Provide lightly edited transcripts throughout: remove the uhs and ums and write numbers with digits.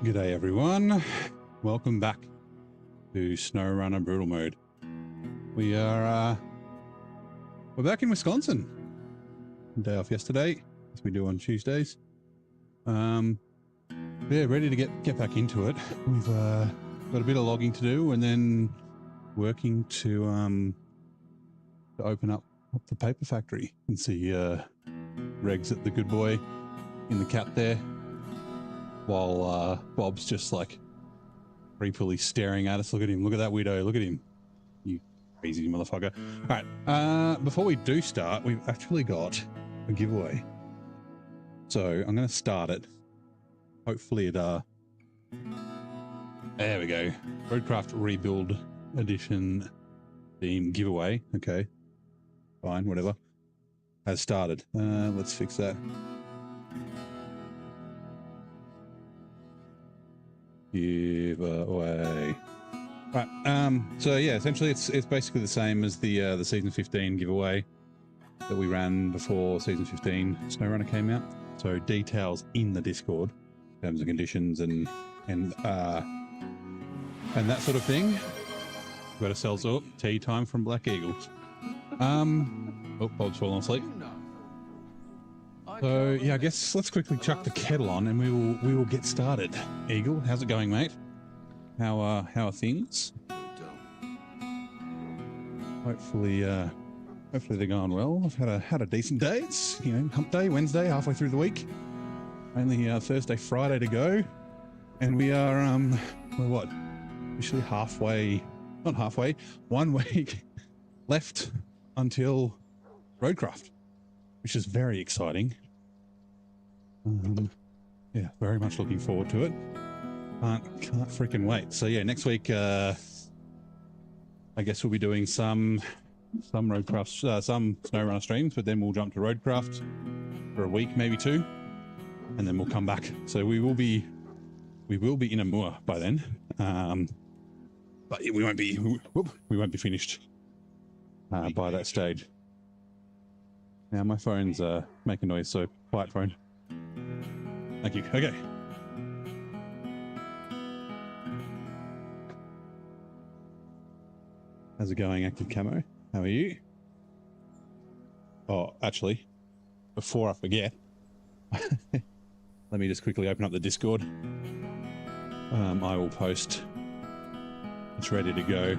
G'day everyone, welcome back to SnowRunner Brutal Mode. We're back in Wisconsin. Day off yesterday, as we do on Tuesdays. Yeah, ready to get back into it. We've got a bit of logging to do, and then working to open up the paper factory and see Regs at the good boy in the cat there. While Bob's just like creepily staring at us. Look at him. Look at that weirdo. Look at him. You crazy motherfucker. All right. Before we do start, we've actually got a giveaway. So I'm going to start it. Hopefully it... There we go. Roadcraft Rebuild Edition theme giveaway. Okay. Fine. Whatever. Has started. Let's fix that. Give away. Right. So yeah, essentially it's basically the same as the season 15 giveaway that we ran before season 15 SnowRunner came out. So details in the Discord, terms and conditions, and that sort of thing. We've got ourselves tea time from Black Eagles. Oh, Bob's fallen asleep. So yeah, I guess let's quickly chuck the kettle on and we will get started. Eagle, how's it going, mate? How are things? Hopefully they're going well. I've had a decent day. It's, you know, hump day, Wednesday, halfway through the week. Only Thursday, Friday to go, and we are we're what? Officially halfway, not halfway, 1 week left until Roadcraft, which is very exciting. Yeah, very much looking forward to it. Can't freaking wait. So yeah, next week, I guess we'll be doing some Roadcraft, some SnowRunner streams, but then we'll jump to Roadcraft for a week, maybe two, and then we'll come back. So we will be in a moor by then, but we won't be finished by that stage. Now my phone's making noise, so quiet phone. Thank you. Okay. How's it going, Active Camo? How are you? Oh, actually, before I forget, let me just quickly open up the Discord. I will post. It's ready to go.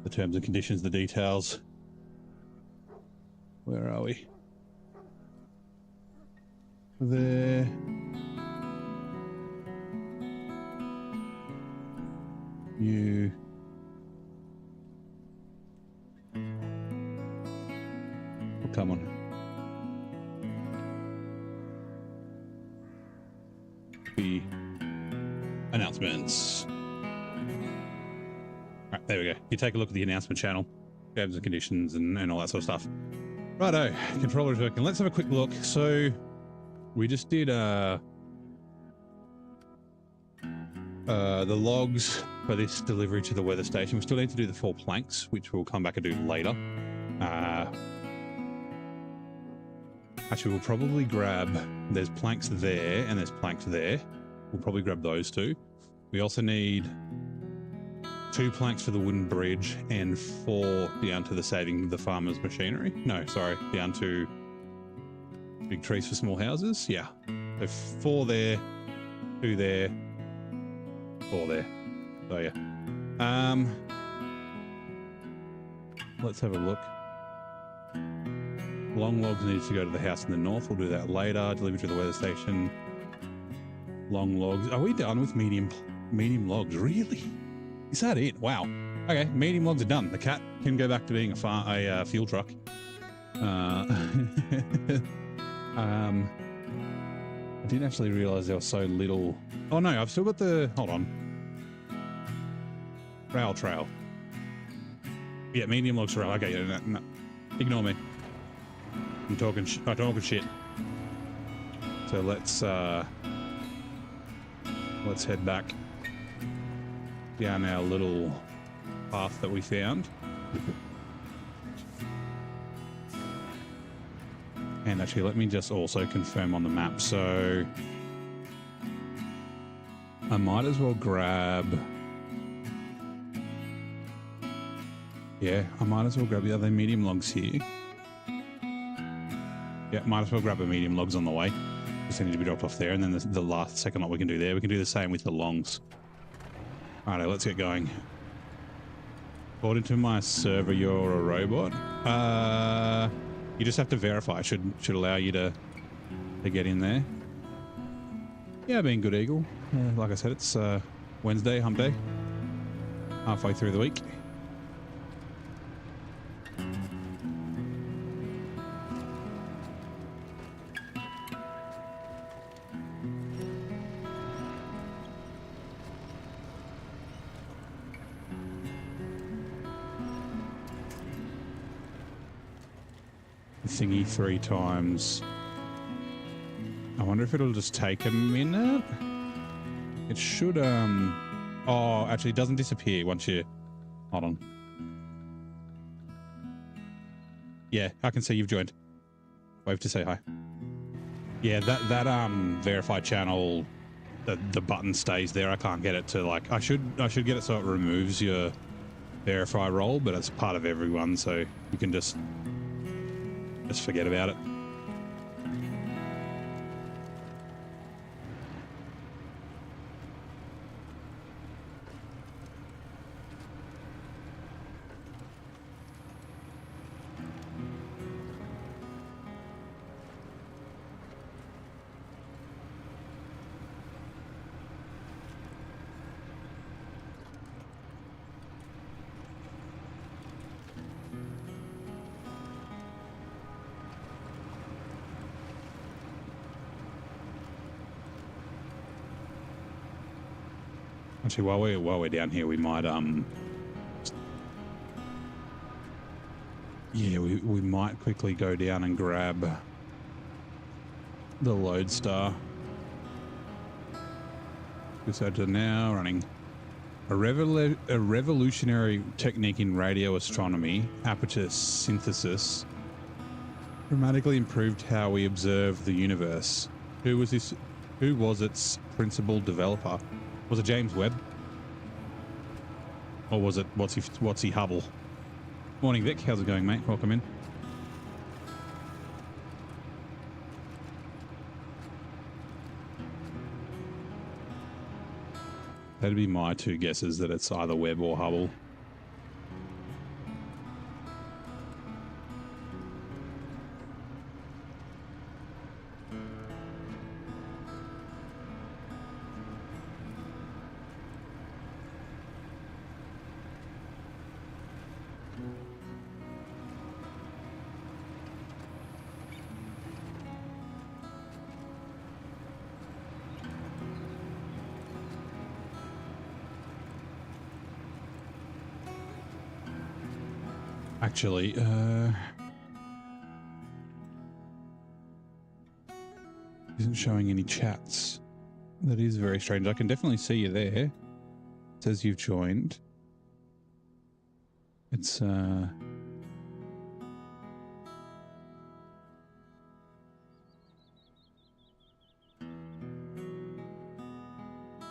The terms and conditions, the details. Where are we? There. You. Oh, come on. The announcements. All right, there we go. You take a look at the announcement channel, terms and conditions, and all that sort of stuff. Righto, controller's working. Let's have a quick look. So we just did the logs for this delivery to the weather station. We still need to do the 4 planks, which we'll come back and do later. Actually, we'll probably grab, there's planks there and there's planks there. We'll probably grab those two. We also need 2 planks for the wooden bridge and 4 down to the saving the farmer's machinery. No, sorry, down to big trees for small houses. Yeah, so 4 there, 2 there, 4 there. So yeah, let's have a look. Long logs needs to go to the house in the north. We'll do that later. Deliver to the weather station. Long logs. Are we done with medium logs? Really? Is that it? Wow. Okay, medium logs are done. The cat can go back to being a fuel truck. I didn't actually realize there was so little. Oh no, I've still got the. Hold on. Rail trail. Yeah, medium logs rail. Okay, yeah, no. Ignore me. I'm talking shit. So let's head back down our little path that we found. And actually, let me just also confirm on the map. So I might as well grab... Yeah, I might as well grab the other medium logs here. Yeah, might as well grab a medium logs on the way. Just need to be dropped off there, and then the last second lot we can do there. We can do the same with the longs. Alright, let's get going. According to my server, you're a robot. You just have to verify. Should allow you to get in there. Yeah, being good eagle. Like I said, it's Wednesday, hump day. Halfway through the week. Thingy 3 times. I wonder if it'll just take a minute. It should, oh, actually it doesn't disappear once you, hold on. Yeah, I can see you've joined. Wave to say hi. Yeah, that verified channel, the button stays there. I can't get it to, like, I should get it so it removes your verify role, but it's part of everyone, so you can just forget about it. Actually, while we're down here, we might yeah, we might quickly go down and grab the Lodestar. So to now running a revolutionary technique in radio astronomy, aperture synthesis, dramatically improved how we observe the universe. Who was this? Who was its principal developer? Was it James Webb? Or was it what's he Hubble? Morning, Vic. How's it going, mate? Welcome in. That'd be my 2 guesses, that it's either Webb or Hubble. Actually, isn't showing any chats. That is very strange. I can definitely see you there. It says you've joined. It's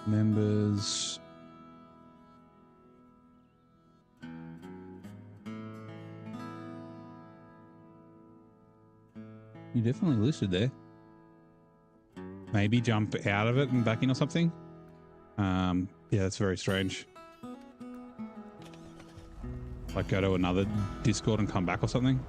members. You're definitely listed there. Maybe jump out of it and back in or something. Yeah, that's very strange. Like go to another Discord and come back or something.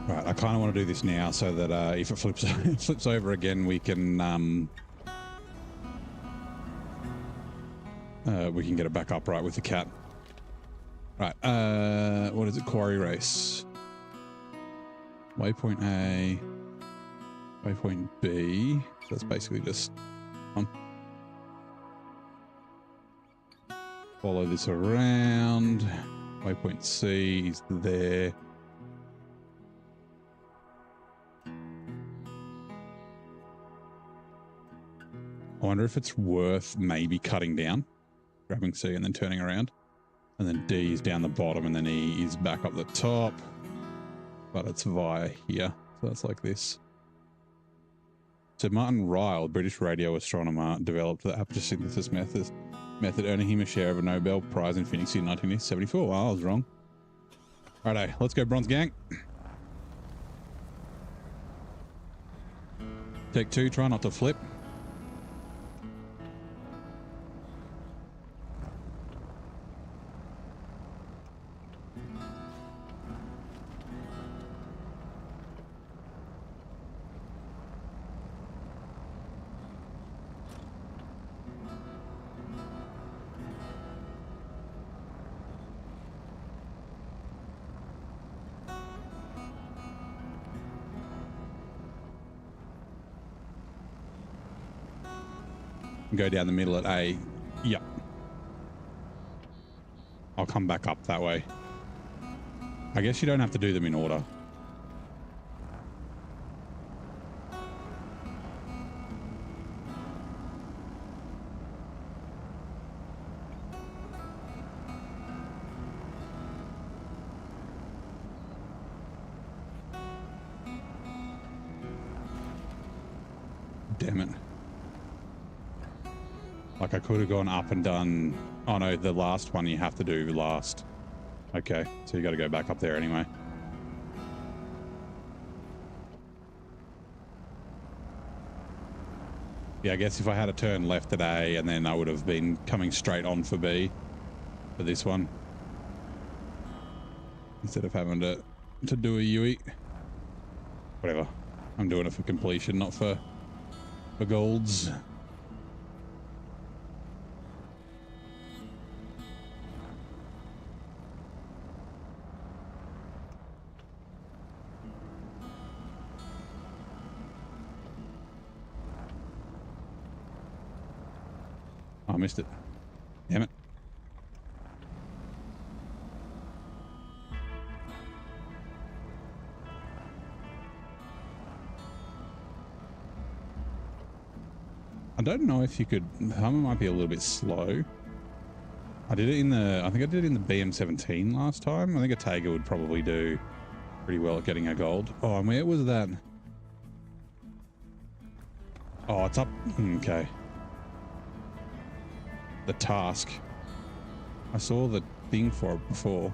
Right, I kind of want to do this now so that if it flips over again, we can get it back up right with the cat. Right, what is it? Quarry race. Waypoint A, waypoint B. So that's basically just follow this around. Waypoint C is there. wonder if it's worth maybe cutting down, grabbing C and then turning around. And then D is down the bottom and then E is back up the top. But it's via here. So that's like this. So Martin Ryle, British radio astronomer, developed the aperture synthesis method, earning him a share of a Nobel Prize in physics in 1974. Wow, I was wrong. Righto, let's go, Bronze Gang. Take 2, try not to flip. Go down the middle at A. Yep. I'll come back up that way. I guess you don't have to do them in order. Damn it. Like I could have gone up and done... Oh no, the last one you have to do last. Okay, so you got to go back up there anyway. Yeah, I guess if I had to turn left at A and then I would have been coming straight on for B for this one. Instead of having to do a UE. Whatever. I'm doing it for completion, not for golds. I missed it. Damn it. I don't know if you could... Hummer might be a little bit slow. I did it in the... I think I did it in the BM17 last time. I think a Taiga would probably do pretty well at getting a gold. Oh, and where was that? Oh, it's up... Okay. The task. I saw the thing for it before.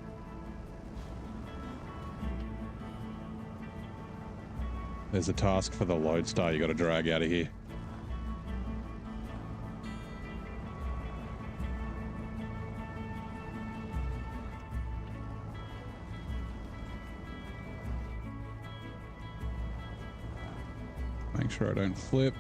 There's a task for the lodestar you got to drag out of here. Make sure I don't flip.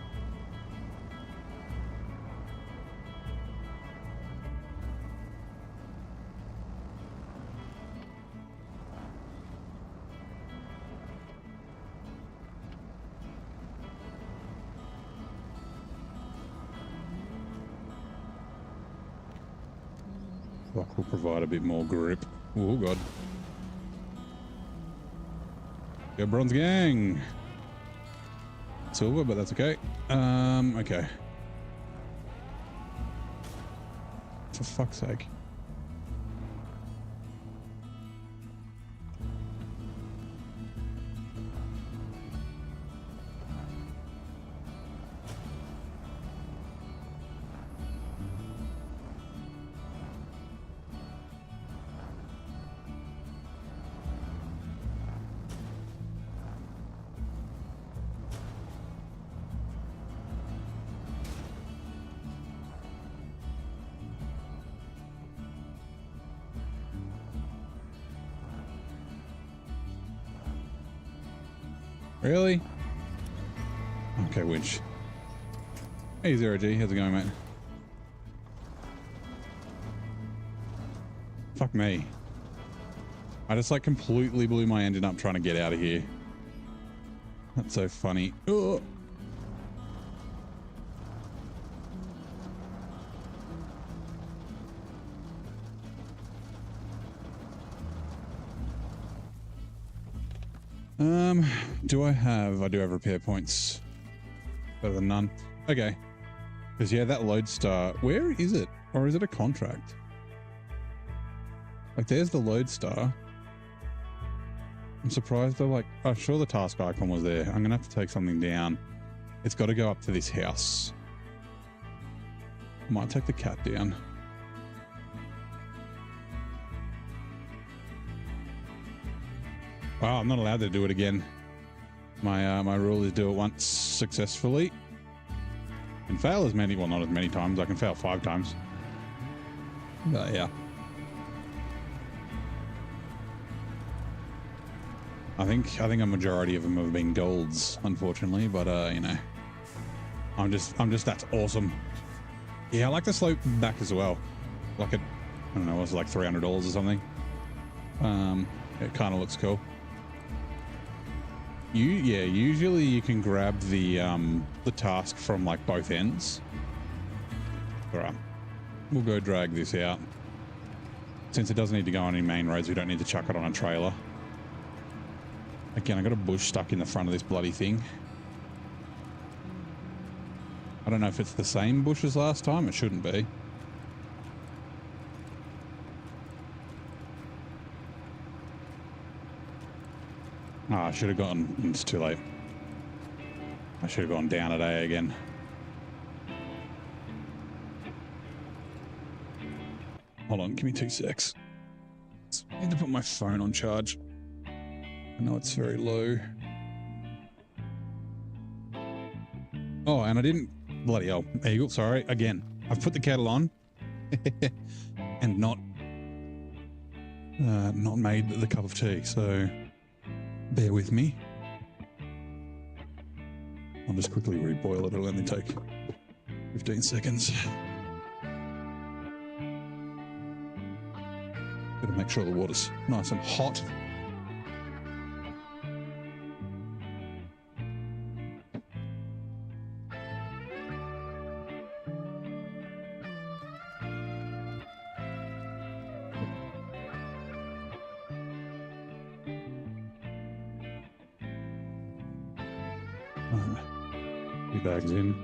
Block will provide a bit more grip. Oh god. Go Bronze Gang! Silver, but that's okay. Okay. For fuck's sake. Really? Okay, winch. Hey, Zero G, how's it going, mate? Fuck me. I just like completely blew my engine up trying to get out of here. That's so funny. Ugh. I do have repair points. Better than none. Okay. Because, yeah, that Lodestar, where is it? Or is it a contract? Like, there's the Lodestar. I'm surprised they're like, I'm sure the task icon was there. I'm going to have to take something down. It's got to go up to this house. Might take the cat down. Oh, I'm not allowed to do it again. My rule is do it once successfully. And fail as many, well, not as many times. I can fail 5 times. But yeah. I think a majority of them have been golds, unfortunately, but you know. I'm just that's awesome. Yeah, I like the slope back as well. Like it, I don't know, it was like $300 or something. It kind of looks cool. Usually you can grab the task from like both ends. All right, we'll go drag this out. Since it doesn't need to go on any main roads, we don't need to chuck it on a trailer. Again, I got a bush stuck in the front of this bloody thing. I don't know if it's the same bush as last time. It shouldn't be. I should have gone. It's too late. I should have gone down at A again. Hold on, give me 2 secs. I need to put my phone on charge. I know it's very low. Oh, and I didn't... Bloody hell. Eagle, sorry. Again, I've put the kettle on and not made the cup of tea, so bear with me. I'll just quickly reboil it. It'll only take 15 seconds. Gotta make sure the water's nice and hot. Bags in.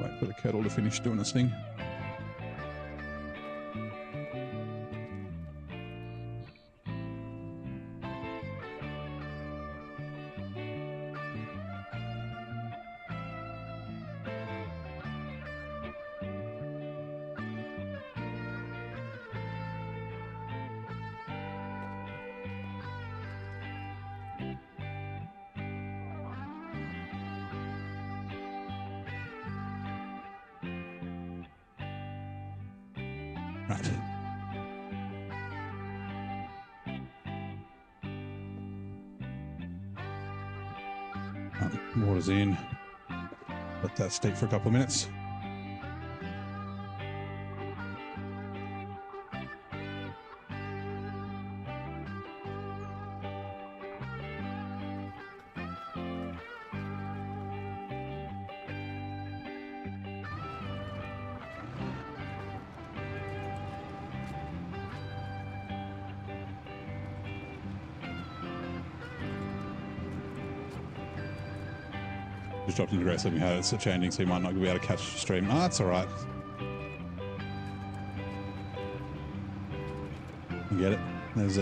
Wait for the kettle to finish doing its thing. Right. Water's in. Let that steep for a couple of minutes. Just dropped into aggressive and had it changing, so you might not be able to catch the stream. Oh, that's all right. You get it. There's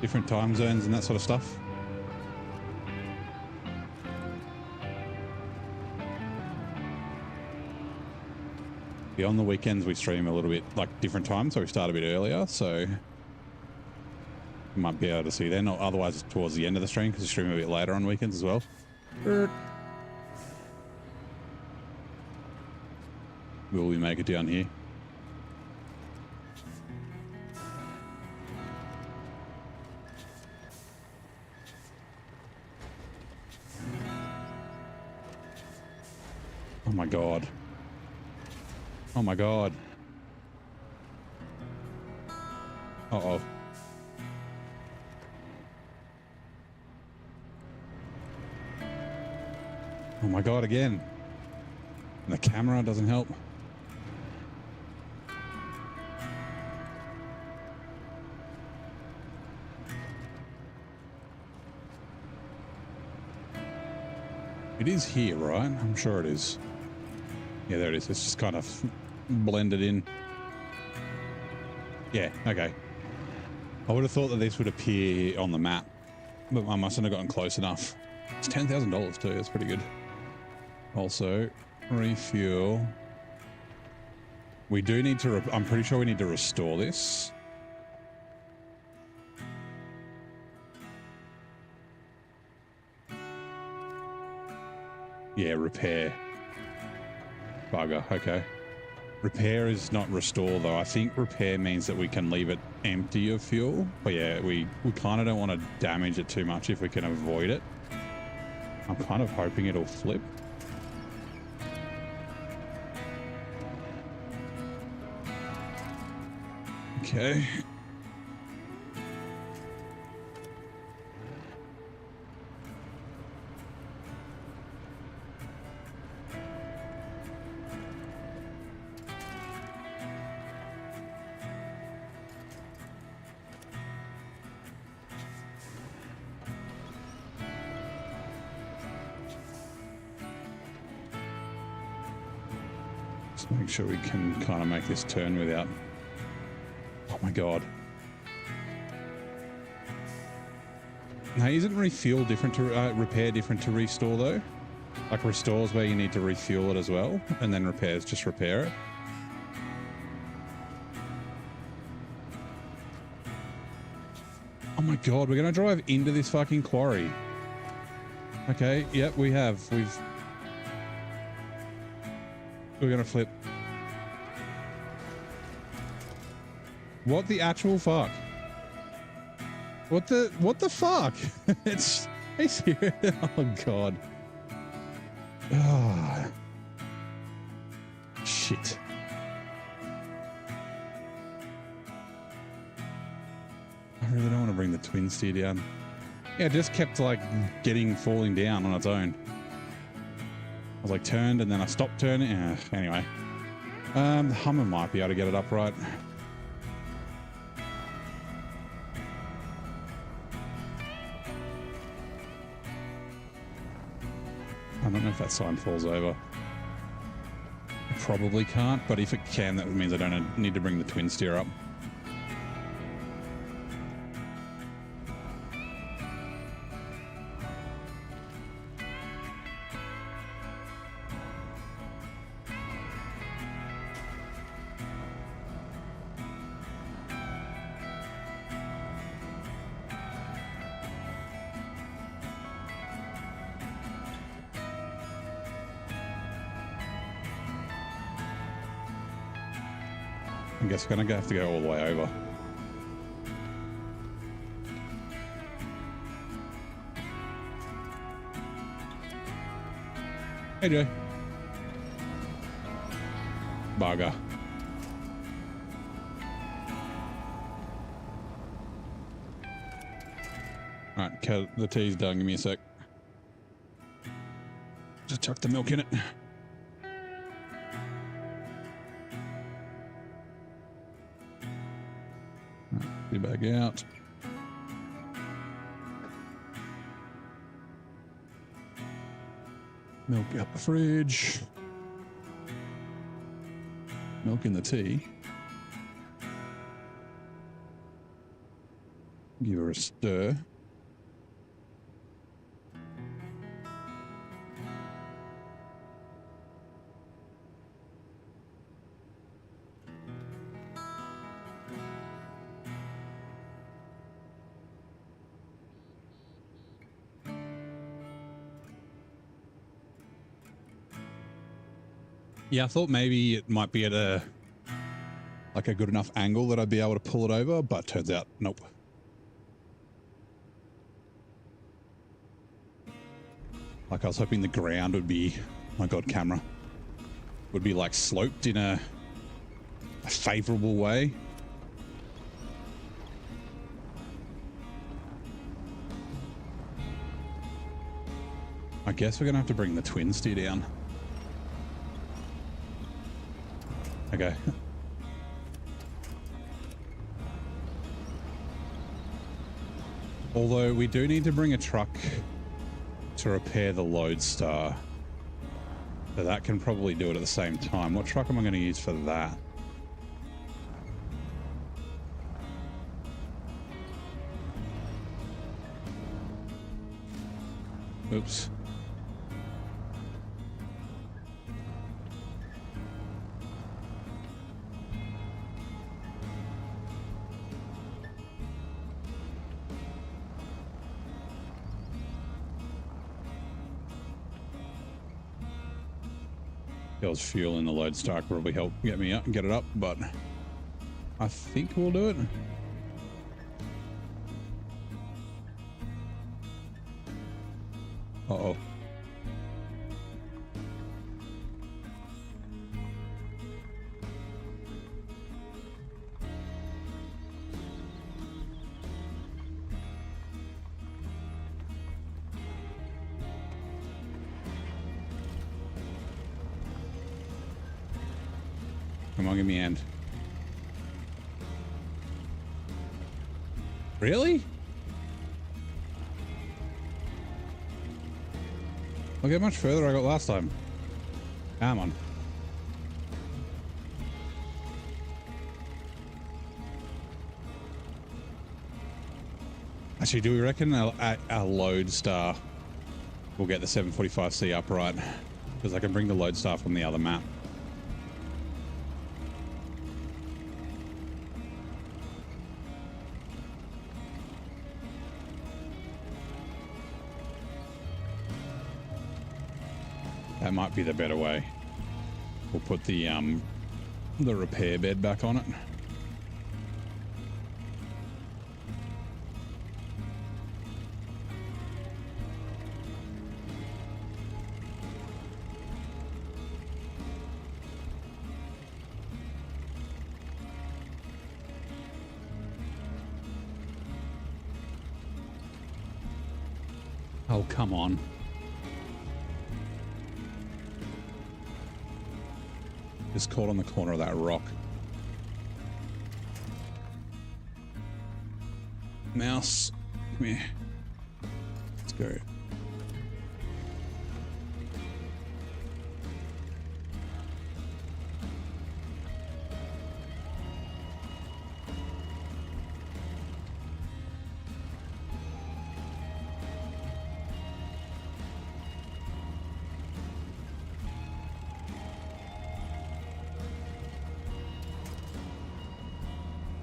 different time zones and that sort of stuff. Yeah, on the weekends we stream a little bit like different times, so we start a bit earlier, so you might be able to see then. Otherwise, it's towards the end of the stream because we stream a bit later on weekends as well. Will we make it down here? Oh my god. Oh my god. Uh-oh. Oh my god, again. And the camera doesn't help. It is here, right? I'm sure it is. Yeah, there it is. It's just kind of blended in. Yeah, okay. I would have thought that this would appear on the map, but I mustn't have gotten close enough. It's $10,000 too. That's pretty good. Also, refuel. We do need to, I'm pretty sure we need to restore this. Yeah, repair. Bugger, okay. Repair is not restore though. I think repair means that we can leave it empty of fuel. But yeah, we kind of don't want to damage it too much if we can avoid it. I'm kind of hoping it'll flip. Okay. Just make sure we can kind of make this turn without... Oh my god. Now, isn't refuel different to repair different to restore though? Like restore's where you need to refuel it as well, and then repairs just repair it. Oh my god, we're gonna drive into this fucking quarry. Okay, yep, we have. We're gonna flip. What the actual fuck? What the fuck? It's here. Oh god. Ah. Oh. Shit. I really don't want to bring the twin steer down. Yeah, it just kept like falling down on its own. I was like turned and then I stopped turning. Anyway. The Hummer might be able to get it upright. I don't know if that sign falls over. I probably can't, but if it can, that means I don't need to bring the twin steer up. I guess we're gonna have to go all the way over. Hey Joe. Bugger. Alright, the tea's done. Give me a sec. Just chuck the milk in it. Back out. Milk out the fridge. Milk in the tea. Give her a stir. Yeah, I thought maybe it might be at a good enough angle that I'd be able to pull it over, but turns out, nope. Like I was hoping the ground would be, my god, camera, would be like sloped in a favorable way. I guess we're gonna have to bring the twin steer down. Okay. Although we do need to bring a truck to repair the Lodestar. So that can probably do it at the same time. What truck am I going to use for that? Oops. Feels fuel in the Lodestar could probably help get me up and get it up, but I think we'll do it. Uh-oh. Come on, give me a hand. Really? Look how much further I got last time. Come on. Actually, do we reckon a Lodestar will get the 745C upright? Because I can bring the Lodestar from the other map. That might be the better way. We'll put the repair bed back on it. Oh, come on. Just caught on the corner of that rock. Mouse, come here. Let's go.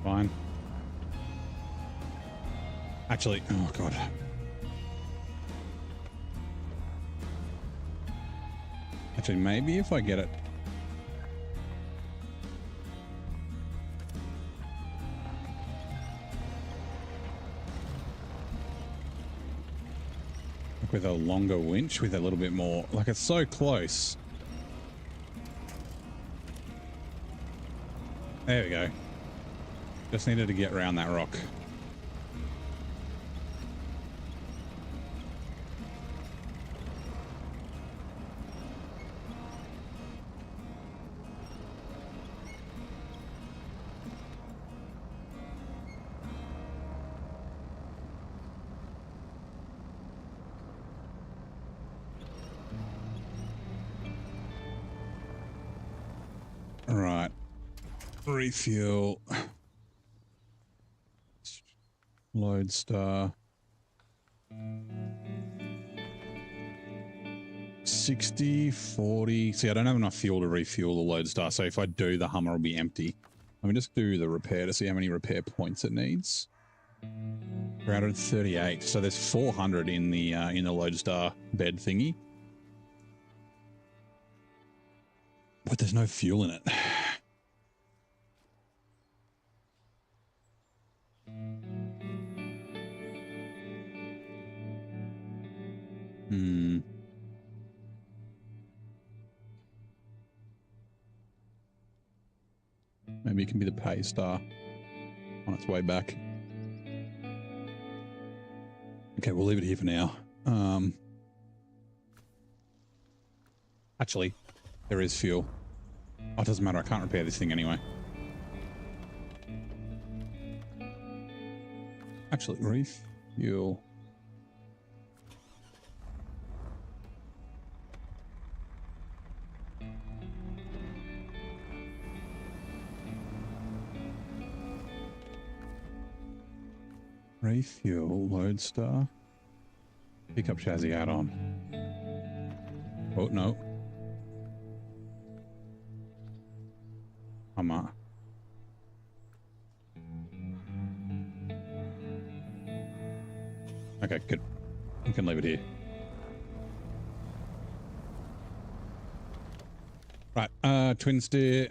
Fine. Actually, oh god. Actually, maybe if I get it. Like with a longer winch, with a little bit more, like it's so close. There we go. Just needed to get around that rock. All right. Refuel. Lodestar. 60, 40. See, I don't have enough fuel to refuel the Lodestar, so if I do, the Hummer will be empty. Let me just do the repair to see how many repair points it needs. 338. So there's 400 in the Lodestar bed thingy. But there's no fuel in it. Maybe it can be the pay star on its way back. Okay, we'll leave it here for now. Actually, there is fuel. Oh, it doesn't matter. I can't repair this thing anyway. Actually, refuel. Refuel, Lodestar. Pickup chassis add-on. Oh, no. Okay, good. You can leave it here. Right, twin steer.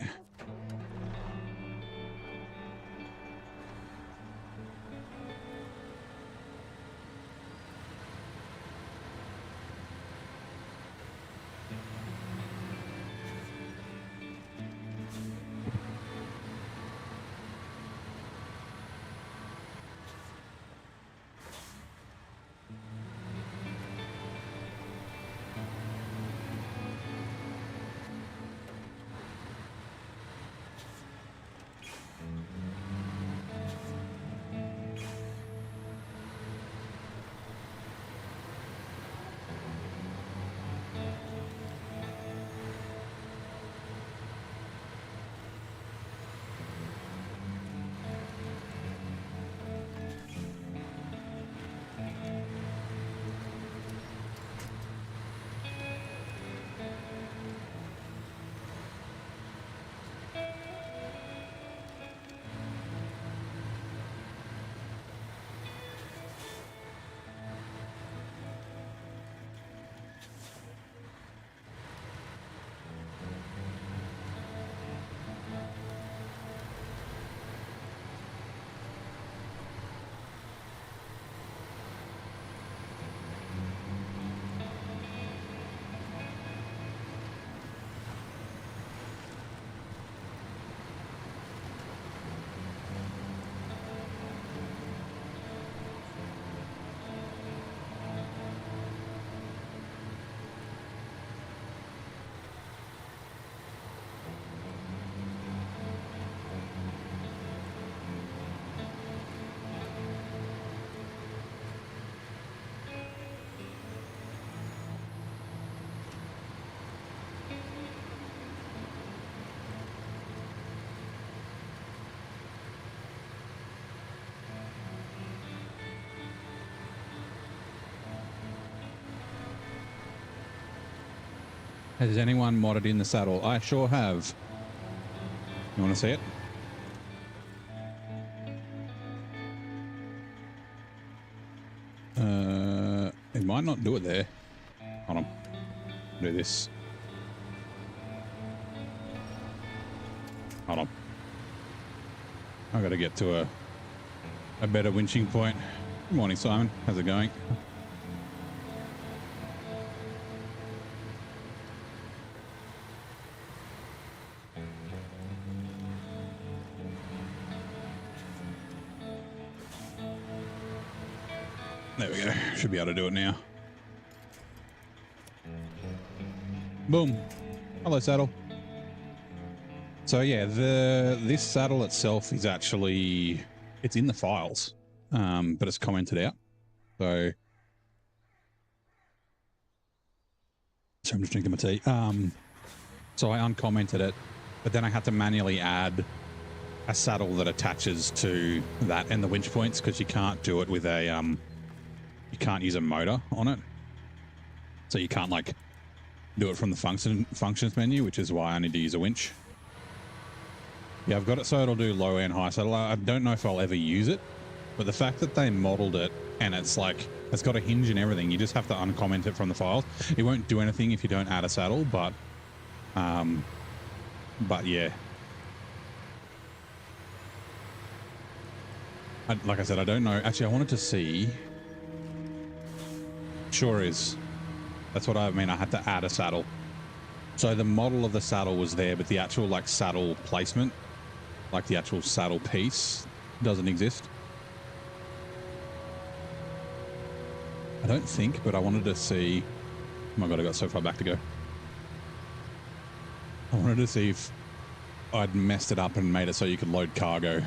Has anyone modded in the saddle? I sure have. You want to see it? It might not do it there. Hold on. Do this. Hold on. I got to get to a better winching point. Good morning, Simon. How's it going? There we go. Should be able to do it now. Boom. Hello, saddle. So yeah, this saddle itself is actually, it's in the files, but it's commented out. So I'm just drinking my tea. So I uncommented it, but then I had to manually add a saddle that attaches to that and the winch points, because you can't do it with a you can't use a motor on it. So you can't like do it from the functions menu, which is why I need to use a winch. Yeah, I've got it so it'll do low and high saddle. I don't know if I'll ever use it, but the fact that they modeled it and it's like, it's got a hinge and everything, you just have to uncomment it from the files. It won't do anything if you don't add a saddle, but yeah. Like I said, I don't know. Actually, I wanted to see. Sure is. That's what I mean. I had to add a saddle. So the model of the saddle was there, but the actual like saddle placement, like the actual saddle piece, doesn't exist. I don't think, but I wanted to see. Oh my god, I got so far back to go. I wanted to see if I'd messed it up and made it so you could load cargo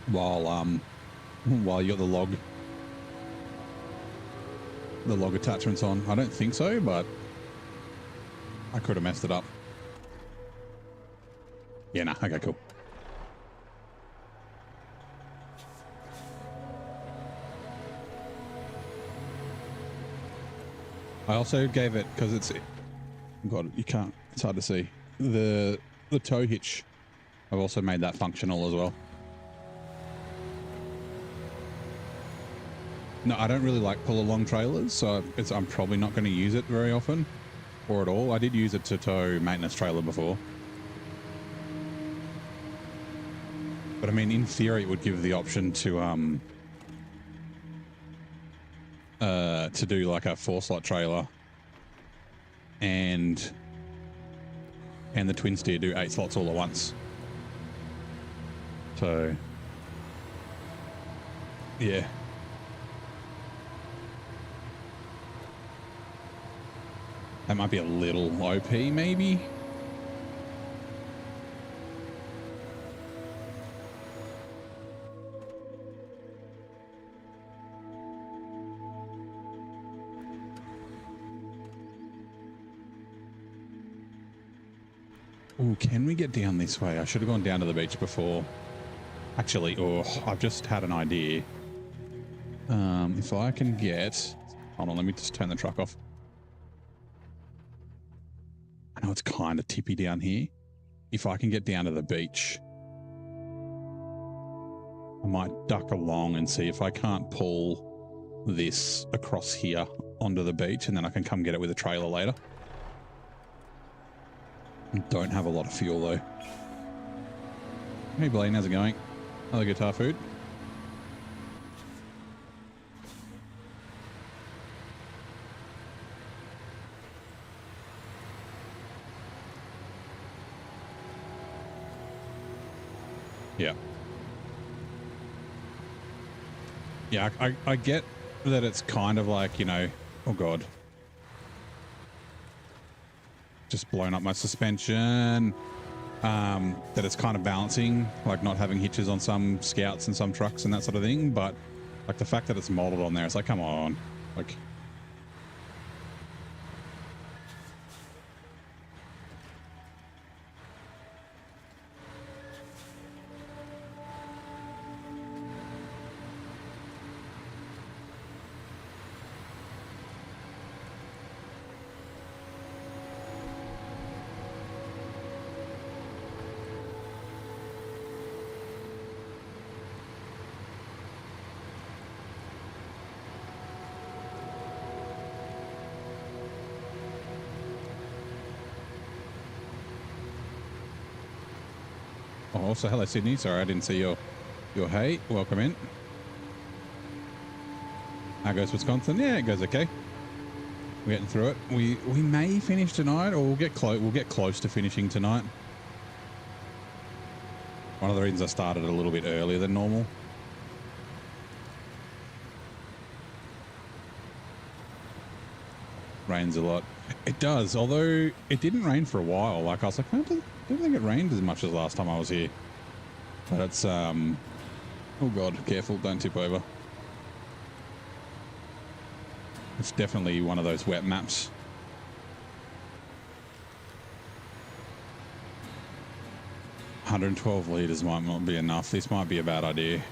while you got the log attachments on. I don't think so, but I could have messed it up. Yeah, nah, okay, cool. I also gave it, because it's, God, you can't, it's hard to see. The tow hitch, I've also made that functional as well. No, I don't really like pull along trailers, so I'm probably not going to use it very often or at all. I did use it to tow maintenance trailer before. But I mean, in theory, it would give the option to do like a 4-slot trailer and the twin steer do 8 slots all at once. So yeah. That might be a little OP, maybe. Ooh, can we get down this way? I should have gone down to the beach before. Actually, I've just had an idea. If I can get... Hold on, let me just turn the truck off. I know it's kind of tippy down here. If I can get down to the beach, I might duck along and see if I can't pull this across here onto the beach, and then I can come get it with a trailer later. Don't have a lot of fuel though. Hey Blaine, how's it going? Another guitar food. Yeah. Yeah, I get that it's kind of like, you know, oh God. Just blown up my suspension. That it's kind of balancing, like not having hitches on some Scouts and some trucks and that sort of thing. But like the fact that it's molded on there, it's like, come on. Like, oh, also, hello, Sydney. Sorry, I didn't see your hey. Welcome in. How goes Wisconsin? Yeah, it goes okay. We're getting through it. We may finish tonight, or we'll get close. We'll get close to finishing tonight. One of the reasons I started a little bit earlier than normal. Rains a lot. It does, although it didn't rain for a while. Like I was like, I don't think it rained as much as last time I was here. But it's oh God, careful, don't tip over. It's definitely one of those wet maps. $112 litres might not be enough. This might be a bad idea.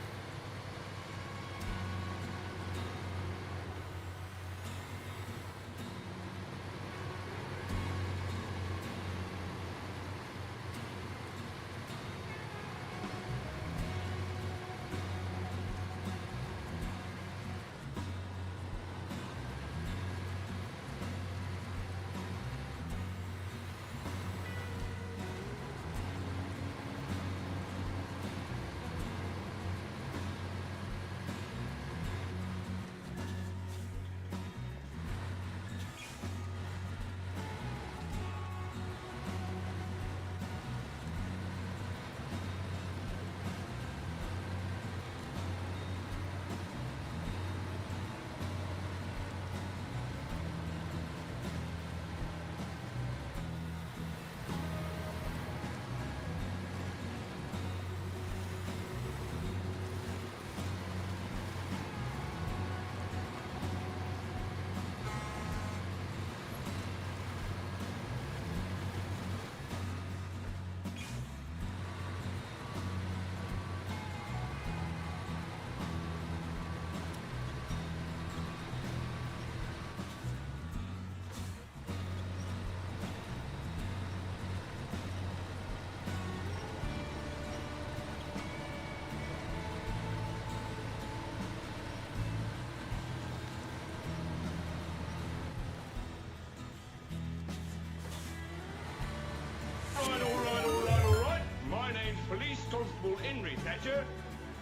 Major,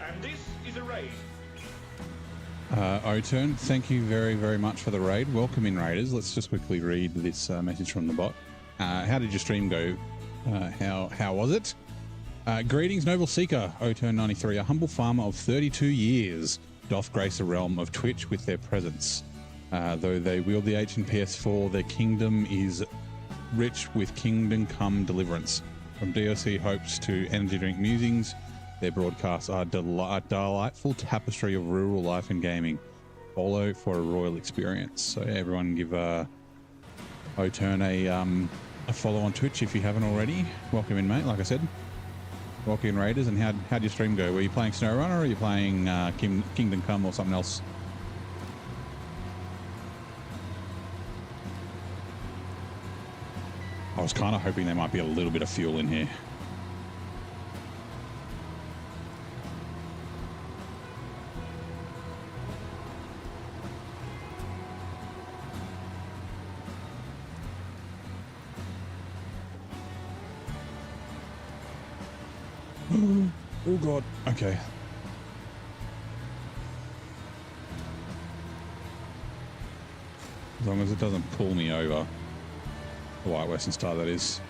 and this is a raid. O-Turn, thank you very, very much for the raid. Welcome in, Raiders. Let's just quickly read this message from the bot. How did your stream go? How was it? Greetings, Noble Seeker, O-Turn 93, a humble farmer of 32 years, doth grace a realm of Twitch with their presence. Though they wield the ancient PS4, their kingdom is rich with kingdom come deliverance. From DOC hopes to energy drink musings, their broadcasts are a delightful tapestry of rural life and gaming. Follow for a royal experience. So everyone give O-Turn a follow on Twitch if you haven't already. Welcome in, mate. Like I said, welcome in, Raiders. And how'd your stream go? Were you playing SnowRunner, or are you playing Kingdom Come or something else? I was kind of hoping there might be a little bit of fuel in here. Oh God. Okay. As long as it doesn't pull me over. The White Western Star, that is.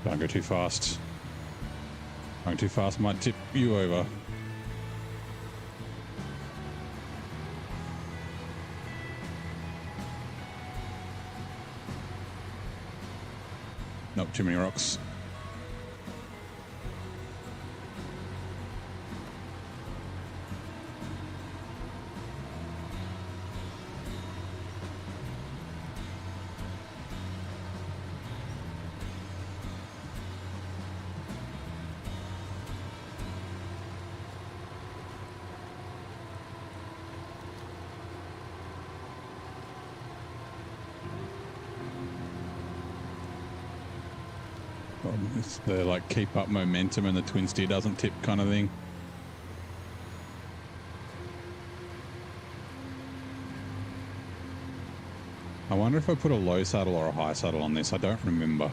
Don't go too fast. Going too fast might tip you over. Nope, too many rocks. It's the like keep up momentum and the twin steer doesn't tip kind of thing. I wonder if I put a low saddle or a high saddle on this. I don't remember.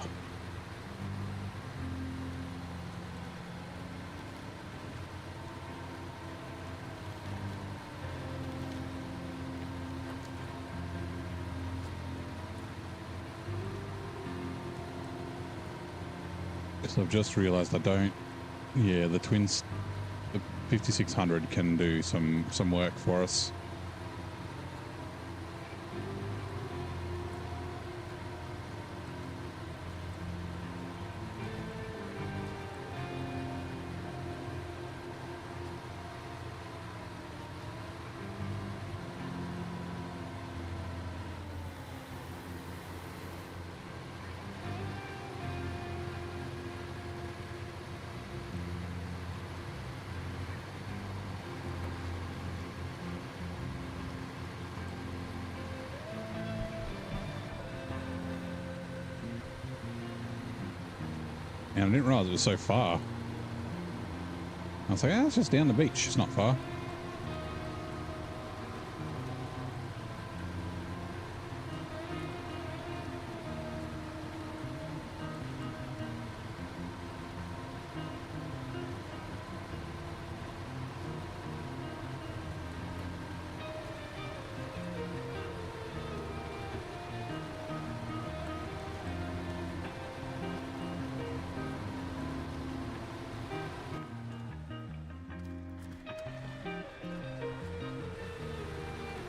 So I've just realized I don't. Yeah, the 5600 can do some work for us. And I didn't realize it was so far. I was like, it's just down the beach. It's not far.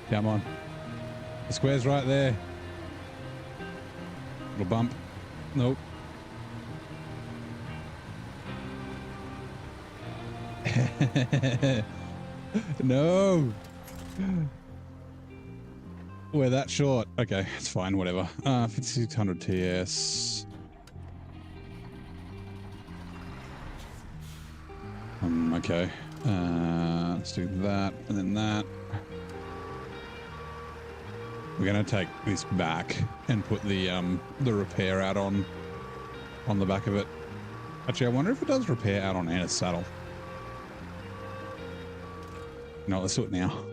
Come on. The square's right there. Little bump. Nope. No. We're that short. Okay, it's fine, whatever. 5600 TS. Okay. Let's do that and then that. We're going to take this back and put the repair out on on the back of it. Actually, I wonder if it does repair out on Anna's saddle. No, let's do it now.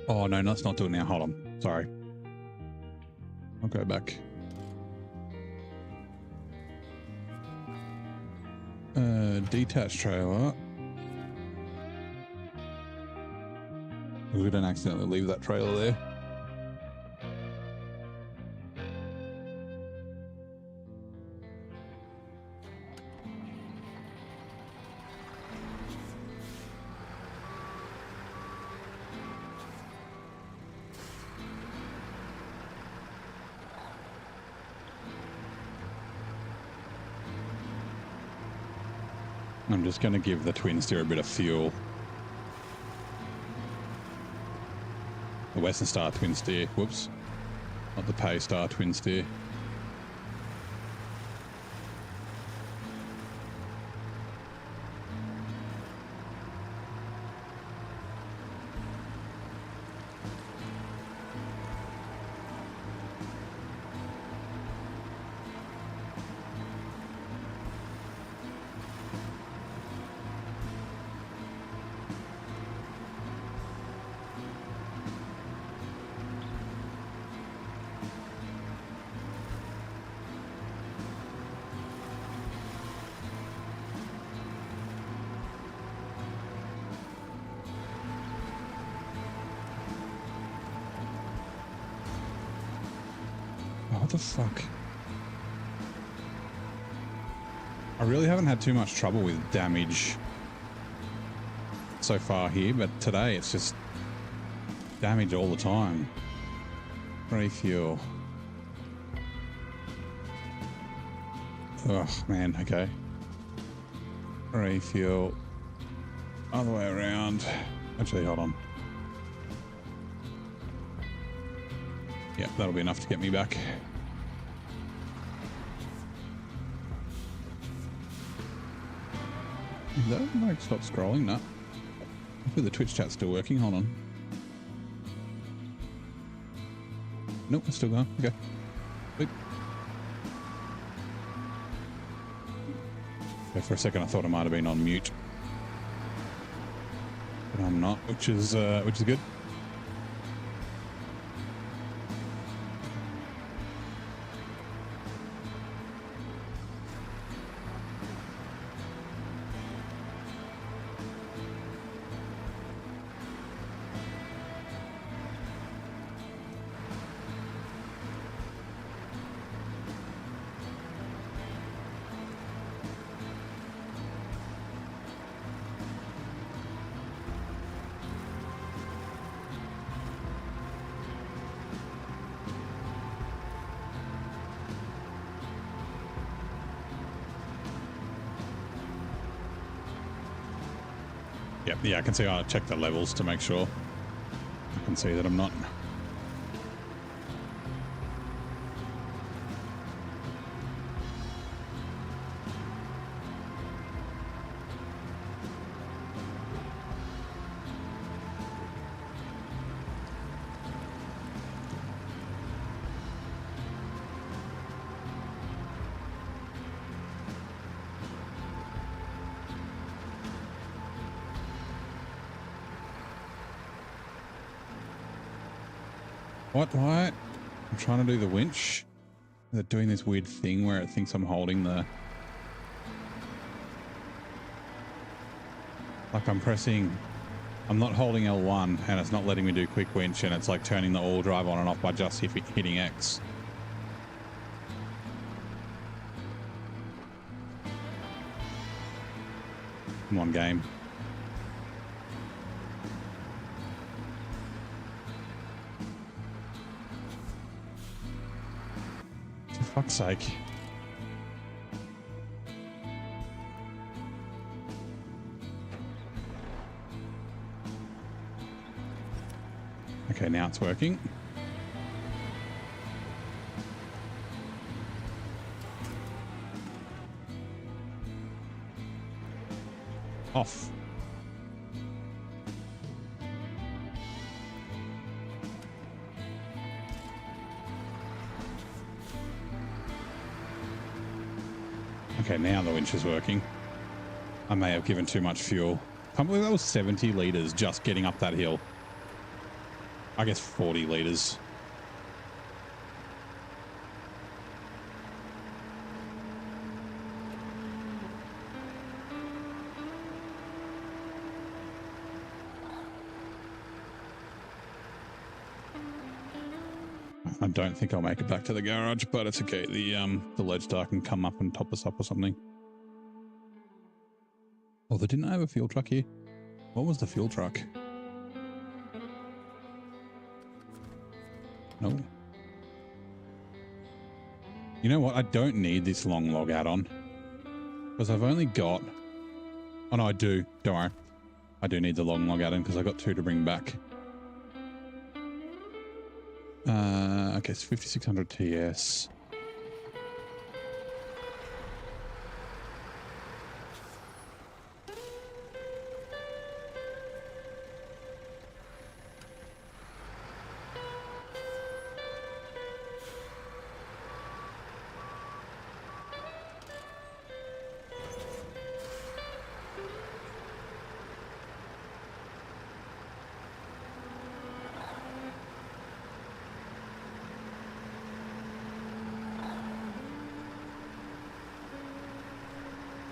Oh, no, let's not do it now. Hold on. Sorry. I'll go back. Detached trailer. We didn't accidentally leave that trailer there. I'm just going to give the twin steer a bit of fuel. The Western Star twin steer. Whoops. Not the Pay Star twin steer. What the fuck? I really haven't had too much trouble with damage so far here, but today it's just damage all the time. Refuel. Oh man, okay. Refuel. Other way around. Actually, hold on. Yeah, that'll be enough to get me back. Is that like stop scrolling? No. Hopefully the Twitch chat's still working. Hold on. Nope, it's still going. Okay. Wait. Okay, for a second I thought I might have been on mute. But I'm not, which is good. Yep, yeah, I can see. I'll check the levels to make sure. I can see that I'm not. What? I'm trying to do the winch. They're doing this weird thing where it thinks I'm holding the... Like I'm pressing... I'm not holding L1 and it's not letting me do quick winch, and it's like turning the all drive on and off by just hitting X. Come on, game. For fuck's sake. Okay, now it's working. Off. Okay, now the winch is working. I may have given too much fuel. Can't believe that was 70 litres just getting up that hill. I guess 40 litres. I don't think I'll make it back to the garage, but it's okay. The Lodestar can come up and top us up or something. Oh, they didn't have a fuel truck here. What was the fuel truck? No. You know what? I don't need this long log add-on because I've only got... Oh, no, I do. Don't worry. I do need the long log add-on because I got 2 to bring back. Okay, it's 5600 TS.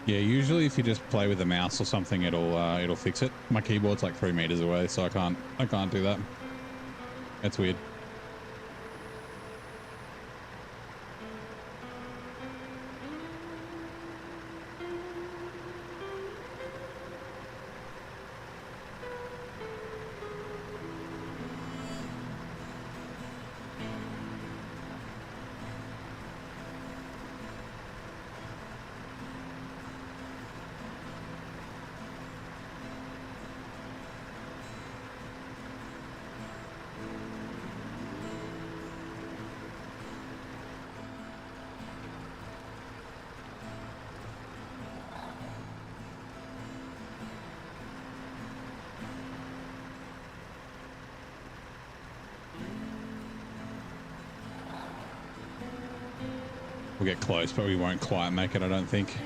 Yeah, usually if you just play with the mouse or something, it'll fix it. My keyboard's like 3 meters away, so I can't do that. That's weird. We'll get close, but we won't quite make it, I don't think.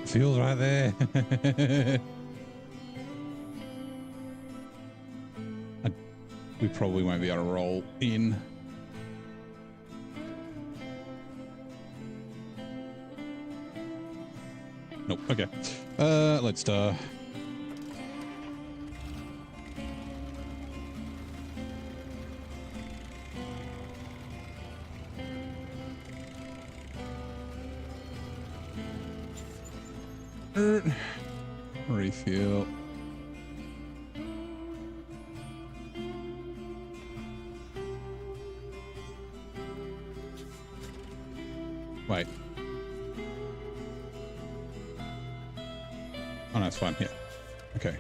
Fuel's right there. We probably won't be able to roll in. Nope. Okay. Let's start. Refuel. Wait. Oh, no, it's fine. Yeah. Okay.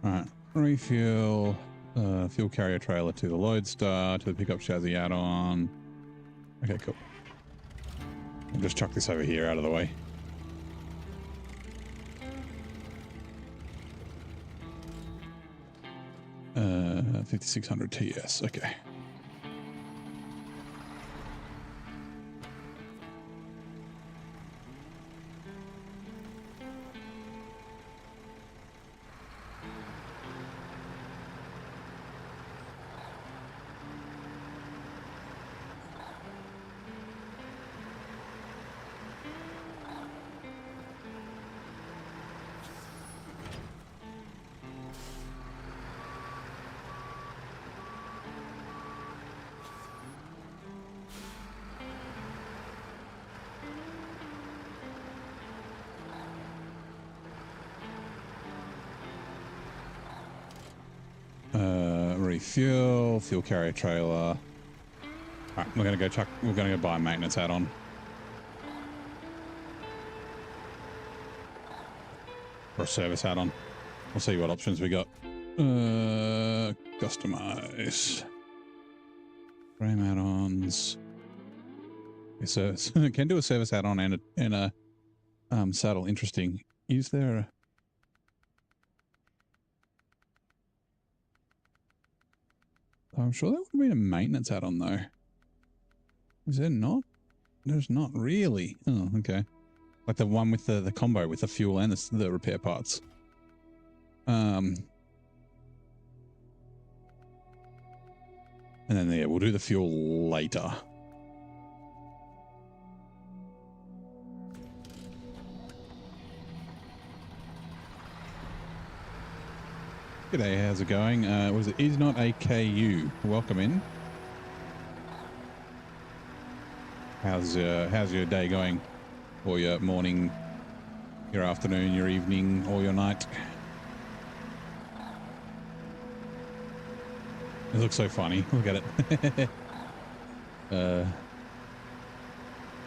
All right. Refuel. Fuel carrier trailer to the Lodestar, to the pickup chassis add-on. Okay, cool. I'll just chuck this over here out of the way. Uh, 5600 TS, okay. fuel carrier trailer. All right, we're gonna go buy a maintenance add-on. Or a service add-on. We'll see what options we got. Customize. Frame add-ons. So can do a service add-on and a saddle. Interesting. Is there a... I'm sure that would have been a maintenance add-on though. Is there not? There's not really. Oh, okay. Like the one with the combo with the fuel and the repair parts. And then yeah, we'll do the fuel later. G'day, how's it going? Was it is not a KU? Welcome in. How's your day going? Or your morning, your afternoon, your evening, or your night? It looks so funny. Look at it.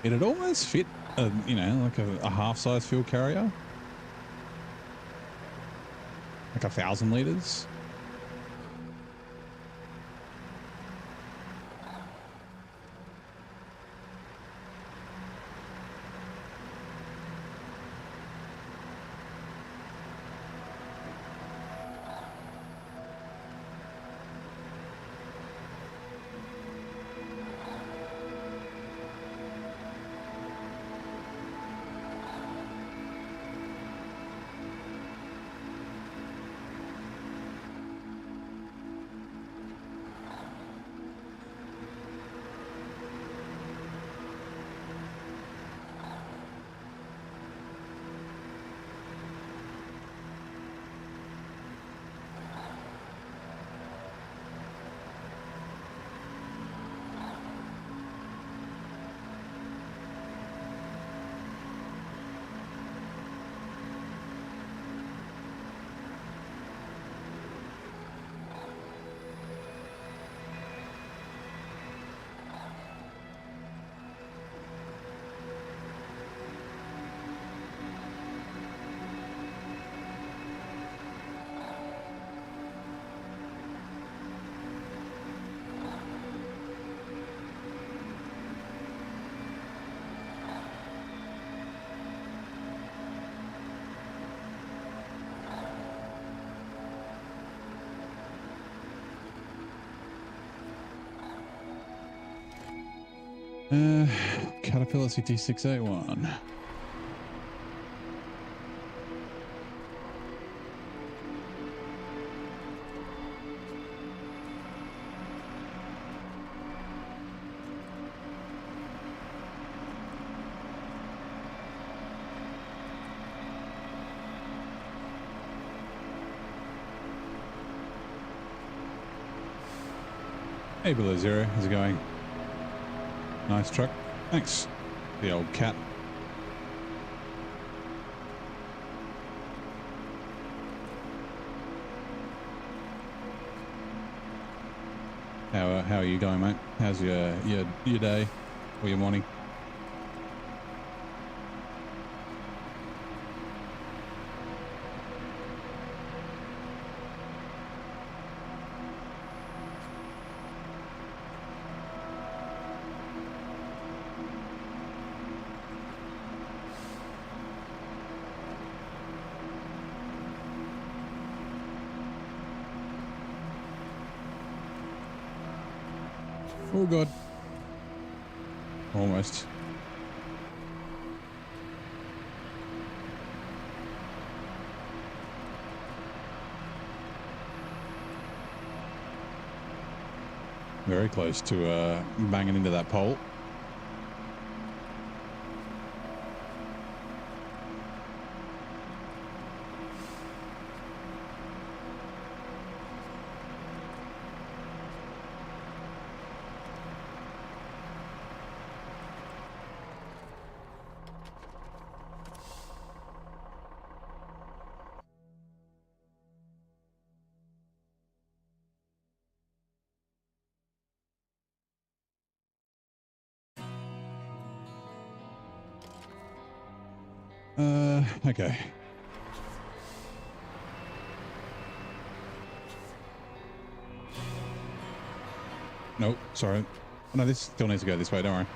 It'd almost fit, you know, like a half-size fuel carrier. Like 1,000 liters. Caterpillar CT681. Hey, Below Zero, how's it going? Nice truck. Thanks. The old cat. How are you going, mate? How's your day or your morning? Oh god. Almost. Very close to banging into that pole. Okay. Nope, sorry. Oh, no, this still needs to go this way, don't worry.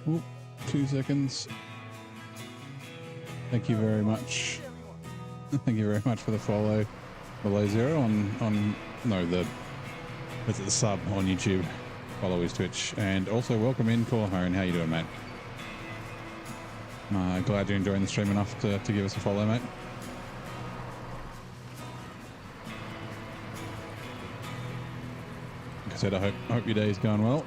Oop, 2 seconds. Thank you very much. Thank you very much for the follow. Below Zero on no, it's the sub on YouTube. Follow his Twitch. And also welcome in Corhone. How you doing, mate? Glad you're enjoying the stream enough to give us a follow, mate. Like I said, I hope your day's going well.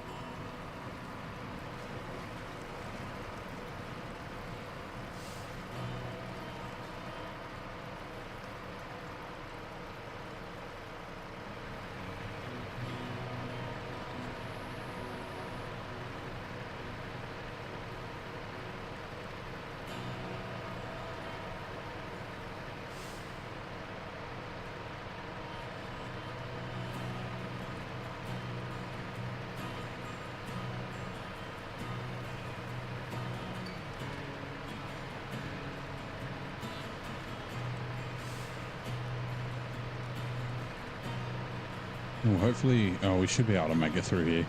Well, hopefully, we should be able to make it through here.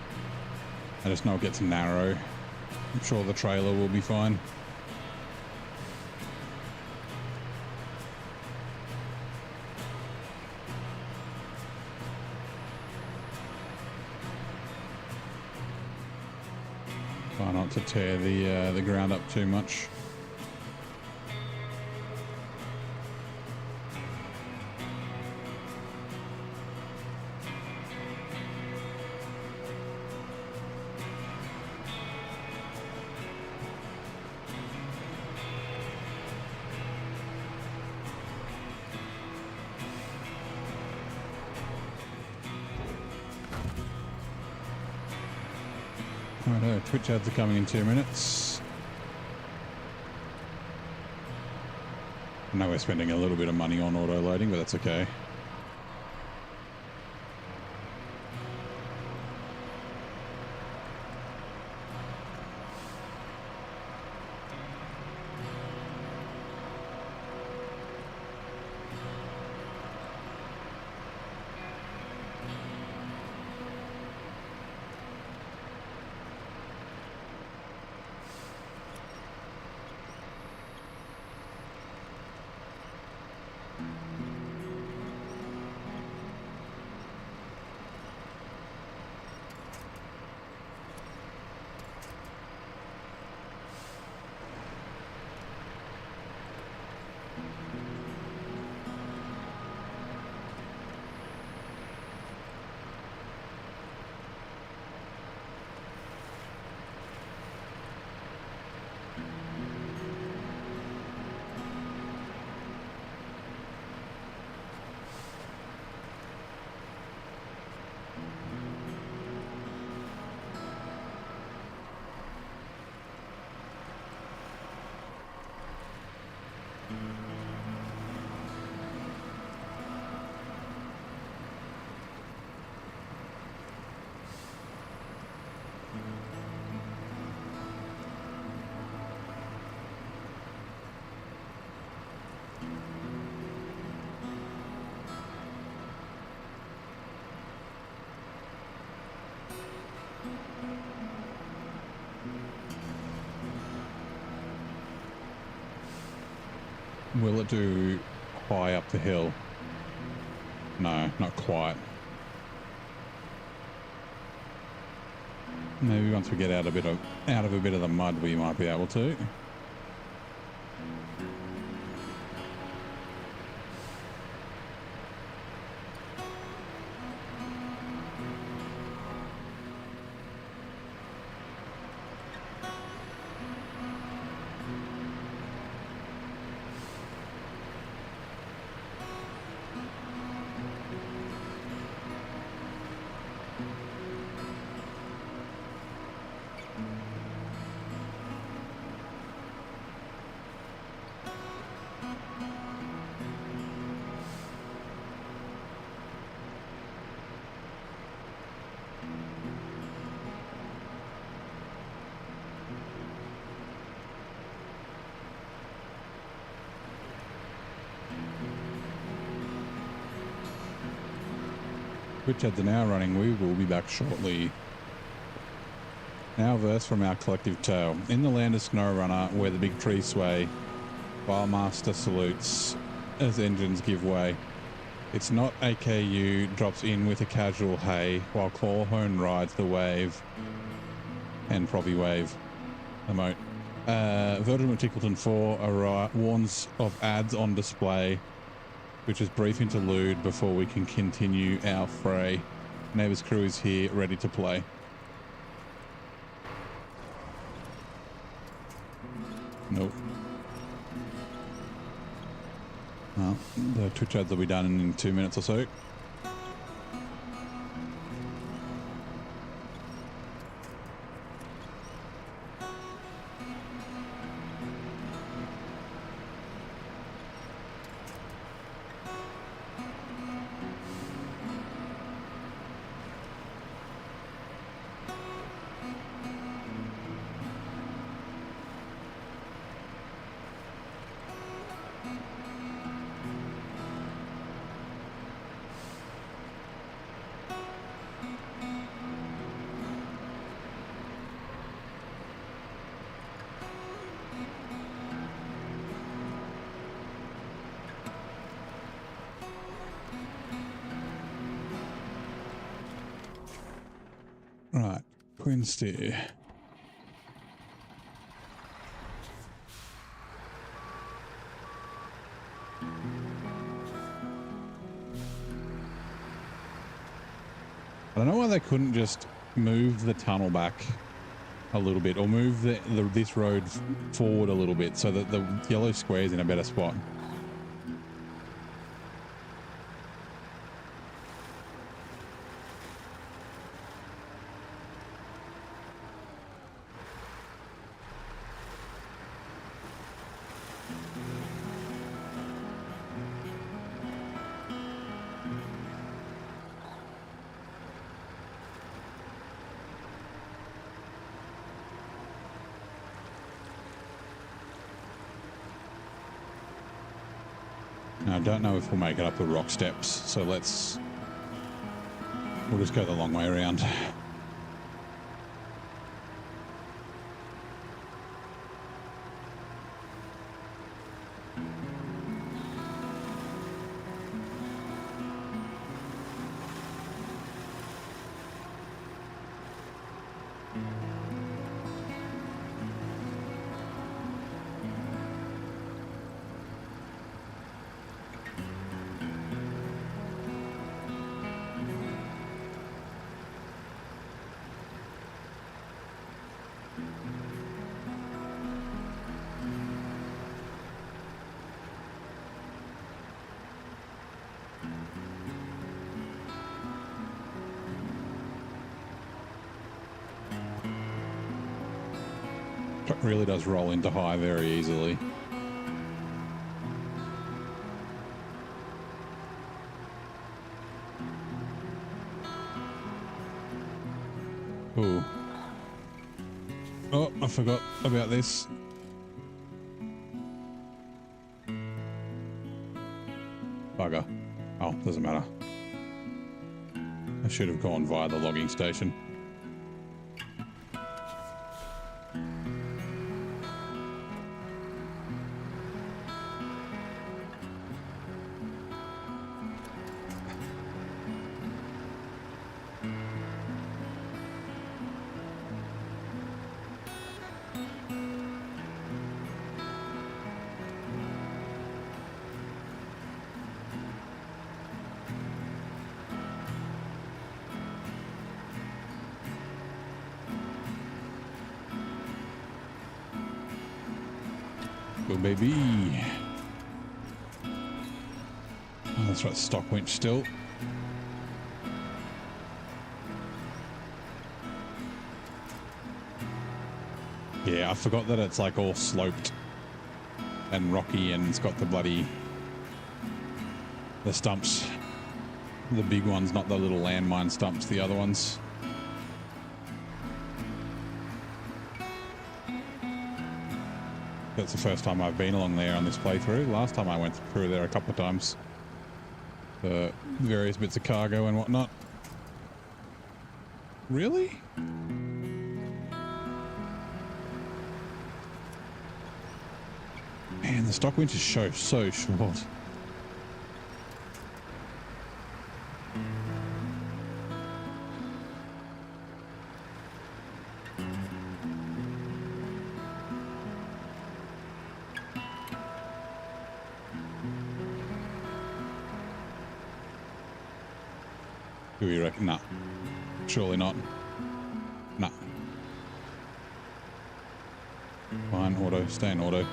I just know it gets narrow. I'm sure the trailer will be fine. Try not to tear the ground up too much. Righto, Twitch ads are coming in 2 minutes. I know we're spending a little bit of money on auto loading, but that's okay. Will it do high up the hill? No, not quite. Maybe once we get out of a bit of the mud, we might be able to. Twitch ads are now running. We will be back shortly. Now a verse from our collective tale. In the land of SnowRunner, where the big trees sway, Wildmaster salutes as engines give way. It's not AKU drops in with a casual hey, while Clawhorn rides the wave and Provi wave. Emote. Virgil McTickleton 4 warns of ads on display, which is brief interlude before we can continue our fray. Neighbours crew is here, ready to play. Nope. Well, the Twitch ads will be done in 2 minutes or so. Right, Queen steer. I don't know why they couldn't just move the tunnel back a little bit, or move this road forward a little bit so that the yellow square is in a better spot. Now, I don't know if we'll make it up the rock steps, so we'll just go the long way around. It really does roll into high very easily. Ooh. Oh, I forgot about this. Bugger. Oh, doesn't matter. I should have gone via the logging station. Go, baby. Oh, that's right, stock winch still. Yeah, I forgot that it's like all sloped and rocky, and it's got the stumps. The big ones, not the little landmine stumps, the other ones. That's the first time I've been along there on this playthrough. Last time I went through there a couple of times for various bits of cargo and whatnot. Really? Man, the stock winch is so short. Do we reckon? Nah. Surely not. Nah. Fine, auto. Stay in auto.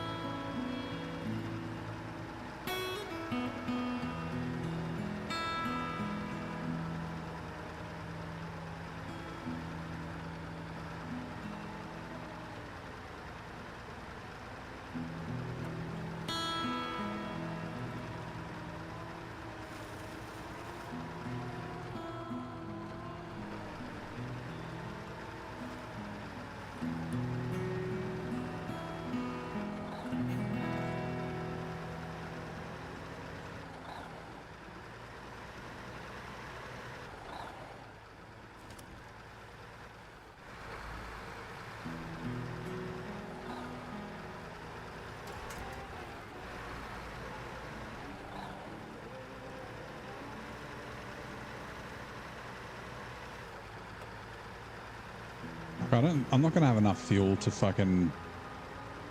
I'm not gonna have enough fuel to fucking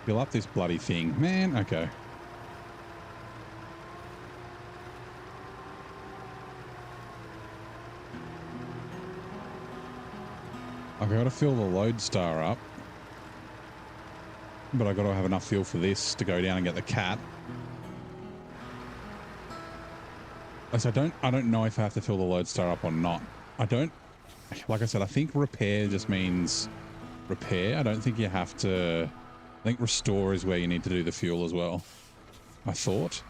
fill up this bloody thing, man. Okay. I've got to fill the lodestar up, but I've got to have enough fuel for this to go down and get the cat. So I don't know if I have to fill the lodestar up or not. Like I said, I think repair just means repair. I don't think you have to. I think restore is where you need to do the fuel as well. I thought.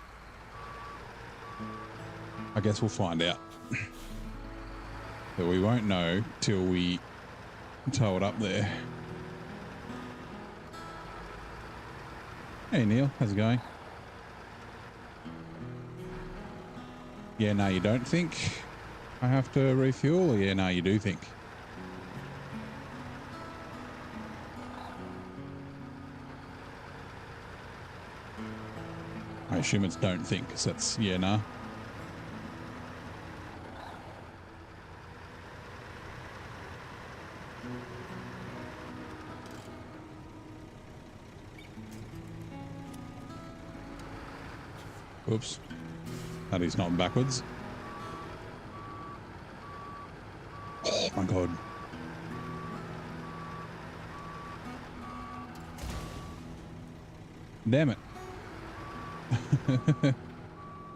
I guess we'll find out. But we won't know till we tow it up there. Hey Neil, how's it going? Yeah, no, you don't think I have to refuel? Or yeah, no, you do think. I assume it's don't think, because that's yeah, nah. Oops. That is not backwards. Oh my god. Damn it.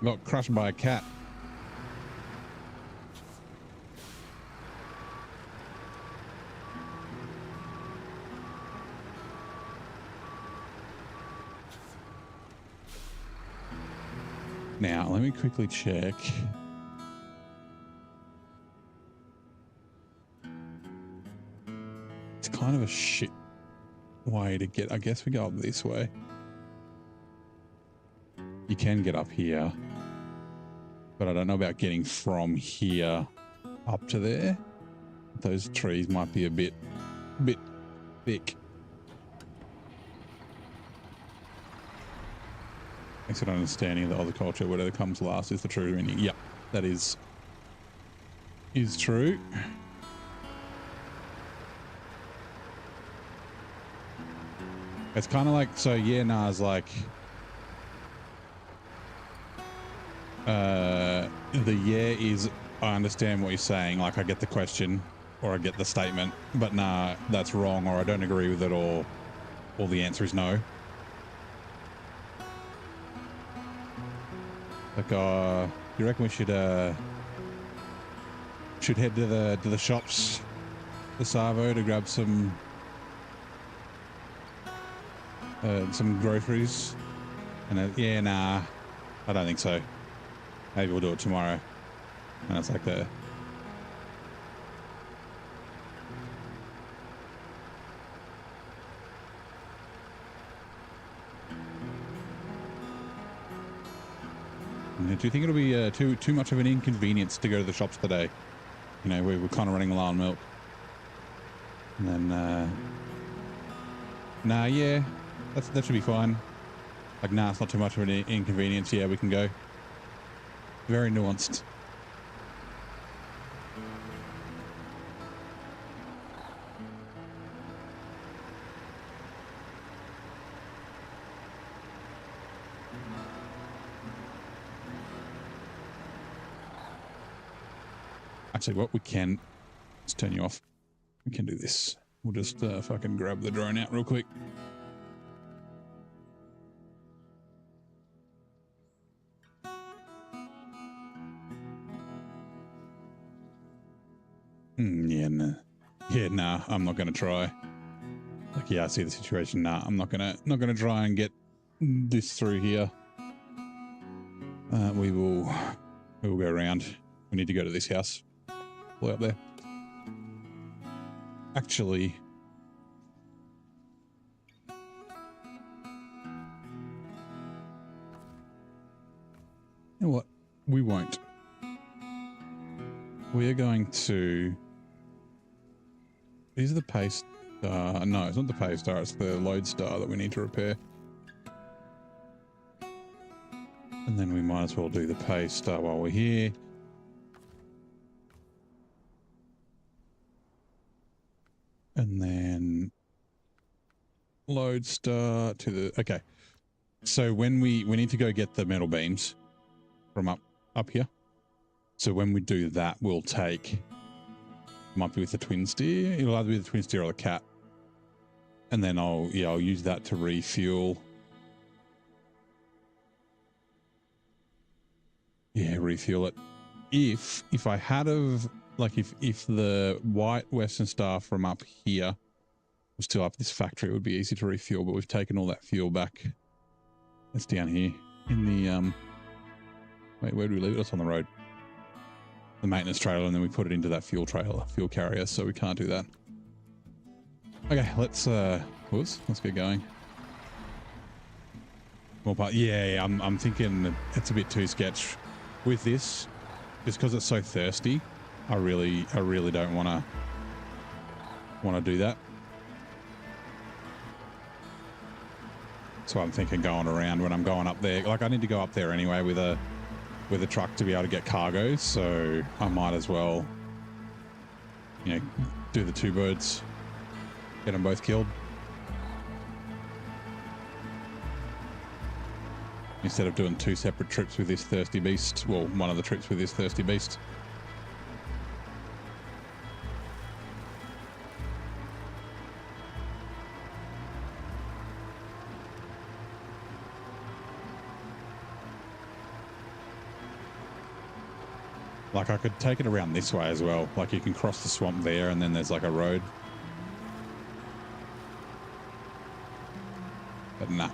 Got crushed by a cat. Now, let me quickly check. It's kind of a shit way to get. I guess we go up this way. You can get up here, but I don't know about getting from here up to there. Those trees might be a bit thick. Excellent understanding of the other culture. Whatever comes last is the true meaning. Yep, that is true. It's kind of like, so yeah, nah, it's like the yeah is, I understand what you're saying, like I get the question or I get the statement, but nah, that's wrong, or I don't agree with it, or the answer is no. Like, you reckon we should head to the shops, the Savo, to grab some groceries? And yeah, nah, I don't think so. Maybe we'll do it tomorrow. And it's like the. Do you think it'll be too much of an inconvenience to go to the shops today? You know, we're kind of running low on milk. And then, nah, yeah, that should be fine. Like, nah, it's not too much of an inconvenience. Yeah, we can go. Very nuanced. Actually, what we can, let's turn you off. We can do this. We'll just fucking grab the drone out real quick. Yeah, nah. Yeah, nah, I'm not gonna try. Like, yeah, I see the situation. Nah, I'm not gonna try and get this through here. We will go around. We need to go to this house. Way up there. Actually, you know what? We won't. We are going to. These are the paste. No, it's not the paste star. It's the load star that we need to repair. And then we might as well do the paste star while we're here. And then load star to the. Okay. So when we need to go get the metal beams from up here. So when we do that, we'll take. Might be with the twin steer. It'll either be the twin steer or the cat. And then I'll use that to refuel. Yeah, refuel it. If I had of like if the white Western Star from up here was still up this factory, it would be easy to refuel, but we've taken all that fuel back. It's down here in the wait, where do we leave it? It's on the road. The maintenance trailer, and then we put it into that fuel carrier, so we can't do that. Okay, let's get going. More part. Yeah, I'm thinking it's a bit too sketch with this, just because it's so thirsty. I really don't want to do that. So I'm thinking going around when I'm going up there. Like, I need to go up there anyway with a truck to be able to get cargo, so I might as well, do the two birds, get them both killed, instead of doing two separate trips with this thirsty beast. Well, one of the trips with this thirsty beast. Like, I could take it around this way as well. Like, you can cross the swamp there, and then there's like a road. But nah.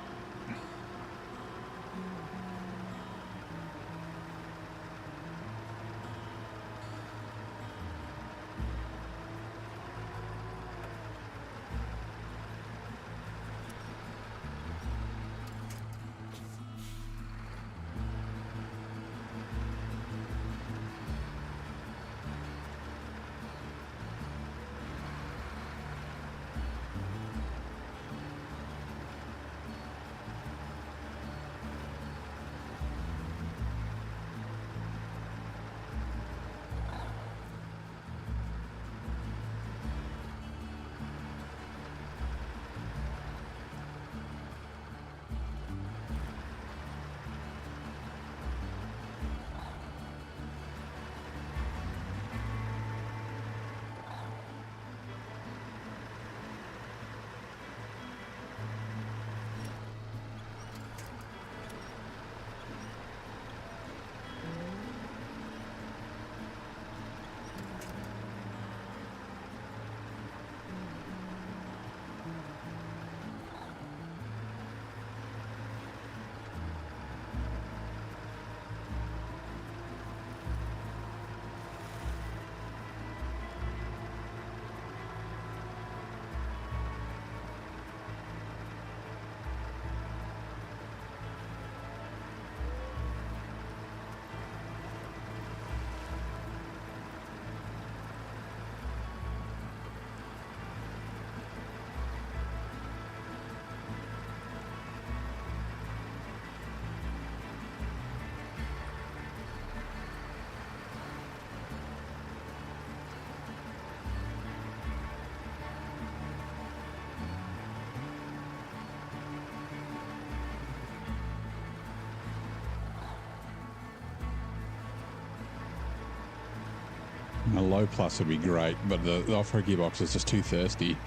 A low plus would be great, but the off-road gearbox is just too thirsty.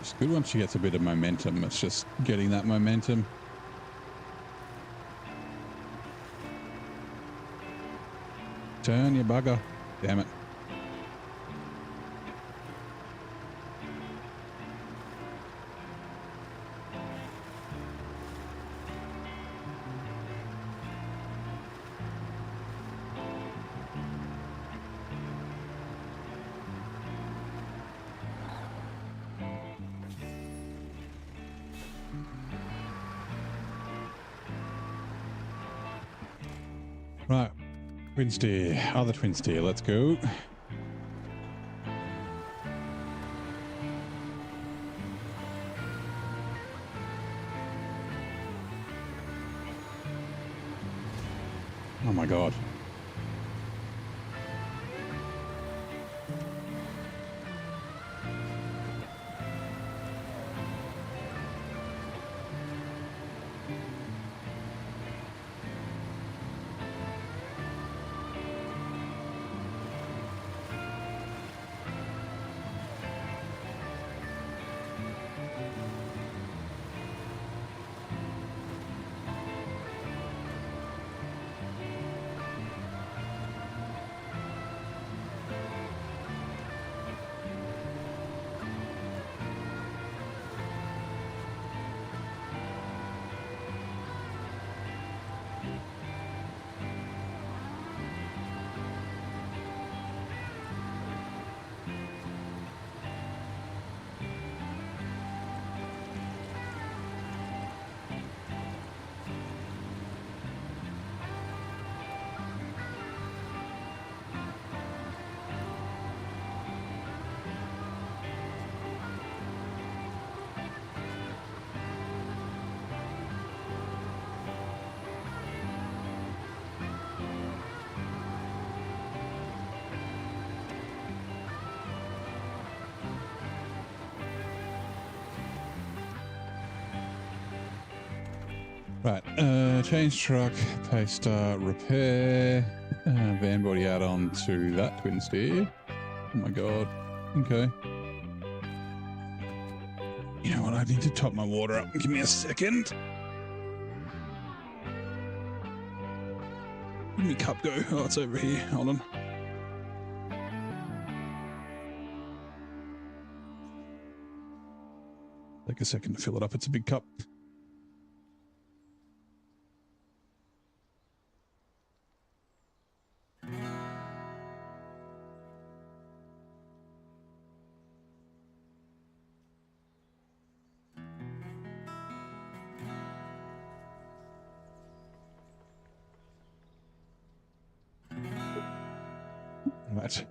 It's good once she gets a bit of momentum. It's just getting that momentum. Turn, you bugger. Damn it. Right, twin steer, other twin steer, let's go. Oh my God. Right, change truck, pay start, repair, van body add on to that twin steer. Oh my God. Okay. You know what? I need to top my water up. Give me a second. Where'd my cup go? Oh, it's over here. Hold on. Take a second to fill it up. It's a big cup. Right.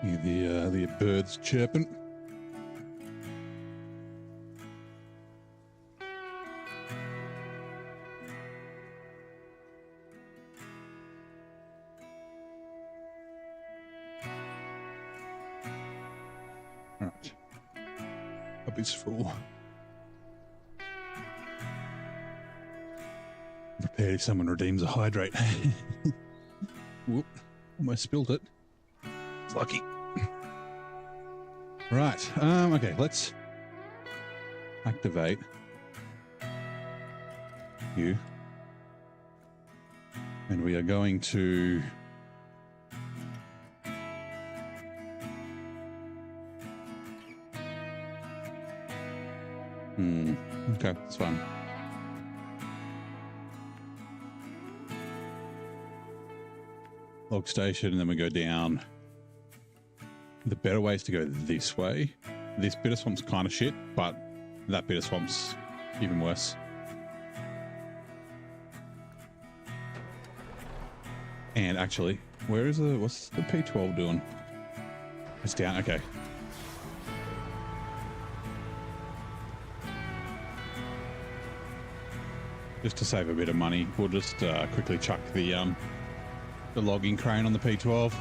Hear the birds chirping. Right. Cup is full. Prepared if someone redeems a hydrate. Whoop. Almost spilled it. It's lucky. Right. Okay, let's activate you. And we are going to Okay, that's fine. Log station, and then we go down. The better way is to go this way. This bit of swamp's kind of shit, but that bit of swamp's even worse. And actually, where is the, what's the P12 doing? It's down, okay. Just to save a bit of money, we'll just quickly chuck the logging crane on the P12.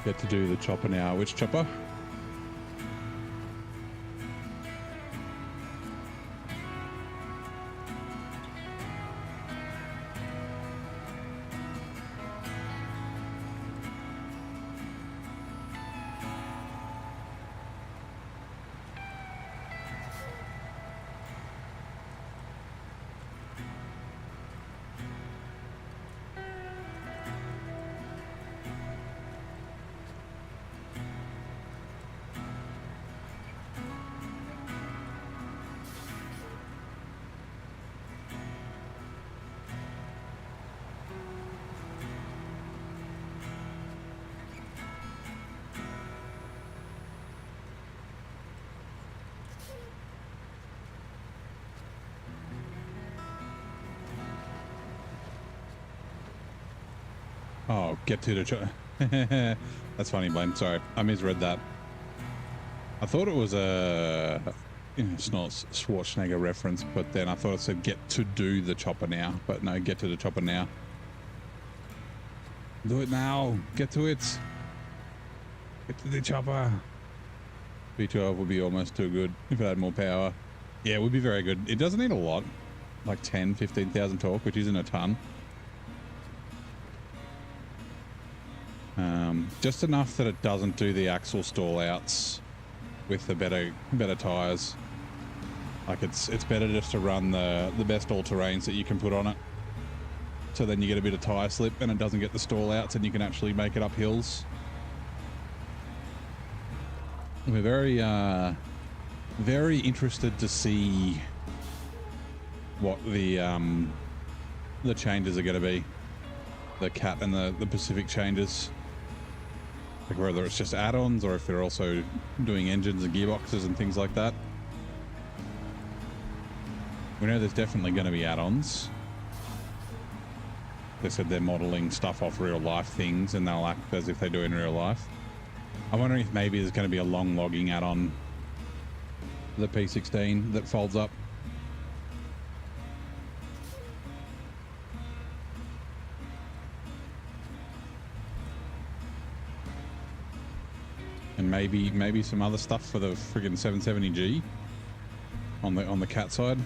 Get to do the chopper now. Which chopper? Oh, get to the chopper. That's funny, Blaine. Sorry, I misread that. I thought it was a it's not Schwarzenegger reference, but then I thought it said get to do the chopper now. But no, get to the chopper now. Do it now. Get to it. Get to the chopper. B12 would be almost too good if it had more power. Yeah, it would be very good. It doesn't need a lot, like 10, 15,000 torque, which isn't a ton. Just enough that it doesn't do the axle stall outs with the better tires. Like it's better just to run the best all-terrains that you can put on it. So then you get a bit of tire slip and it doesn't get the stall outs and you can actually make it up hills. We're very interested to see what the changes are going to be. The Cat and the Pacific changes. Like whether it's just add-ons or if they're also doing engines and gearboxes and things like that. We know there's definitely going to be add-ons. They said they're modeling stuff off real life things and they'll act as if they do in real life. I'm wondering if maybe there's going to be a long logging add-on the P16 that folds up. And maybe some other stuff for the friggin' 770G on the Cat side.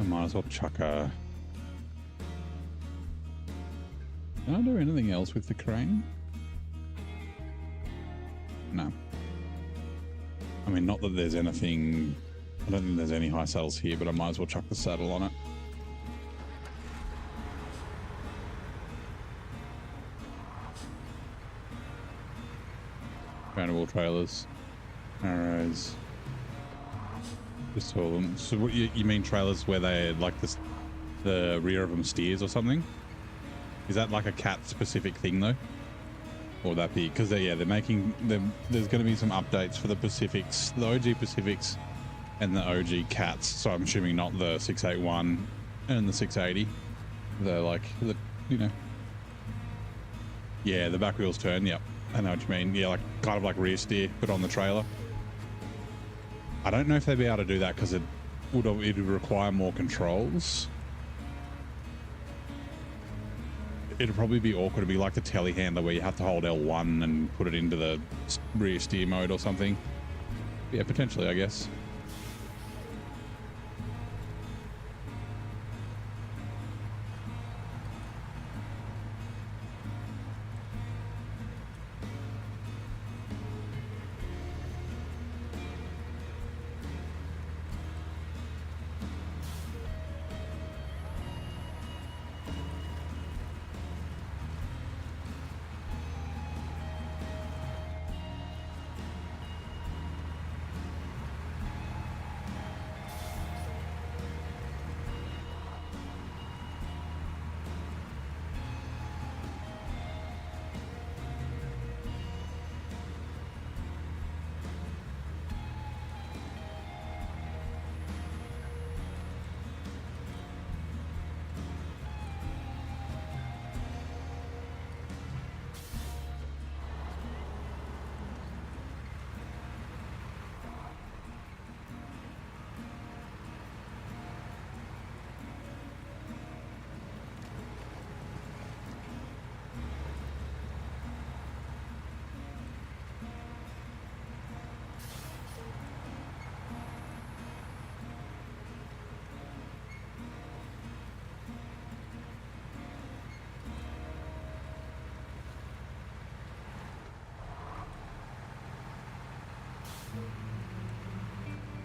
might as well chuck a... Can I do anything else with the crane? No. I mean, not that there's anything... I don't think there's any high saddles here, but I might as well chuck the saddle on it. Roundable trailers. Arrows. Just all of them. So what you mean trailers where they like the rear of them steers or something? Is that like a cat specific thing though? Or would that be because they're making them? There's going to be some updates for the Pacifics, the OG Pacifics, and the OG cats. So I'm assuming not the 681 and the 680. They're like the the back wheels turn. Yep, I know what you mean. Yeah, like kind of like rear steer, but on the trailer. I don't know if they'd be able to do that because it would require more controls. It'd probably be awkward to be like the telehandler where you have to hold L1 and put it into the rear steer mode or something. Yeah, potentially, I guess.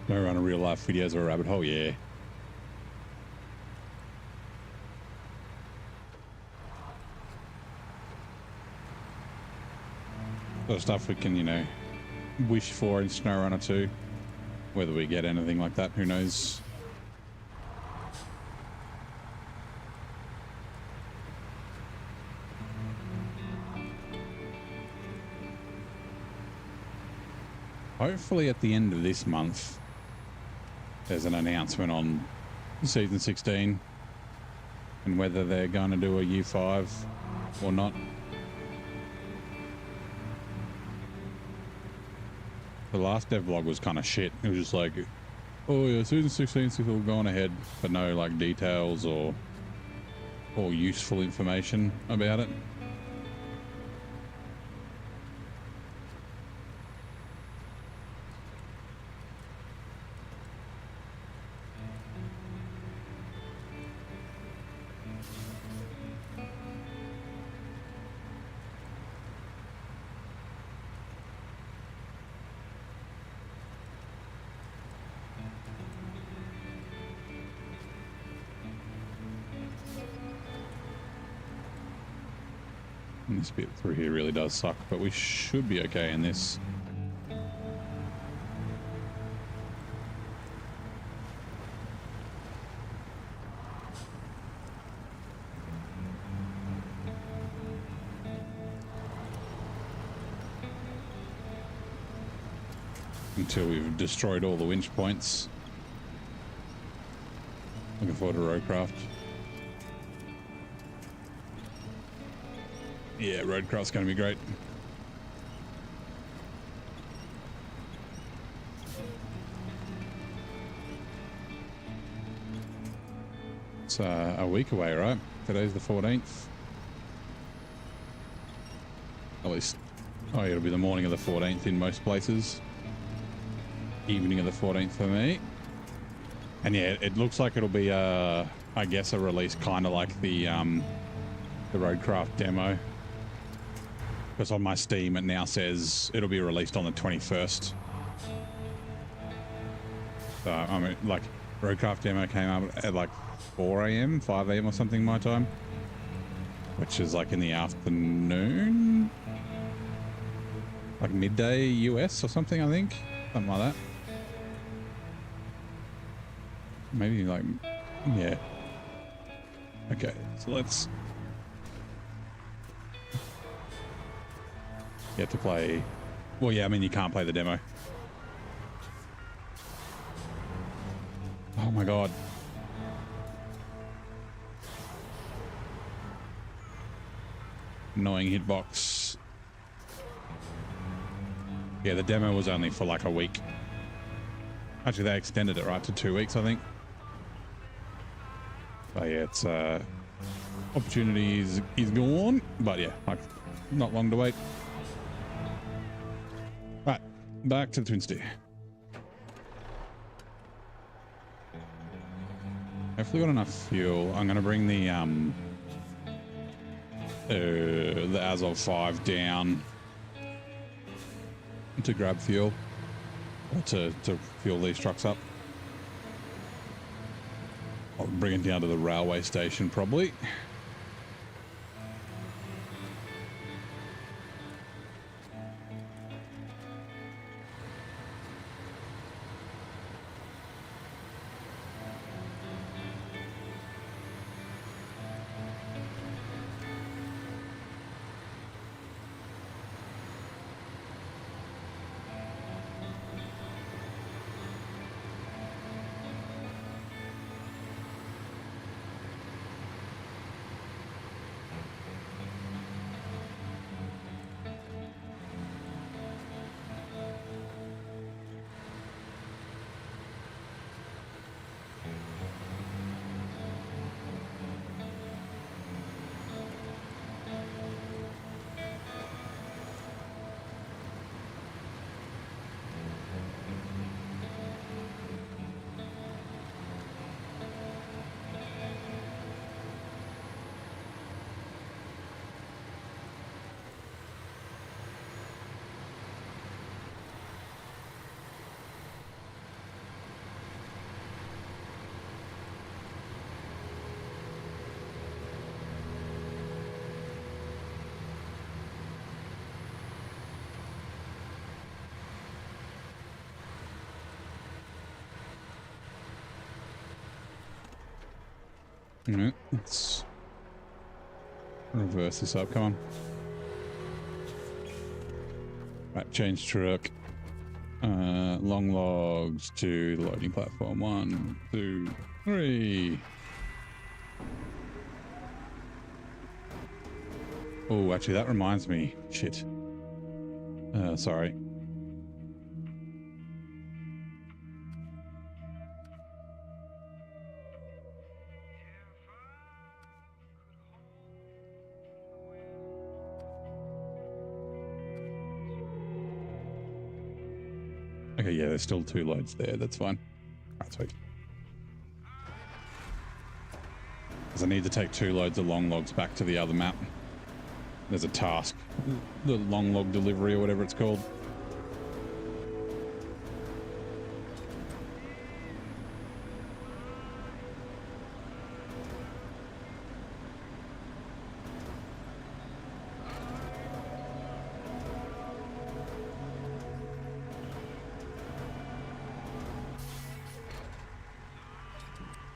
SnowRunner real life videos of a rabbit hole, yeah. Sort of stuff we can, wish for in SnowRunner 2. Whether we get anything like that, who knows? Hopefully at the end of this month, there's an announcement on Season 16 and whether they're going to do a U5 or not. The last devlog was kind of shit. It was just like, oh yeah, Season 16 is still going ahead, but no like details or useful information about it. This bit through here really does suck, but we should be okay in this. Until we've destroyed all the winch points. Looking forward to Roadcraft. Yeah, Roadcraft's going to be great. It's a week away, right? Today's the 14th. At least, it'll be the morning of the 14th in most places. Evening of the 14th for me. And yeah, it looks like it'll be I guess a release kind of like the Roadcraft demo. Because on my Steam it now says it'll be released on the 21st. So I mean, like, Roadcraft demo came out at like 4 a.m., 5 a.m. or something my time, which is like in the afternoon, like midday US or something, I think, something like that. Maybe like, yeah. Okay, so let's get to play. Well, yeah, I mean, you can't play the demo. Oh my god. Annoying hitbox. Yeah, the demo was only for like a week. Actually, they extended it right to 2 weeks, I think. But yeah, it's opportunity is gone. But yeah, like, not long to wait. Right, back to the Twin Steer. Hopefully got enough fuel. I'm gonna bring the Azov 5 down to grab fuel, or to fuel these trucks up. I'll bring it down to the railway station probably. Alright, let's reverse this up. Come on. Right, change truck. Long logs to the loading platform. 1, 2, 3. Oh, actually, that reminds me. Shit. Sorry. Okay, yeah, there's still 2 loads there. That's fine. Right, sweet. Because I need to take 2 loads of long logs back to the other map. There's a task. The long log delivery or whatever it's called.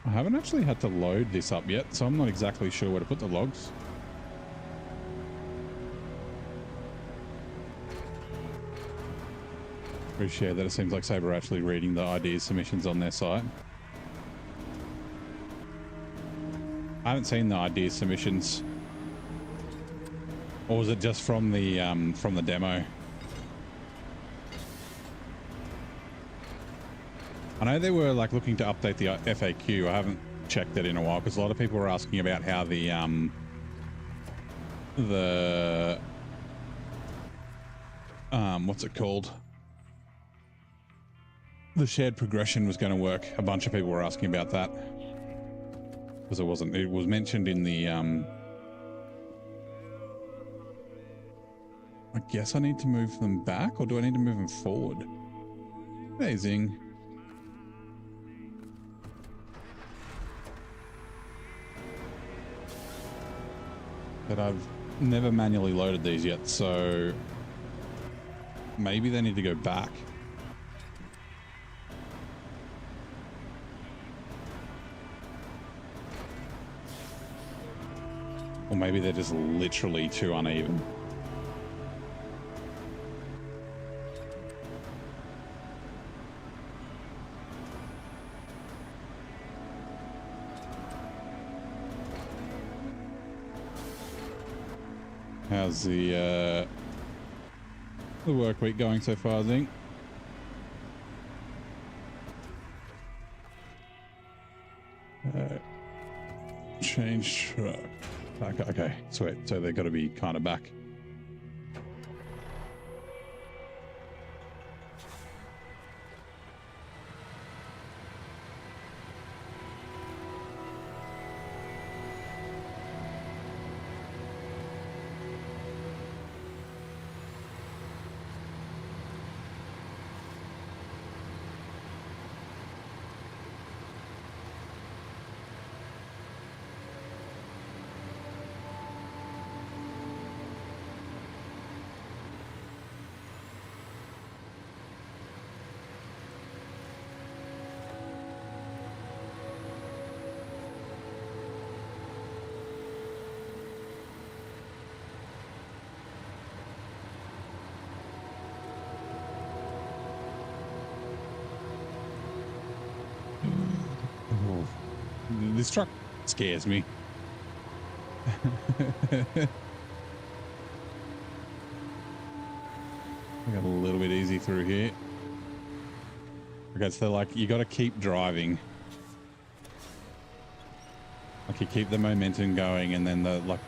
I haven't actually had to load this up yet, so I'm not exactly sure where to put the logs. Appreciate that it seems like Sabre are actually reading the ideas submissions on their site. I haven't seen the ideas submissions. Or was it just from the demo? I know they were like looking to update the FAQ. I haven't checked that in a while because a lot of people were asking about how the what's it called? the shared progression was going to work. A bunch of people were asking about that because it was mentioned in the I guess I need to move them back, or do I need to move them forward? Amazing. But I've never manually loaded these yet, so maybe they need to go back. Or maybe they're just literally too uneven. How's the work week going so far, Zing? Change truck. Okay, sweet. So they've got to be kind of back. This truck scares me. I got a little bit easy through here. Okay, so like you got to keep driving. Like you keep the momentum going, and then the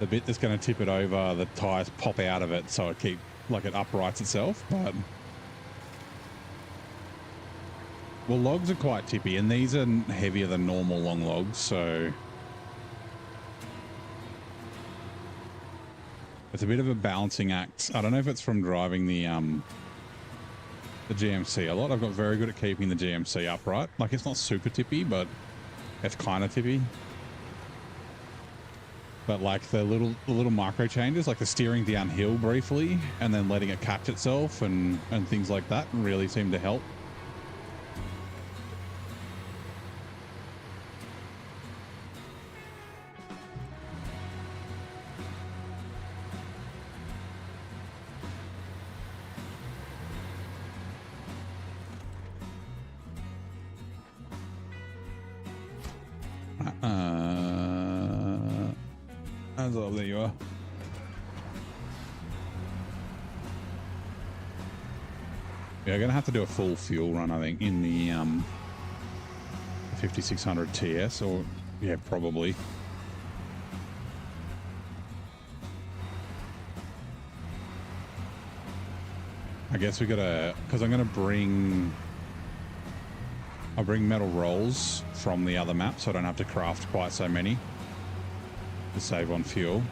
bit that's going to tip it over, the tires pop out of it, so it uprights itself. But well, logs are quite tippy, and these are heavier than normal long logs, so it's a bit of a balancing act. I don't know if it's from driving the GMC a lot. I've got very good at keeping the GMC upright. Like, it's not super tippy, but it's kind of tippy. But like the little micro changes, like the steering downhill briefly and then letting it catch itself and things like that really seem to help. There you are. Yeah, I'm gonna have to do a full fuel run, I think, in the 5600 TS, or yeah, probably. I guess we gotta, because I'll bring metal rolls from the other map, so I don't have to craft quite so many to save on fuel.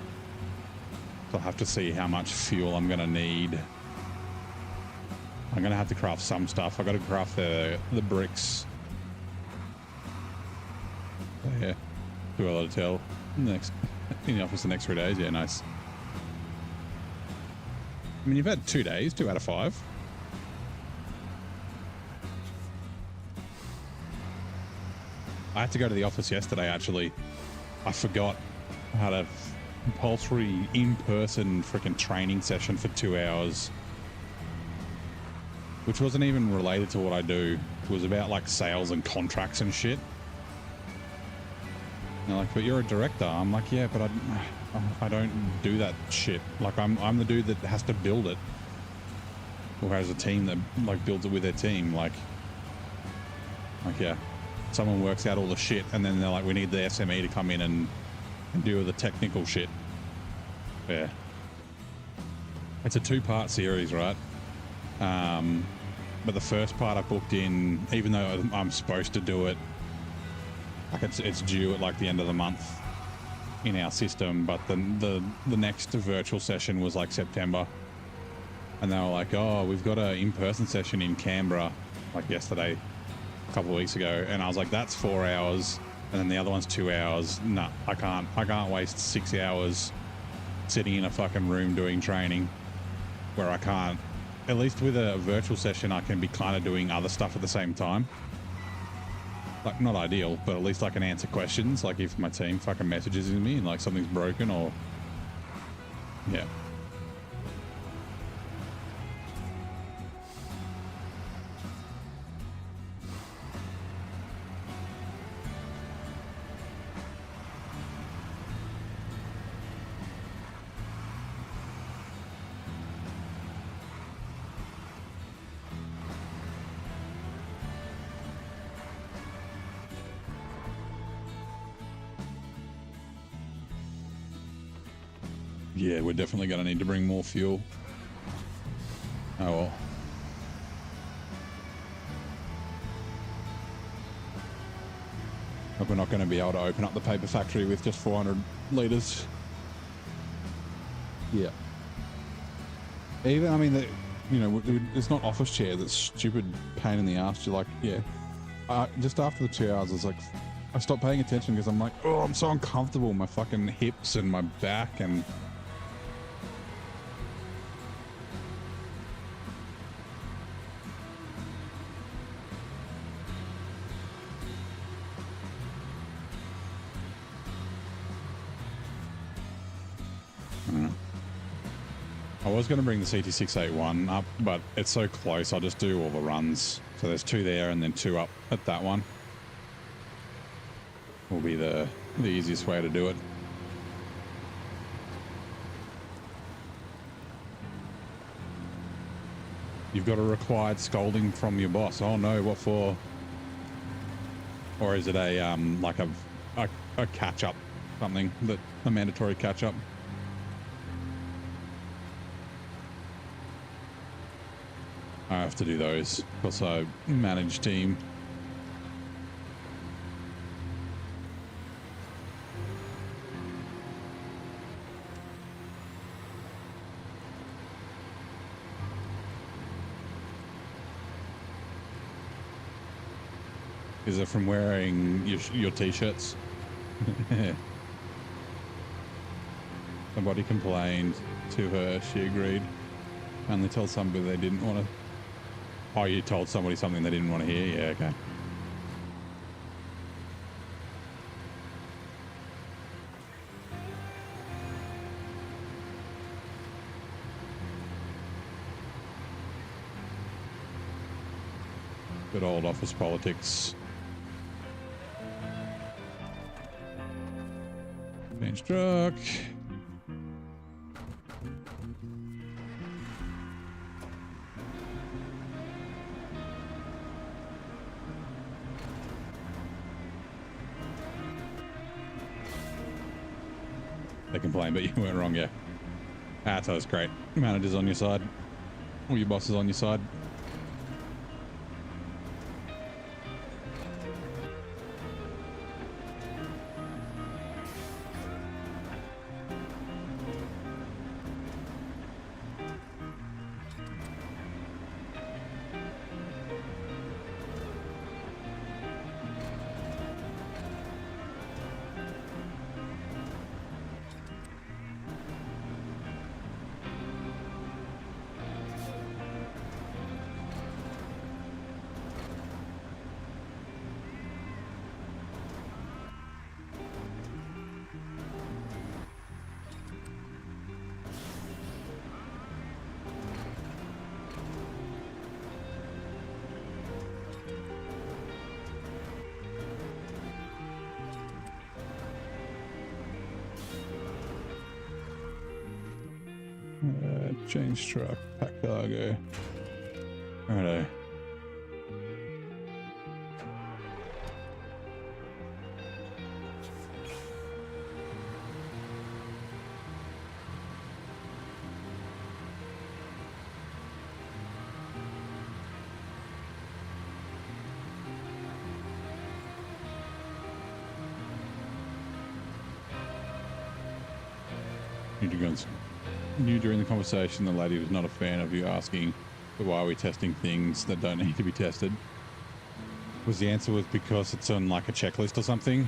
So I'll have to see how much fuel I'm gonna need. I'm gonna have to craft some stuff. I gotta craft the bricks. So yeah, too early to tell. Next in the office the next 3 days. Yeah, nice. I mean, you've had 2 days, 2 out of 5. I had to go to the office yesterday, actually. I forgot. I had a compulsory in-person freaking training session for 2 hours, which wasn't even related to what I do. It was about like sales and contracts and shit. And they're like, but you're a director. I'm like, yeah, but I don't do that shit. Like I'm the dude that has to build it, or has a team that like builds it with their team. Like yeah, someone works out all the shit, and then they're like, we need the SME to come in and do the technical shit. Yeah, it's a 2-part series, right? but the first part I booked in, even though I'm supposed to do it, like it's due at like the end of the month in our system, but the next virtual session was like September, and they were like, oh, we've got a in-person session in Canberra like yesterday, a couple of weeks ago, and I was like, that's 4 hours, and then the other one's 2 hours. No, I can't waste 6 hours sitting in a fucking room doing training where I can't, at least with a virtual session, I can be kind of doing other stuff at the same time. Like, not ideal, but at least I can answer questions. Like if my team fucking messages me and like something's broken or, yeah. Yeah, we're definitely going to need to bring more fuel. Oh well. But we're not going to be able to open up the paper factory with just 400 litres. Yeah. Even, I mean, you know, it's not office chair, that's stupid pain in the ass. You're like, yeah. Just after the 2 hours, I was like, I stopped paying attention because I'm like, oh, I'm so uncomfortable. My fucking hips and my back and... I was going to bring the CT681 up, but it's so close, I'll just do all the runs. So there's 2 there and then 2 up at that one. Will be the easiest way to do it. You've got a required scolding from your boss. Oh no, what for? Or is it a like a catch up, something that a mandatory catch up? I have to do those because I manage team. Is it from wearing your t-shirts? Somebody complained to her, she agreed. Only tell somebody they didn't want to. Oh, you told somebody something they didn't want to hear? Yeah, okay. Good old office politics. Change truck. They complain, but you weren't wrong, yeah. So that's great. Manager's on your side. All your boss is on your side. Change truck, pack cargo. Righto. Knew during the conversation the lady was not a fan of you asking, but why are we testing things that don't need to be tested? Was the answer was because it's on like a checklist or something?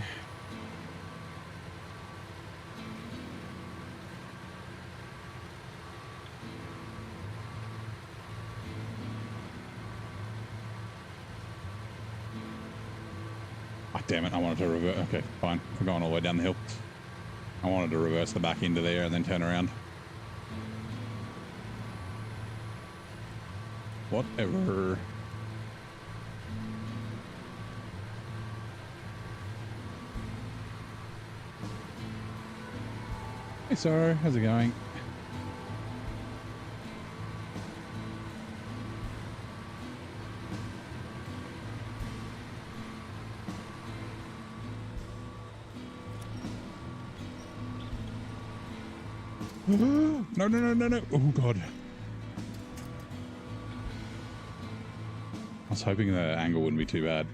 Oh, damn it, I wanted to reverse. Okay, fine. We're going all the way down the hill. I wanted to reverse the back into there and then turn around. Whatever. Hey, Sorrow, how's it going? No, no, no, no, no. Oh, God. I was hoping the angle wouldn't be too bad.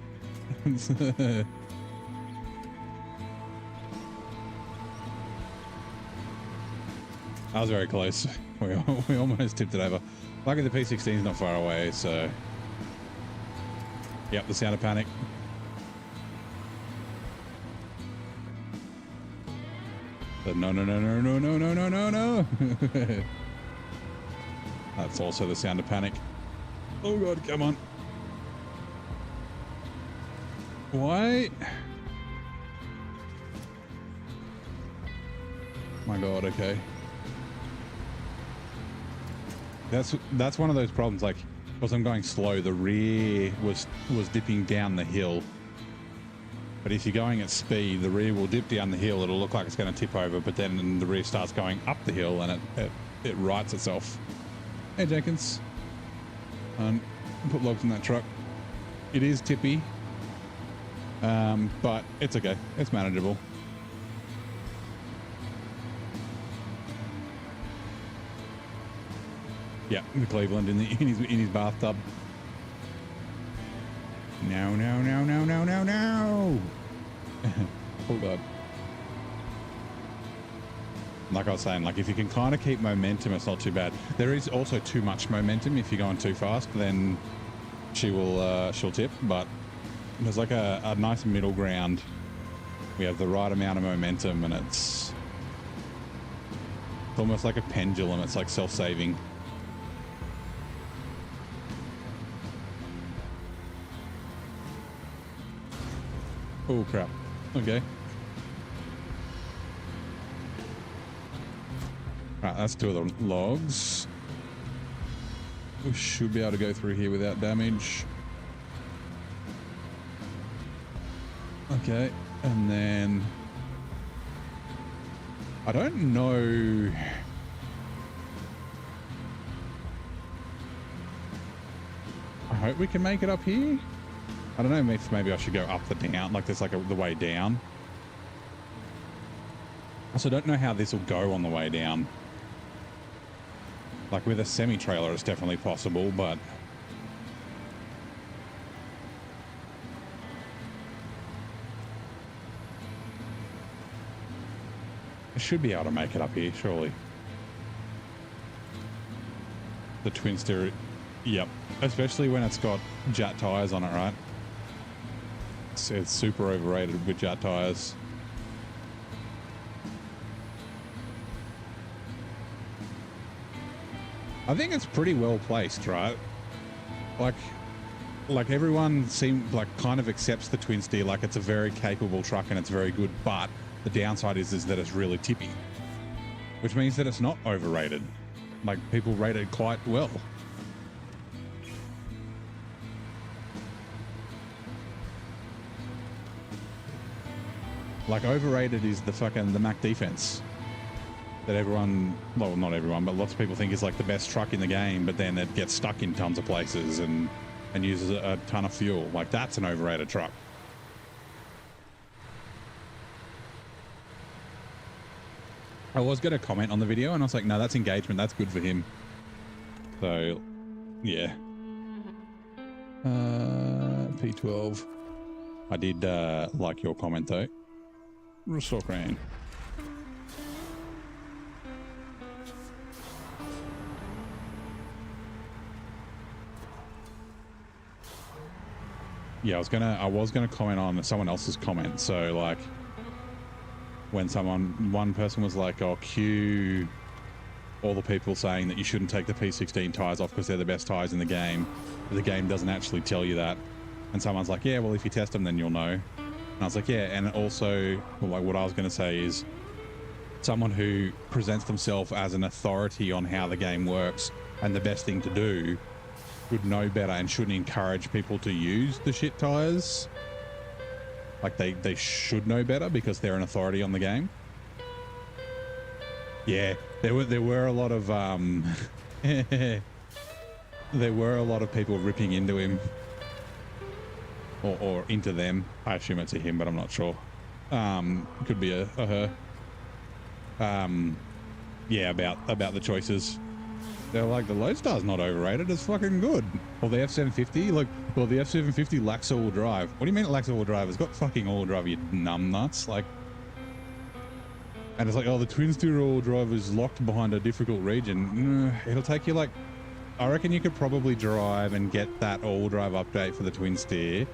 I was very close. We almost tipped it over. Luckily, the P16 is not far away, so... Yep, the sound of panic. But no, no, no, no, no, no, no, no, no, no. That's also the sound of panic. Oh, God, come on. Why? My God, okay. That's one of those problems, like, because I'm going slow, the rear was dipping down the hill. But if you're going at speed, the rear will dip down the hill, it'll look like it's going to tip over, but then the rear starts going up the hill and it rights itself. Hey, Jenkins. Put logs in that truck. It is tippy, but it's okay. It's manageable. Yeah, the Cleveland in his bathtub. No, no, no, no, no, no, no. Oh, God. Like I was saying, like if you can kind of keep momentum, it's not too bad. There is also too much momentum. If you're going too fast, then she'll tip. But there's like a nice middle ground. We have the right amount of momentum, and it's almost like a pendulum. It's like self-saving. Oh, crap. Okay. Right, that's two of the logs. We should be able to go through here without damage. Okay, and then... I don't know... I hope we can make it up here. I don't know if maybe I should go up the down, like there's like the way down. I also don't know how this will go on the way down. Like with a semi-trailer, it's definitely possible, but... I should be able to make it up here, surely. The twin steer, yep. Especially when it's got Jat tires on it, right? It's super overrated with Jat tires. I think it's pretty well placed, right? Like everyone seems like kind of accepts the twin steer, like it's a very capable truck and it's very good, but the downside is that it's really tippy, which means that it's not overrated. Like people rate it quite well. Like overrated is the Mac defense that everyone, well, not everyone, but lots of people think is like the best truck in the game, but then it gets stuck in tons of places and uses a ton of fuel. Like that's an overrated truck. I was going to comment on the video and I was like, no, that's engagement. That's good for him. So yeah. P12. I did like your comment though. Restore crane. yeah, I was gonna comment on someone else's comment. So like, when one person was like, "Oh, cue all the people saying that you shouldn't take the P16 tires off because they're the best tires in the game. The game doesn't actually tell you that." And someone's like, "Yeah, well, if you test them, then you'll know." And I was like, "Yeah." And also, well, like, what I was going to say is, someone who presents themselves as an authority on how the game works and the best thing to do would know better and shouldn't encourage people to use the shit tires. Like, they should know better because they're an authority on the game. Yeah, there were a lot of there were a lot of people ripping into him, or into them. I assume it's a him, but I'm not sure. Could be a her. Yeah, about the choices. They're like, the Lodestar's not overrated. It's fucking good. Or the F750, like, well, the F750 lacks all-wheel drive. What do you mean it lacks all-wheel drive? It's got fucking all-wheel drive, you numbnuts. Like, and it's like, oh, the twin steer all-wheel drive is locked behind a difficult region. It'll take you like, I reckon you could probably drive and get that all-wheel drive update for the twin steer,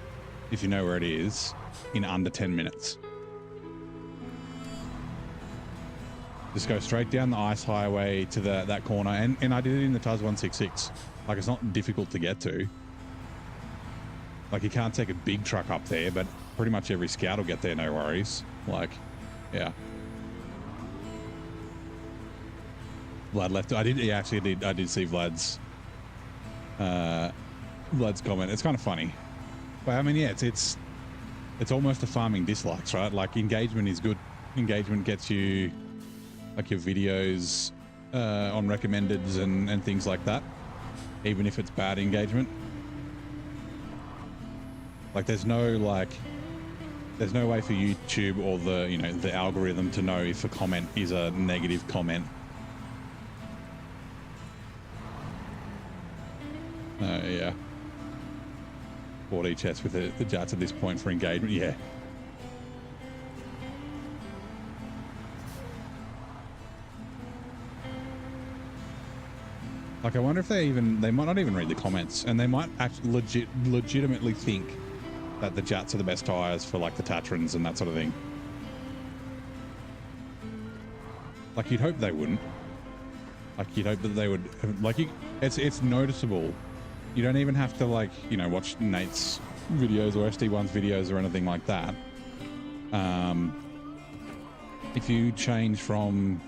if you know where it is, in under 10 minutes. Just go straight down the ice highway to that corner, and I did it in the Tuz 166. Like, it's not difficult to get to. Like, you can't take a big truck up there, but pretty much every scout will get there, no worries. Like, yeah. Vlad left. I did see Vlad's comment. It's kind of funny, but I mean, yeah, it's almost a farming dislikes, right? Like, engagement is good. Engagement gets you, like, your videos on recommendeds and things like that, even if it's bad engagement. Like, there's no way for YouTube or the algorithm to know if a comment is a negative comment. Yeah. 40 chess with the Jats at this point for engagement. Yeah. Like, I wonder if they might not even read the comments, and they might actually legitimately think that the Jats are the best tires for, like, the Tatrans and that sort of thing. Like, you'd hope they wouldn't. Like, you'd hope that they would, like, it's noticeable. You don't even have to, like, watch Nate's videos or SD1's videos or anything like that. If you change from,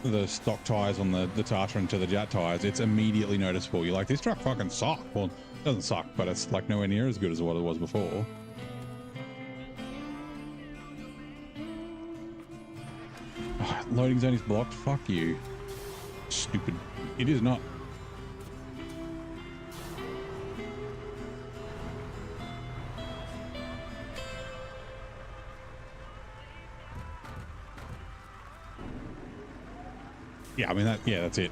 the stock tires on the Tatran to the Jat tires, it's immediately noticeable. You're like, this truck fucking sucks. Well, it doesn't suck, but it's, like, nowhere near as good as what it was before. Oh, loading zone is blocked. Fuck you. Stupid. It is not. Yeah, I mean, that's it.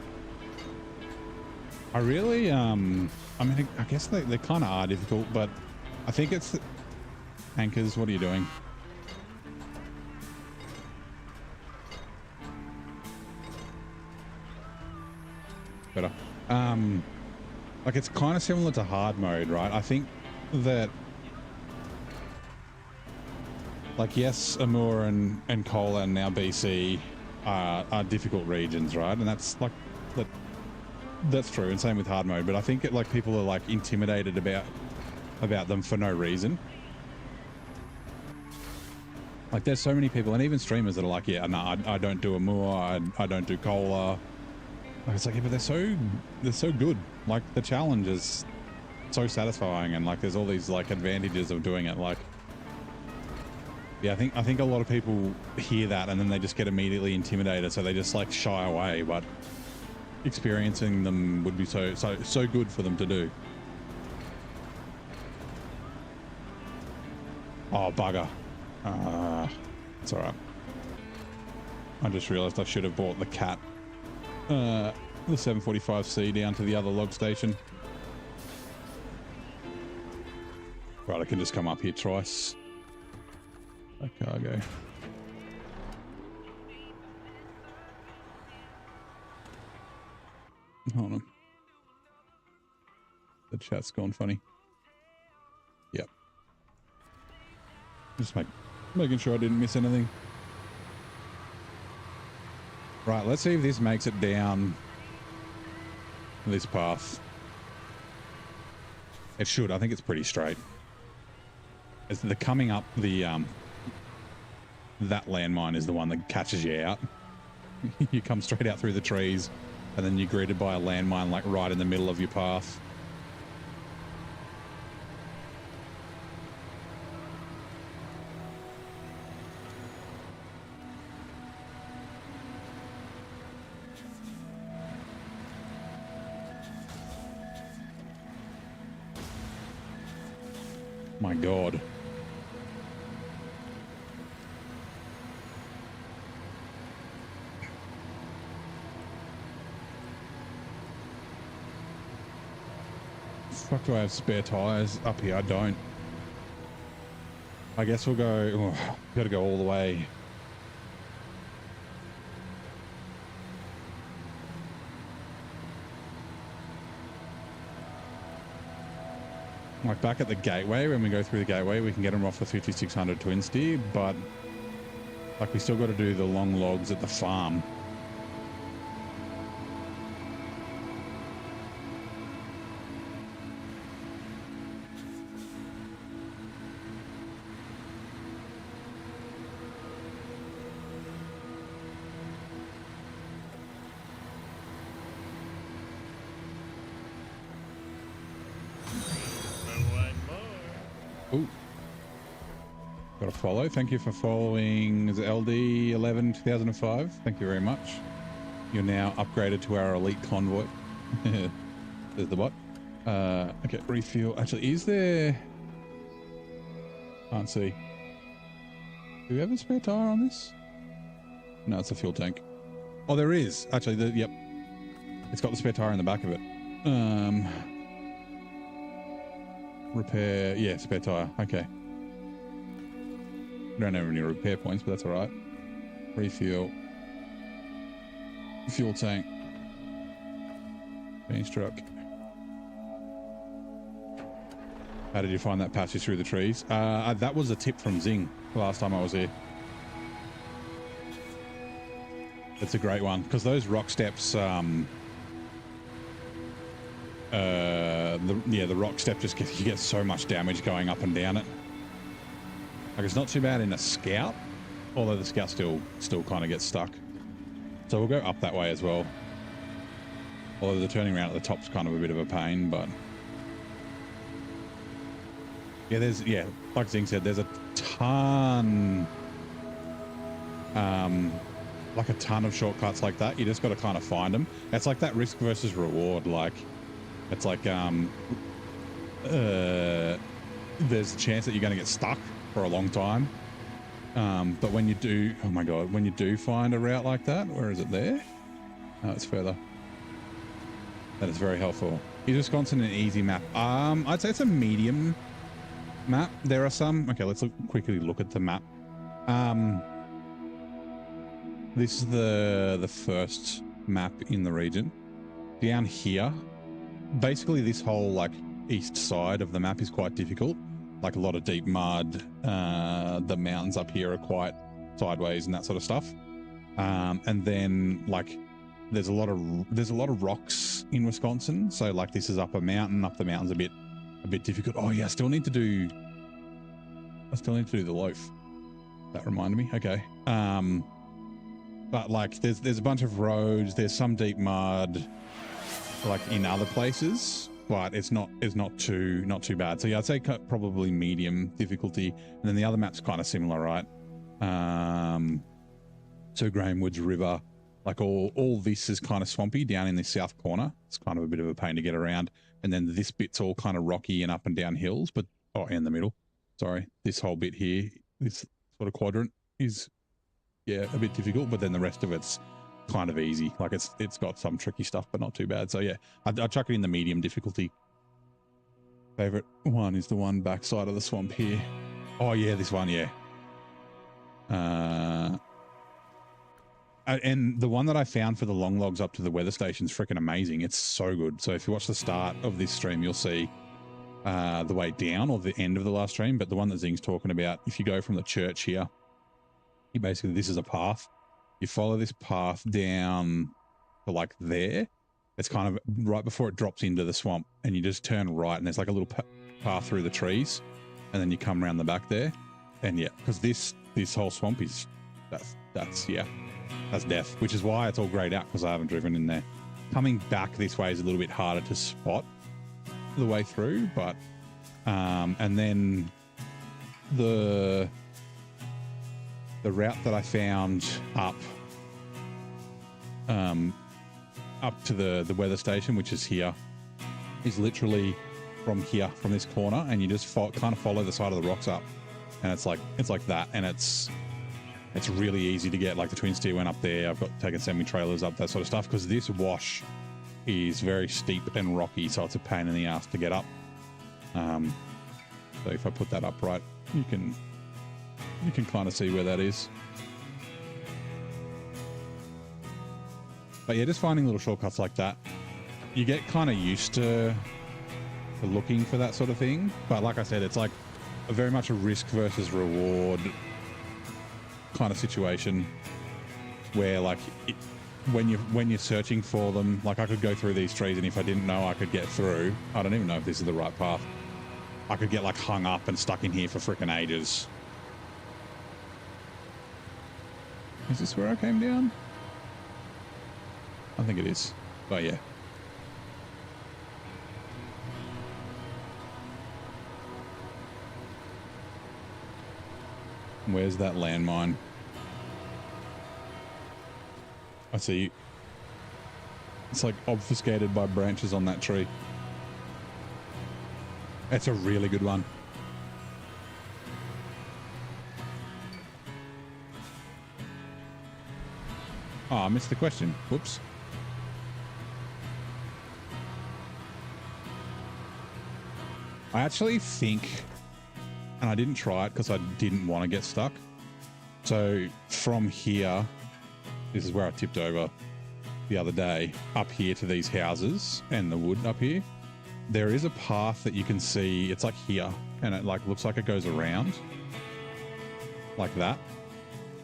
I really, I mean, I guess they kind of are difficult, but I think it's anchors. What are you doing? Better. Like, it's kind of similar to hard mode, right? I think that, like, yes, Amur and Kola and now BC are difficult regions, right? And that's like, that's true, and same with hard mode. But I think like, people are, like, intimidated about them for no reason. Like, there's so many people, and even streamers that are like, yeah, no, I don't do Amur, I don't do Kola. Like, it's like, yeah, but they're so good. Like, the challenge is so satisfying, and, like, there's all these, like, advantages of doing it. Like, yeah, I think a lot of people hear that and then they just get immediately intimidated, so they just, like, shy away. But experiencing them would be so good for them to do. Oh, bugger. It's all right. I just realized I should have bought the cat, the 745C down to the other log station. Right, I can just come up here twice. A cargo. Hold on. The chat's gone funny. Just making sure I didn't miss anything. Right, let's see if this makes it down this path. It should. I think it's pretty straight. It's the coming up the that landmine is the one that catches you out. You come straight out through the trees, and then you're greeted by a landmine like right in the middle of your path. My God. Fuck, do I have spare tires up here? I don't. I guess we'll go. Oh, gotta go all the way. Like back at the gateway, when we go through the gateway, we can get them off the 5600 twin steer, but like we still got to do the long logs at the farm. Ooh. Got to follow. Thank you for following. Is it LD11 2005? Thank you very much. You're now upgraded to our elite convoy. There's the bot. Okay, refuel. Actually, is there... Can't see. Do we have a spare tire on this? No, it's a fuel tank. Oh, there is. Actually, yep. It's got the spare tire in the back of it. Repair, yeah, spare tire. Okay. Don't have any repair points, but that's all right. Refuel. Fuel tank. Beans truck. How did you find that passage through the trees? That was a tip from Zing the last time I was here. It's a great one because those rock steps. The rock step just you get so much damage going up and down it. Like it's not too bad in a scout, although the scout still kind of gets stuck. So we'll go up that way as well. Although the turning around at the top's kind of a bit of a pain, but yeah, like Zing said, there's a ton, like a ton of shortcuts like that. You just got to kind of find them. It's like that risk versus reward. Like it's like there's a chance that you're going to get stuck for a long time. But when you do, oh my God, when you do find a route like that, where is it there? Oh, it's further. That is very helpful. Is Wisconsin an easy map? I'd say it's a medium map. There are some, okay, let's quickly look at the map. This is the first map in the region. Down here, basically this whole like east side of the map is quite difficult. Like a lot of deep mud. The mountains up here are quite sideways and that sort of stuff. And then like there's a lot of rocks in Wisconsin. So like this is up a mountain. Up the mountain's a bit difficult. Oh yeah, I still need to do the loaf. That reminded me. Okay. But like there's a bunch of roads. There's some deep mud, like in other places. But it's not too bad. So yeah, I'd say probably medium difficulty. And then the other map's kind of similar, right? So Grainwoods River, like all this is kind of swampy down in the south corner. It's kind of a bit of a pain to get around. And then this bit's all kind of rocky and up and down hills, but in the middle. Sorry, this whole bit here, this sort of quadrant is a bit difficult, but then the rest of it's kind of easy. Like it's got some tricky stuff, but not too bad. So yeah, I'd chuck it in the medium difficulty. Favorite one is the one backside of the swamp here. Oh yeah, this one, yeah. And the one that I found for the long logs up to the weather station is freaking amazing. It's so good. So if you watch the start of this stream, you'll see the way down or the end of the last stream, but the one that Zing's talking about, if you go from the church here, you basically, this is a path. You follow this path down to like there. It's kind of right before it drops into the swamp, and you just turn right, and there's like a little path through the trees, and then you come around the back there. And yeah, because this whole swamp is, that's death, which is why it's all grayed out, because I haven't driven in there. Coming back this way is a little bit harder to spot the way through, but and then the route that I found up to the weather station, which is here, is literally from here, from this corner, and you just kind of follow the side of the rocks up, and it's like that, and it's really easy to get. Like the twin steer went up there. I've got taken semi-trailers up, that sort of stuff, because this wash is very steep and rocky, so it's a pain in the ass to get up. So if I put that up right, you can kind of see where that is. But yeah, just finding little shortcuts like that, you get kind of used to looking for that sort of thing. But like I said, it's like very much a risk versus reward kind of situation, where like when you're searching for them, like I could go through these trees, and if I didn't know I could get through, I don't even know if this is the right path, I could get like hung up and stuck in here for freaking ages. Is this where I came down? I think it is. But yeah. Where's that landmine? I see. It's like obfuscated by branches on that tree. It's a really good one. Oh, I missed the question. Whoops. I actually think, and I didn't try it because I didn't want to get stuck. So from here, this is where I tipped over the other day, up here to these houses and the wood up here. There is a path that you can see. It's like here, and it like looks like it goes around like that,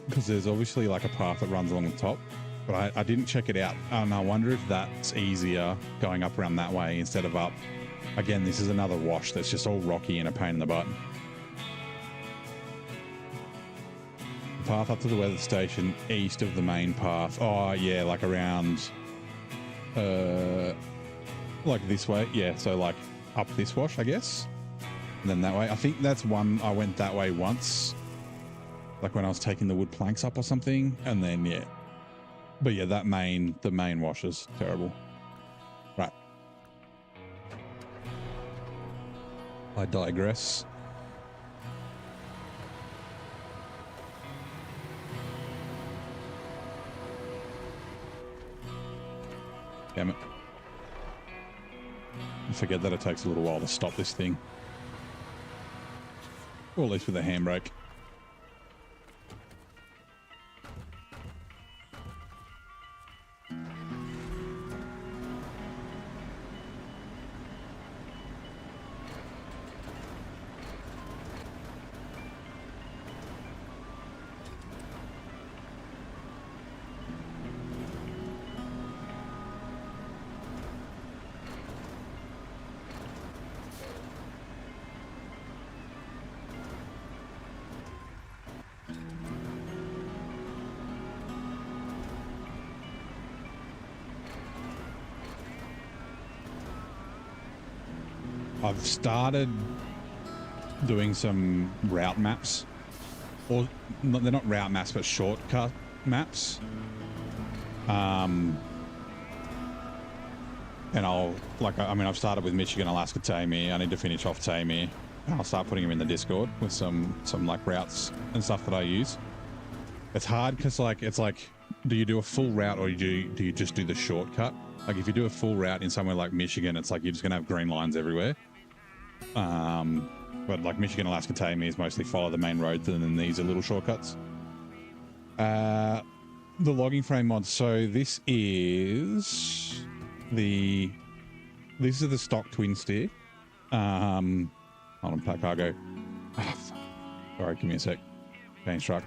because there's obviously like a path that runs along the top, but I didn't check it out, and I wonder if that's easier going up around that way instead of up. Again, this is another wash that's just all rocky and a pain in the butt. The path up to the weather station east of the main path. Oh yeah, like around like this way. Yeah, so like up this wash, I guess, and then that way. I think that's one. I went that way once, like when I was taking the wood planks up or something, and then yeah. But yeah, the main wash is terrible. Right. I digress. Damn it. I forget that it takes a little while to stop this thing. Or at least with a handbrake. I've started doing some route maps, or they're not route maps, but shortcut maps. And I've started with Michigan, Alaska, Tamir. I need to finish off Tamir. I'll start putting them in the Discord with some like routes and stuff that I use. It's hard because it's like, do you do a full route or do you just do the shortcut? Like if you do a full route in somewhere like Michigan, it's like you're just gonna have green lines everywhere. But like Michigan, Alaska, Tamir is mostly follow the main roads, and then these are little shortcuts. The logging frame mod. So this is the stock twin steer. Hold on, pack cargo. Oh, fuck. Sorry, give me a sec. Change truck.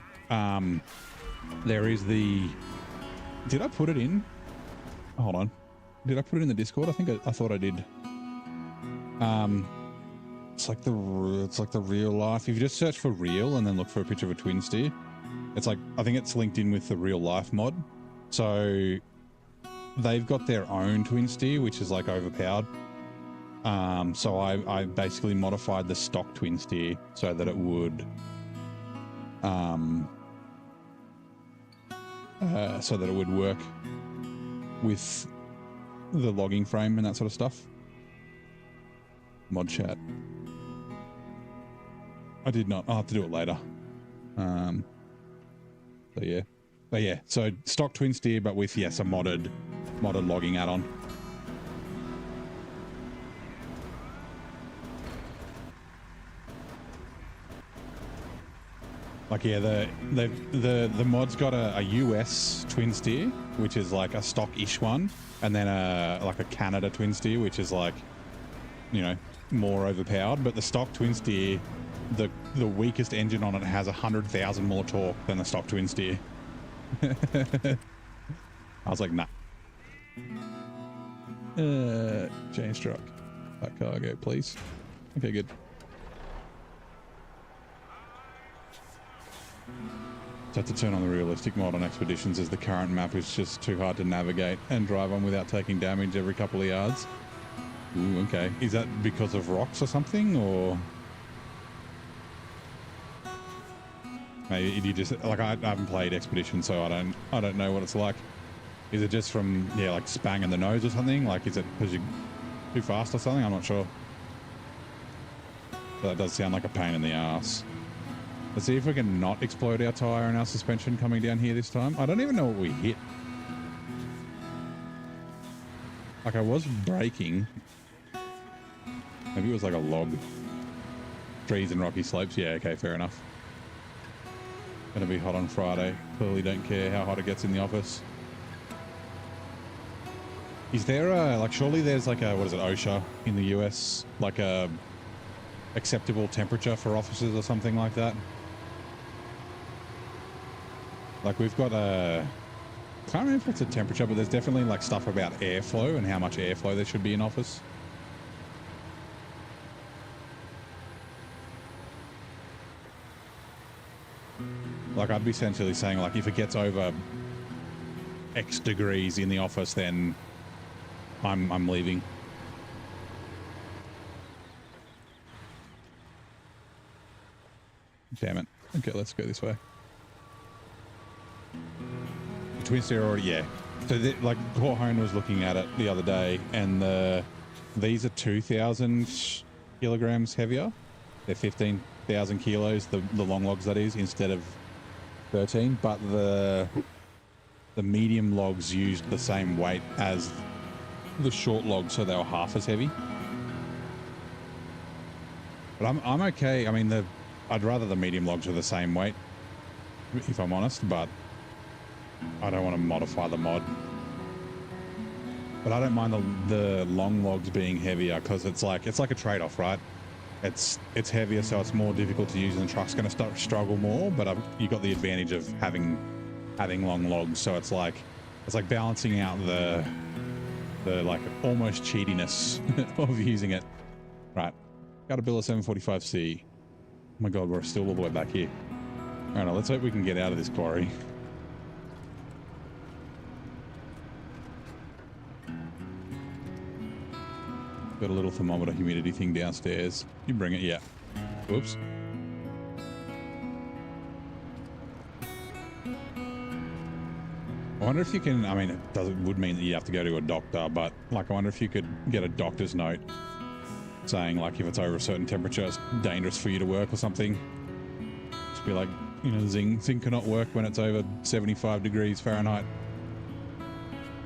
There is the... Did I put it in? Hold on. Did I put it in the Discord? I thought I did. It's like the real life. If you just search for real and then look for a picture of a twin steer, it's like, I think it's linked in with the real life mod. So they've got their own twin steer, which is like overpowered. So I basically modified the stock twin steer so that it would, work with the logging frame and that sort of stuff. Mod chat. I did not. I'll have to do it later. So yeah. But yeah, so stock twin steer, but with, yes, a modded logging add-on. Like, yeah, the mod's got a US twin steer, which is like a stock-ish one, and then like a Canada twin steer, which is like, you know, more overpowered. But the stock twin steer, the weakest engine on it has 100,000 more torque than the stock twin steer. I was like, nah. Change truck. That cargo, please. Okay, good. So I have to turn on the realistic mod on expeditions, as the current map is just too hard to navigate and drive on without taking damage every couple of yards. Ooh, okay. Is that because of rocks or something, or maybe you just, like, I haven't played Expedition, so I don't know what it's like. Is it just from, yeah, like spang in the nose or something? Like, is it because you're too fast or something? I'm not sure. But that does sound like a pain in the ass. Let's see if we can not explode our tyre and our suspension coming down here this time. I don't even know what we hit. Like, I was braking. Maybe it was like a log. Trees and rocky slopes. Yeah, okay, fair enough. Gonna be hot on Friday. Clearly don't care how hot it gets in the office. Is there a, like, surely there's like a, what is it, OSHA in the US? Like a acceptable temperature for offices or something like that? Like, we've got a, I can't remember if it's a temperature, but there's definitely like stuff about airflow and how much airflow there should be in office. Like, I'd be essentially saying, like, if it gets over X degrees in the office, then I'm leaving. Damn it. Okay, let's go this way. The twin steer already, yeah. So, like, Corhone was looking at it the other day, and these are 2,000 kilograms heavier. They're 15,000 kilos, the long logs, that is, instead of 13. But the medium logs used the same weight as the short logs, so they were half as heavy. But I'm okay. I mean, I'd rather the medium logs were the same weight, if I'm honest, but I don't want to modify the mod. But I don't mind the long logs being heavier, because it's like a trade-off, right? It's heavier, so it's more difficult to use, and the truck's going to struggle more. But you got the advantage of having long logs, so it's like balancing out the like almost cheatiness of using it. Right, got to build a 745C. Oh my god, we're still all the way back here. All right, let's hope we can get out of this quarry. Got a little thermometer humidity thing downstairs. You bring it, yeah. Whoops. I wonder if you can, I mean, it would mean that you have to go to a doctor, but like, I wonder if you could get a doctor's note saying, like, if it's over a certain temperature, it's dangerous for you to work or something. Just be like, you know, zinc cannot work when it's over 75 degrees Fahrenheit.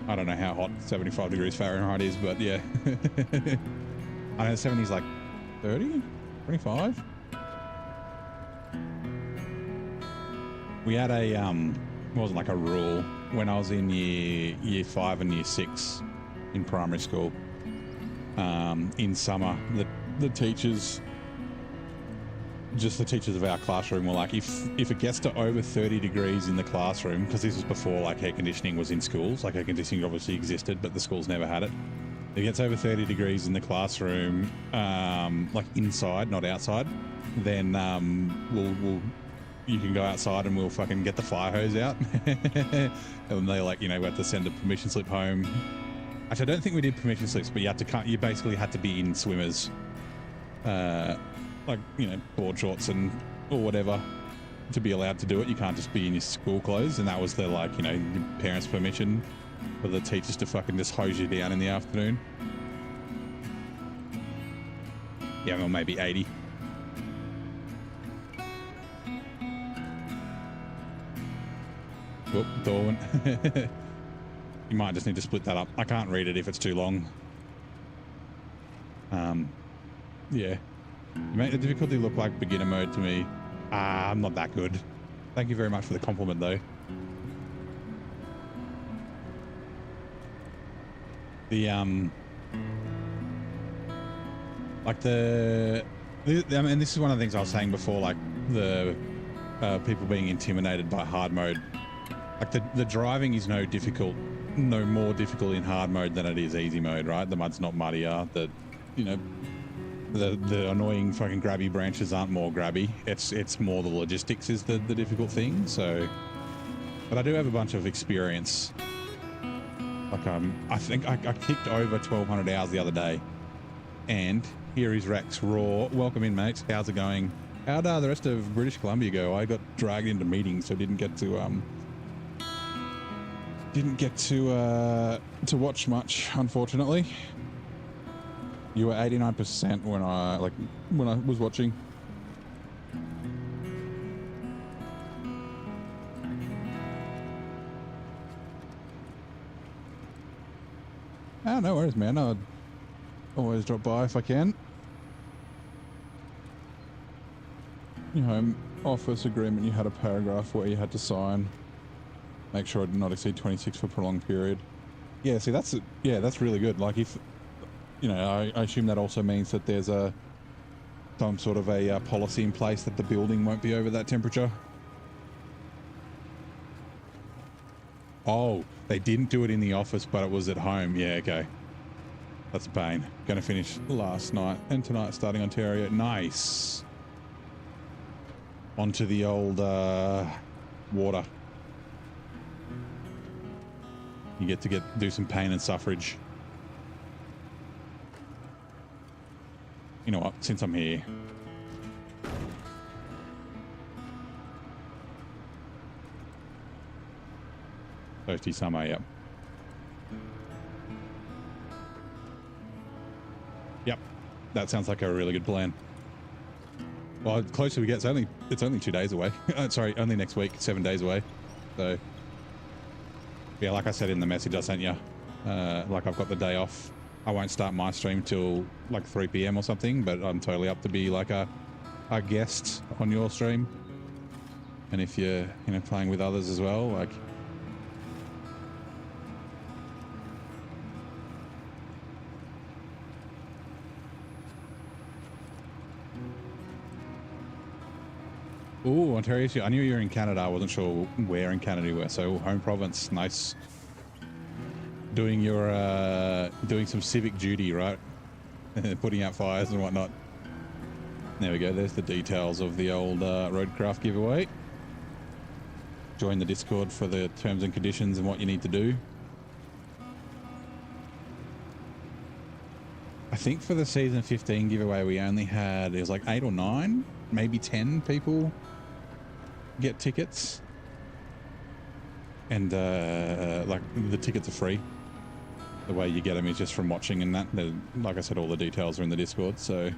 I don't know how hot 75 degrees Fahrenheit is, but yeah. I know 70 is like 30, 25. We had a, it wasn't like a rule when I was in year 5 and year 6 in primary school. In summer, the teachers, just the teachers of our classroom were like, if it gets to over 30 degrees in the classroom, because this was before like air conditioning was in schools, like air conditioning obviously existed, but the schools never had it. If it gets over 30 degrees in the classroom, like inside, not outside, then you can go outside and we'll fucking get the fire hose out. And they like, you know, we had to send a permission slip home. Actually, I don't think we did permission slips, but you basically had to be in swimmers, like, you know, board shorts and or whatever to be allowed to do it. You can't just be in your school clothes. And that was the, like, you know, your parents' permission for the teachers to fucking just hose you down in the afternoon. Yeah, well, maybe 80. Whoop, door went. You might just need to split that up. I can't read it if it's too long. Yeah. You make the difficulty look like beginner mode to me. I'm not that good. Thank you very much for the compliment, though. The, like I mean, this is one of the things I was saying before, like the people being intimidated by hard mode. Like the driving is no more difficult in hard mode than it is easy mode, right? The mud's not muddier. You know, the annoying fucking grabby branches aren't more grabby. It's more the logistics is the difficult thing. So, but I do have a bunch of experience. Like I think I kicked over 1,200 hours the other day, and here is Rex Raw. Welcome in, mates. How's it going? How'd the rest of British Columbia go? I got dragged into meetings, so didn't get to watch much, unfortunately. You were 89% when I was watching. Oh, no worries, man. I'd always drop by if I can. Your home office agreement, you had a paragraph where you had to sign. Make sure I did not exceed 26 for a prolonged period. Yeah, see, that's really good. Like, if, you know, I assume that also means that there's some sort of a policy in place that the building won't be over that temperature. Oh, they didn't do it in the office, but it was at home. Yeah, okay. That's a pain. Going to finish last night and tonight starting Ontario. Nice. Onto the old water. You get to do some pain and suffrage. You know what? Since I'm here. Toasty summer, yep. Yep. That sounds like a really good plan. Well, the closer we get, it's only 2 days away. Sorry, only next week, 7 days away. So, yeah, like I said in the message I sent you, like I've got the day off. I won't start my stream till like 3 p.m. or something, but I'm totally up to be like a guest on your stream. And if you're, you know, playing with others as well, like. Oh, Ontario. I knew you were in Canada. I wasn't sure where in Canada you were. So home province, nice. Doing some civic duty, right? Putting out fires and whatnot. There we go. There's the details of the old Roadcraft giveaway. Join the Discord for the terms and conditions and what you need to do. I think for the season 15 giveaway, we only had, it was like 8 or 9, maybe 10 people get tickets. And like the tickets are free. The way you get them is just from watching, and that, like I said, all the details are in the Discord, so.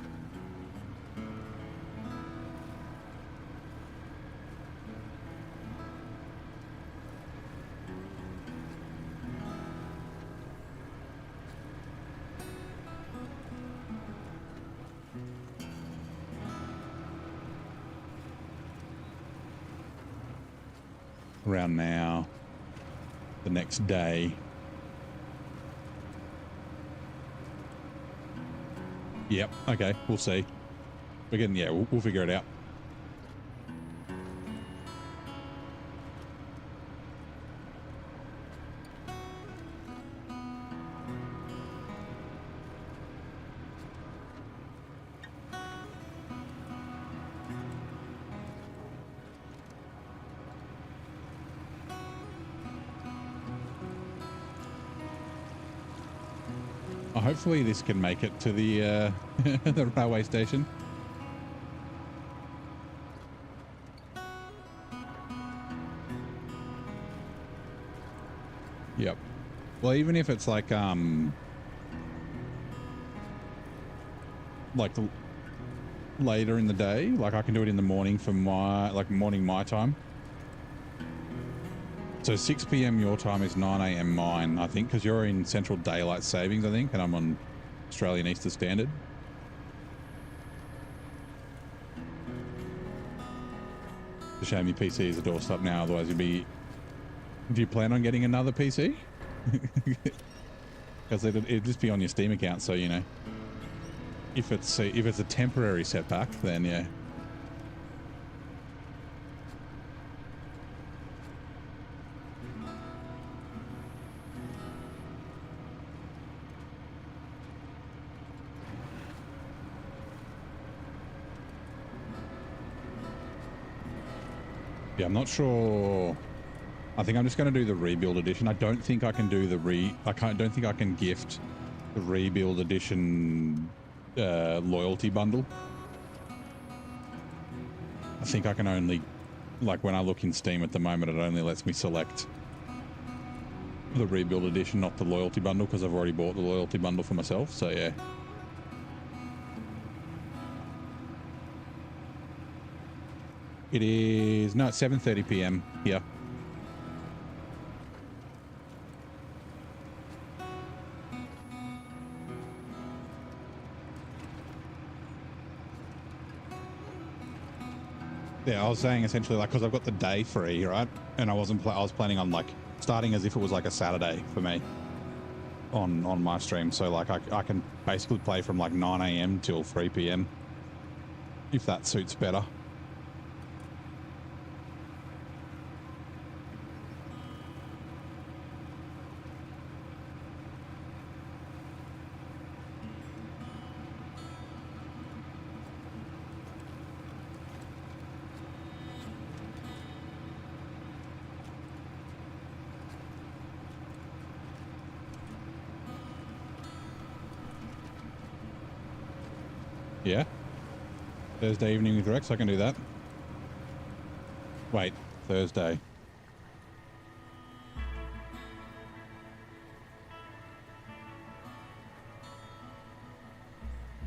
Around now, the next day. Yep. Okay. We'll see. Again, yeah, we'll figure it out. Hopefully this can make it to the the railway station. Yep. Well, even if it's like later in the day, like I can do it in the morning for morning my time. So 6 p.m. your time is 9 a.m. mine, I think, because you're in Central Daylight Savings, I think, and I'm on Australian Eastern Standard. It's a shame your PC is a doorstop now, otherwise you'd be... Do you plan on getting another PC? Because it'd just be on your Steam account, so, you know. If it's a temporary setback, then yeah. Yeah, I'm not sure. I think I'm just going to do the rebuild edition. I don't think I can do the don't think I can gift the rebuild edition loyalty bundle. I think I can only, like when I look in Steam at the moment, it only lets me select the rebuild edition, not the loyalty bundle, because I've already bought the loyalty bundle for myself. So yeah. It is, no, it's 7:30 p.m. here. Yeah, I was saying essentially like, because I've got the day free, right? And I was planning on like starting as if it was like a Saturday for me on my stream. So like I can basically play from like 9 a.m. till 3 p.m. if that suits better. Yeah. Thursday evening with Rex, I can do that. Wait, Thursday.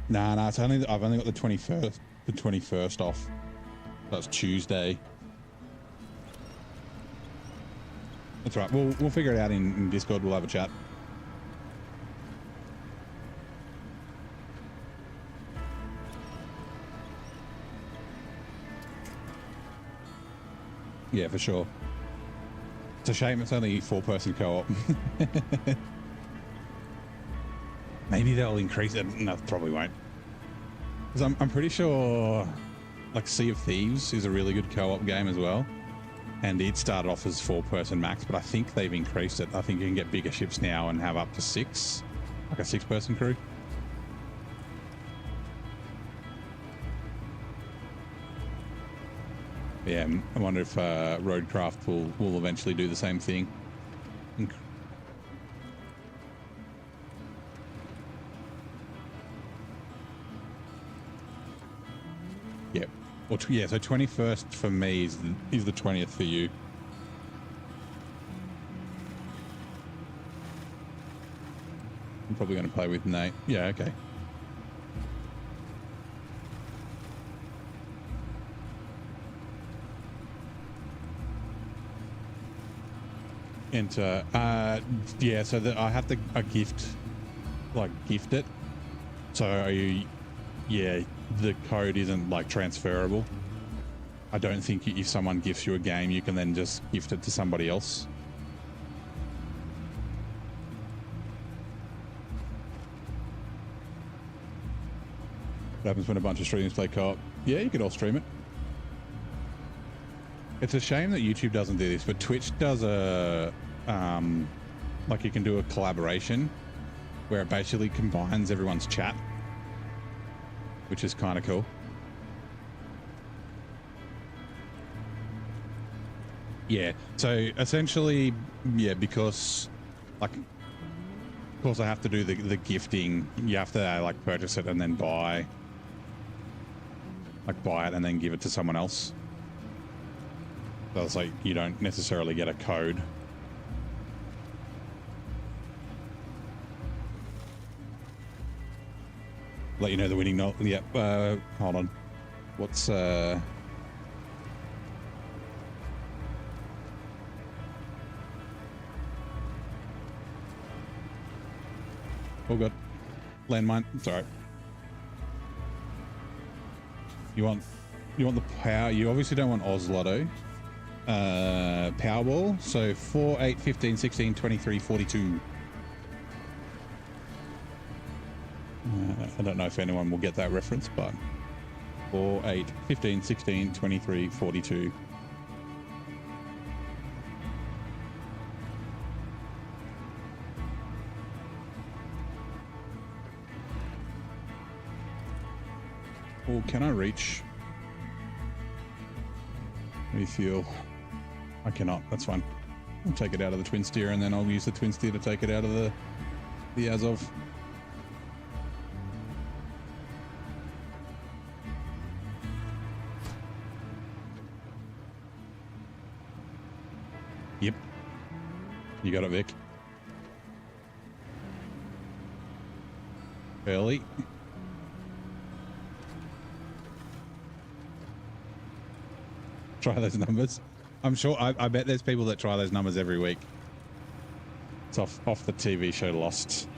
Nah, it's only I've only got the 21st off. That's Tuesday. That's right. We'll figure it out in Discord. We'll have a chat. Yeah, for sure. It's a shame it's only 4-person co-op. Maybe they'll increase it. No, probably won't. Because I'm pretty sure like Sea of Thieves is a really good co-op game as well. And it started off as 4-person max, but I think they've increased it. I think you can get bigger ships now and have up to 6, like a 6-person crew. Yeah, I wonder if Roadcraft will eventually do the same thing. Yep. Well, yeah, so 21st for me is the 20th for you. I'm probably going to play with Nate. Yeah, okay. Enter. Yeah, so that I have to gift it. So yeah, the code isn't like transferable. I don't think if someone gifts you a game, you can then just gift it to somebody else. What happens when a bunch of streamers play co-op? Yeah, you could all stream it. It's a shame that YouTube doesn't do this, but Twitch does a, like you can do a collaboration where it basically combines everyone's chat, which is kind of cool. Yeah, so essentially, yeah, because like, of course I have to do the gifting. You have to like purchase it and then buy it and then give it to someone else. So it's like you don't necessarily get a code. Let you know the winning note. Yep. Hold on. What's Oh god. Landmine. It's alright. You want the power. You obviously don't want Oz Lotto. Powerball. So 4, 8, 15, 16, 23, 42. I don't know if anyone will get that reference, but 4, 8, 15, 16, 23, 42. Or can I reach? How do you feel? I cannot. That's fine. I'll take it out of the twin steer, and then I'll use the twin steer to take it out of the Azov. Yep. You got it, Vic. Early. Try those numbers. I'm sure. I bet there's people that try those numbers every week. It's off the TV show Lost,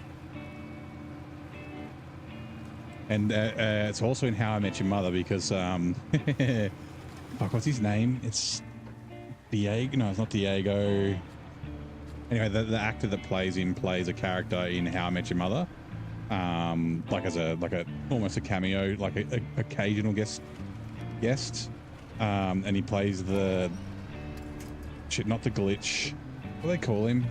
and it's also in How I Met Your Mother because fuck, what's his name? It's Diego. No, it's not Diego. Anyway, the actor that plays a character in How I Met Your Mother, like as a almost a cameo, like a occasional guest. And he plays the shit, not the glitch. What do they call him?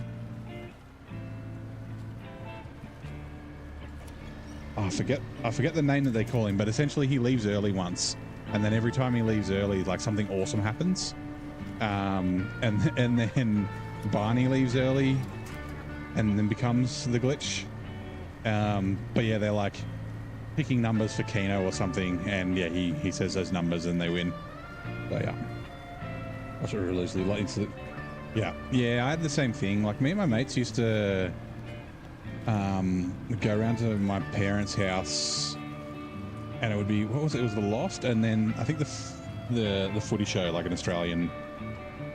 Oh, I forget the name that they call him, but essentially he leaves early once, and then every time he leaves early, like something awesome happens. And then Barney leaves early, and then becomes the glitch. But yeah, they're like picking numbers for Keno or something, and yeah, he says those numbers and they win. So yeah, I should release the latency. Yeah, I had the same thing. Like me and my mates used to go around to my parents' house, and it would be, what was it? It was the Lost, and then I think the footy show, like an Australian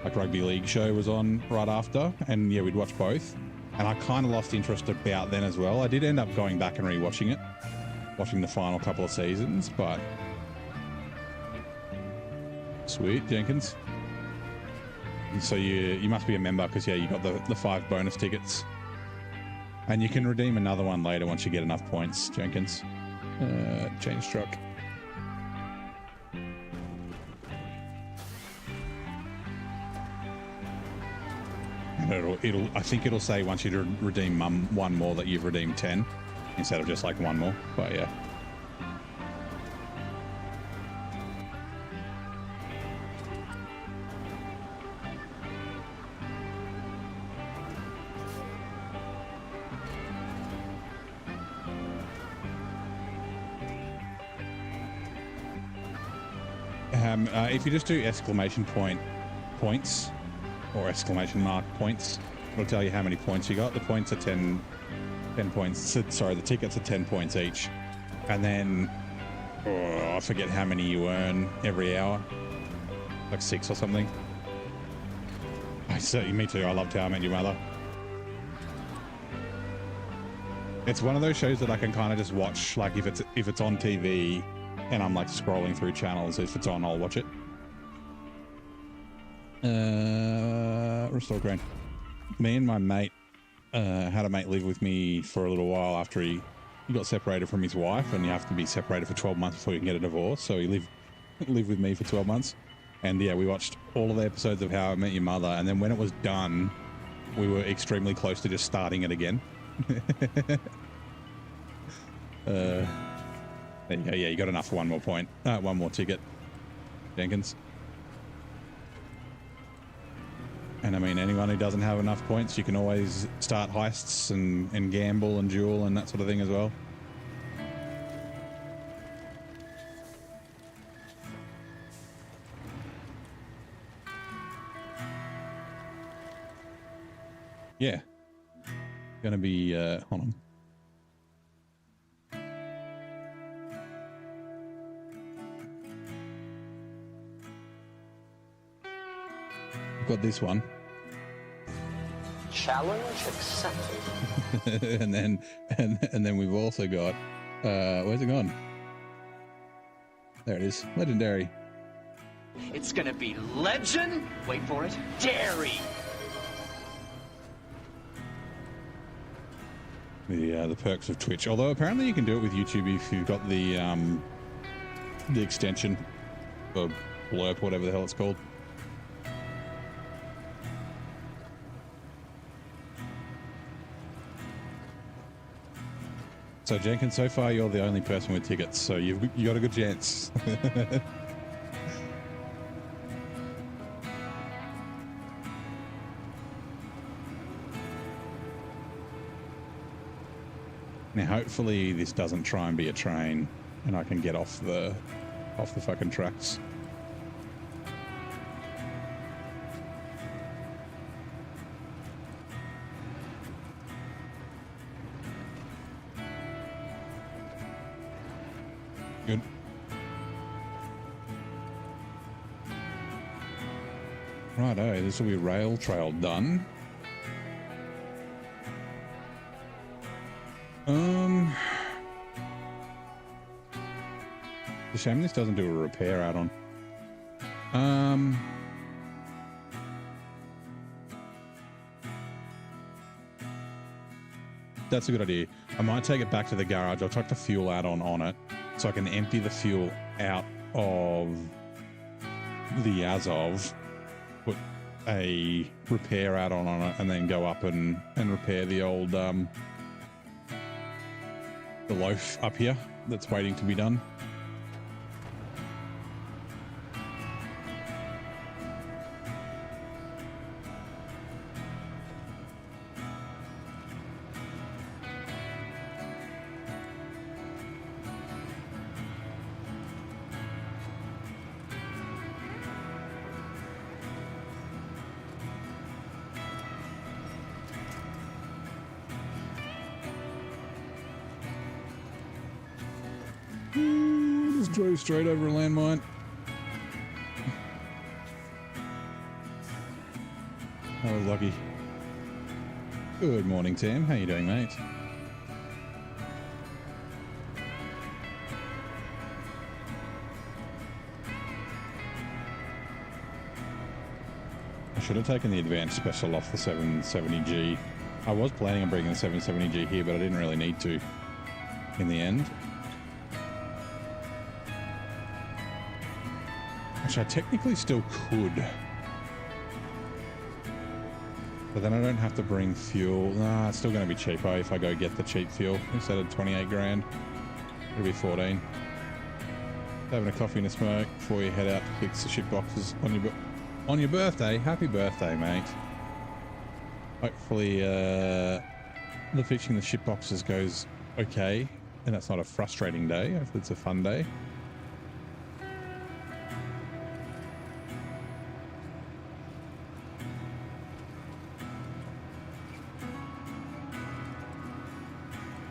like rugby league show, was on right after, and yeah, we'd watch both. And I kind of lost interest about then as well. I did end up going back and rewatching it, watching the final couple of seasons, but sweet, Jenkins. So you must be a member because yeah, you got the 5 bonus tickets, and you can redeem another one later once you get enough points, Jenkins. Change truck. And I think it'll say once you redeem one more that you've redeemed 10 instead of just like one more. But yeah. If you just do exclamation point points or exclamation mark points, it'll tell you how many points you got. The points are 10 points. Sorry, the tickets are 10 points each. And then, I forget how many you earn every hour. Like 6 or something. Me too. I loved How I Met Your Mother. It's one of those shows that I can kind of just watch, like if it's on TV and I'm like scrolling through channels. If it's on, I'll watch it. Restore grain. Me and my mate had a mate live with me for a little while after he he got separated from his wife, and you have to be separated for 12 months before you can get a divorce. So he lived with me for 12 months. And yeah, we watched all of the episodes of How I Met Your Mother. And then when it was done, we were extremely close to just starting it again. There you go. Yeah, you got enough for one more point. One more ticket, Jenkins. And I mean, anyone who doesn't have enough points, you can always start heists and gamble and duel and that sort of thing as well. Yeah. Gonna be, hold on. I've got this one. Challenge accepted. and then we've also got, where's it gone? There it is. Legendary. It's gonna be legend. Wait for it. Dairy. The perks of Twitch. Although apparently you can do it with YouTube if you've got the extension, or blurb, whatever the hell it's called. So Jenkins, so far you're the only person with tickets, so you got a good chance. Now, hopefully this doesn't try and be a train, and I can get off the fucking tracks. Good. Righto, this will be rail trail done. It's a shame this doesn't do a repair add-on. That's a good idea. I might take it back to the garage. I'll chuck the fuel add-on on it, so I can empty the fuel out of the Azov, put a repair add-on on it, and then go up and repair the old the loaf up here that's waiting to be done. Just drove straight over a landmine. I was lucky. Good morning, Tim. How you doing, mate? I should have taken the advanced special off the 770G. I was planning on bringing the 770G here, but I didn't really need to in the end. Which I technically still could. But then I don't have to bring fuel. Nah, it's still going to be cheaper if I go get the cheap fuel. Instead of 28 grand, it'll be 14. Having a coffee and a smoke before you head out to fix the shit boxes on your birthday. Happy birthday, mate. Hopefully the fixing the shit boxes goes okay, and that's not a frustrating day. Hopefully it's a fun day.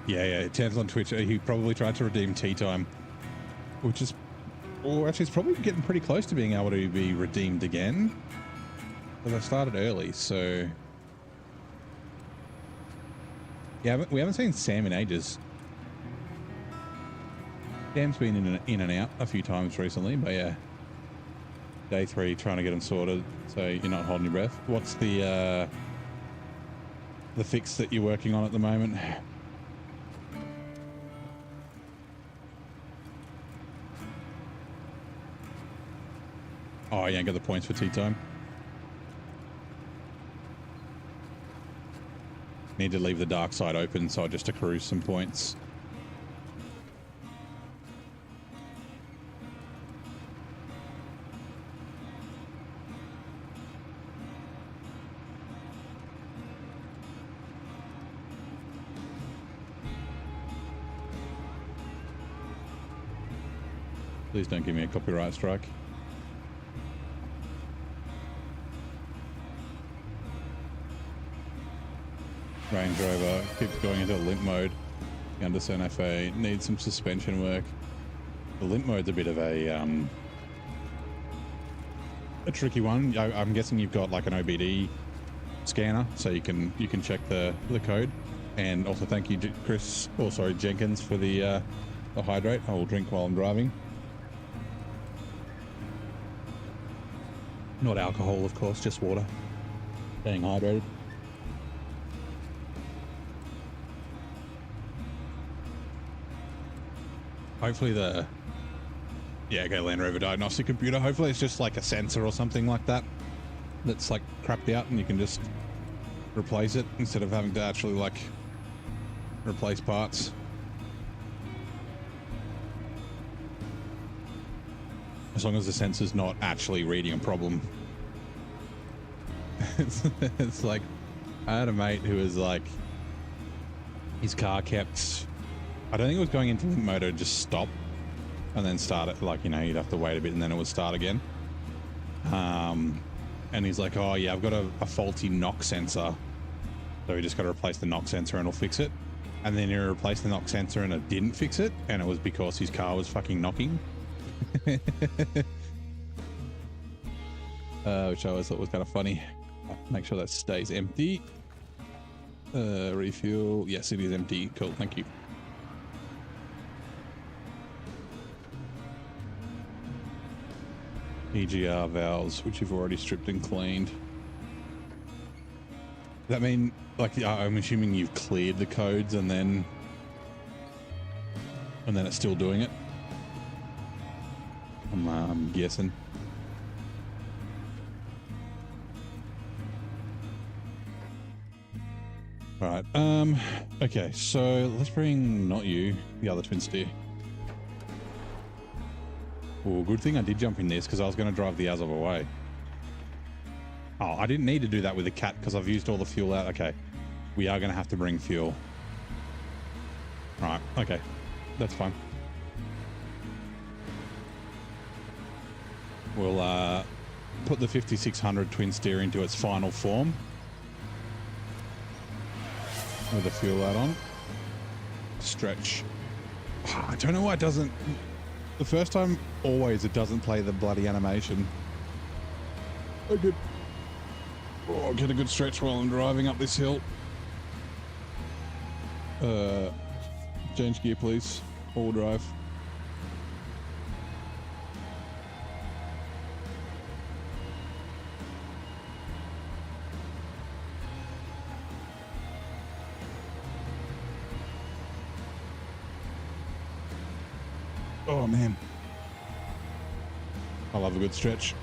Yeah, Tans on Twitch, he probably tried to redeem tea time, which is, or actually it's probably getting pretty close to being able to be redeemed again, because I started early, so yeah, we haven't seen Sam in ages. Sam's been in and out a few times recently, but yeah, day 3 trying to get him sorted, so you're not holding your breath. What's the fix that you're working on at the moment? Oh, you ain't got the points for tea time. Need to leave the dark side open so just to cruise some points. Please don't give me a copyright strike. Range Rover keeps going into limp mode. Under Santa Fe needs some suspension work. The limp mode's a bit of a tricky one. I'm guessing you've got like an OBD scanner, so you can check the code. And also thank you, Chris, or sorry, Jenkins, for the hydrate. I will drink while I'm driving. Not alcohol, of course, just water. Staying hydrated. Hopefully okay, Land Rover diagnostic computer. Hopefully it's just like a sensor or something like that that's like crapped out and you can just replace it instead of having to actually like replace parts. As long as the sensor's not actually reading a problem. It's like, I had a mate who was like, his car kept, I don't think it was going into limp mode, it would just stop and then start it. Like, you know, you'd have to wait a bit and then it would start again. And he's like, oh yeah, I've got a faulty knock sensor. So we just got to replace the knock sensor and it'll fix it. And then he replaced the knock sensor and it didn't fix it. And it was because his car was fucking knocking. Which I always thought was kind of funny. Make sure that stays empty. Refuel. Yes, it is empty. Cool, thank you. EGR valves, which you've already stripped and cleaned. Does that mean, like, I'm assuming you've cleared the codes and then it's still doing it? I'm guessing. Right. Okay, so let's bring not you, the other twin steer. Oh, good thing I did jump in this because I was going to drive the Azov away. Oh, I didn't need to do that with the cat because I've used all the fuel out. Okay, we are going to have to bring fuel. Right. Okay, that's fine. We'll put the 5600 twin steer into its final form with the fuel out on. Stretch. Oh, I don't know why it doesn't. The first time, always it doesn't play the bloody animation. Oh, good. Oh, get a good stretch while I'm driving up this hill. Change gear, please. All drive. Oh man, I love a good stretch.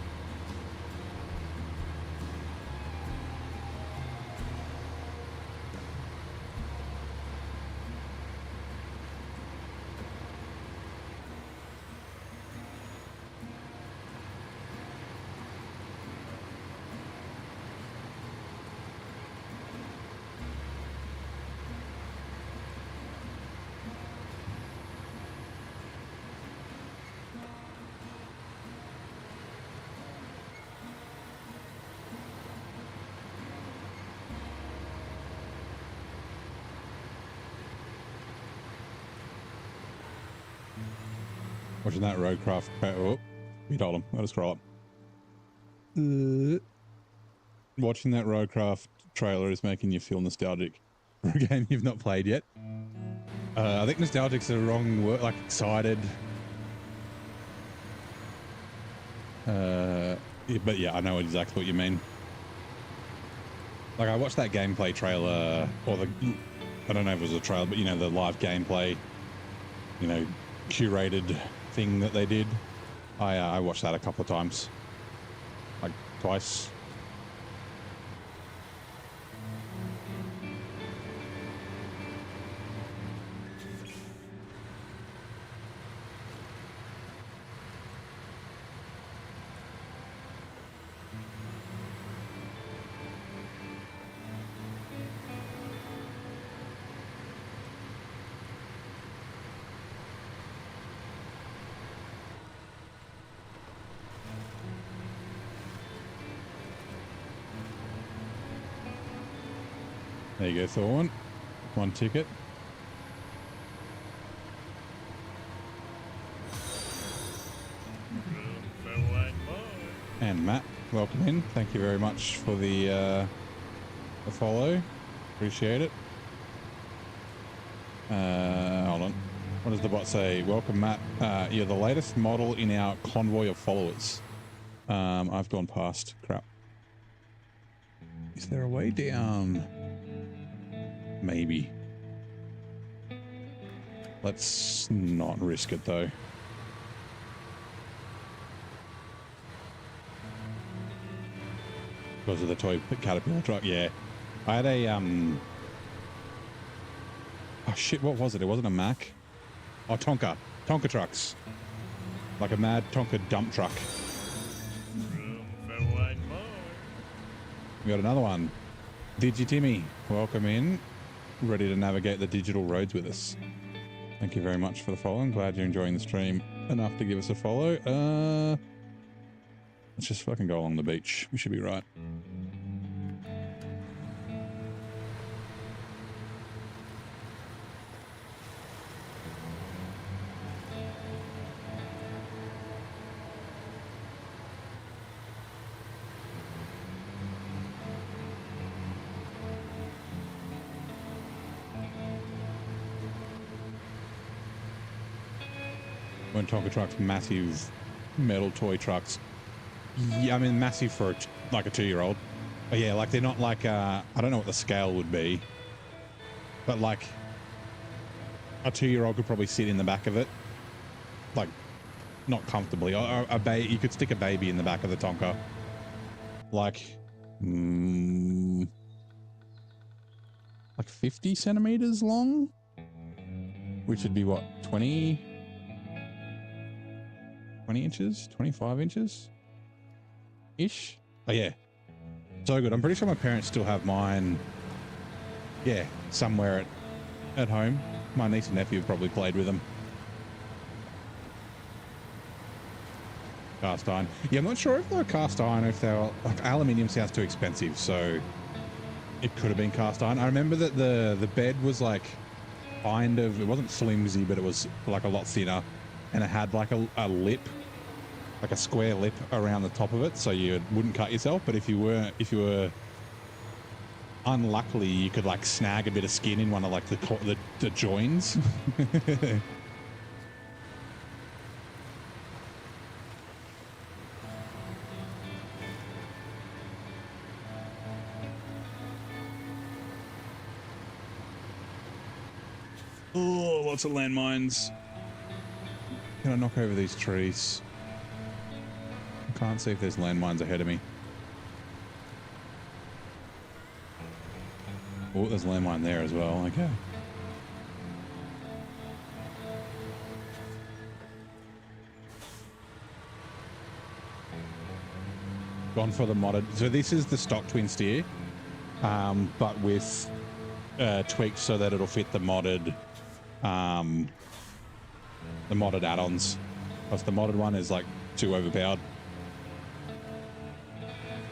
Watching that Roadcraft. Oh, you told him. Let us scroll up. Watching that Roadcraft trailer is making you feel nostalgic for a game you've not played yet. I think nostalgic's the wrong word. Like excited. Yeah, but yeah, I know exactly what you mean. Like I watched that gameplay trailer, or I don't know if it was a trailer, but you know, the live gameplay, you know, curated thing that they did. I watched that a couple of times. twice. There you go, Thorn. One ticket. And Matt, welcome in. Thank you very much for the follow. Appreciate it. Hold on. What does the bot say? Welcome, Matt. You're the latest model in our convoy of followers. I've gone past. Crap. Is there a way down? Maybe. Let's not risk it though. Because of the toy caterpillar truck, yeah. I had a oh shit, what was it? It wasn't a Mack. Oh, Tonka trucks. Like a mad Tonka dump truck. We got another one. Digitimmy, welcome in. Ready to navigate the digital roads with us. Thank you very much for the follow. I'm glad you're enjoying the stream enough to give us a follow. Let's just fucking go along the beach. We should be right. When Tonka trucks, massive metal toy trucks. Yeah, I mean, massive for like a 2-year-old. But yeah, like they're not like, I don't know what the scale would be, but like a 2-year-old could probably sit in the back of it. Like, not comfortably. Or you could stick a baby in the back of the Tonka. Like, like 50 centimeters long, which would be what, 20 inches, 25 inches ish. Oh yeah, so good. I'm pretty sure my parents still have mine, yeah, somewhere at home. My niece and nephew have probably played with them. Cast iron, yeah, I'm not sure if they're cast iron or if they're like, aluminium sounds too expensive, so it could have been cast iron. I remember that the bed was like kind of, it wasn't flimsy, but it was like a lot thinner, and it had like a lip, like a square lip around the top of it, so you wouldn't cut yourself. But if you were unluckily, you could like snag a bit of skin in one of like the joins. Oh, lots of landmines. Can I knock over these trees? I can't see if there's landmines ahead of me. Oh, there's a landmine there as well. Okay. Gone for the modded. So this is the stock twin steer, but with tweaked so that it'll fit the modded add-ons. Plus the modded one is like too overpowered.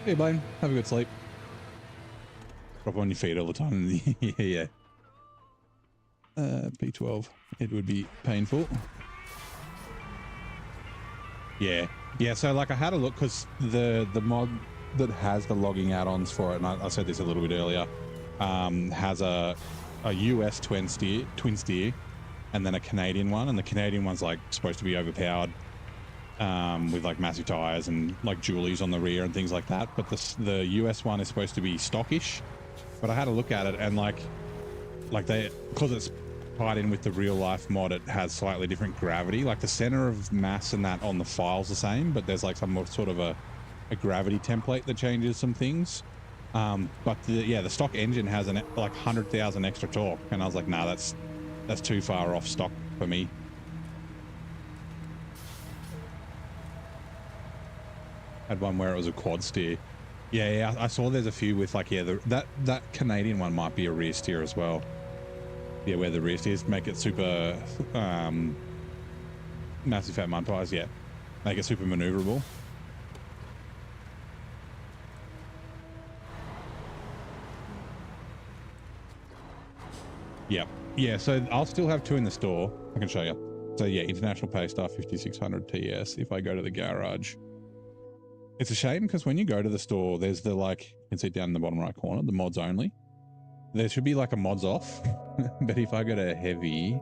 Hey Blaine, have a good sleep. Drop on your feet all the time. Yeah. P12. It would be painful. Yeah. Yeah, so like I had a look because the mod that has the logging add-ons for it, and I said this a little bit earlier, has a US twin steer, and then a Canadian one, and the Canadian one's like supposed to be overpowered with like massive tires and like dualies on the rear and things like that. But the US one is supposed to be stockish. But I had a look at it, and like because it's tied in with the real life mod, it has slightly different gravity. Like the center of mass and that on the file's the same, but there's like some sort of a a gravity template that changes some things. But the stock engine has like 100,000 extra torque, and I was like, nah, that's too far off stock for me. Had one where it was a quad steer. Yeah, I saw there's a few with like, yeah, that Canadian one might be a rear steer as well. Yeah, where the rear steers make it super massive fat mud tires. Yeah, make it super maneuverable. Yep. Yeah, so I'll still have two in the store. I can show you. So yeah, International Paystar 5600 TS. If I go to the garage, it's a shame because when you go to the store, there's the like, you can see it down in the bottom right corner, the mods only. There should be like a mods off, but if I go to heavy,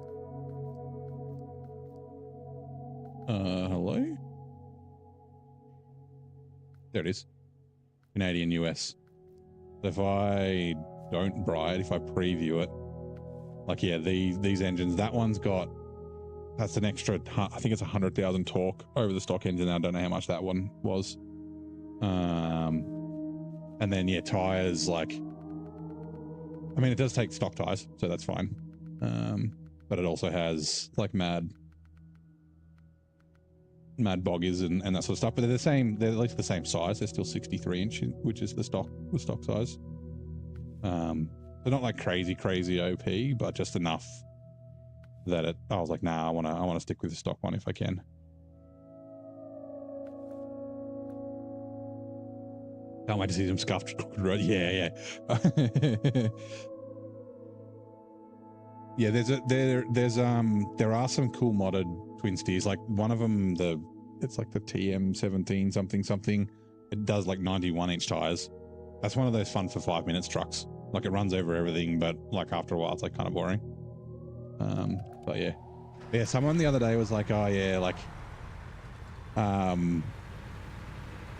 hello? There it is. Canadian US. So if I don't buy it, if I preview it, like, yeah, these engines, that one's got, that's an extra, I think it's 100,000 torque over the stock engine. I don't know how much that one was. And then, yeah, tires, like, I mean, it does take stock tires, so that's fine. But it also has like mad boggers and that sort of stuff. But they're at least the same size. They're still 63 inch, which is the stock size. They're not like crazy OP, but just enough that I was like, nah, I wanna stick with the stock one if I can. Can't wait to see some scuffed road. Yeah. Yeah, there are some cool modded twin steers. Like one of them, it's like the TM17 something. It does like 91 inch tires. That's one of those fun for 5 minutes trucks. Like it runs over everything, but like after a while, it's like kind of boring. But yeah. Someone the other day was like, oh yeah, like,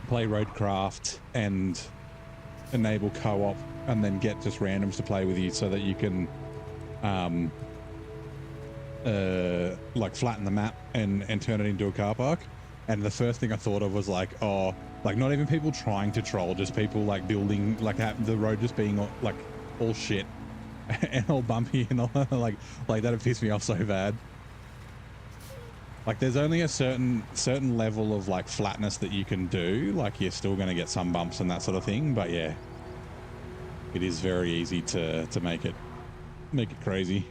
play Roadcraft and enable co-op and then get just randoms to play with you so that you can like flatten the map and turn it into a car park. And the first thing I thought of was like, oh, like not even people trying to troll, just people like building, like the road just being like all shit and all bumpy and all like that'd piss me off so bad. Like there's only a certain level of like flatness that you can do. Like you're still going to get some bumps and that sort of thing, but yeah, it is very easy to make it crazy.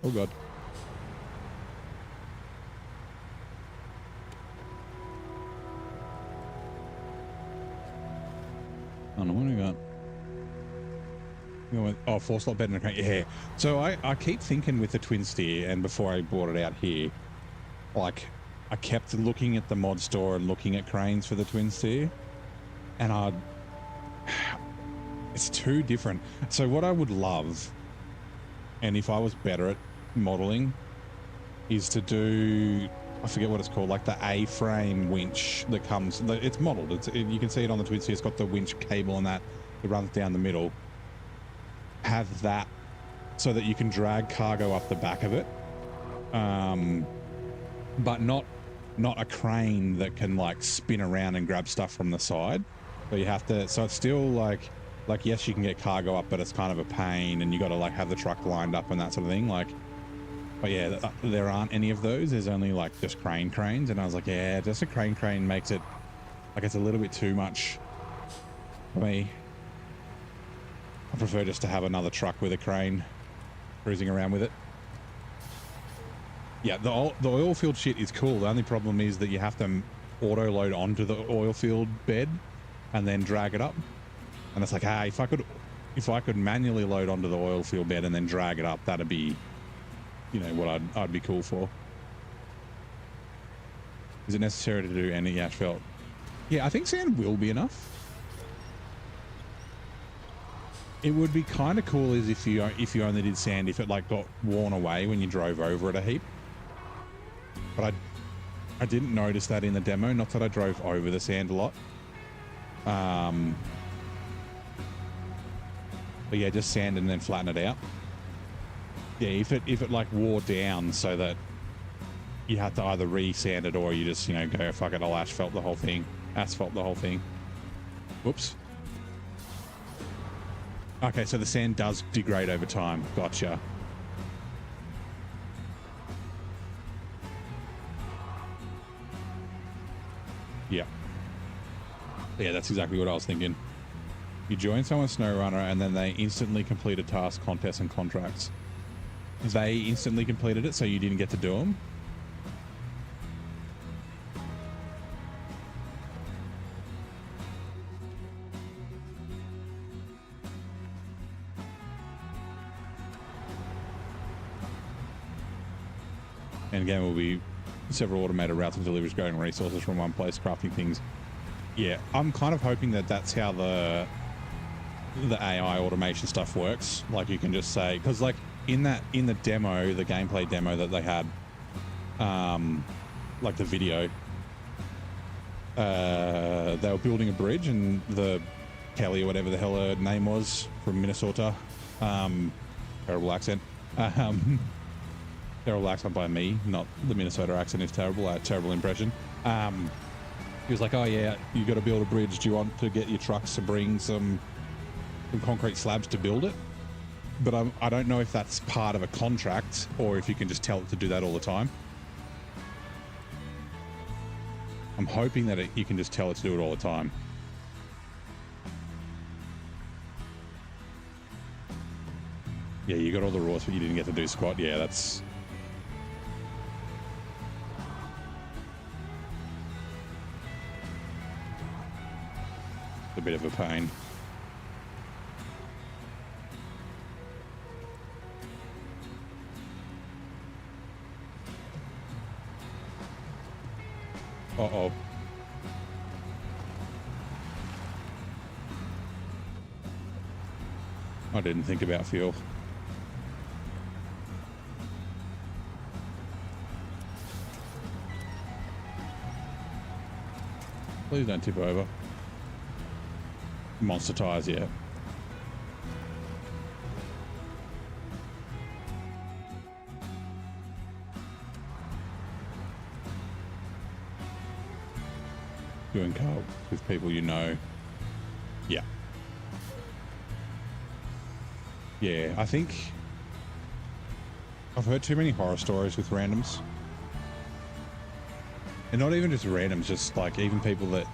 Oh god. I don't know what we got. Oh, 4-slot bed and a crane. Yeah. So I keep thinking with the twin steer, and before I brought it out here, like I kept looking at the mod store and looking at cranes for the twin steer, and it's too different. So what I would love, and if I was better at modeling, is to do, I forget what it's called, like the A-frame winch that comes, it's modeled. You can see it on the twin steer. It's got the winch cable and that it runs down the middle. Have that so that you can drag cargo up the back of it, but not a crane that can like spin around and grab stuff from the side. So you have to, so it's still like yes, you can get cargo up, but it's kind of a pain, and you got to like have the truck lined up and that sort of thing. Like, but yeah, there aren't any of those. There's only like just cranes, and I was like, yeah, just a crane makes it like it's a little bit too much for me. I prefer just to have another truck with a crane cruising around with it. Yeah, the oil field shit is cool. The only problem is that you have to auto load onto the oil field bed and then drag it up. And it's like, hey, if I could manually load onto the oil field bed and then drag it up, that'd be, you know, what I'd be cool for. Is it necessary to do any asphalt? Yeah, I think sand will be enough. It would be kind of cool is if you only did sand, if it like got worn away when you drove over it a heap. But I didn't notice that in the demo. Not that I drove over the sand a lot. But yeah, just sand and then flatten it out. Yeah, if it like wore down so that you have to either re-sand it or you just, you know, go, fuck it, I'll asphalt the whole thing. Whoops. Okay, so the sand does degrade over time. Gotcha. Yeah. Yeah, that's exactly what I was thinking. You join someone's SnowRunner and then they instantly complete a task, contest, and contracts. They instantly completed it, so you didn't get to do them? And again, will be several automated routes and deliveries, growing resources from one place, crafting things. Yeah, I'm kind of hoping that that's how the AI automation stuff works. Like you can just say, because like in the demo, the gameplay demo that they had, like the video, they were building a bridge, and the Kelly or whatever the hell her name was from Minnesota, terrible accent. Terrible accent by me, not the Minnesota accent is terrible. Terrible impression. He was like, oh yeah, you got to build a bridge. Do you want to get your trucks to bring some concrete slabs to build it? But I don't know if that's part of a contract or if you can just tell it to do that all the time. I'm hoping that you can just tell it to do it all the time. Yeah, you got all the raws, but you didn't get to do squat. Yeah, that's... a bit of a pain. Uh-oh. I didn't think about fuel. Please don't tip over. Monster tires, yeah. Doing co-op with people you know. Yeah. Yeah, I think I've heard too many horror stories with randoms. And not even just randoms, just like even people that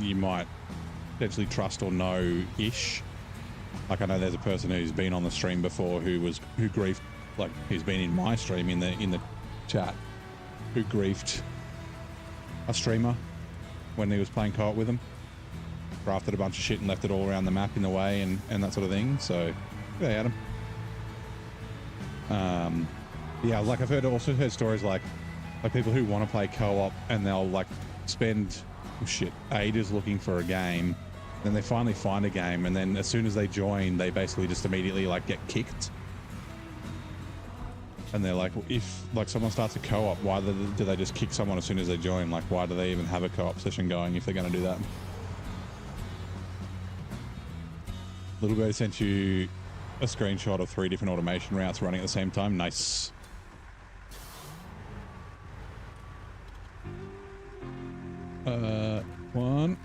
you might potentially trust or know-ish. Like I know there's a person who's been on the stream before who griefed, like who's been in my stream in the chat, who griefed a streamer when he was playing co-op with him. Crafted a bunch of shit and left it all around the map in the way and that sort of thing. So yeah, Adam. Yeah, like I've also heard stories like people who want to play co-op and they'll like spend ages looking for a game, then they finally find a game, and then as soon as they join, they basically just immediately like get kicked. And they're like, well, if like someone starts a co-op, why do they just kick someone as soon as they join? Like, why do they even have a co-op session going if they're going to do that? Little Bird sent you a screenshot of 3 different automation routes running at the same time. Nice. One.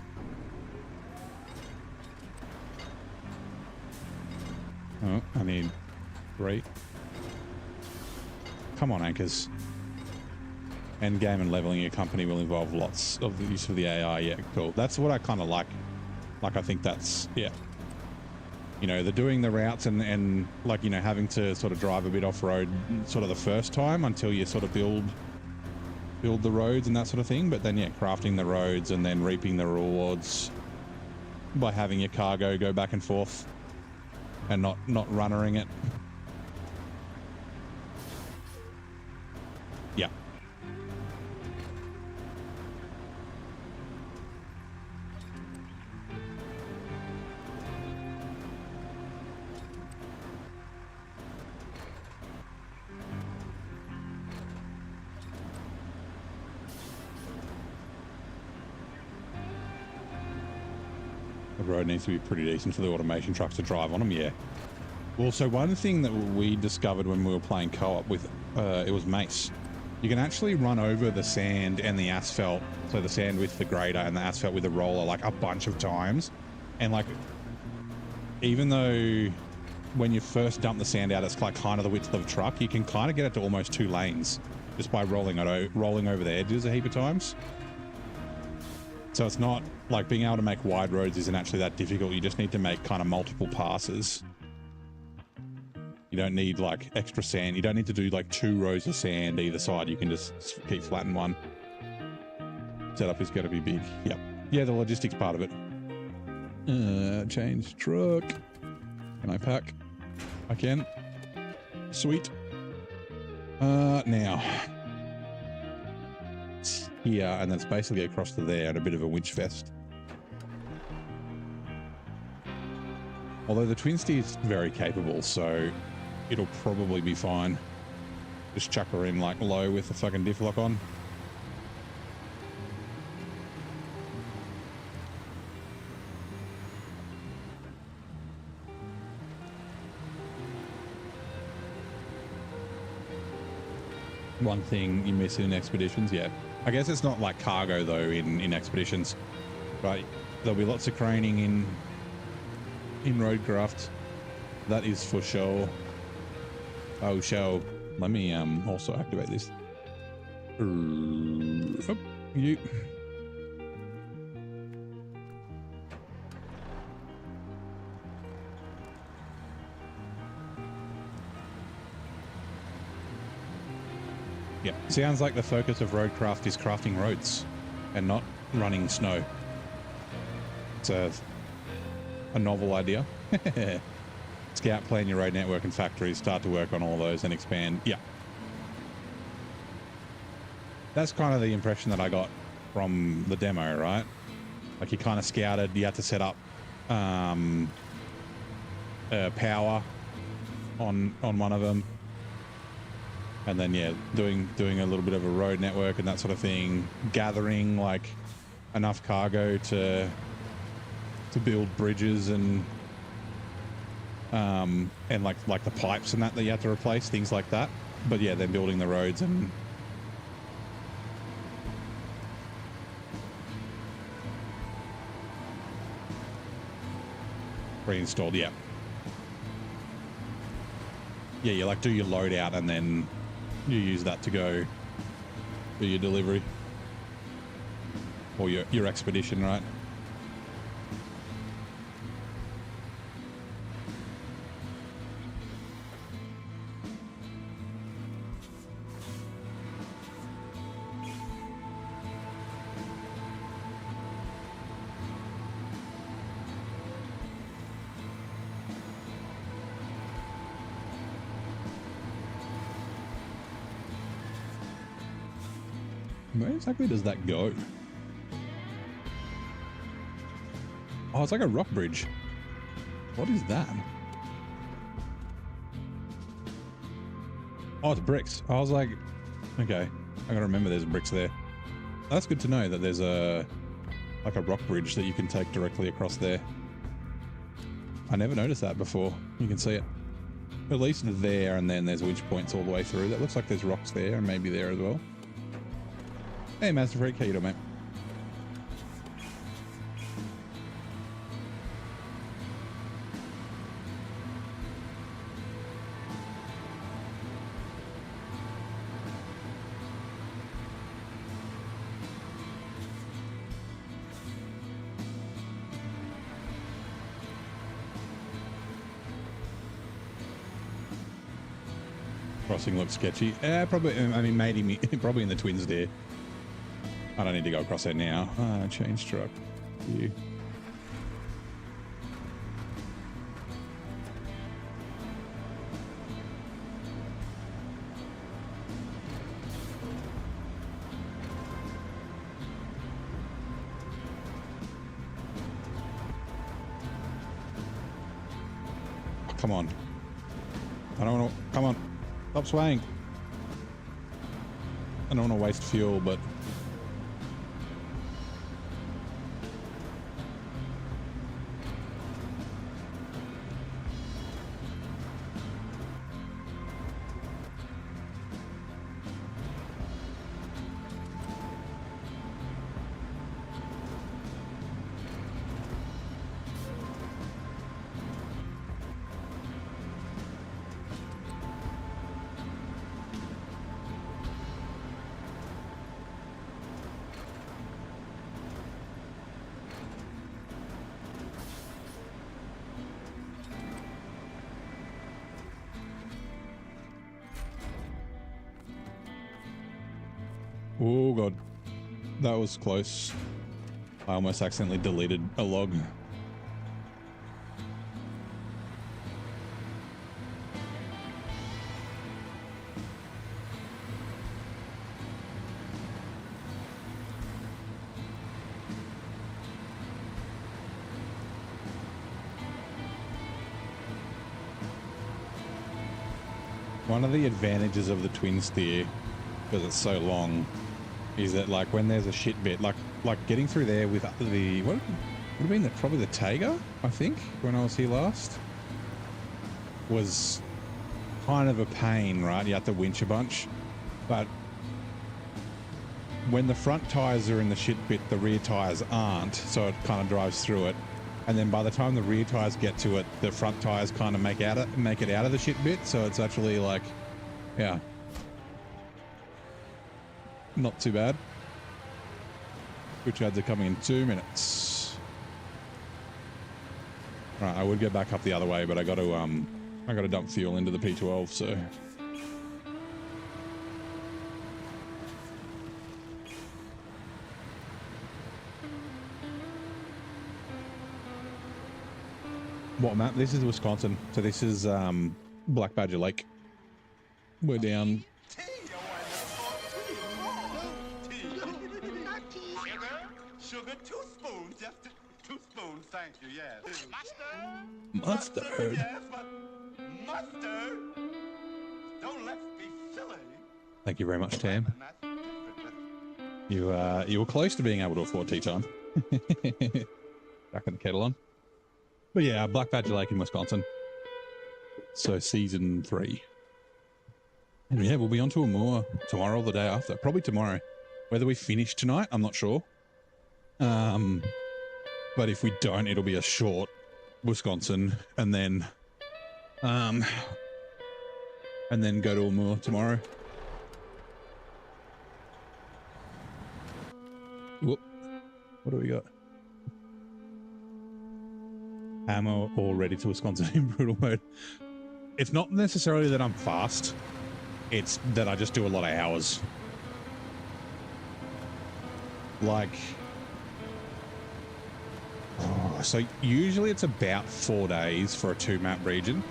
Oh, I need 3. Come on, anchors. Endgame and leveling your company will involve lots of the use of the AI. Yeah, cool. That's what I kind of like. Like, I think that's, yeah. You know, they're doing the routes and like, you know, having to sort of drive a bit off-road sort of the first time until you sort of build the roads and that sort of thing, but then yeah, crafting the roads and then reaping the rewards by having your cargo go back and forth and not runnering it. Yeah. The road needs to be pretty decent for the automation trucks to drive on them, yeah. Well, so one thing that we discovered when we were playing co-op with it was mace. You can actually run over the sand and the asphalt, so the sand with the grader and the asphalt with the roller, like a bunch of times. And like, even though when you first dump the sand out, it's like kind of the width of a truck, you can kind of get it to almost 2 lanes just by rolling over the edges a heap of times. So it's not like being able to make wide roads isn't actually that difficult. You just need to make kind of multiple passes. You don't need like extra sand. You don't need to do like 2 rows of sand either side. You can just keep flat in one. Setup is going to be big. Yep. Yeah, the logistics part of it. Change truck. Can I pack? I can. Sweet. Now. It's here, and that's basically across to there and a bit of a winch fest. Although the twin steer's very capable, so it'll probably be fine. Just chuck her in like low with the fucking diff lock on. One thing you miss in expeditions, yeah. I guess it's not like cargo though in expeditions, right? There'll be lots of craning in Roadcraft. That is for sure. Oh, show. Let me also activate this. Oh, you. Yeah, sounds like the focus of Roadcraft is crafting roads and not running snow. It's a novel idea. Scout, plan your road network and factories, start to work on all those and expand. Yeah. That's kind of the impression that I got from the demo, right? Like you kind of scouted, you had to set up power on one of them. And then, yeah, doing a little bit of a road network and that sort of thing, gathering like enough cargo to build bridges and like the pipes and that you have to replace, things like that. But yeah, then building the roads and reinstalled. Yeah, you like do your load out and then you use that to go do your delivery or your expedition, right? Where exactly does that go? Oh, it's like a rock bridge. What is that? Oh, it's bricks. I was like, okay, I gotta remember there's bricks there. That's good to know that there's like a rock bridge that you can take directly across there. I never noticed that before. You can see it. At least there, and then there's winch points all the way through. That looks like there's rocks there and maybe there as well. Hey, Master Freak, how you doing, mate? Crossing looks sketchy. Probably, I mean, maybe probably in the twins there. I don't need to go across there now. Change truck. You. Oh, come on. I don't want to. Come on. Stop swaying. I don't want to waste fuel, but. Oh god, that was close. I almost accidentally deleted a log. One of the advantages of the twin steer, because it's so long, is that like when there's a shit bit, like getting through there with the what would have been probably the Taiga, I think, when I was here last, was kind of a pain, right? You have to winch a bunch, but when the front tires are in the shit bit, the rear tires aren't, so it kind of drives through it. And then by the time the rear tires get to it, the front tires kind of make it out of the shit bit. So it's actually like, yeah, not too bad. Which ads are coming in 2 minutes. Right, I would go back up the other way, but I got to dump fuel into the P12. So. What map? This is Wisconsin. So this is Black Badger Lake. We're down. Sugar, 2 spoons. Just 2 spoons, thank you, yes. Mustard. Yes, but mustard. Don't let's be silly. Thank you very much, Tam. You were close to being able to afford tea time. Back in the kettle on. But yeah, Black Badger Lake in Wisconsin. So season 3. And yeah, we'll be on to a more tomorrow or the day after. Probably tomorrow. Whether we finish tonight, I'm not sure. But if we don't, it'll be a short Wisconsin and then go to a more tomorrow. Whoop. What do we got? Ammo all ready to Wisconsin in brutal mode. It's not necessarily that I'm fast. It's that I just do a lot of hours. Like, so usually it's about 4 days for a 2-map region.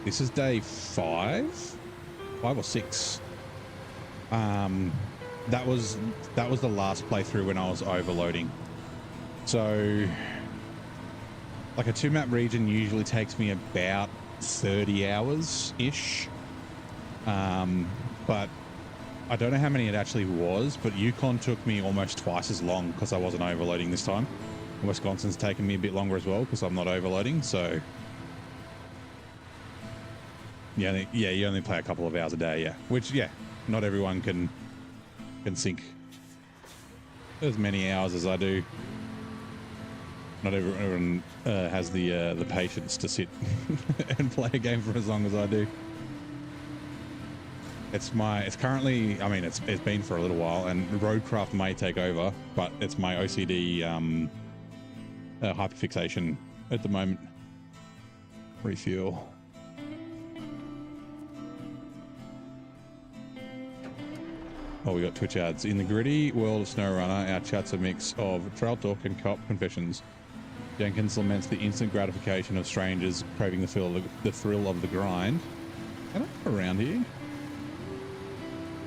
This is day 5 or 6. That was the last playthrough when I was overloading. So like a 2-map region usually takes me about 30 hours ish. But I don't know how many it actually was, but Yukon took me almost twice as long because I wasn't overloading this time. Wisconsin's taken me a bit longer as well because I'm not overloading. So yeah, you only play a couple of hours a day. Yeah, which not everyone can sink as many hours as I do. Not everyone has the patience to sit and play a game for as long as I do. It's currently, I mean, it's been for a little while, and Roadcraft may take over, but it's my OCD hyperfixation at the moment. Refuel. Oh, we got Twitch ads. In the gritty world of SnowRunner, our chat's a mix of trail talk and co-op confessions. Jenkins laments the instant gratification of strangers craving the thrill of the grind. Can I go around here?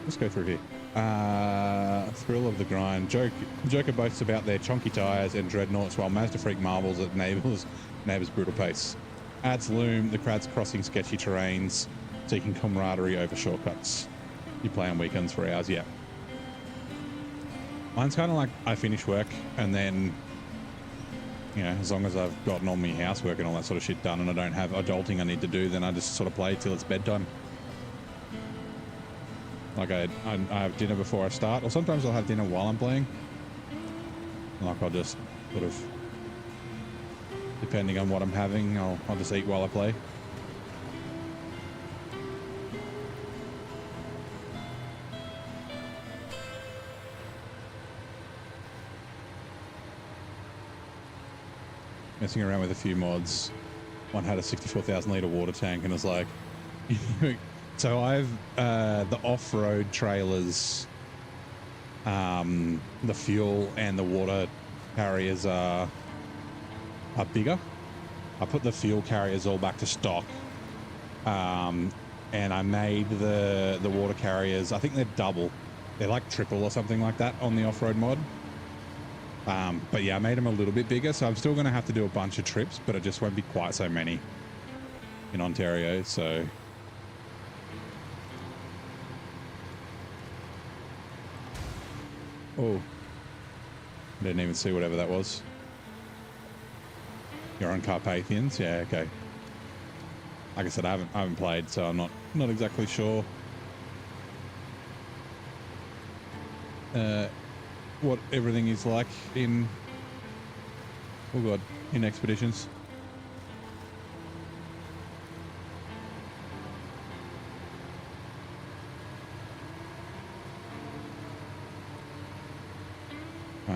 Let's go through here. Thrill of the grind. Joker boasts about their chonky tires and dreadnoughts while Mazda Freak marvels at neighbors' brutal pace. Ads loom, the crowds crossing sketchy terrains, seeking camaraderie over shortcuts. You play on weekends for hours, yeah. Mine's kind of like I finish work and then, you know, as long as I've gotten all my housework and all that sort of shit done and I don't have adulting I need to do, then I just sort of play till it's bedtime. Like I have dinner before I start, or sometimes I'll have dinner while I'm playing. Like I'll just sort of, depending on what I'm having, I'll just eat while I play. Messing around with a few mods. One had a 64,000 litre water tank and it's like, so I've, the off-road trailers, the fuel and the water carriers are bigger. I put the fuel carriers all back to stock, and I made the water carriers, I think they're double, they're like triple or something like that on the off-road mod. But yeah, I made them a little bit bigger, so I'm still going to have to do a bunch of trips, but it just won't be quite so many in Ontario. So oh, didn't even see whatever that was. You're on Carpathians? Yeah, okay. Like I said, I haven't played, so I'm not exactly sure what everything is like in, oh god, in Expeditions.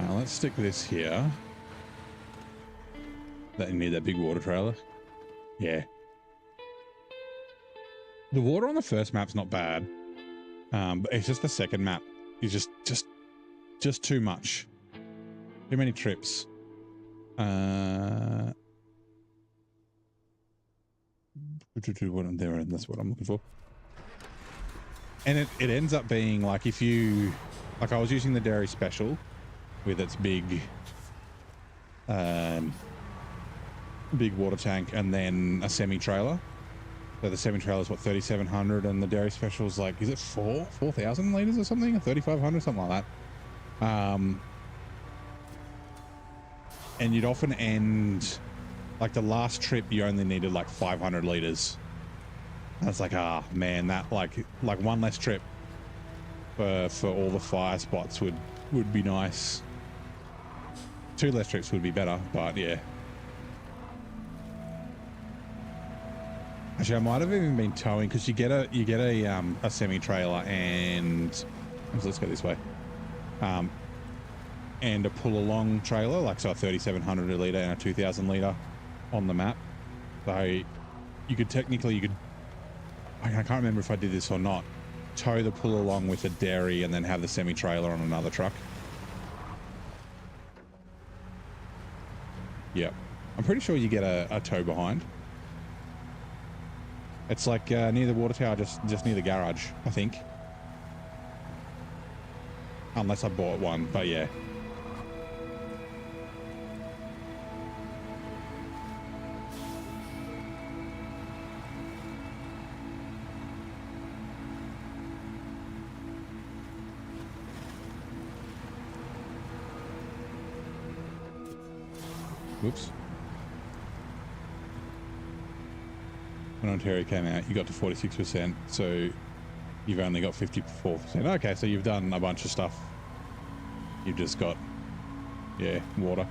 Let's stick this here. That you need that big water trailer. Yeah. The water on the first map's not bad. But it's just the second map is just too much. Too many trips. What I'm there, and that's what I'm looking for. And it ends up being like, if you, like, I was using the dairy special with its big big water tank and then a semi trailer. So the semi trailer is what, 3,700, and the dairy special is like, is it 4,000 liters or something, or 3,500, something like that. And you'd often end, like the last trip you only needed like 500 liters. And it's like, ah man, that like one less trip for all the fire spots would be nice. 2 less trips would be better, but yeah. Actually, I might have even been towing, because you get a semi trailer and let's go this way, and a pull along trailer, like, so a 3,700 litre and a 2,000 litre on the map. So you could I can't remember if I did this or not, tow the pull along with a dairy and then have the semi trailer on another truck. Yep, I'm pretty sure you get a tow behind. It's like near the water tower, just near the garage, I think. Unless I bought one, but yeah. Whoops. When Ontario came out, you got to 46%, so you've only got 54%. Okay, so you've done a bunch of stuff. You've just got, yeah, water.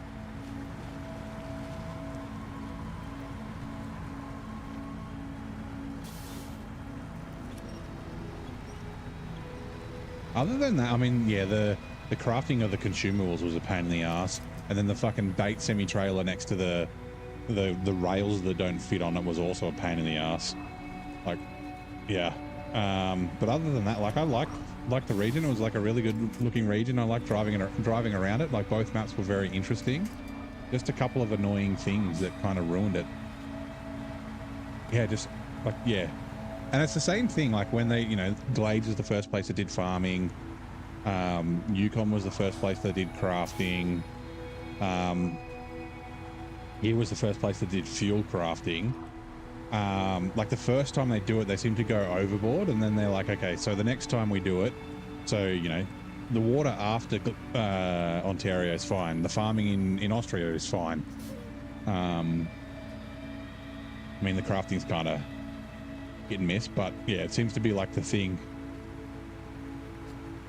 Other than that, I mean, yeah, the crafting of the consumables was a pain in the ass, and then the fucking bait semi-trailer next to the rails that don't fit on it was also a pain in the ass. Like, yeah. But other than that, like, I liked the region. It was like a really good looking region. I liked driving around it. Like, both maps were very interesting. Just a couple of annoying things that kind of ruined it. Yeah, just like, yeah. And it's the same thing, like when they, you know, Glades was the first place that did farming. Yukon was the first place that did crafting. Here was the first place that did fuel crafting. Like the first time they do it, they seem to go overboard, and then they're like, okay, so the next time we do it, so, you know, the water after Ontario is fine. The farming in Austria is fine. I mean, the crafting's kind of hit and miss, but yeah, it seems to be like the thing.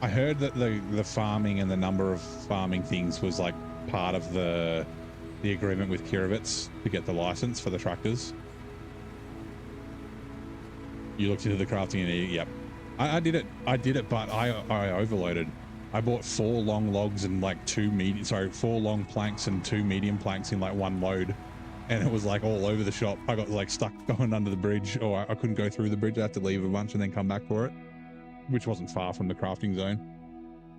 I heard that the farming and the number of farming things was like part of the agreement with Kirovitz to get the license for the tractors. You looked into the crafting and yep. I did it, but I overloaded. I bought 4 long logs and like 4 long planks and 2 medium planks in like one load, and it was like all over the shop. I got like stuck going under the bridge, or I couldn't go through the bridge. I had to leave a bunch and then come back for it, which wasn't far from the crafting zone.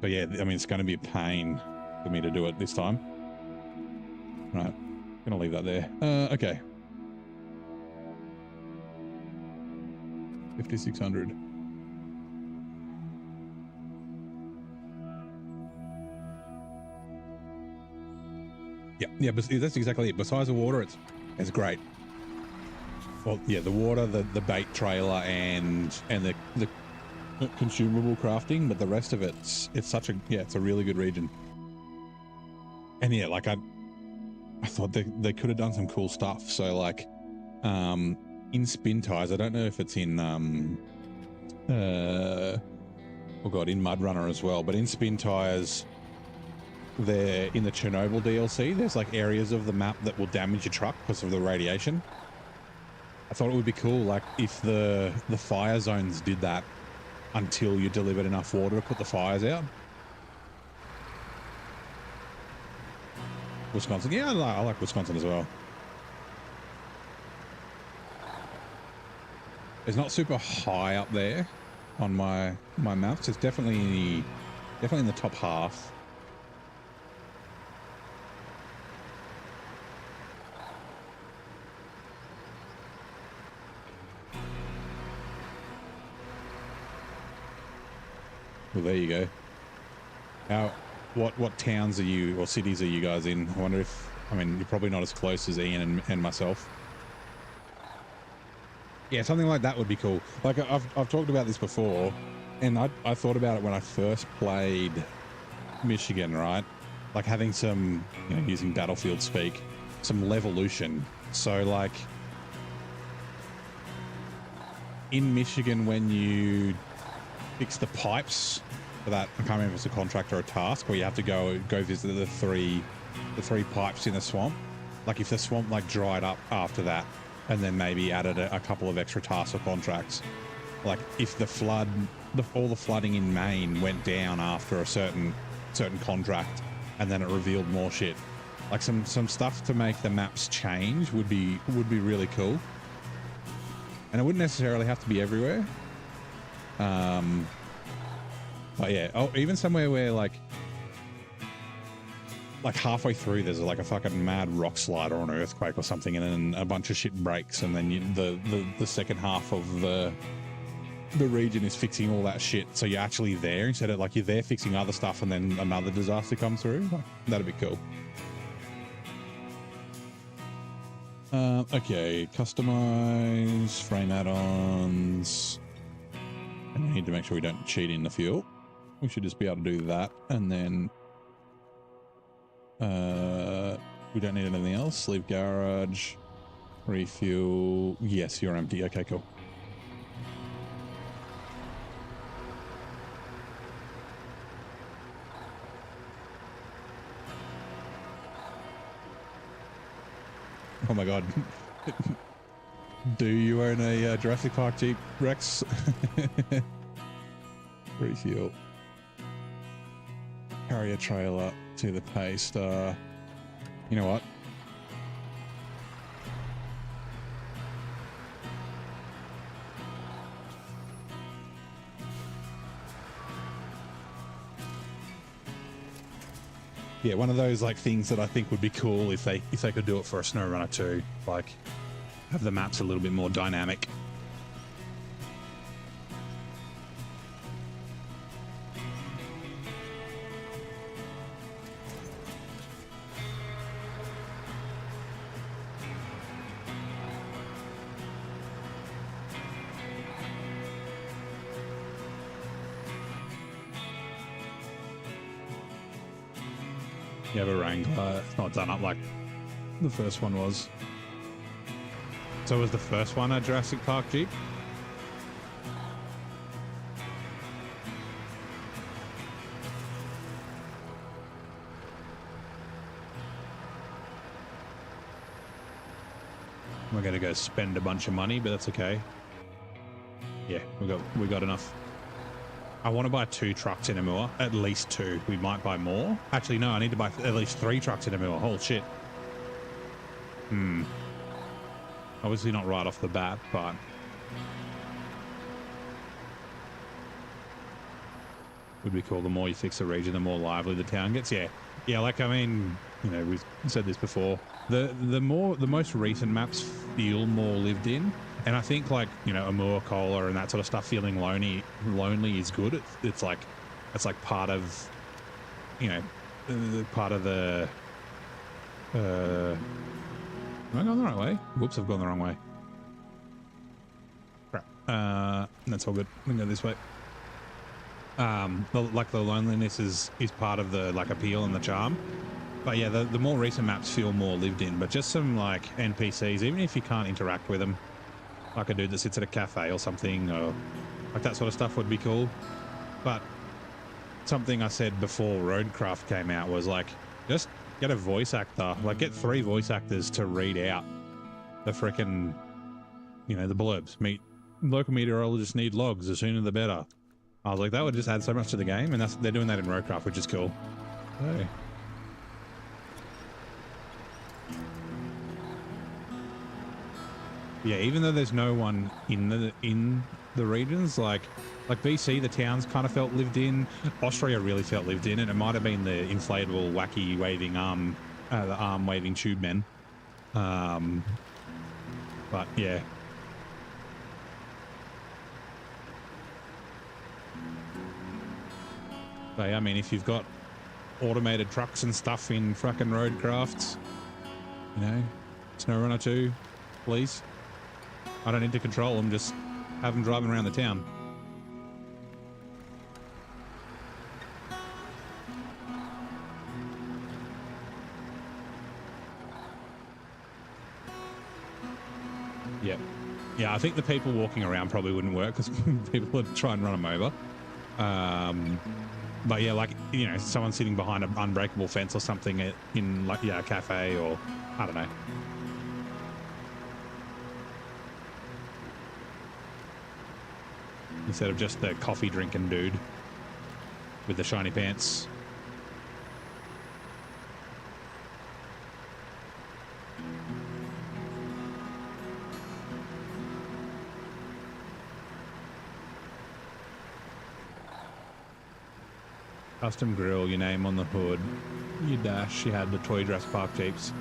But yeah, I mean, it's going to be a pain for me to do it this time. Right, gonna leave that there. Okay. 5,600. Yeah, but that's exactly it. Besides the water, it's great. Well, yeah, the water, the bait trailer, and the consumable crafting, but the rest of it's such a, yeah, it's a really good region. And yeah, like I thought they could have done some cool stuff. So like, in spin tires, I don't know if it's in oh god, in Mud Runner as well, but in spin tires, there in the Chernobyl DLC, there's like areas of the map that will damage your truck because of the radiation. I thought it would be cool, like if the fire zones did that until you delivered enough water to put the fires out. Wisconsin, yeah, I like Wisconsin as well. It's not super high up there on my maps. It's definitely in the top half. Well, there you go. Now, what towns are you, or cities are you guys in? I wonder if, I mean, you're probably not as close as Ian and myself. Yeah, something like that would be cool. Like I've talked about this before, and I thought about it when I first played Michigan, right? Like having some, you know, using Battlefield speak, some levolution. So like in Michigan, when you fix the pipes for that, I can't remember if it's a contract or a task, where you have to go visit the three pipes in the swamp. Like if the swamp like dried up after that, and then maybe added a couple of extra tasks or contracts. Like if the flood, all the flooding in Maine went down after a certain contract, and then it revealed more shit. Like some stuff to make the maps change would be really cool. And it wouldn't necessarily have to be everywhere. But yeah, oh, even somewhere where like halfway through there's like a fucking mad rock slide or an earthquake or something, and then a bunch of shit breaks, and then the second half of the region is fixing all that shit, so you're actually there instead of like you're there fixing other stuff and then another disaster comes through. Like, that'd be cool. Okay, customize frame add-ons, and we need to make sure we don't cheat in the fuel. We should just be able to do that, and then we don't need anything else. Leave garage, refuel. Yes, you're empty. Okay, cool. Oh my god. Do you own a Jurassic Park Jeep, Rex? Refuel. Carry a trailer to the pay star. You know what? Yeah, one of those like things that I think would be cool if they could do it for a SnowRunner 2, like have the maps a little bit more dynamic. You have a Wrangler. It's not done up like the first one was. So was the first one a Jurassic Park Jeep? We're gonna go spend a bunch of money, but that's okay. Yeah, we got enough. I want to buy 2 trucks in Amur, at least 2. We might buy more. Actually, no, I need to buy at least 3 trucks in Amur. Holy shit. Obviously not right off the bat, but would be cool. The more you fix the region, the more lively the town gets. Yeah, like, I mean, you know, we've said this before. The most recent maps feel more lived in, and I think, like, you know, Amur, Cola, and that sort of stuff, feeling lonely is good. It's like part of, you know, part of the. Am I going the right way? Whoops, I've gone the wrong way. Crap. That's all good. We can go this way. Like the loneliness is part of the, like, appeal and the charm. But yeah, the more recent maps feel more lived in, but just some, like, NPCs, even if you can't interact with them, like a dude that sits at a cafe or something, or like that sort of stuff would be cool. But something I said before Roadcraft came out was, like, just get a voice actor, like, get 3 voice actors to read out the frickin', you know, the blurbs. Local meteorologists need logs, the sooner the better. I was like, that would just add so much to the game, and they're doing that in Roadcraft, which is cool. Hey. Yeah, even though there's no one in the regions, like BC, the towns kind of felt lived in. Austria really felt lived in, and it might have been the inflatable, wacky, waving arm, the arm waving tube men. But yeah. But I mean, if you've got automated trucks and stuff in fucking Roadcrafts, you know, SnowRunner 2, please. I don't need to control them, just have them driving around the town. Yep. Yeah, I think the people walking around probably wouldn't work because people would try and run them over. But yeah, like, you know, someone sitting behind an unbreakable fence or something in, like, yeah, a cafe, or I don't know. Instead of just the coffee drinking dude with the shiny pants. Custom grill, your name on the hood, your dash. You had the toy Jurassic Park Jeeps.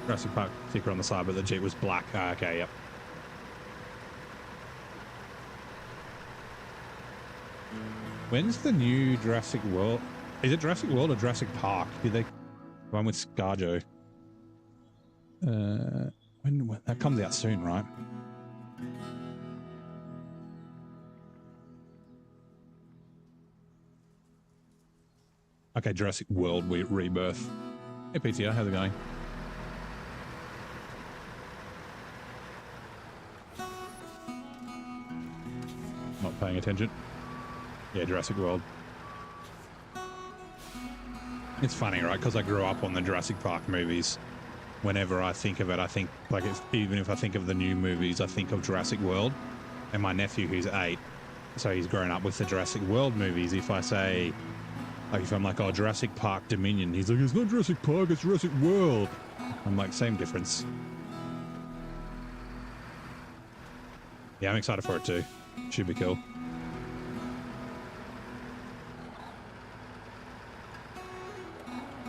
Jurassic Park sticker on the side, but the Jeep was black. Okay, yep. When's the new Jurassic World? Is it Jurassic World or Jurassic Park? Did they one with ScarJo? When that comes out soon, right? Okay, Jurassic World Rebirth. Hey, PTR, how's it going? Not paying attention. Yeah, Jurassic World. It's funny, right? Because I grew up on the Jurassic Park movies. Whenever I think of it, I think, like, even if I think of the new movies, I think of Jurassic World. And my nephew, who's 8, so he's grown up with the Jurassic World movies. If I say, like, if I'm like, oh, Jurassic Park Dominion, he's like, it's not Jurassic Park, it's Jurassic World. I'm like, same difference. Yeah, I'm excited for it too. Should be cool.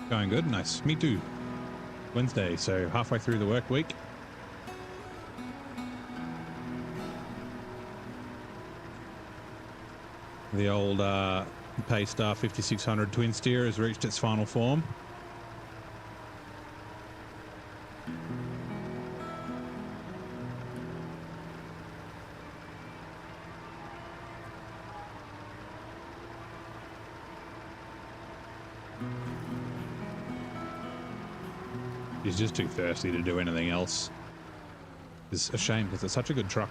Going good? Nice. Me too. Wednesday, so halfway through the work week. The old Paystar 5600 twin steer has reached its final form. He's just too thirsty to do anything else. It's a shame because it's such a good truck.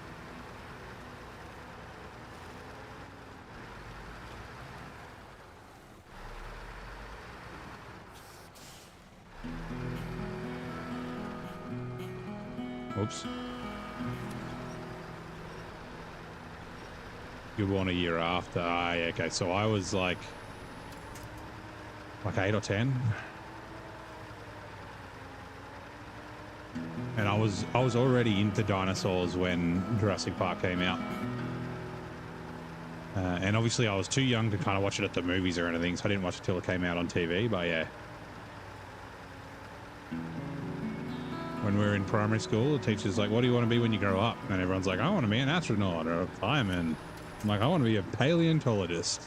Oops. You were born a year after. Ah, yeah, okay. So I was like 8 or 10. And I was already into dinosaurs when Jurassic Park came out. And obviously I was too young to kind of watch it at the movies or anything, so I didn't watch it till it came out on TV, but yeah. When we were in primary school, the teacher's like, what do you want to be when you grow up? And everyone's like, I want to be an astronaut or a fireman. I'm like, I want to be a paleontologist.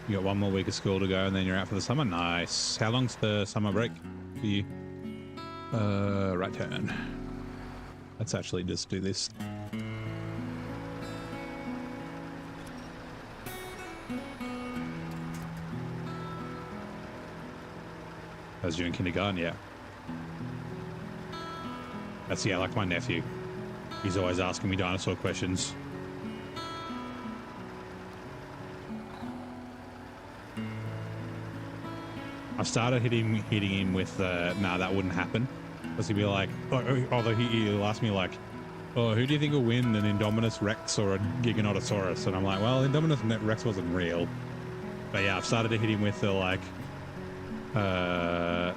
You got one more week of school to go and then you're out for the summer. Nice. How long's the summer break for you? Right turn. Let's actually just do this. I was doing kindergarten, yeah. That's, yeah, like my nephew. He's always asking me dinosaur questions. I started hitting him with, nah, that wouldn't happen. Because he'd be like, although he'll ask me like, oh, who do you think will win, an Indominus Rex or a Giganotosaurus? And I'm like, well, Indominus Rex wasn't real. But yeah, I've started to hit him with the like, oh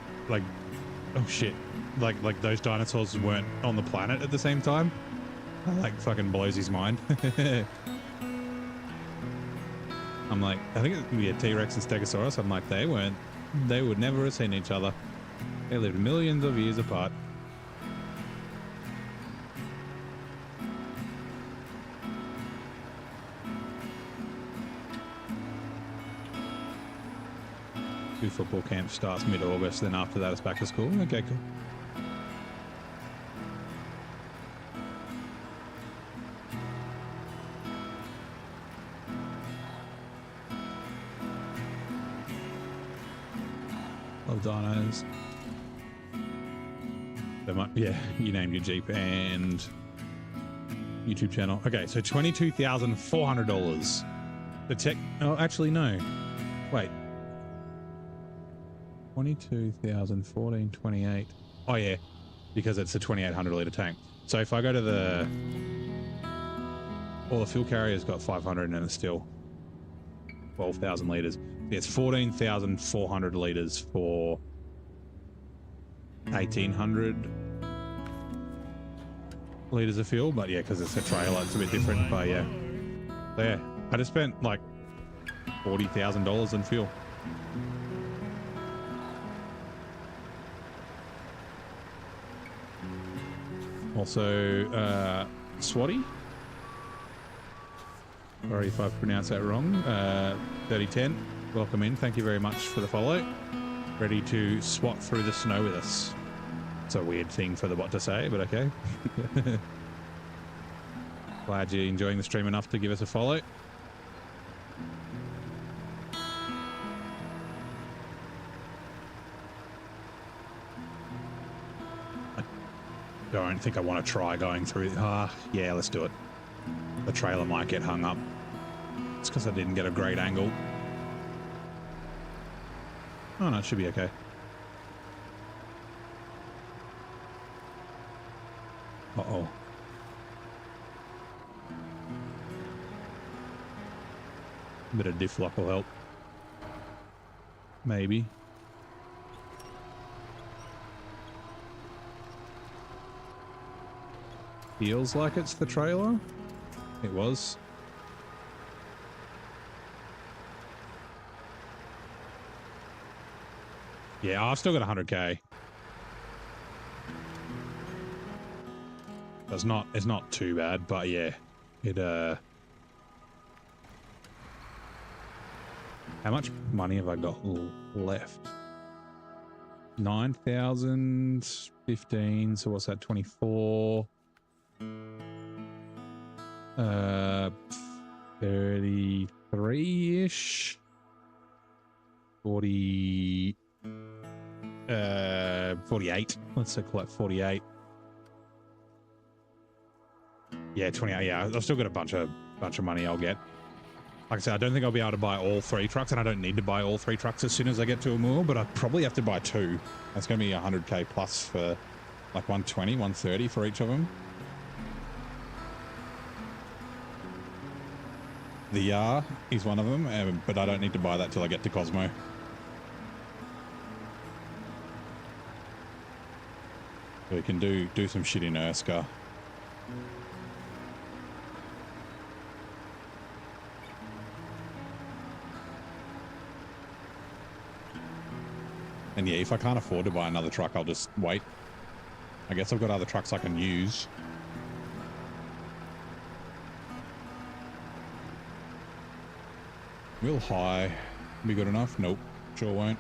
shit, like those dinosaurs weren't on the planet at the same time. That like fucking blows his mind. I'm like, I think it would be a T-Rex and Stegosaurus. I'm like, they would never have seen each other. They lived millions of years apart. Two football camp starts mid-August, then after that it's back to school. Okay, cool. Love dinos. Yeah, you named your Jeep and YouTube channel. Okay, so $22,400. The tech. Oh, actually, no. Wait. 22,000, 14, 28. Oh, yeah, because it's a 2,800 litre tank. So if I go to the. Well, the fuel carrier's got 500 and it's still 12,000 litres. It's 14,400 litres for 1,800 litres of fuel, but yeah, because it's a trailer, it's a bit different. But yeah, so yeah, I just spent like $40,000 in fuel. Also, Swatty. Sorry if I've pronounced that wrong. 3010, welcome in. Thank you very much for the follow. Ready to swat through the snow with us. It's a weird thing for the bot to say, but okay. Glad you're enjoying the stream enough to give us a follow. I don't think I want to try going through. Yeah, let's do it. The trailer might get hung up. It's because I didn't get a great angle. Oh no, it should be okay. Uh-oh. A bit of diff lock will help. Maybe. Feels like it's the trailer. It was. Yeah, I've still got 100k. It's not too bad, but yeah, it how much money have I got left? 9,015. So what's that? 24. 33-ish. 40. 48. Let's say call it 48. Yeah, 28. Yeah, I've still got a bunch of money I'll get. Like I said, I don't think I'll be able to buy all 3 trucks, and I don't need to buy all 3 trucks as soon as I get to Amur, but I probably have to buy 2. That's going to be 100k plus for like 120, 130 for each of them. The Yar is one of them, but I don't need to buy that till I get to Cosmo. We can do some shit in Urska. And yeah, if I can't afford to buy another truck, I'll just wait. I guess I've got other trucks I can use. Will high be good enough? Nope, sure won't.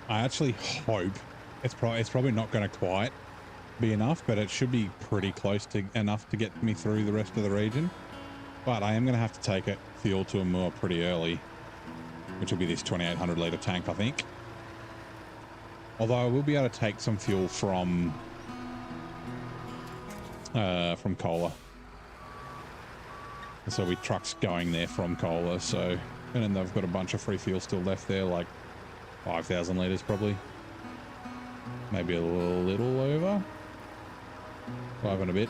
I actually hope it's probably not going to quite be enough, but it should be pretty close to enough to get me through the rest of the region. But I am going to have to take it fuel to a moor pretty early, which will be this 2,800 litre tank, I think. Although I will be able to take some fuel from Cola. So we trucks going there from Cola, so, and then they've got a bunch of free fuel still left there, like 5,000 litres probably. Maybe a little over. 5 and a bit.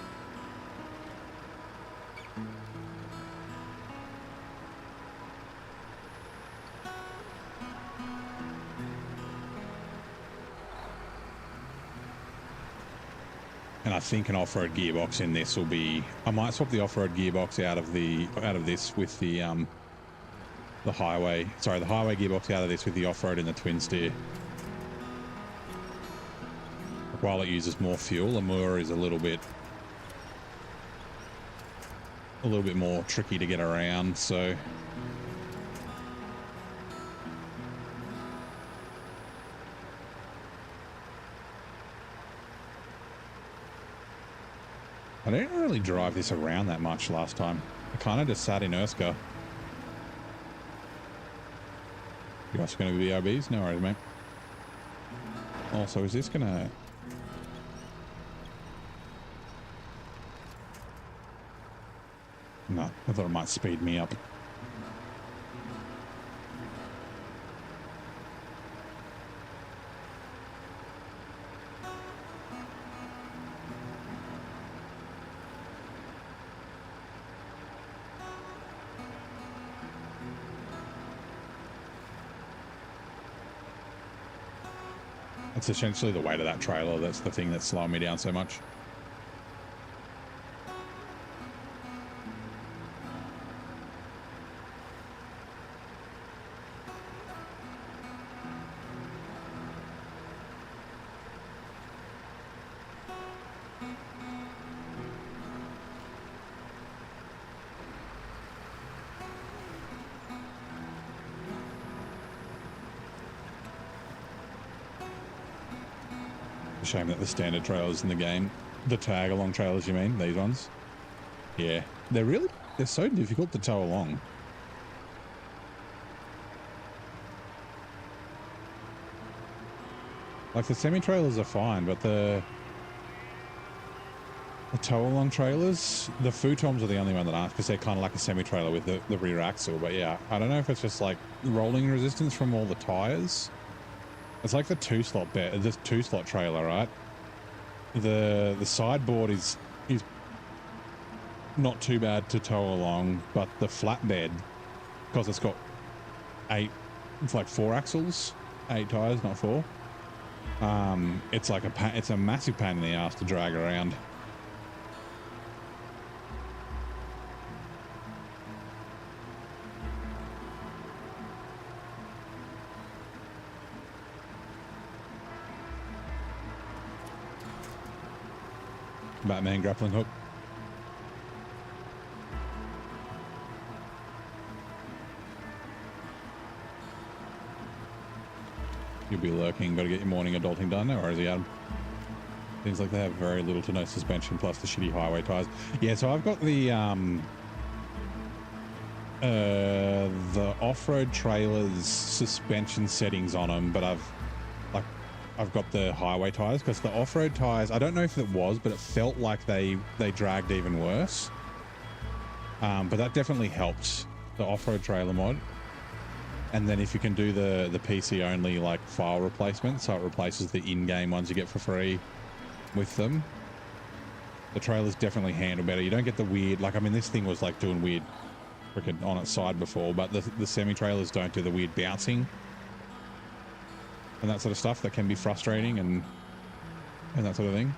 And I think an off-road gearbox in this will be, I might swap the off-road gearbox out of this with the highway gearbox out of this with the off-road in the twin steer. While it uses more fuel, the moor is a little bit more tricky to get around, so I didn't really drive this around that much last time. I kind of just sat in Urska. You guys going to be BRBs? No worries, mate. Also, is this going to... No, I thought it might speed me up. It's essentially the weight of that trailer that's the thing that's slowing me down so much. Shame that the standard trailers in the game, the tag along trailers, you mean, these ones? Yeah, they're so difficult to tow along. Like the semi-trailers are fine, but the tow along trailers, the futons are the only one that aren't, because they're kind of like a semi-trailer with the rear axle. But yeah, I don't know if it's just like rolling resistance from all the tires. It's like the two-slot trailer, right? The sideboard is not too bad to tow along, but the flatbed, because it's got it's like 4 axles, 8 tires, not 4. It's like it's a massive pain in the ass to drag around. Batman grappling hook. You'll be lurking. Got to get your morning adulting done. Or is he, Adam? Seems like they have very little to no suspension plus the shitty highway tires. Yeah, so I've got the off-road trailers suspension settings on them, but I've got the highway tires because the off-road tires, I don't know if it was, but it felt like they dragged even worse. But that definitely helps the off-road trailer mod. And then if you can do the PC only like file replacement, so it replaces the in-game ones you get for free with them, the trailers definitely handle better. You don't get the weird, like, I mean, this thing was like doing weird freaking on its side before, but the semi-trailers don't do the weird bouncing and that sort of stuff that can be frustrating and that sort of thing.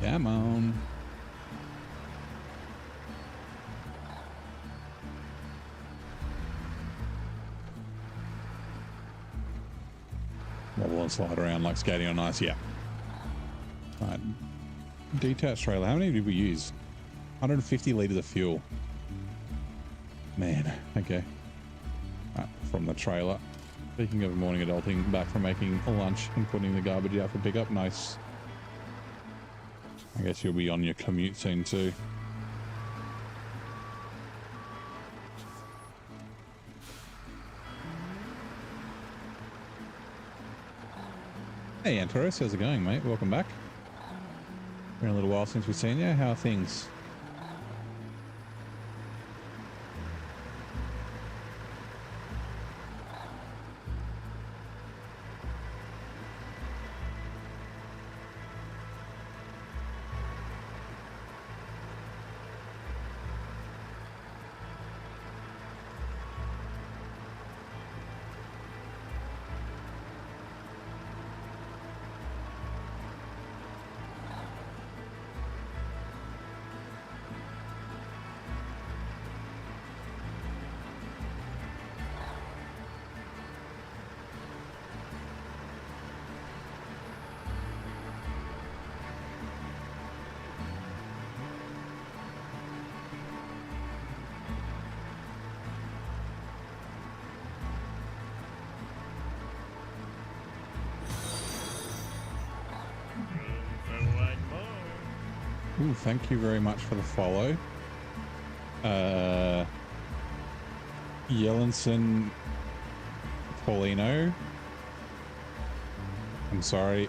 Come on. Wobble and slide around like skating on ice, yeah. Right. Detached trailer. How many did we use? 150 litres of fuel. Man, okay. Right, from the trailer. Speaking of morning adulting, back from making a lunch and putting the garbage out for pickup. Nice. I guess you'll be on your commute soon too. Hey Antaros, how's it going, mate? Welcome back. Been a little while since we've seen you. How are things? Ooh, thank you very much for the follow. Yelinson Paulino. I'm sorry.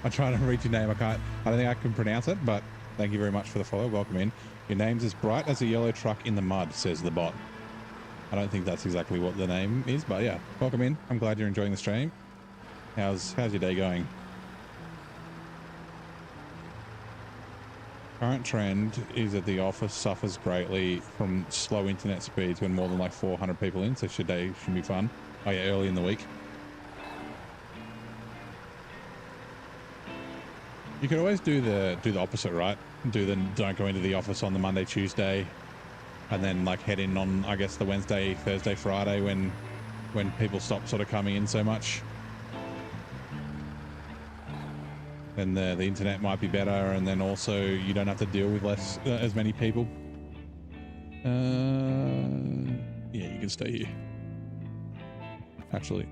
I'm trying to read your name. I don't think I can pronounce it, but thank you very much for the follow. Welcome in. Your name's as bright as a yellow truck in the mud, says the bot. I don't think that's exactly what the name is, but yeah, welcome in. I'm glad you're enjoying the stream. How's your day going? Current trend is that the office suffers greatly from slow internet speeds when more than like 400 people in, so today should be fun. Oh yeah, early in the week. You could always do the opposite, right? Don't go into the office on the Monday, Tuesday, and then like head in on, I guess, the Wednesday, Thursday, Friday when people stop sort of coming in so much. Then the internet might be better, and then also you don't have to deal with as many people. Yeah, you can stay here. Actually,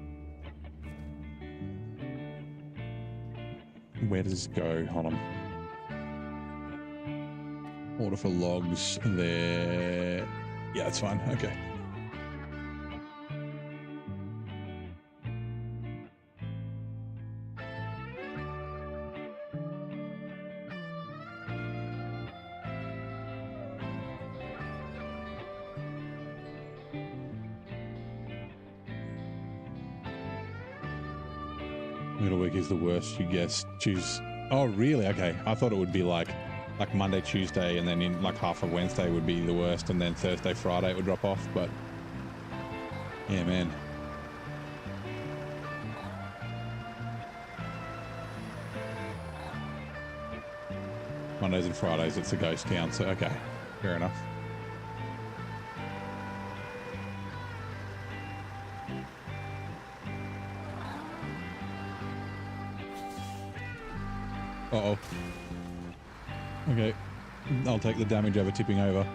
where does this go? Hold on. Order for logs there. Yeah, that's fine. Okay. Middle week is the worst, you guess. Choose. Oh, really? Okay. I thought it would be like Monday, Tuesday, and then in like half of Wednesday would be the worst, and then Thursday, Friday it would drop off. But yeah, man. Mondays and Fridays, it's a ghost town. So okay, fair enough. Uh-oh. Okay. I'll take the damage over tipping over.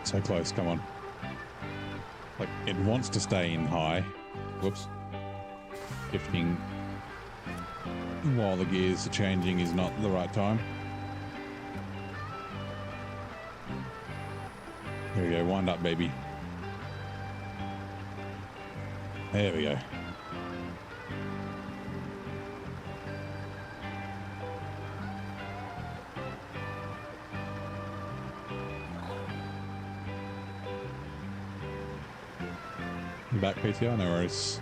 So close, come on. Like, it wants to stay in high. Whoops. Shifting while the gears are changing is not the right time. There we go, wind up, baby. There we go. Back PTR, no worries.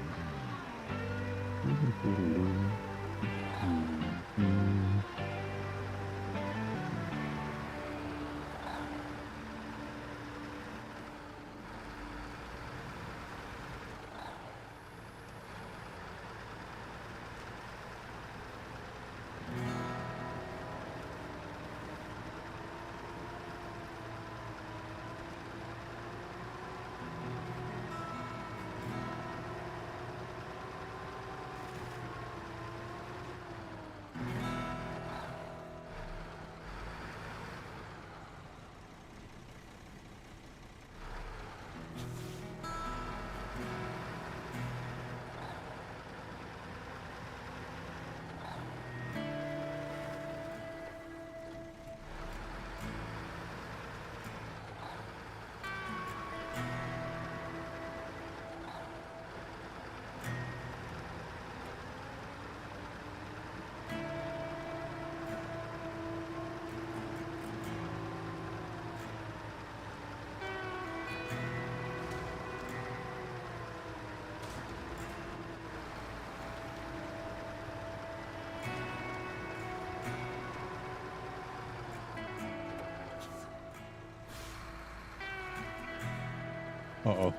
Uh-oh.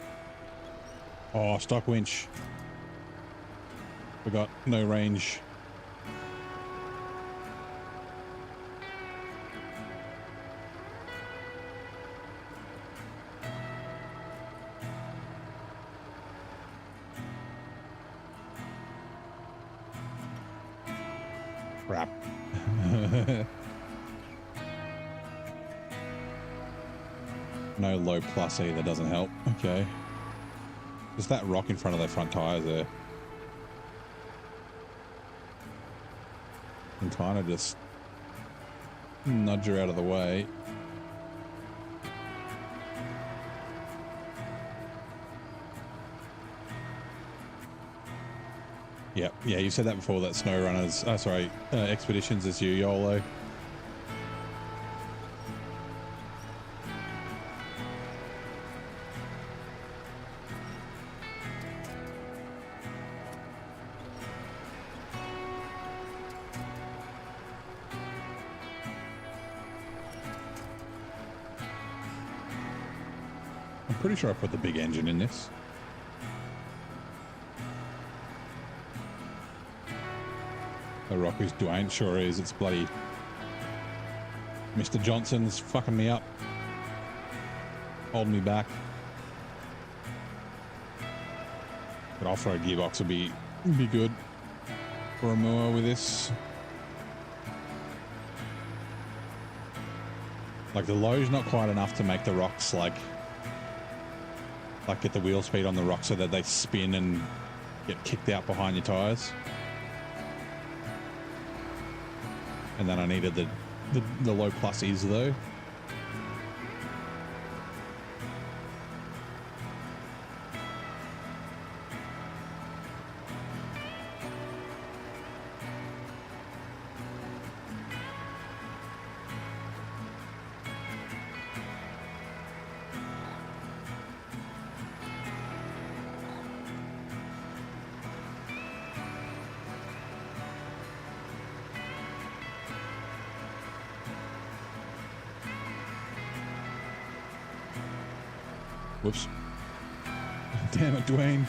Oh, stock winch. Forgot, no range. Crap. No low plus either, doesn't help. Okay. Just that rock in front of their front tires there. And kind of just nudge her out of the way. Yep. Yeah, you said that before, that SnowRunners, Expeditions is you, YOLO. I'm pretty sure I put the big engine in this. The rock is Dwayne, sure is. It's bloody Mr. Johnson's fucking me up, holding me back. But off-road gearbox would be good for a mower with this. Like the low's not quite enough to make the rocks like get the wheel speed on the rock so that they spin and get kicked out behind your tires. And then I needed the low plus is though. Whoops. Damn it, Dwayne.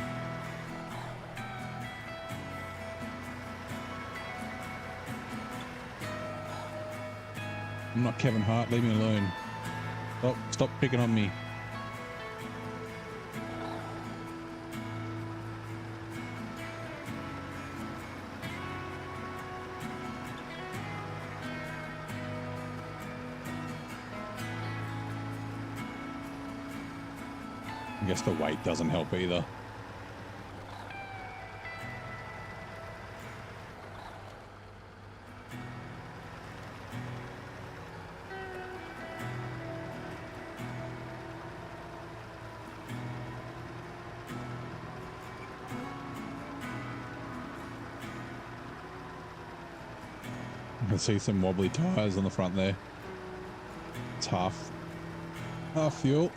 I'm not Kevin Hart. Leave me alone. Stop picking on me. I guess the weight doesn't help either. I can see some wobbly tires on the front there. It's half fuel.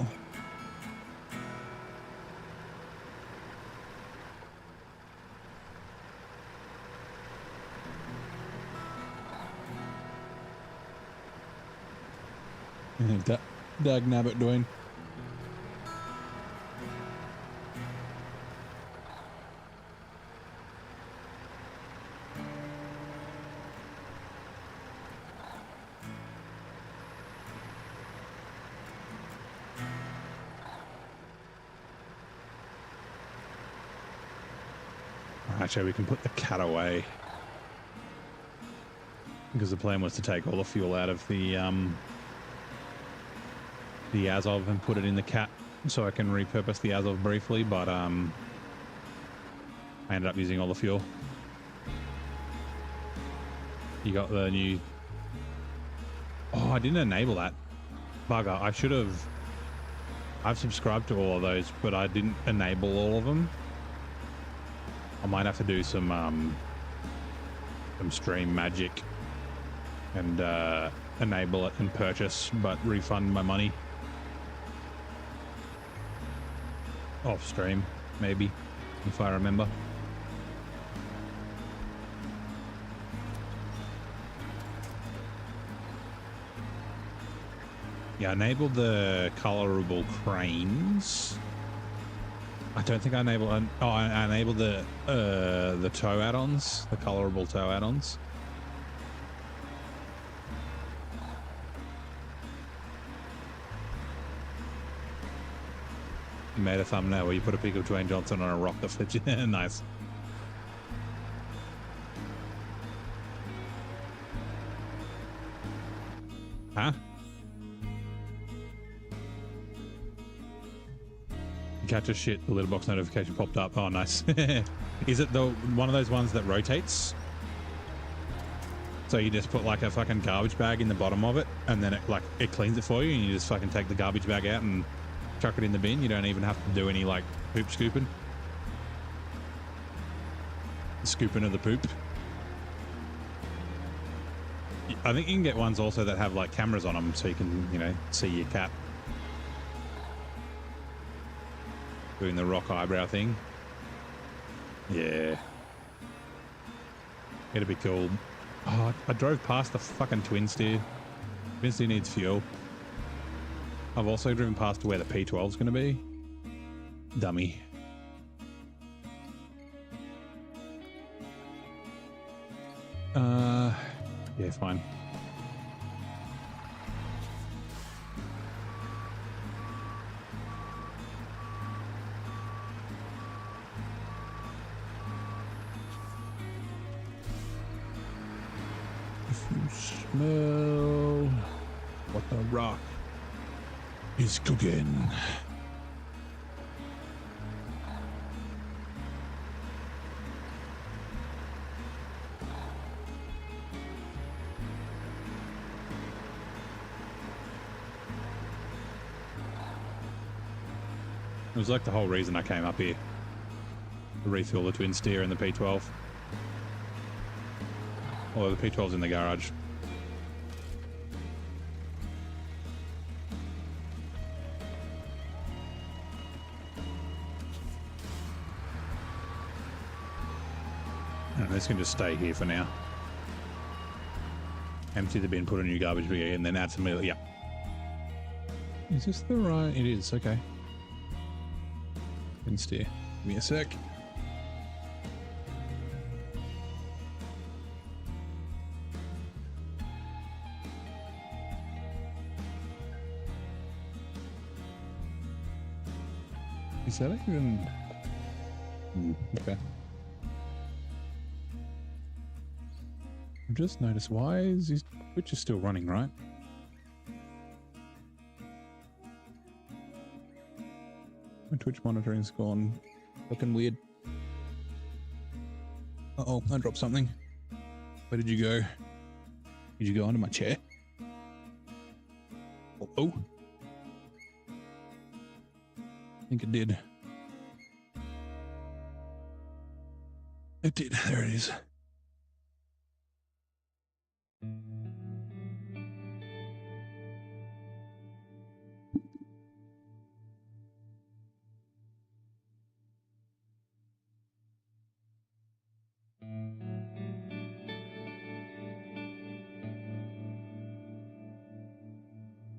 Dag nabbit doing. Actually, we can put the cat away because the plan was to take all the fuel out of the Azov and put it in the cat so I can repurpose the Azov briefly, but I ended up using all the fuel. You got the new... Oh, I didn't enable that. Bugger. I should have... I've subscribed to all of those, but I didn't enable all of them. I might have to do some stream magic and enable it and purchase, but refund my money. Off stream, maybe, if I remember. Yeah, I enabled the colorable cranes. I don't think I enabled. Oh, I enabled the tow add-ons, the colorable tow add-ons. Made a thumbnail where you put a pic of Dwayne Johnson on a rock that flips you. Nice. Huh? Catch a shit, the letterbox notification popped up. Oh, nice. Is it the one of those ones that rotates? So you just put like a fucking garbage bag in the bottom of it, and then it cleans it for you, and you just fucking take the garbage bag out and chuck it in the bin. You don't even have to do any like poop scooping. Scooping of the poop. I think you can get ones also that have like cameras on them, so you can, you know, see your cat doing the rock eyebrow thing. Yeah, it'd be cool. Oh, I drove past the fucking twin steer. Twin steer needs fuel. I've also driven past where the P12 is going to be. Dummy. Yeah, fine. If you smell what the rock is cooking. It was like the whole reason I came up here. To refuel the twin steer and the P12. Although the P12's in the garage. And this can just stay here for now. Empty the bin, put a new garbage bag in, and then add some milk. Yeah. Is this the right? It is, okay. Twin steer. Give me a sec. Is that even... okay. I've just noticed, why is his Twitch is still running, right? My Twitch monitoring's gone fucking weird. Uh-oh, I dropped something. Where did you go? Did you go under my chair? Oh. I think it did. It did. There it is.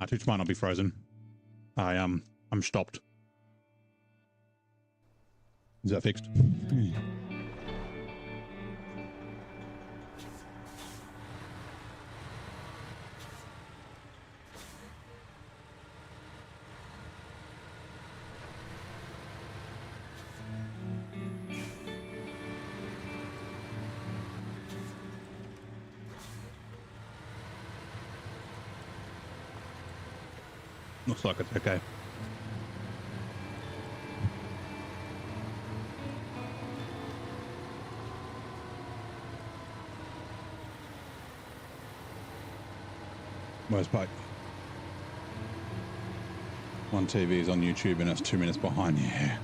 My Twitch might not be frozen. I'm stopped. Is that fixed? Looks like it's okay. Where's Pike? One TV is on YouTube and it's 2 minutes behind. Yeah.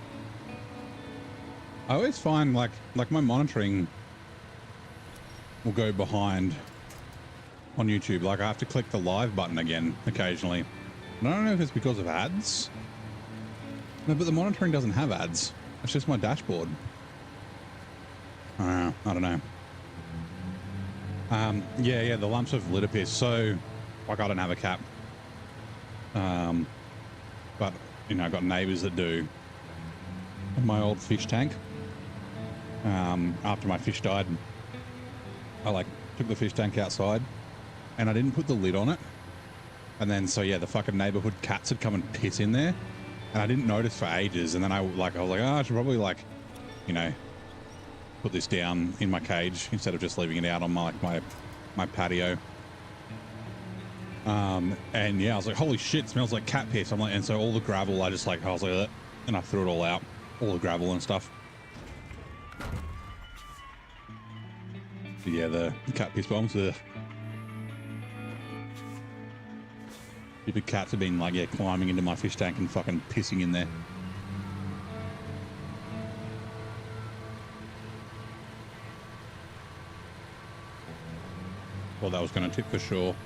I always find like my monitoring will go behind on YouTube. Like I have to click the live button again occasionally. And I don't know if it's because of ads. No, but the monitoring doesn't have ads. It's just my dashboard. I don't know. Yeah, the lumps of litter piss. So, like, I don't have a cap. But, you know, I've got neighbours that do. My old fish tank. After my fish died, I, took the fish tank outside and I didn't put the lid on it. And then, so yeah, the fucking neighborhood cats had come and piss in there. And I didn't notice for ages. And then I was like, oh, I should probably you know, put this down in my cage instead of just leaving it out on my patio. And yeah, I was like, holy shit, it smells like cat piss. I'm like, and so all the gravel, I was like, and I threw it all out, all the gravel and stuff. But yeah, the cat piss bombs, stupid cats have been climbing into my fish tank and fucking pissing in there. Well, that was going to tip for sure.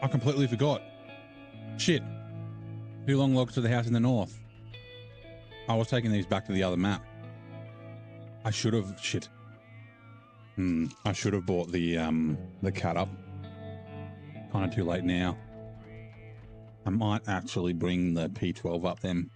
I completely forgot. Shit. Too long logs to the house in the north. I was taking these back to the other map. I should have... Shit. I should have bought the cat up. Kind of too late now. I might actually bring the P12 up then.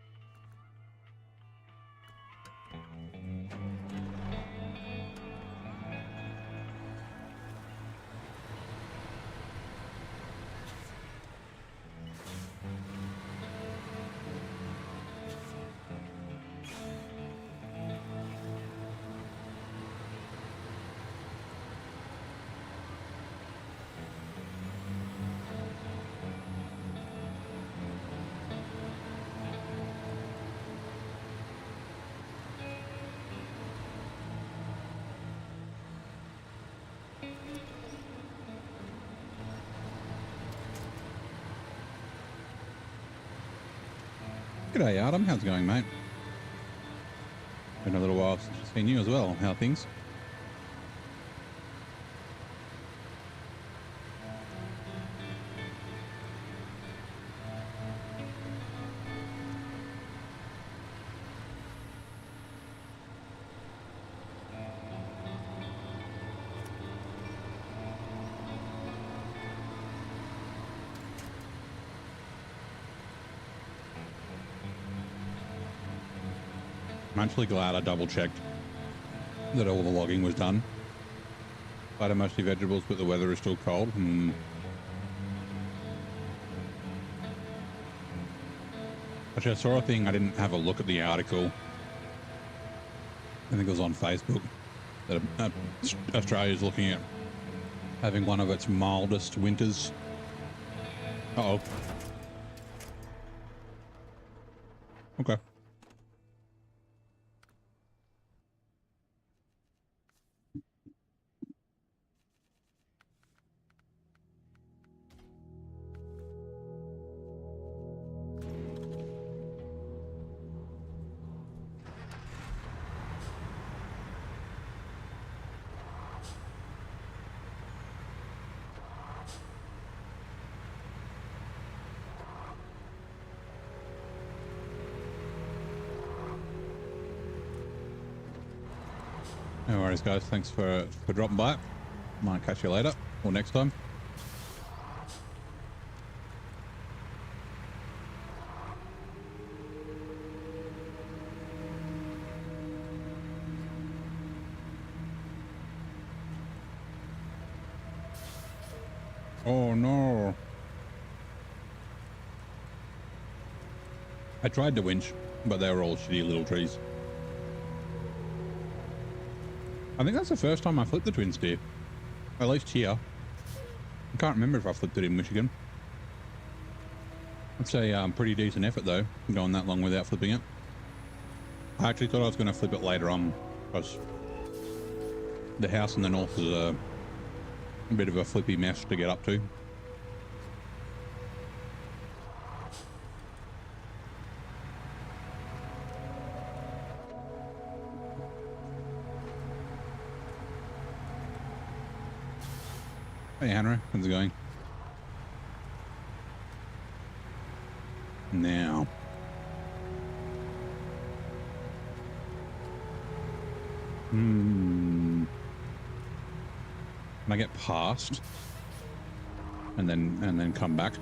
G'day, Adam. How's it going, mate? Been a little while since I've seen you as well. How are things? I'm actually glad I double checked that all the logging was done. But mostly vegetables, but the weather is still cold. Actually, I saw a thing. I didn't have a look at the article. I think it was on Facebook that Australia's looking at having one of its mildest winters. Uh-oh. Okay. No worries, guys. Thanks for dropping by. Might catch you later or next time. Oh no. I tried to winch, but they were all shitty little trees. I think that's the first time I flipped the twin steer. At least here. I can't remember if I flipped it in Michigan. That's a pretty decent effort though, going that long without flipping it. I actually thought I was going to flip it later on, because the house in the north is a bit of a flippy mess to get up to. Hey Henry, how's it going? Now. Can I get past and then come back?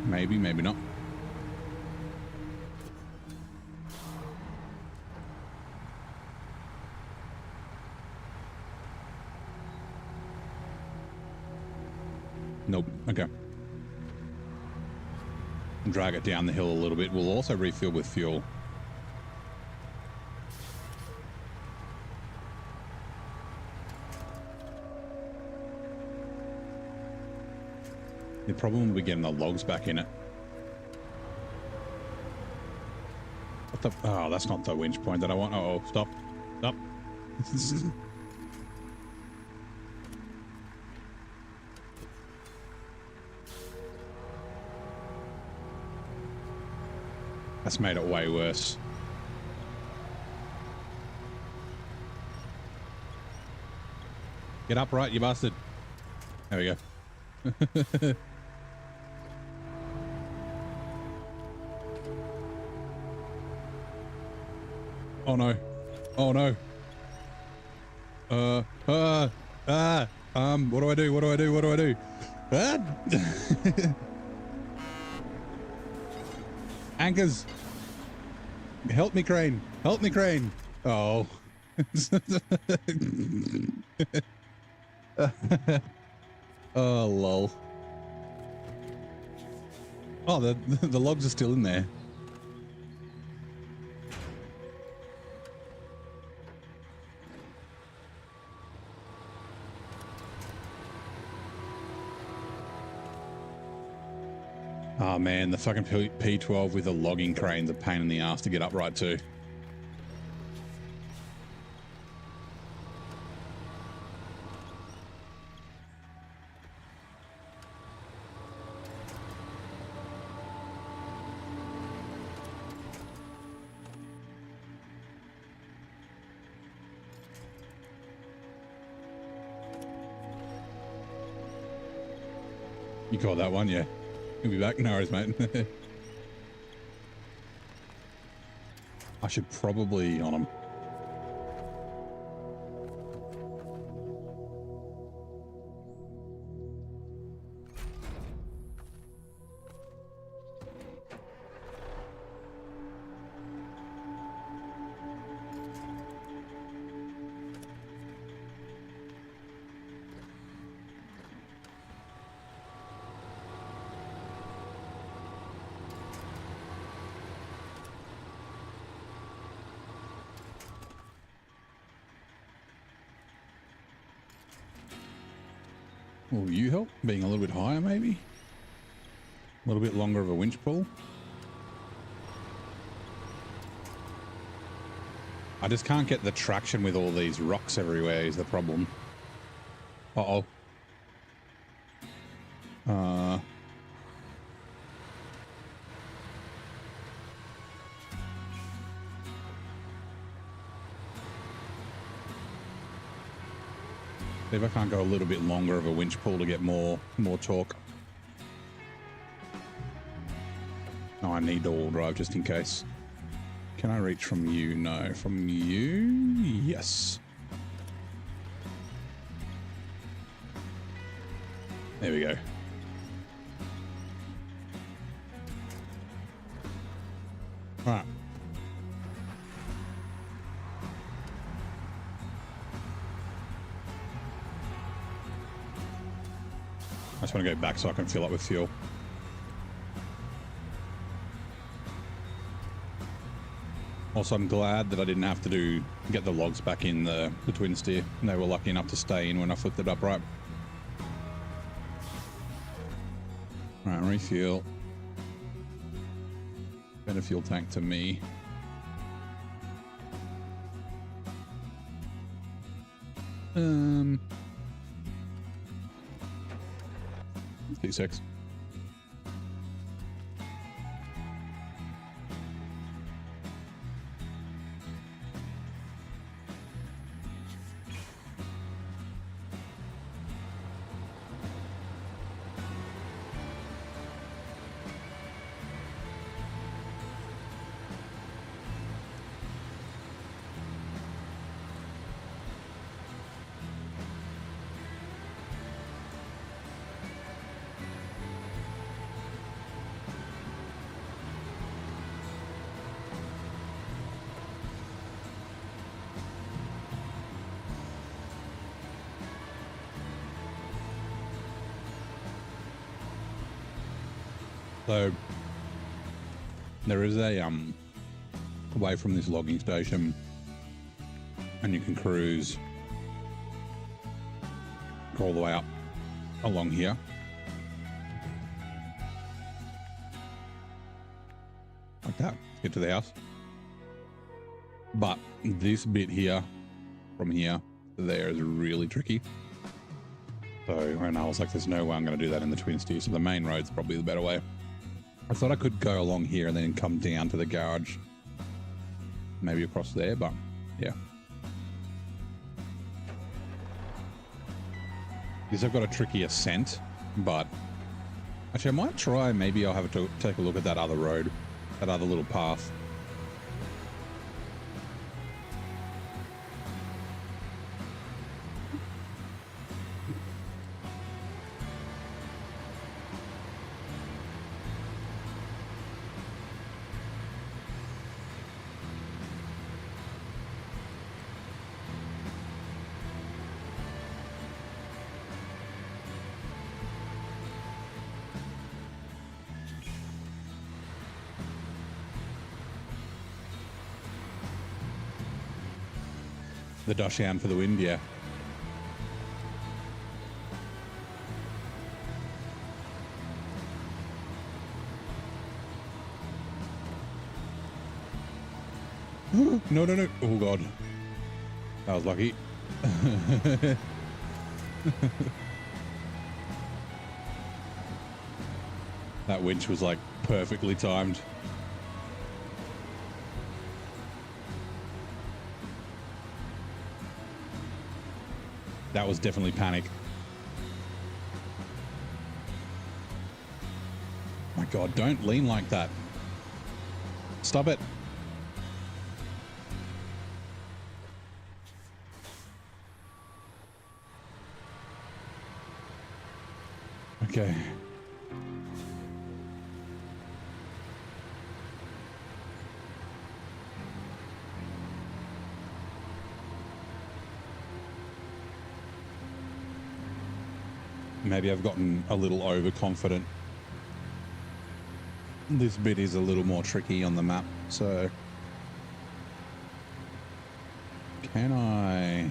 Maybe, maybe not. Nope. Okay. Drag it down the hill a little bit. We'll also refill with fuel. The problem will be getting the logs back in it. What the? Oh, that's not the winch point that I want. Oh, stop. Stop. That's made it way worse. Get upright, you bastard. There we go. Oh no. Oh no. What do I do? What do I do? What do I do? Ah! Anchors. Help me, crane. Help me, crane. Oh. Oh, lol. Oh, the logs are still in there. Oh man, the fucking P12 with a logging crane's a pain in the ass to get upright to. You call that one, yeah. He'll be back. No worries, mate. I should probably on him. Will you help? Being a little bit higher, maybe? A little bit longer of a winch pull? I just can't get the traction with all these rocks everywhere is the problem. Uh-oh. See if I can't go a little bit longer of a winch pull to get more torque. Oh, I need the all drive just in case. Can I reach from you? No. From you? Yes. There we go. All right. I just want to go back so I can fill up with fuel. Also, I'm glad that I didn't have to get the logs back in the twin steer. They were lucky enough to stay in when I flipped it upright. Right, refuel. Better fuel tank to me. D6. So there is a away from this logging station, and you can cruise all the way up along here. Like that, get to the house. But this bit here, from here to there, is really tricky. So, and I was like, there's no way I'm going to do that in the twin steer, so the main road's probably the better way. I thought I could go along here and then come down to the garage. Maybe across there, but yeah. These have got a tricky ascent, but actually I might try, maybe I'll have to take a look at that other road, that other little path. The Dachshund for the wind, yeah. No, no, no. Oh, God. That was lucky. That winch was like perfectly timed. That was definitely panic. My God, don't lean like that. Stop it. Okay. Maybe I've gotten a little overconfident. This bit is a little more tricky on the map, so can I?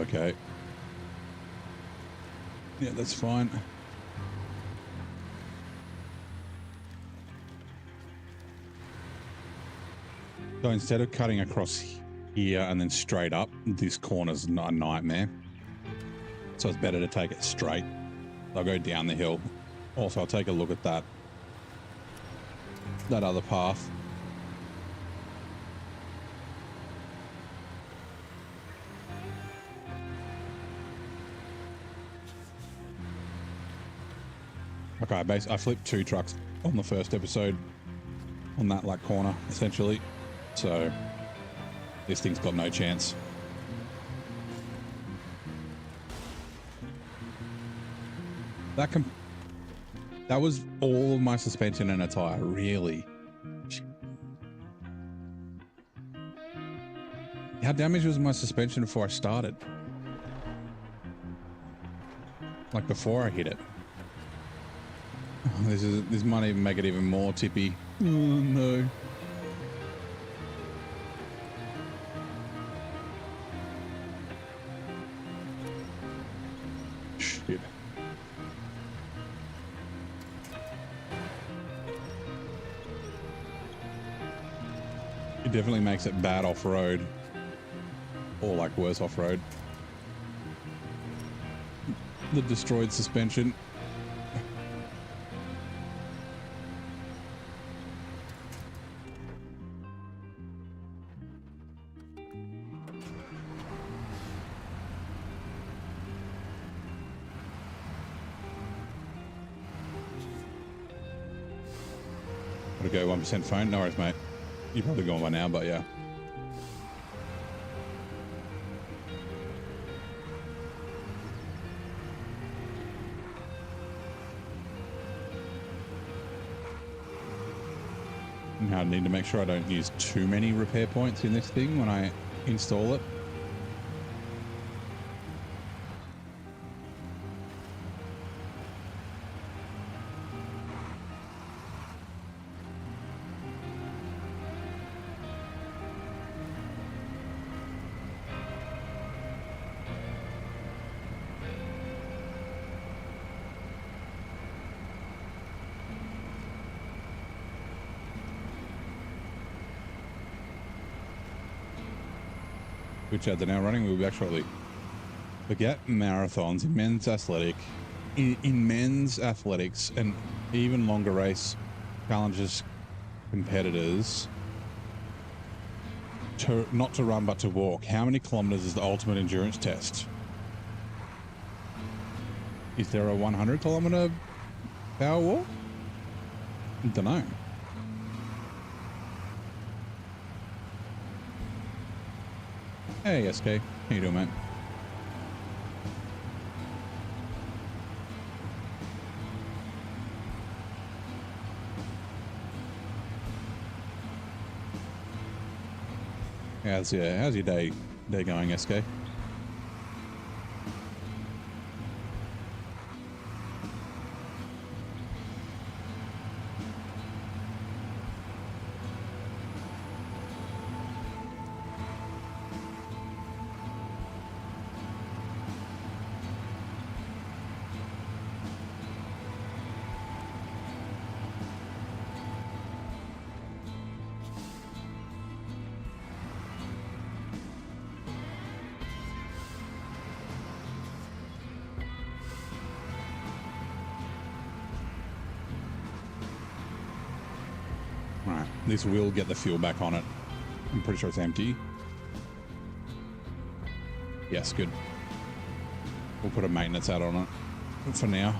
okay. Yeah, that's fine. So instead of cutting across here and then straight up, this corner's not a nightmare. So it's better to take it straight. I'll go down the hill. Also, I'll take a look at that other path. Okay, I flipped 2 trucks on the first episode on that like corner, essentially. So this thing's got no chance. That was all of my suspension and a tire, really. How damaged was my suspension before I started? Like before I hit it. Oh, this might even make it even more tippy. Oh no. Shit. It definitely makes it bad off-road. Or like worse off-road. The destroyed suspension. Gotta go 1% phone. No worries, mate. You're probably gone by now, but yeah. Now I need to make sure I don't use too many repair points in this thing when I install it. Which ads are now running. We'll be back shortly. Forget marathons in men's athletic. In men's athletics and even longer race challenges competitors not to run but to walk. How many kilometers is the ultimate endurance test? Is there a 100 kilometer power walk? I don't know. Hey, SK. How you doing, mate? How's your day going, SK? This will get the fuel back on it. I'm pretty sure it's empty. Yes, good. We'll put a maintenance out on it for now.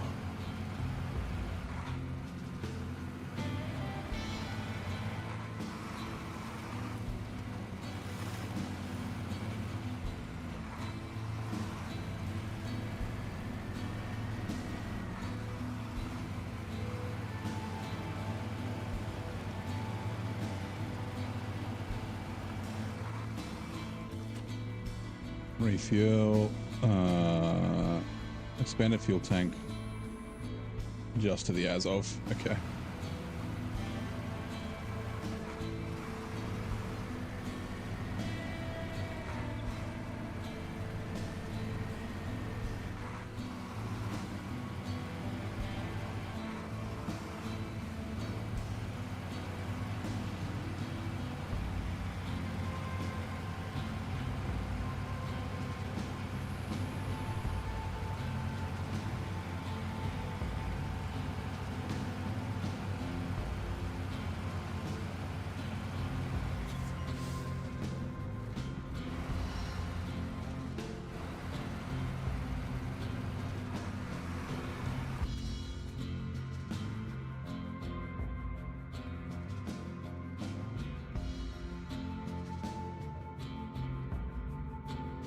Refuel, expanded fuel tank, just to the as of, okay.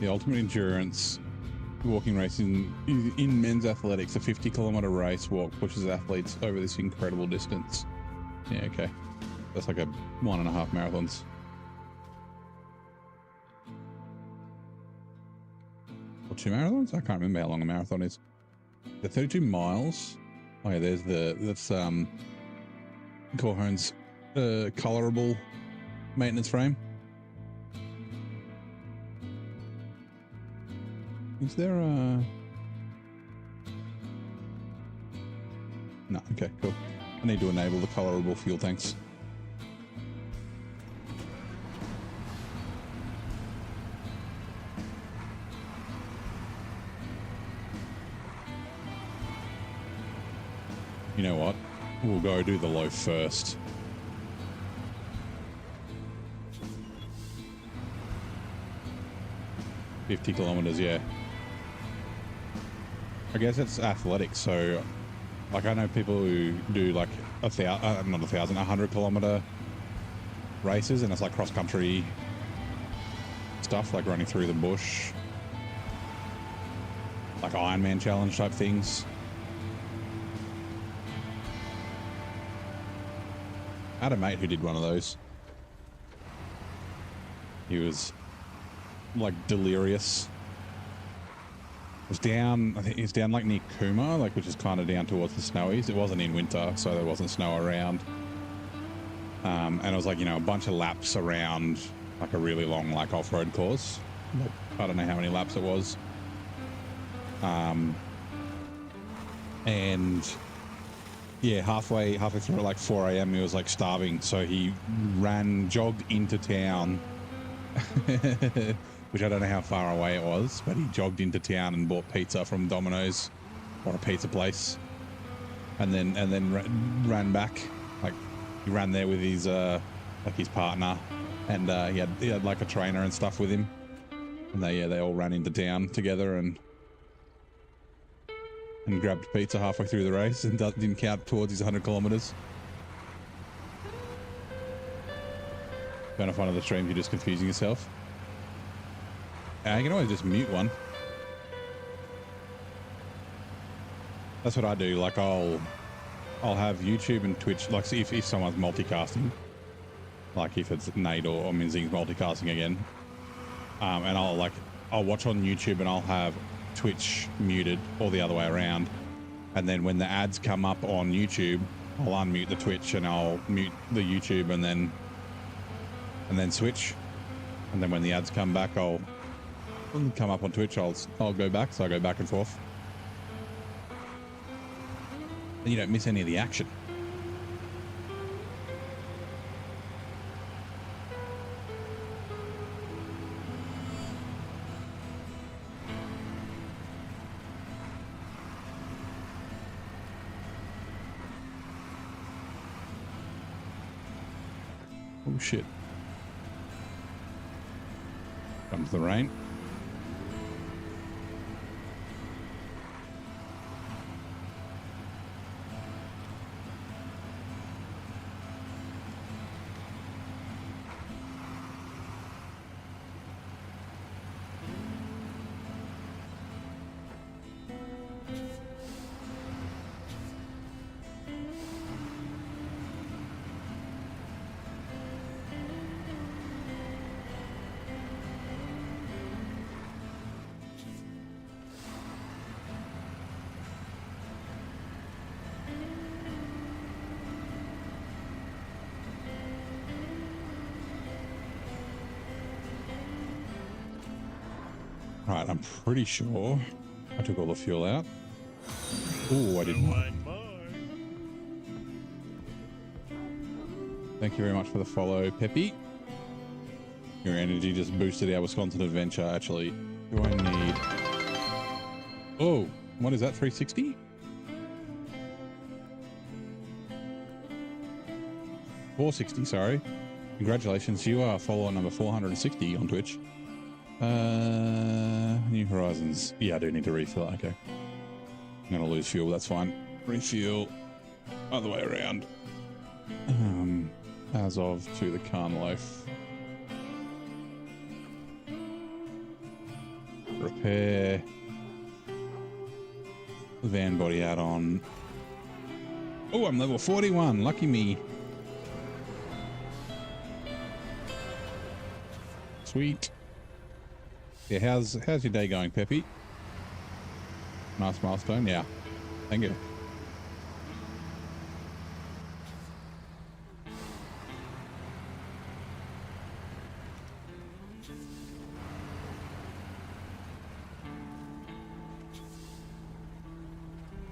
The ultimate endurance walking race in men's athletics. A 50-kilometer race walk pushes athletes over this incredible distance. Yeah, okay. That's like a 1.5 marathons. Or 2 marathons? I can't remember how long a marathon is. The 32 miles. Oh yeah, that's Corhone's colorable maintenance frame. Is there a... No, okay, cool. I need to enable the colorable fuel tanks. You know what? We'll go do the loaf first. $50 kilometers, yeah. I guess it's athletics, so like I know people who do like not 100-kilometer races, and it's like cross country stuff, like running through the bush, like Ironman challenge type things. I had a mate who did one of those. He was like delirious. It was down, I think it's down like near Cooma, like which is kind of down towards the snowies. It wasn't in winter, so there wasn't snow around. And it was like, you know, a bunch of laps around like a really long like off-road course. Like, I don't know how many laps it was. And yeah, halfway through at like 4 a.m. he was like starving, so he jogged into town. Which I don't know how far away it was, but he jogged into town and bought pizza from Domino's or a pizza place, and then ran back. Like he ran there with his like his partner, and he had like a trainer and stuff with him, and they all ran into town together and grabbed pizza halfway through the race and didn't count towards his 100 kilometers. Going to find other streams, you're just confusing yourself. You can always just mute one. That's what I do. Like I'll have YouTube and Twitch. Like if someone's multicasting, like if it's Nate or Minzing's multicasting again, and I'll watch on YouTube and I'll have Twitch muted or the other way around. And then when the ads come up on YouTube, I'll unmute the Twitch and I'll mute the YouTube and then switch. And then when the ads come back, I'll come up on Twitch, I'll go back, so I go back and forth. And you don't miss any of the action. Oh shit. Comes the rain. Right, I'm pretty sure I took all the fuel out. Oh, I did not. Thank you very much for the follow, Peppy. Your energy just boosted our Wisconsin adventure, actually. Do I need... Oh, what is that, 360? $460, sorry. Congratulations, you are follower number 460 on Twitch. New Horizons. Yeah, I do need to refill. Okay. I'm gonna lose fuel, that's fine. Refuel. Other way around. As of to the Carn Loaf. Repair. Van body add-on. Oh, I'm level 41. Lucky me. Sweet. Yeah, how's your day going, Peppy? Nice milestone. Yeah. Thank you.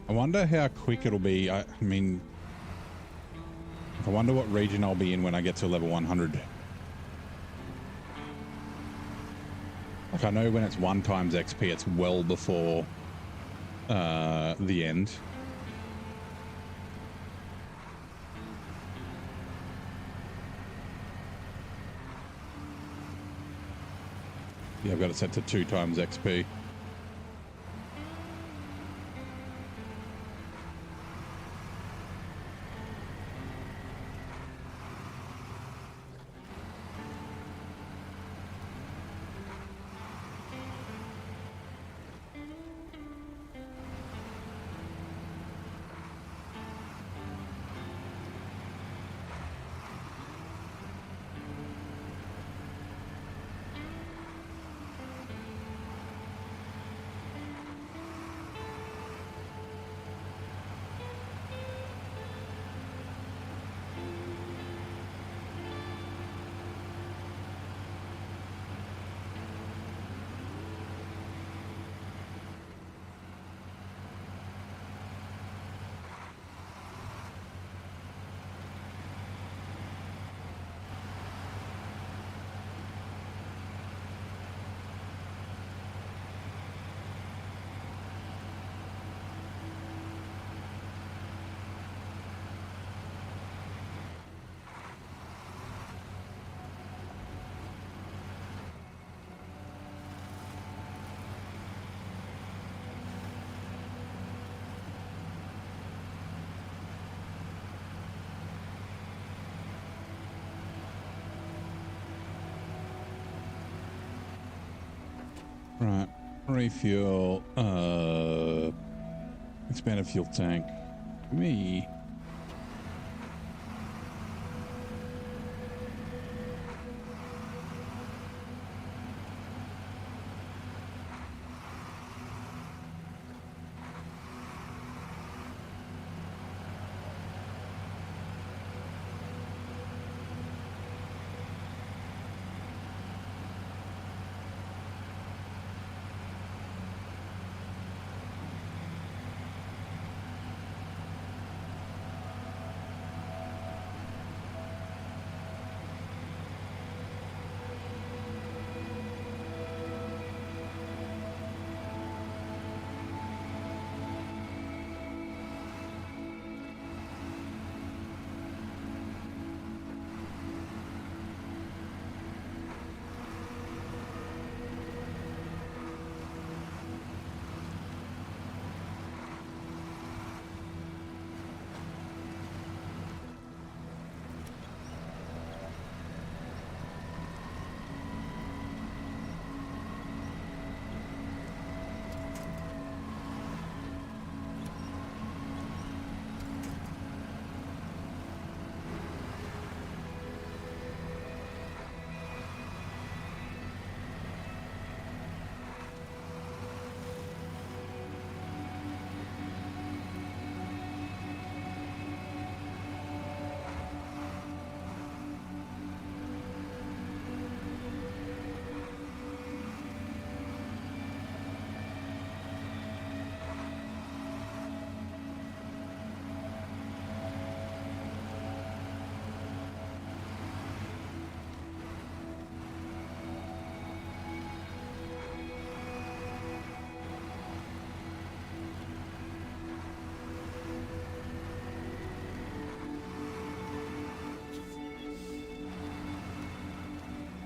I wonder how quick it'll be. I mean, I wonder what region I'll be in when I get to level 100. Like, I know when it's 1 times XP, it's well before the end. Yeah, I've got it set to 2 times XP. Right, refuel, expanded fuel tank, me.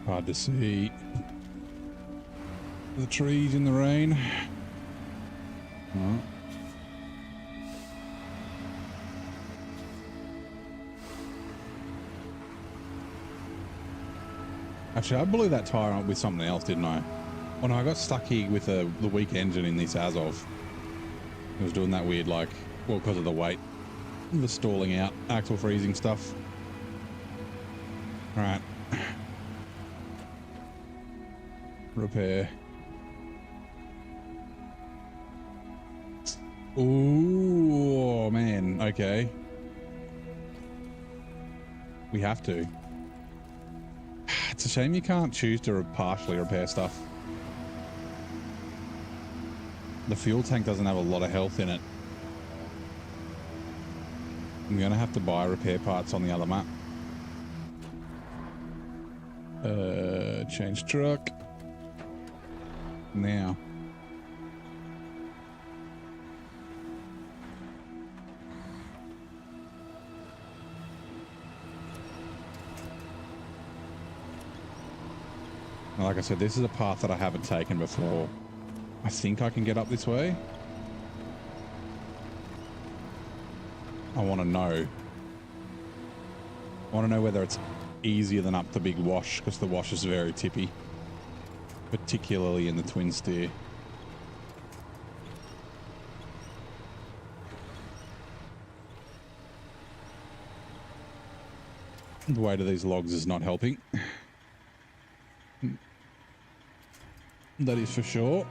Hard to see the trees in the rain. Oh. Actually, I blew that tire up with something else, didn't I? Oh no, I got stuck here with the weak engine in this as of. It was doing that weird, like, well, because of the weight, the stalling out, axle freezing stuff. All right. Repair. Ooh, man. Okay. We have to. It's a shame you can't choose to partially repair stuff. The fuel tank doesn't have a lot of health in it. I'm going to have to buy repair parts on the other map. Change truck. Now. Like I said, this is a path that I haven't taken before. I think I can get up this way. I want to know. I want to know whether it's easier than up the big wash, because the wash is very tippy. Particularly in the twin steer. The weight of these logs is not helping. That is for sure.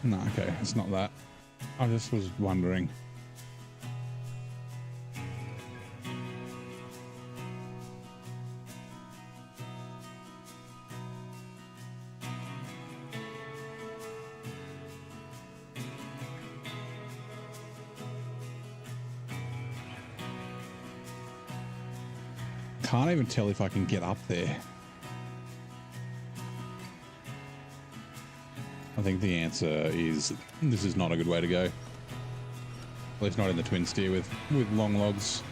No, okay, it's not that. I just was wondering. Can't even tell if I can get up there. I think the answer is this is not a good way to go. At least not in the twin steer with long logs.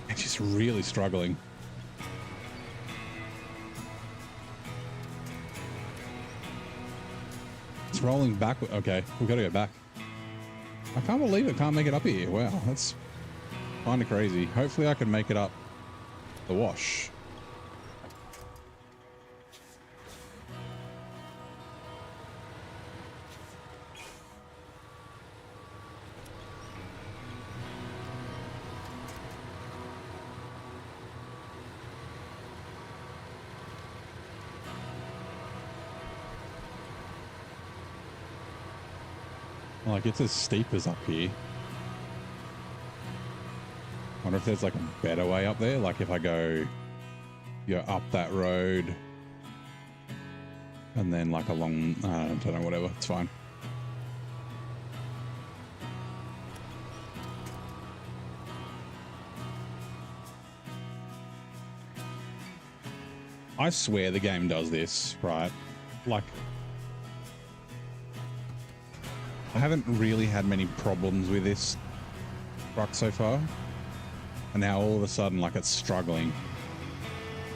And she's really struggling. It's rolling back. Okay, we've got to go back. I can't believe it can't make it up here. Wow, that's kind of crazy. Hopefully I can make it up the wash. Like, it's as steep as up here. Wonder if there's like a better way up there. Like if I go up that road and then like along, I don't know, whatever. It's fine. I swear the game does this, right? Like, I haven't really had many problems with this truck so far. And now all of a sudden, like, it's struggling.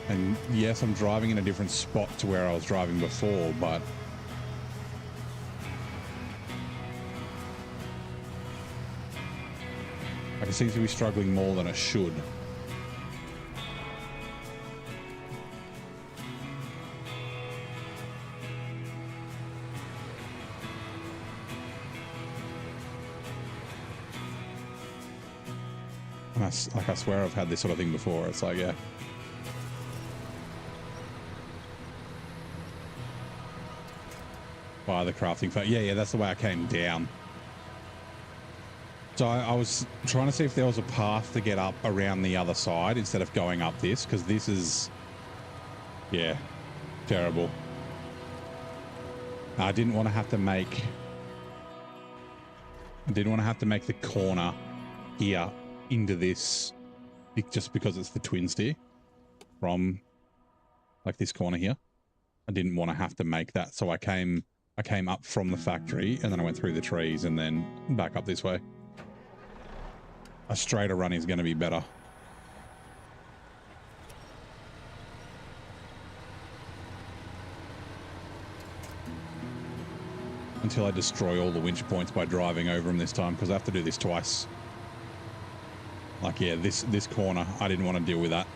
And yes, I'm driving in a different spot to where I was driving before, but like, it seems to be struggling more than it should. Like, I swear I've had this sort of thing before. It's like, yeah. by the crafting phase. Yeah, that's the way I came down. So I was trying to see if there was a path to get up around the other side instead of going up this, because this is, yeah, terrible. I didn't want to have to make the corner here into this just because it's the twin steer from like this corner here. I didn't want to have to make that, so I came up from the factory and then I went through the trees and then back up this way. A straighter run is going to be better. Until I destroy all the winch points by driving over them this time, because I have to do this twice. Like, yeah, this corner, I didn't want to deal with that.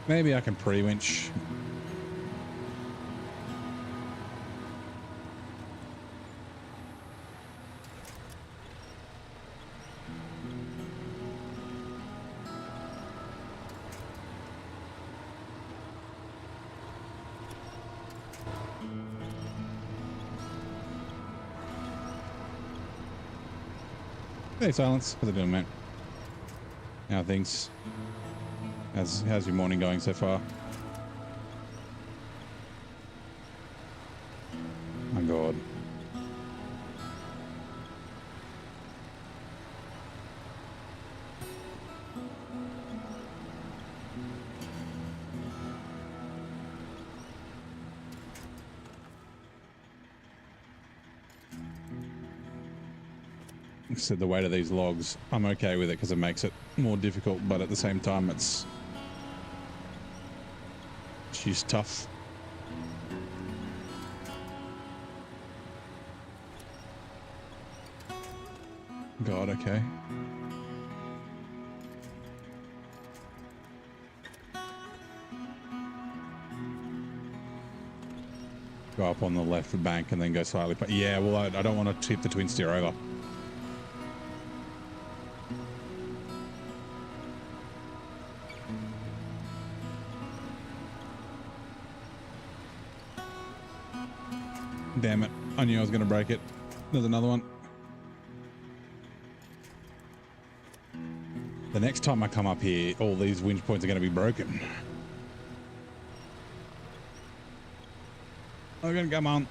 Maybe I can pre-winch. Hey, Silence. How's it doing, mate? How are things? How's your morning going so far? My God. Said the weight of these logs, I'm okay with it because it makes it more difficult, but at the same time she's tough. God, okay. Go up on the left bank and then go slightly, but yeah, well, I don't want to tip the twin steer over. Damn it. I knew I was going to break it. There's another one. The next time I come up here, all these winch points are going to be broken. I'm going to come on.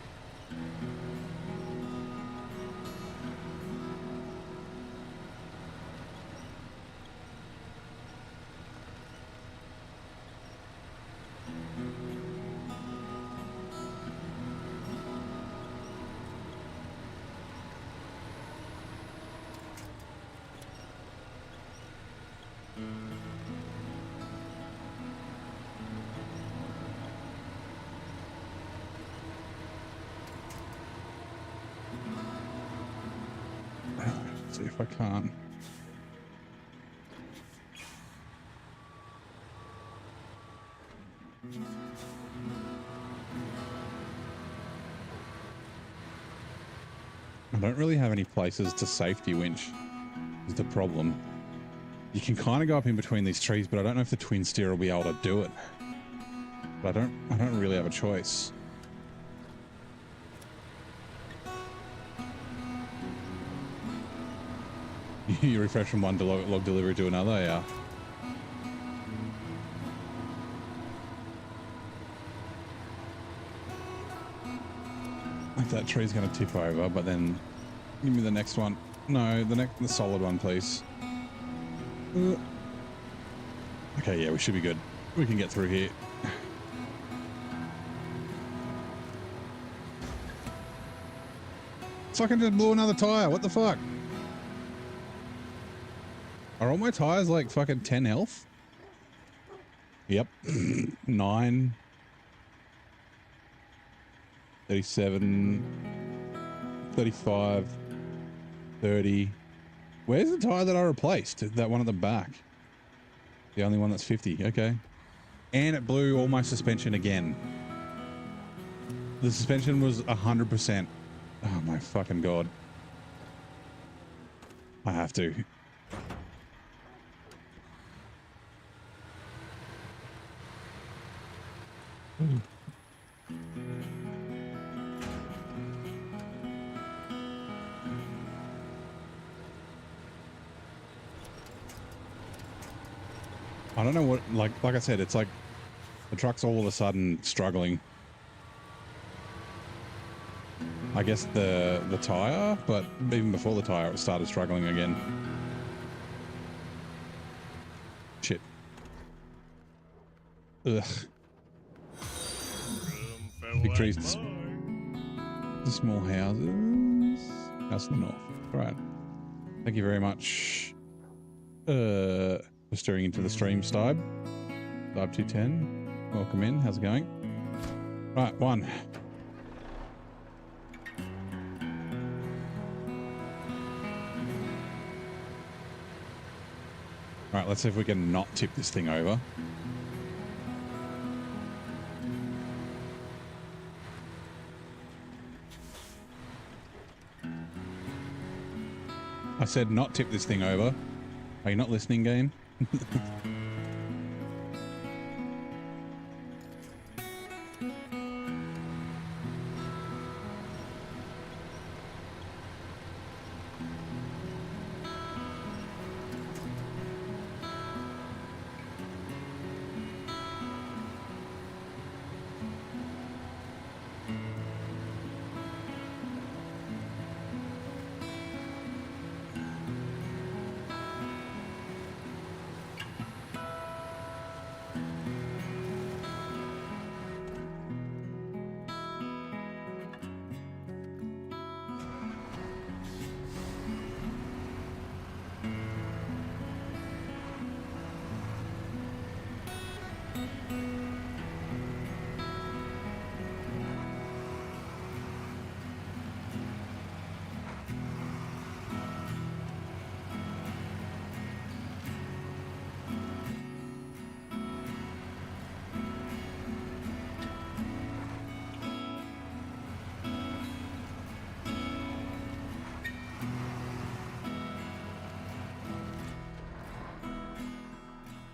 See if I can't. I don't really have any places to safety winch is the problem. You can kind of go up in between these trees, but I don't know if the twin steer will be able to do it. But I don't really have a choice. You refresh from one log delivery to another, yeah. Like that tree's gonna tip over, but then give me the next one. No, the solid one, please. Okay, yeah, we should be good. We can get through here. Fucking just blew another tire. What the fuck? Are all my tires like fucking 10 health? Yep. 9. 37. 35. 30. Where's the tire that I replaced? That one at the back. The only one that's 50. Okay. And it blew all my suspension again. The suspension was 100%. Oh my fucking God. I have to. I don't know what, like I said, it's like the truck's all of a sudden struggling. I guess the tire, but even before the tire, it started struggling again. Shit. Ugh. Big trees. The small houses. House in the north. All right. Thank you very much for steering into the stream, Stibe. Stibe 210. Welcome in. How's it going? Right, one. All right, let's see if we can not tip this thing over. I said not tip this thing over. Are you not listening, game?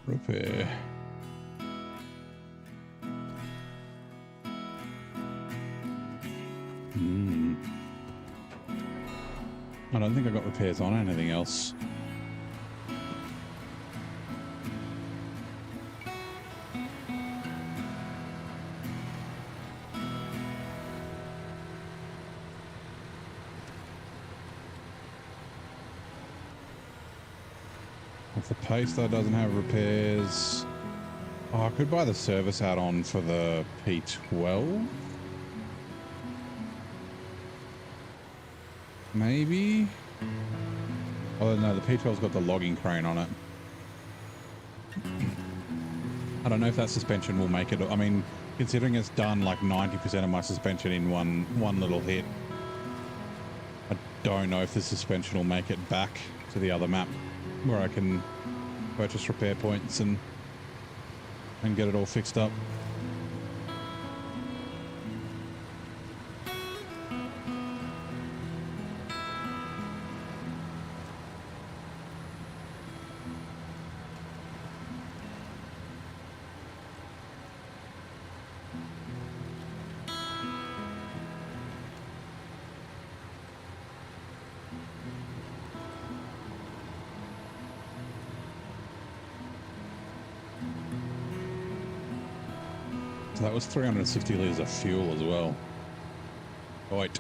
Repair. I don't think I got repairs on anything else. If the Pacer doesn't have repairs... Oh, I could buy the service add-on for the P12. Maybe? Oh no, the P12's got the logging crane on it. I don't know if that suspension will make it. I mean, considering it's done like 90% of my suspension in one little hit, I don't know if the suspension will make it back to the other map where I can purchase repair points and get it all fixed up. So that was 360 litres of fuel as well. Right.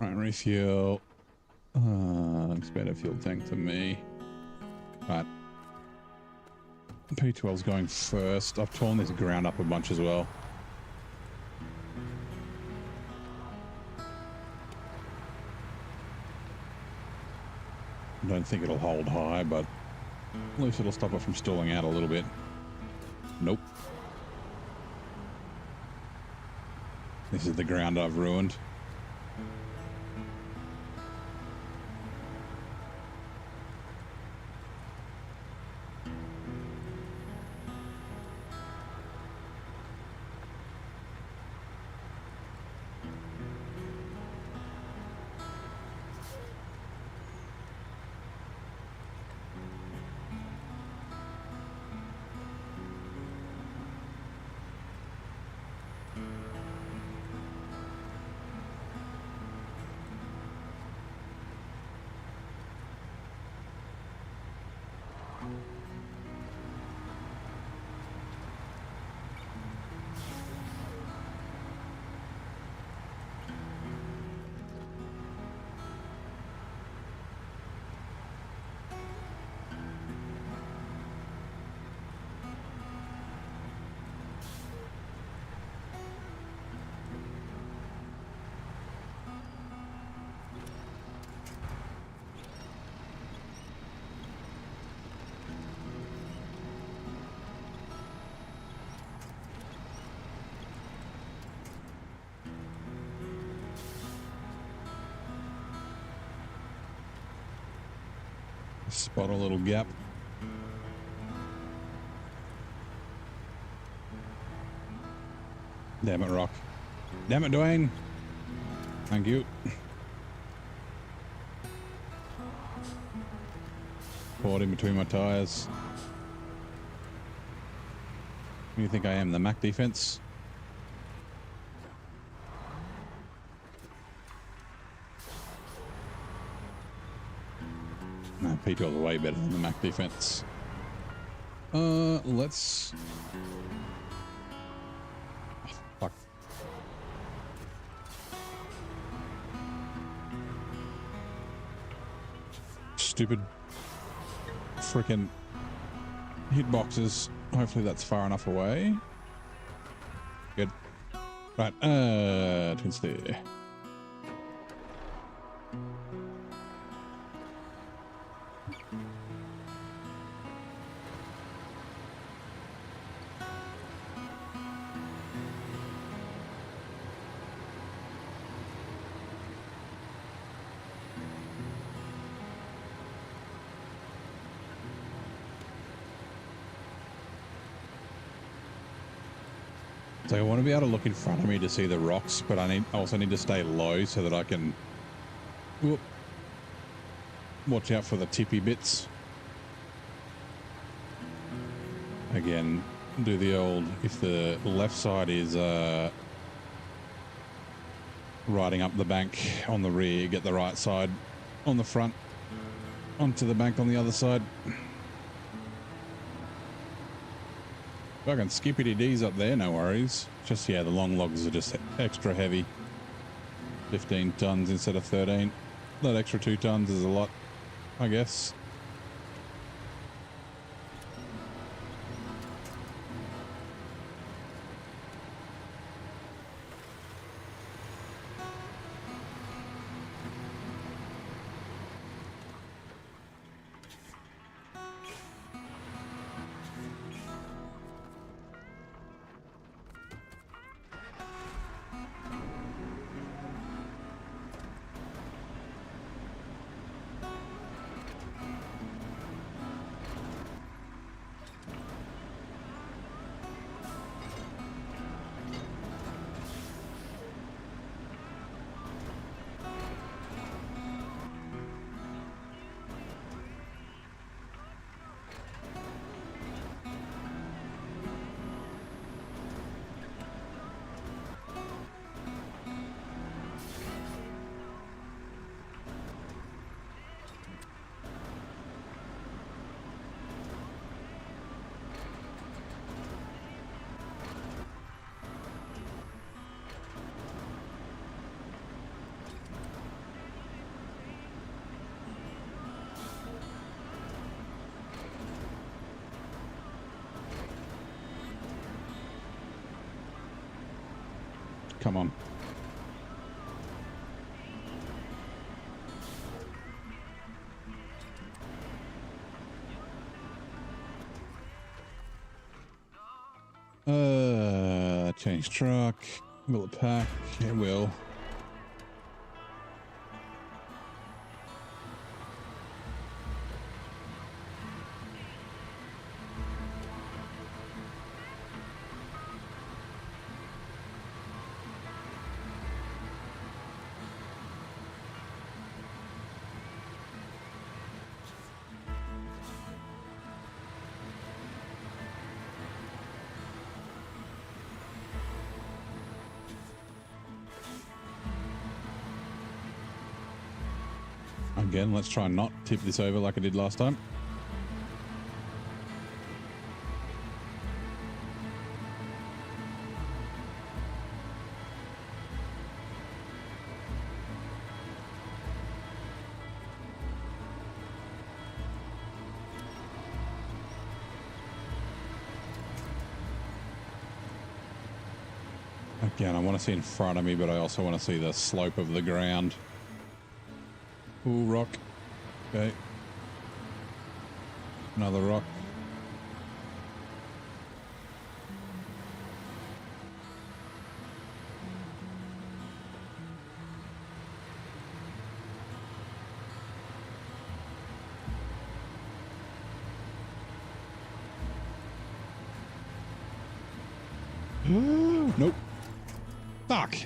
Right, refuel. Expand a fuel tank to me. Right. P12's going first. I've torn this ground up a bunch as well. I don't think it'll hold high, but at least it'll stop it from stalling out a little bit. Nope. This is the ground I've ruined. spot a little gap. Damn it, Rock. Damn it, Dwayne. Thank you. Caught in between my tires. What do you think I am, the Mac defense? No, P12's way better than the Mac defense. Let's... Oh, fuck. Stupid freaking hitboxes. Hopefully that's far enough away. Good. Right, twin steer. So I want to be able to look in front of me to see the rocks, but I also need to stay low so that I can watch out for the tippy bits. Again, do the old, if the left side is riding up the bank on the rear, get the right side on the front onto the bank on the other side. Fucking skippity D's up there, no worries. Just, yeah, the long logs are just extra heavy. 15 tons instead of 13. That extra 2 tons is a lot, I guess. Come on. Change truck. Will it pack? It will. Again, let's try and not tip this over like I did last time. Again, I want to see in front of me, but I also want to see the slope of the ground. Ooh, rock. Okay. Another rock. Nope. Fuck.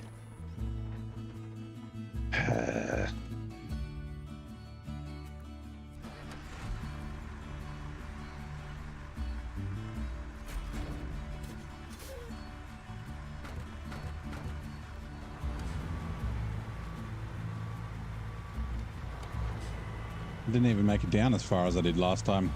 Didn't even make it down as far as I did last time.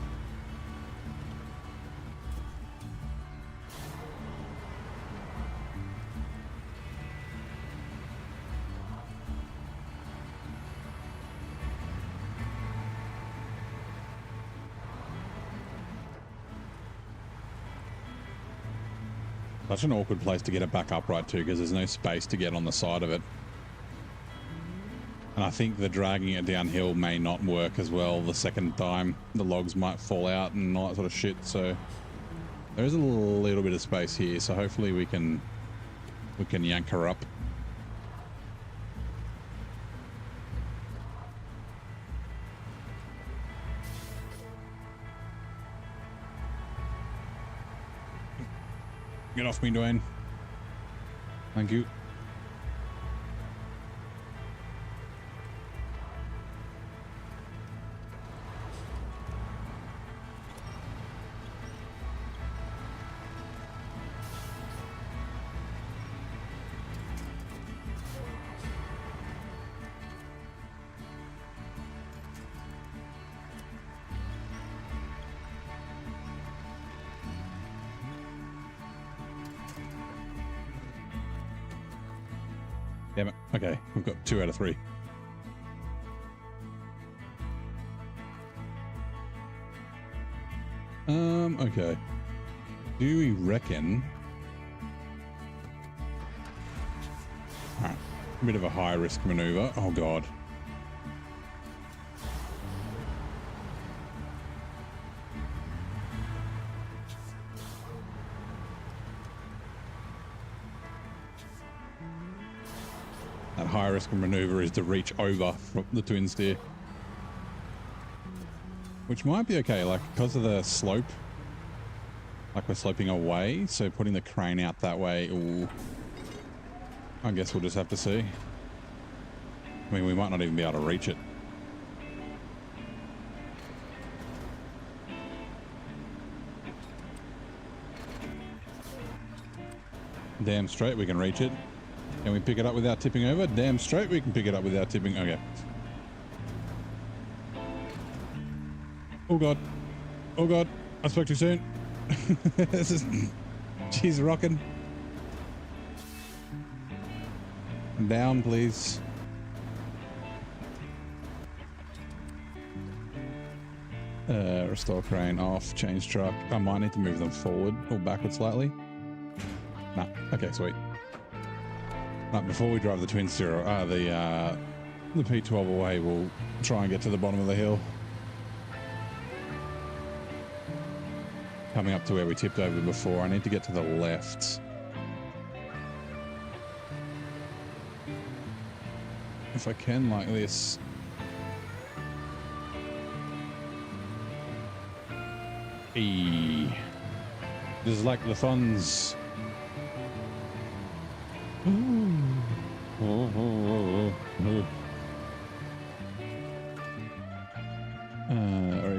Such an awkward place to get it back upright to, because there's no space to get on the side of it. And I think the dragging it downhill may not work as well the second time. The logs might fall out and all that sort of shit. So there is a little bit of space here. So hopefully we can yank her up. Get off me, Dwayne. Thank you. Damn it. Okay, we've got 2 out of 3. Okay. Do we reckon... Alright, a bit of a high-risk maneuver. Oh, God. That high-risk maneuver is to reach over from the twin steer. Which might be okay, like, because of the slope. Like, we're sloping away, so putting the crane out that way, ooh. I guess we'll just have to see. I mean, we might not even be able to reach it. Damn straight we can reach it. Can we pick it up without tipping over? Damn straight we can pick it up without tipping. Okay. Oh, God. Oh, God. I spoke too soon. This is... She's rocking. Down, please. Restore crane off. Change truck. I might need to move them forward or backward slightly. Nah. Okay, sweet. Right, before we drive the twin steer, the P12 away, we'll try and get to the bottom of the hill. Coming up to where we tipped over before. I need to get to the left. If I can, like this. This is like the funds.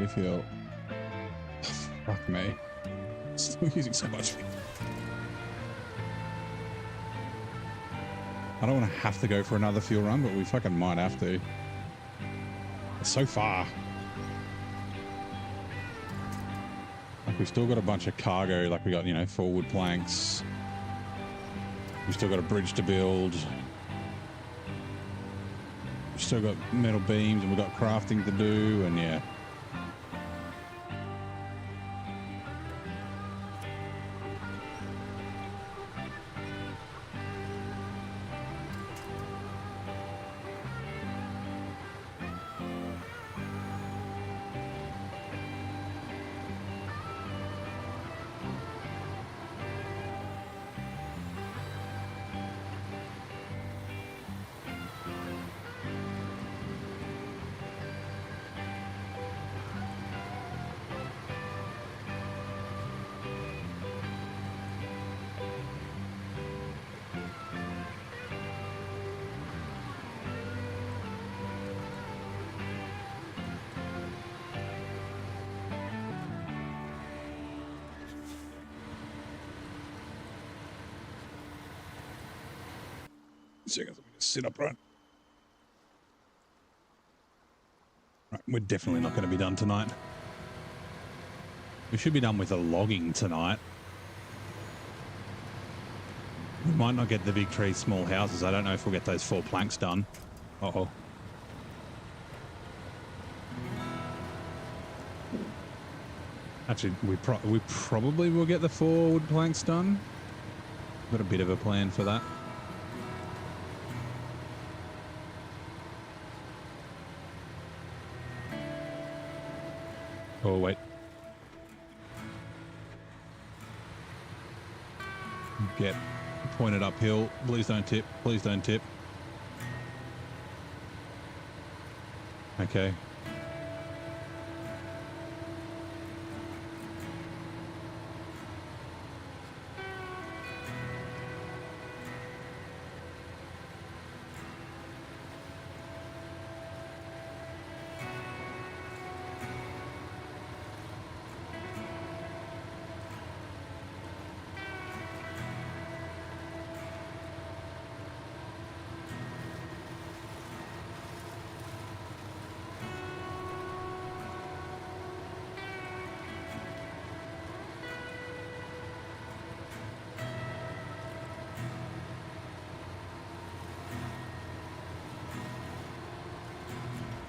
Refuel. Fuck me. Still using so much. I don't want to have to go for another fuel run, but we fucking might have to. It's so far. Like, we've still got a bunch of cargo, like we got, you know, forward planks. We've still got a bridge to build. We've still got metal beams, and we've got crafting to do, and yeah. Seconds, let me just sit upright. Right, we're definitely not going to be done tonight. We should be done with the logging tonight. We might not get the big trees, small houses. I don't know if we'll get those 4 planks done. Uh-oh. Actually, we probably will get the 4 wood planks done. Got a bit of a plan for that. Oh, wait. Get pointed uphill. Please don't tip. Please don't tip. Okay.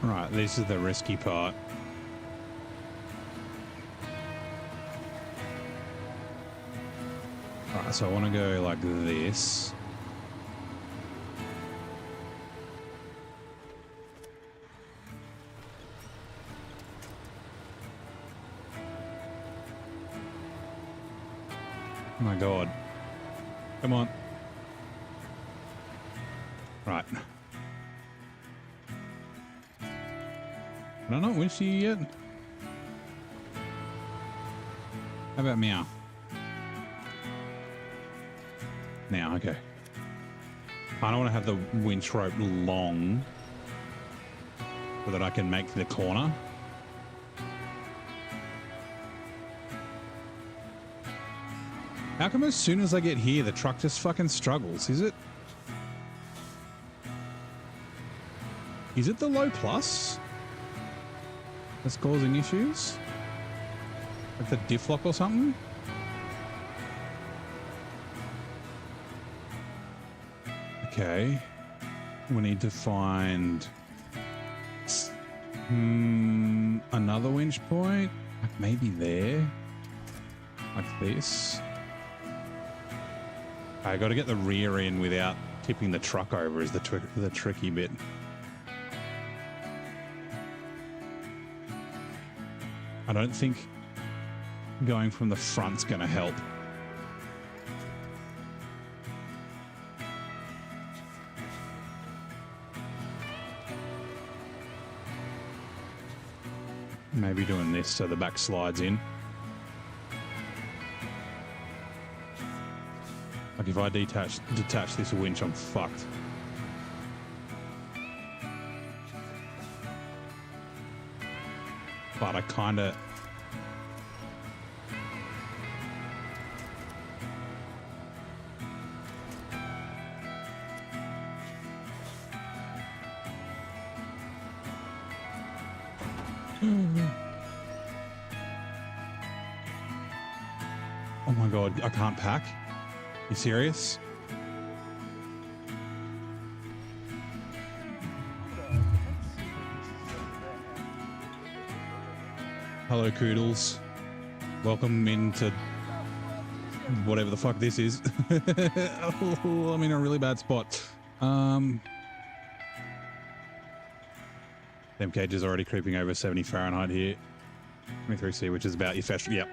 Right, this is the risky part. Right, so I want to go like this. Oh my God. Come on. Right. Can I not winch you yet? How about meow? Now, okay. I don't want to have the winch rope long so that I can make the corner. How come as soon as I get here, the truck just fucking struggles? Is it? Is it the low plus that's causing issues? Like the diff lock or something? Okay. We need to find another winch point. Like maybe there. Like this. I got to get the rear in without tipping the truck over is the tricky bit. I don't think going from the front's going to help. Maybe doing this so the back slides in. Like if I detach this winch, I'm fucked. But I kind of... Oh my God, I can't pack? You serious? Hello, Koodles. Welcome into whatever the fuck this is. I'm in a really bad spot. Them cages are already creeping over 70 Fahrenheit here. 23C, which is about your fresh. Yep.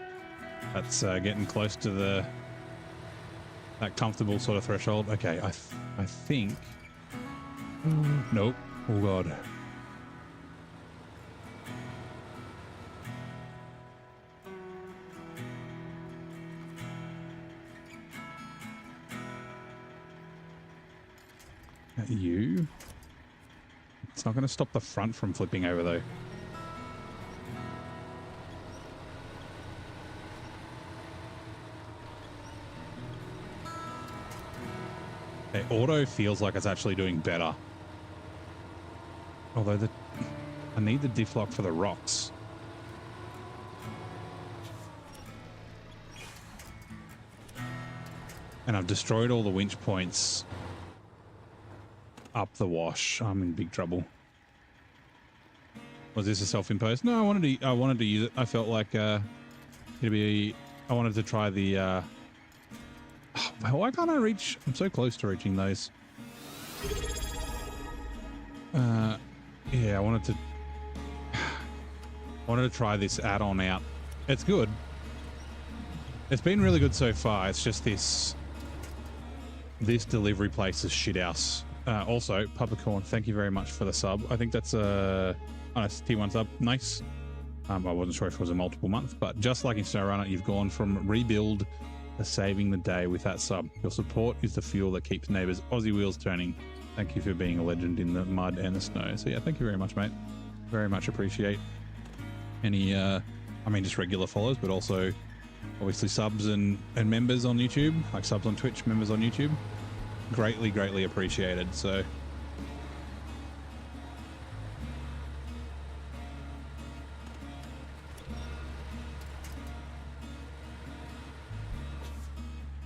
That's getting close to that comfortable sort of threshold. Okay, I think... Nope. Oh, God. You? It's not going to stop the front from flipping over, though. Auto feels like it's actually doing better. Although I need the diff lock for the rocks. And I've destroyed all the winch points up the wash. I'm in big trouble. Was this a self-imposed? No, I wanted to use it. I felt like I wanted to try the why can't I reach? I'm so close to reaching those. Yeah, I wanted to try this add-on out. It's good. It's been really good so far. It's just this delivery place is shit house. Also, Puppercorn, thank you very much for the sub. I think that's a nice T1 sub. Nice. I wasn't sure if it was a multiple month, but just like in SnowRunner, you've gone from rebuild to saving the day with that sub. Your support is the fuel that keeps neighbors' Aussie wheels turning. Thank you for being a legend in the mud and the snow. So yeah, thank you very much, mate. Very much appreciate any, just regular follows, but also obviously subs and members on YouTube, like subs on Twitch, members on YouTube. Greatly, greatly appreciated. So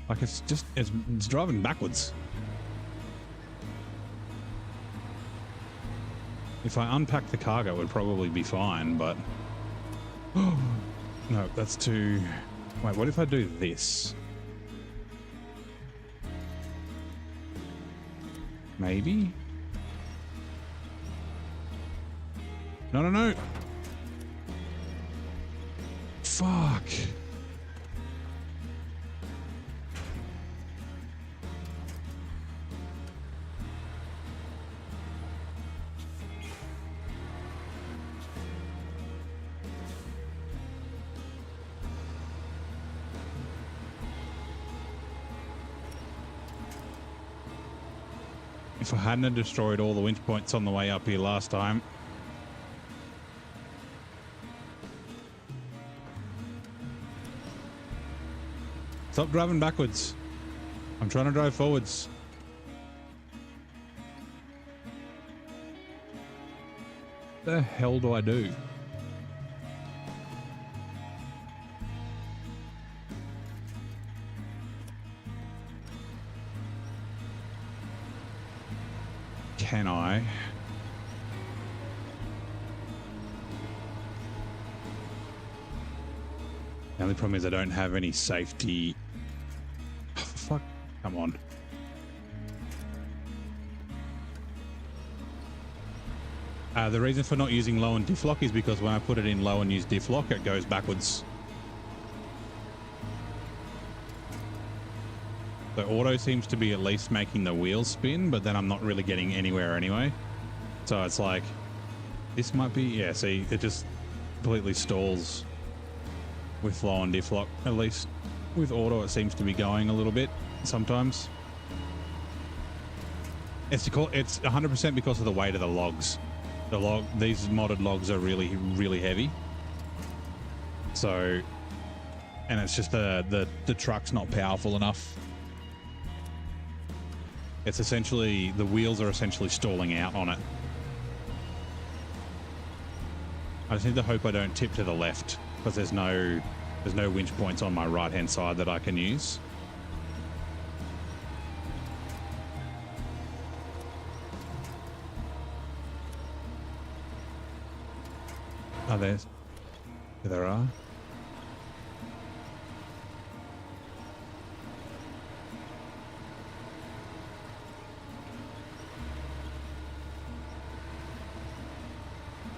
like it's driving backwards. If I unpack the cargo, it would probably be fine, but no, that's too. Wait, what if I do this? Maybe? No. Fuck. If I hadn't destroyed all the winch points on the way up here last time. Stop driving backwards. I'm trying to drive forwards. What the hell do I do? Can I? The only problem is I don't have any safety. Oh, fuck. Come on. The reason for not using low and diff lock is because when I put it in low and use diff lock, it goes backwards. The auto seems to be at least making the wheels spin, but then I'm not really getting anywhere anyway. So it's like, this might be, yeah, see, it just completely stalls with low and diff lock. At least with auto, it seems to be going a little bit sometimes. It's 100% because of the weight of the logs. These modded logs are really, really heavy. So, and it's just the truck's not powerful enough. It's essentially, the wheels are essentially stalling out on it. I just need to hope I don't tip to the left, because there's no winch points on my right hand side that I can use. Oh, there are.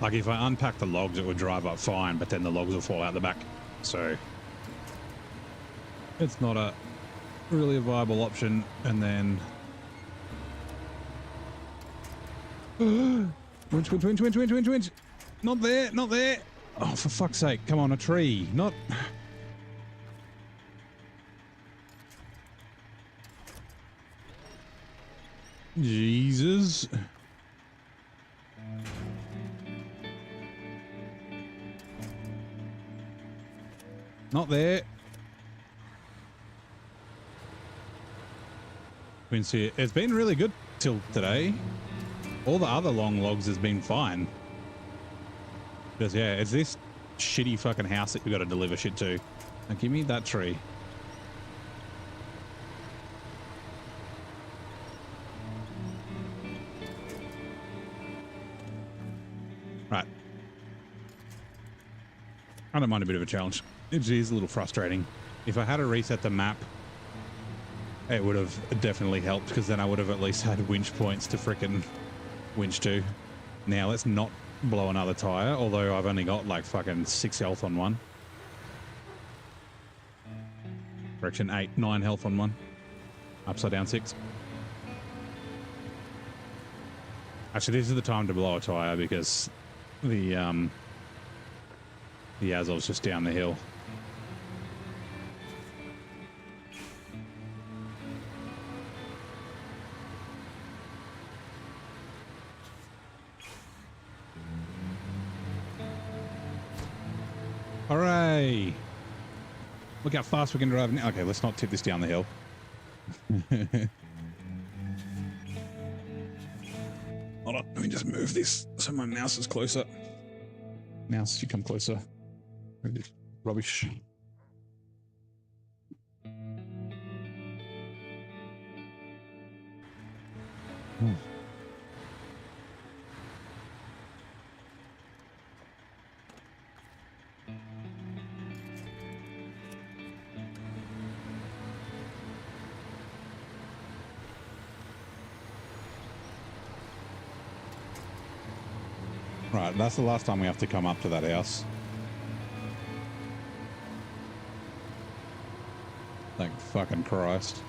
Like if I unpack the logs, it would drive up fine, but then the logs will fall out the back. So it's not a really a viable option. And then winch. Not there. Oh, for fuck's sake. Come on, a tree. Not. Jesus. Not there. headwinds here. It's been really good till today. All the other long logs has been fine. Because, yeah, it's this shitty fucking house that we got to deliver shit to. Now, give me that tree. Right. I don't mind a bit of a challenge. It is a little frustrating. If I had to reset the map, it would have definitely helped, because then I would have at least had winch points to frickin' winch to. Now, let's not blow another tire, although I've only got like fucking 6 health on one. Correction, 8, 9 health on one. Upside down 6. Actually, this is the time to blow a tire because the Azov's just down the hill. Hooray! Look how fast we can drive now. Okay, let's not tip this down the hill. Hold on, let me just move this so my mouse is closer. Mouse, you come closer. Rubbish. Right, that's the last time we have to come up to that house. Thank fucking Christ.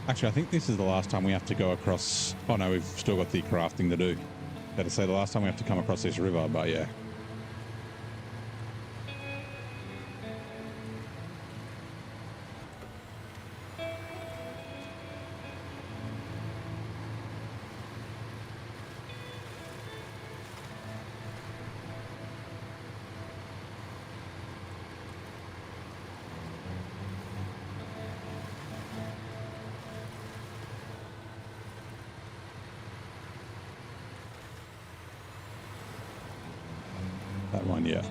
Actually, I think this is the last time we have to go across... Oh no, we've still got the crafting to do. Better say the last time we have to come across this river, but yeah. That one, yeah.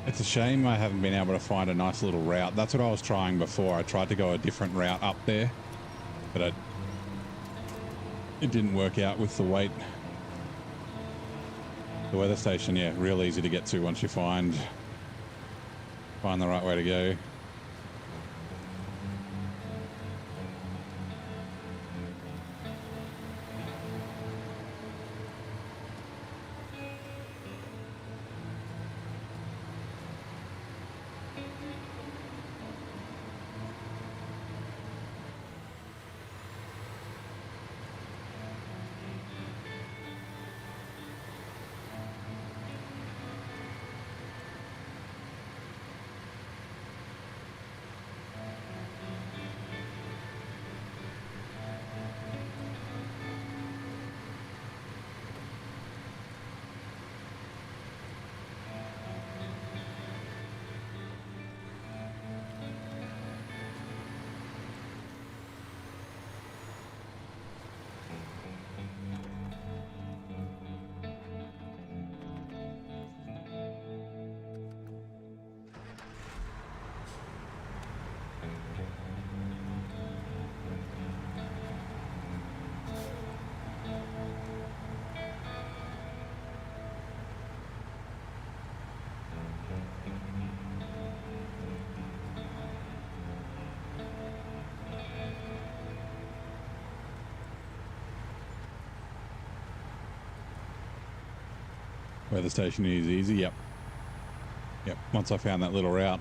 It's a shame I haven't been able to find a nice little route. That's what I was trying before. I tried to go a different route up there, but it didn't work out with the weight. The weather station, yeah, real easy to get to once you find the right way to go. Weather station is easy, yep. Yep, once I found that little route.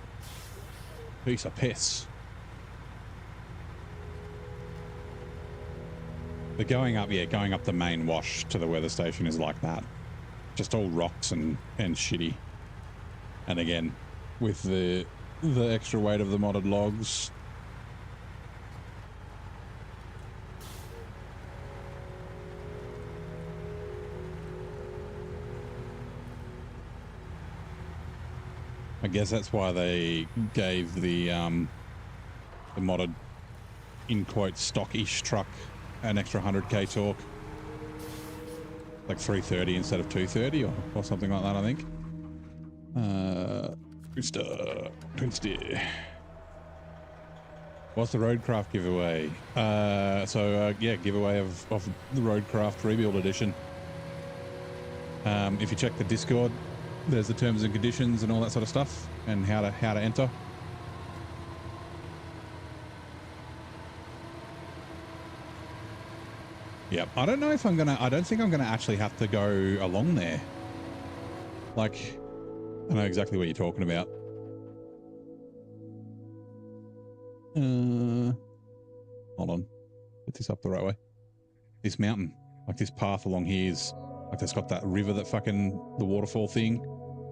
Piece of piss. But going up the main wash to the weather station is like that. Just all rocks and shitty. And again, with the extra weight of the modded logs, I guess that's why they gave the modded, in quotes, stock-ish truck an extra 100k torque. Like 330 instead of 230 or something like that, I think. Twin steer. What's the Roadcraft giveaway? Yeah, giveaway of the Roadcraft Rebuild Edition. If you check the Discord, there's the terms and conditions and all that sort of stuff, and how to enter. Yep. I don't know if I don't think I'm gonna actually have to go along there. Like, I know exactly what you're talking about. Hold on. Get this up the right way. This mountain, like this path along here is, like that's got that river, that fucking, the waterfall thing.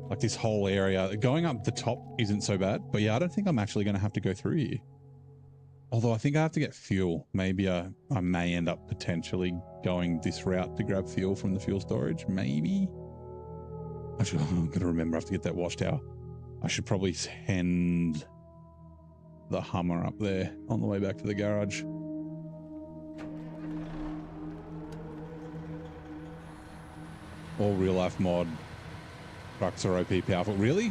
Like this whole area. Going up the top isn't so bad, but yeah, I don't think I'm actually going to have to go through here. Although I think I have to get fuel. Maybe I may end up potentially going this route to grab fuel from the fuel storage. Maybe. Actually, I'm going to remember I have to get that watchtower. I should probably send the Hummer up there on the way back to the garage. All real life mod trucks are OP powerful. Really?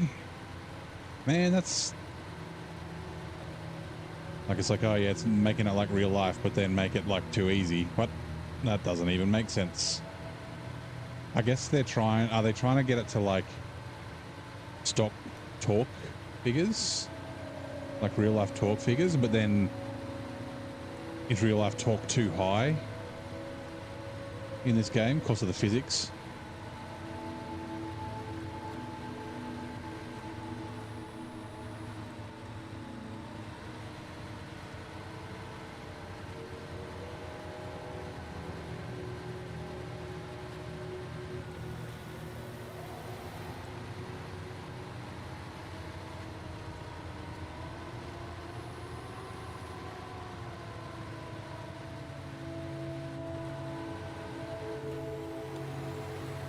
Man, that's... Like, it's like, oh yeah, it's making it like real life, but then make it like too easy. What? That doesn't even make sense. I guess they're trying... Are they trying to get it to like stock torque figures? Like real life torque figures, but then is real life torque too high in this game because of the physics?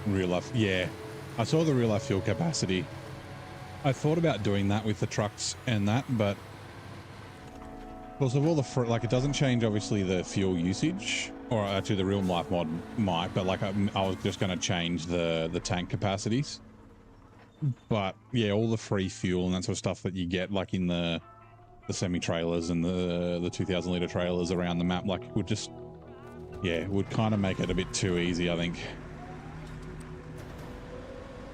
Real life, yeah. I saw the real life fuel capacity. I thought about doing that with the trucks and that, but because of all the like, it doesn't change obviously the fuel usage, or actually the real life mod might, but like I was just going to change the tank capacities. But yeah, all the free fuel and that sort of stuff that you get, like in the semi trailers and the 2,000 litre trailers around the map, like would just, yeah, would kind of make it a bit too easy, I think.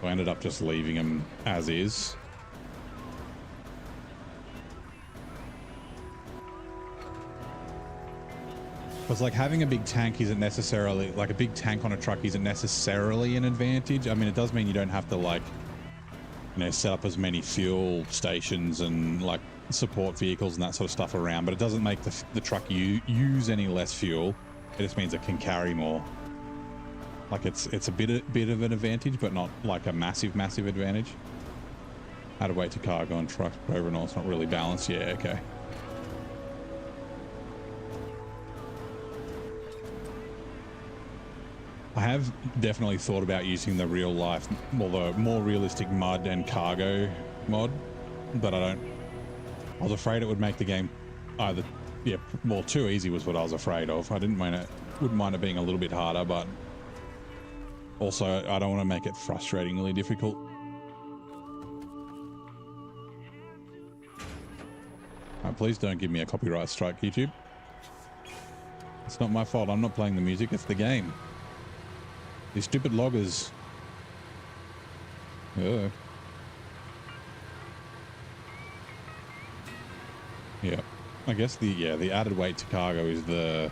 I ended up just leaving them as is. Because like having a big tank isn't necessarily, like a big tank on a truck isn't necessarily an advantage. I mean, it does mean you don't have to like, you know, set up as many fuel stations and like support vehicles and that sort of stuff around, but it doesn't make the truck use any less fuel. It just means it can carry more. Like it's a bit of an advantage, but not like a massive advantage. How to weight to cargo on trucks, but overall it's not really balanced. Yeah, okay. I have definitely thought about using the real life, although more realistic mud and cargo mod, but I was afraid it would make the game either, yeah, well, too easy was what I was afraid of. I wouldn't mind it being a little bit harder, but also, I don't want to make it frustratingly difficult. Please don't give me a copyright strike, YouTube. It's not my fault. I'm not playing the music. It's the game. These stupid loggers. Ugh. Yeah. I guess the added weight to cargo is the...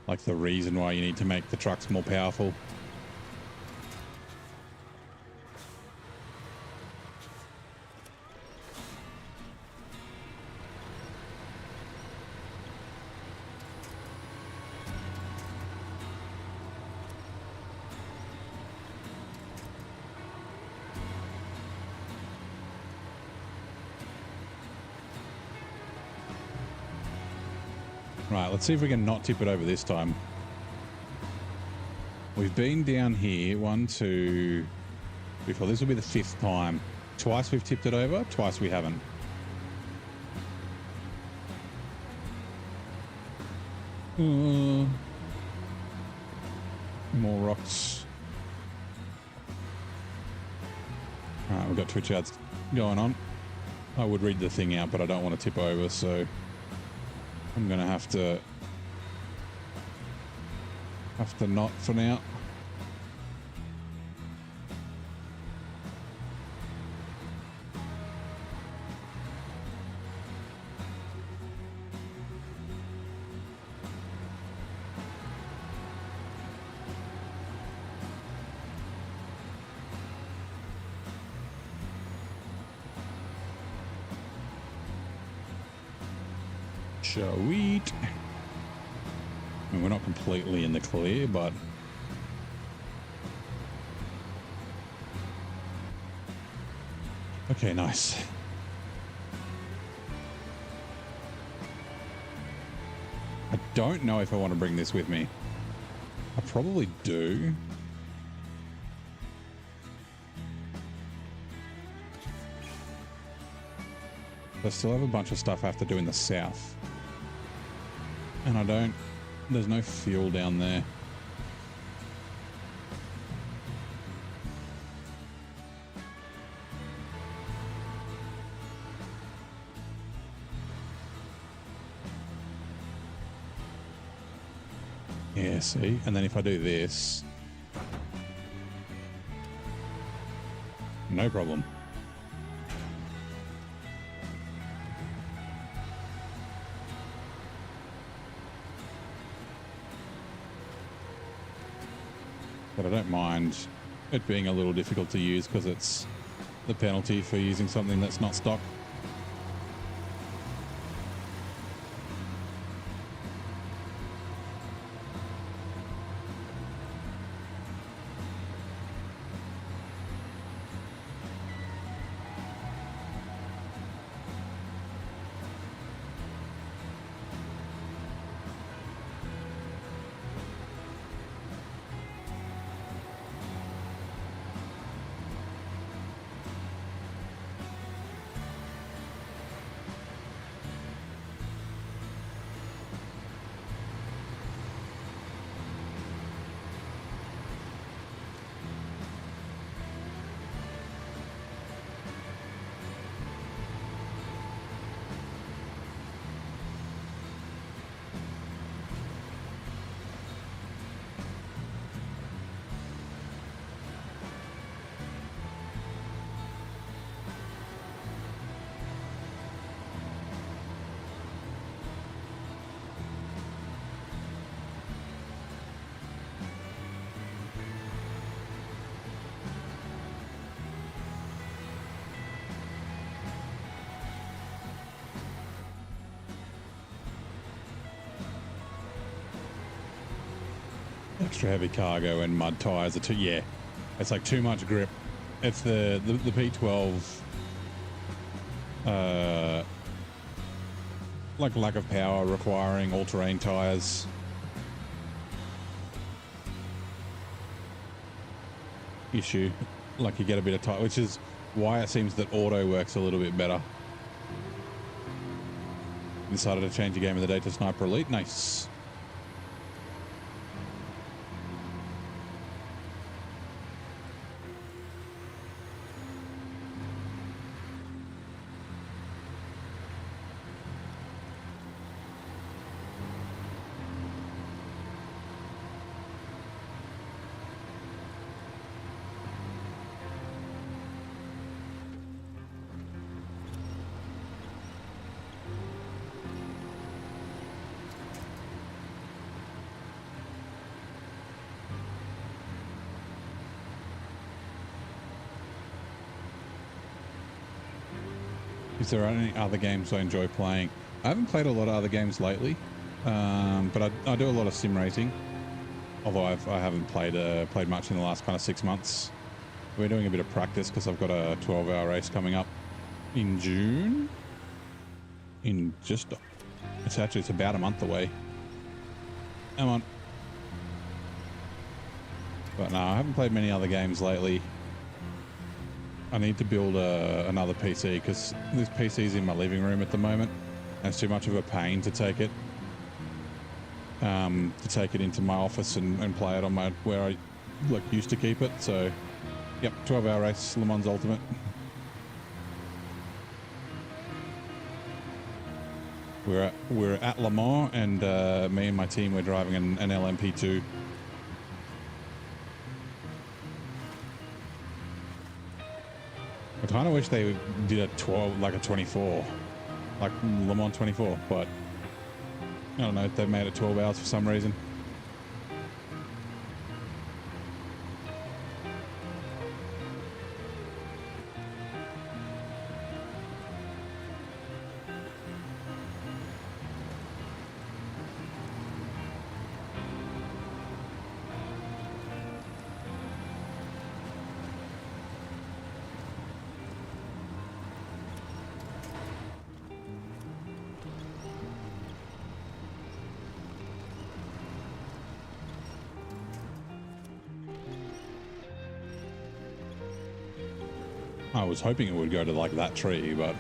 like the reason why you need to make the trucks more powerful. Right, let's see if we can not tip it over this time. We've been down here 1, 2, 3, 4. This will be the 5th time. Twice we've tipped it over, twice we haven't. More rocks. Alright, we've got Twitch ads going on. I would read the thing out, but I don't want to tip over, so I'm going to have to not for now. Sweet. I mean, we're not completely in the clear, but okay, nice. I don't know if I want to bring this with me. I probably do. I still have a bunch of stuff I have to do in the south. And there's no fuel down there. Yeah, see? And then if I do this, no problem. But I don't mind it being a little difficult to use because it's the penalty for using something that's not stock. Extra heavy cargo and mud tires are it's like too much grip. It's the P12 like lack of power requiring all-terrain tires. Issue. Like you get a bit of tire, which is why it seems that auto works a little bit better. Decided to change the game of the day to Sniper Elite. Nice. If there are any other games I enjoy playing, I haven't played a lot of other games lately, but I do a lot of sim racing. Although I haven't played much in the last kind of 6 months. We're doing a bit of practice because I've got a 12-hour race coming up in June. It's about a month away. Come on. But no, I haven't played many other games lately. I need to build another PC because this PC is in my living room at the moment. And it's too much of a pain to take it into my office and play it on my where I used to keep it. So, yep, 12-hour race, Le Mans Ultimate. We're at Le Mans, and me and my team were driving an LMP2. I kind of wish they did a 12, like a 24, like Le Mans 24, but I don't know. They made it 12 hours for some reason. I was hoping it would go to like that tree, but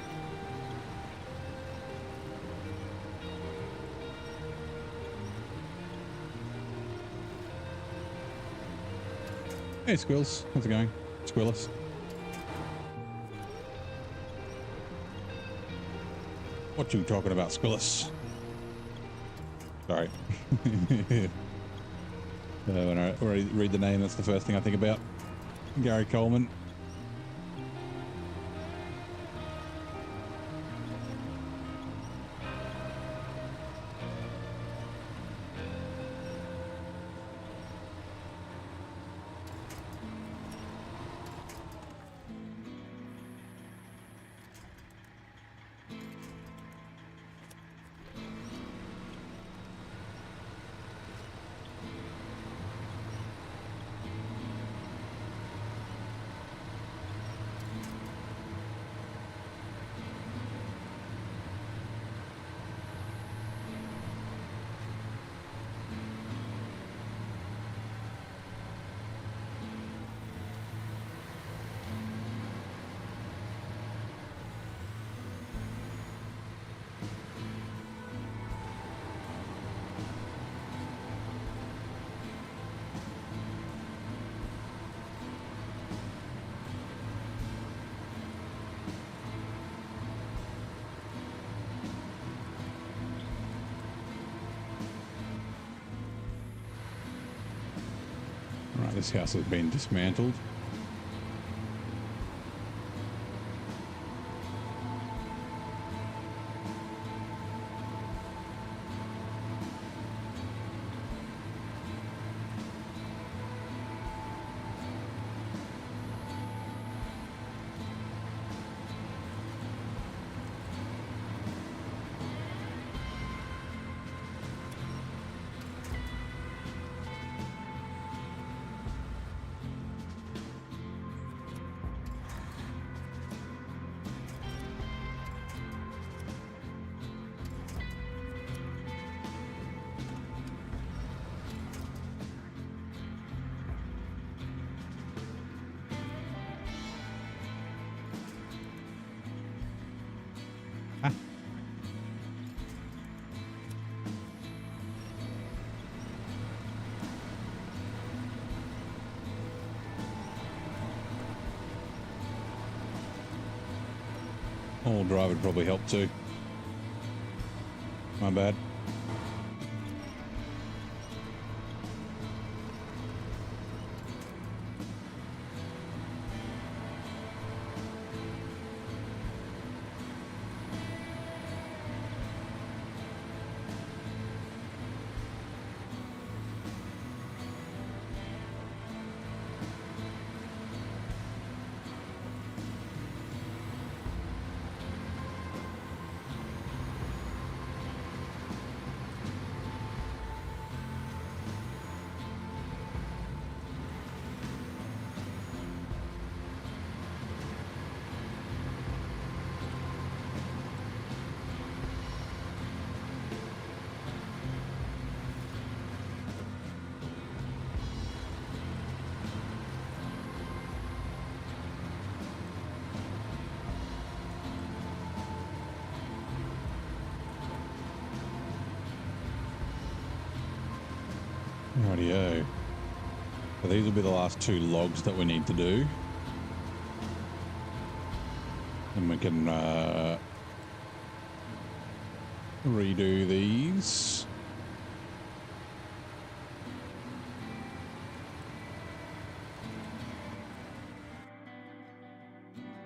hey, Squills, how's it going? Squillis. What you talking about, Squillis? Sorry. When I read the name, that's the first thing I think about. Gary Coleman. Right, this house has been dismantled. All drive would probably help too. My bad. Rightio. So these will be the last 2 logs that we need to do. And we can redo these.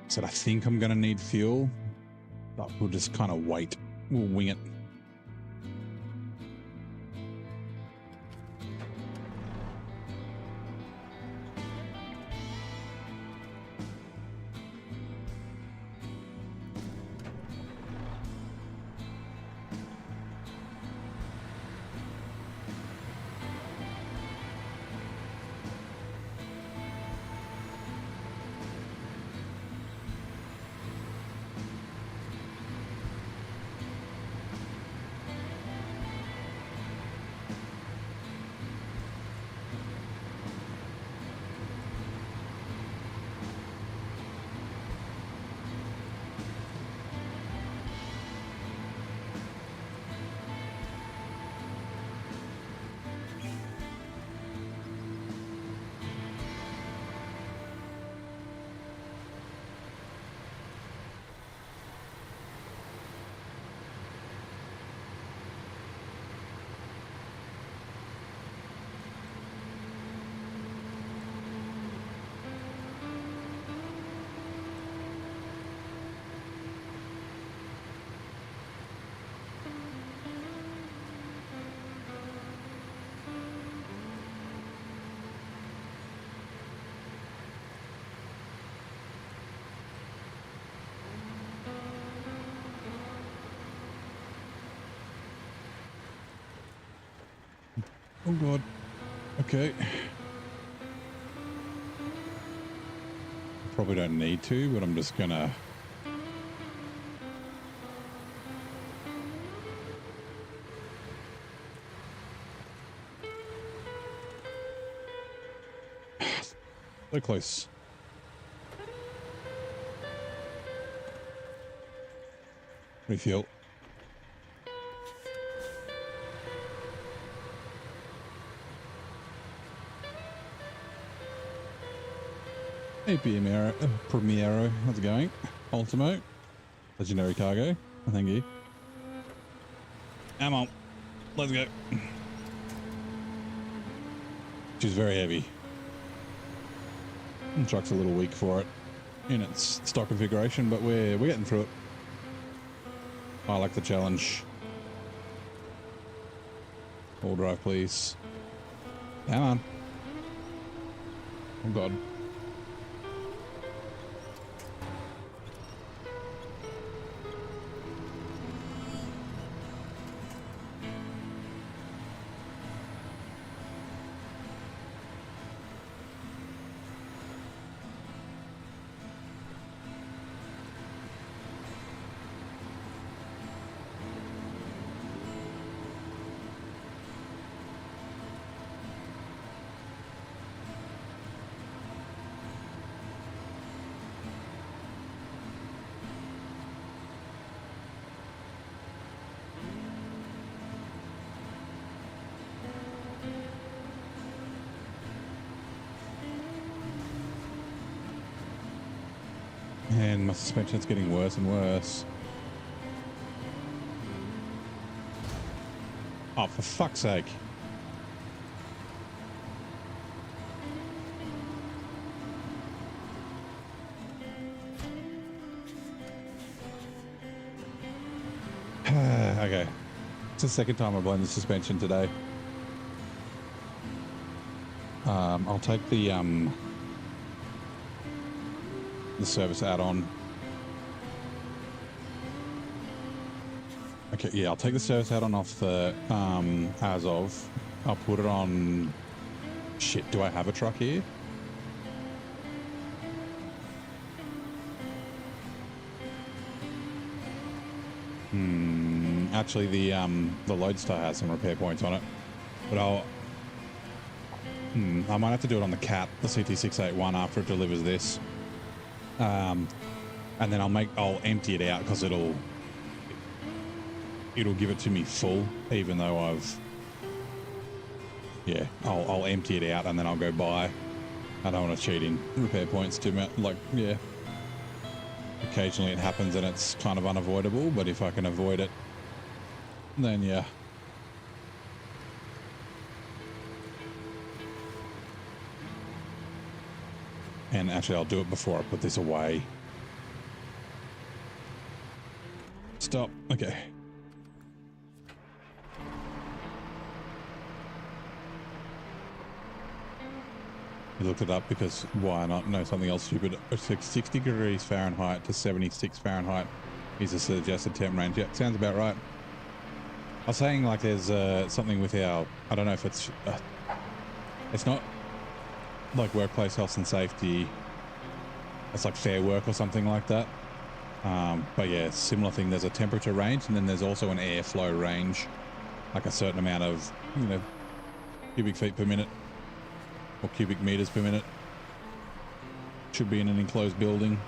Said I think I'm going to need fuel, but we'll just kind of wait. We'll wing it. Oh God. Okay. Probably don't need to, but I'm just gonna. So close. Refuel. Hey, Premiero, how's it going? Ultimo, legendary cargo, thank you. Come on, let's go. Which is very heavy. The truck's a little weak for it in its stock configuration, but we're getting through it. I like the challenge. All drive, please. Come on. Oh God. And my suspension's getting worse and worse. Oh, for fuck's sake. Okay. It's the second time I've blown the suspension today. I'll take the service add-on. Okay, yeah, I'll take the service add-on off the as of. I'll put it on. Shit, do I have a truck here? Actually, the Lodestar has some repair points on it, but I might have to do it on the Cat, the CT681, after it delivers this. And then I'll empty it out because it'll give it to me full, even though yeah, I'll empty it out and then I'll go buy. I don't want to cheat in repair points too much. Like, yeah, occasionally it happens and it's kind of unavoidable, but if I can avoid it, then yeah. And actually, I'll do it before I put this away. Stop. Okay. I looked it up because why not? No, something else stupid. It's like 60 degrees Fahrenheit to 76 Fahrenheit is a suggested temp range. Yeah, sounds about right. I was saying like there's something with our, I don't know if it's not like workplace health and safety. It's like fair work or something like that. But yeah, similar thing. There's a temperature range and then there's also an airflow range, like a certain amount of, you know, cubic feet per minute or cubic meters per minute. Should be in an enclosed building.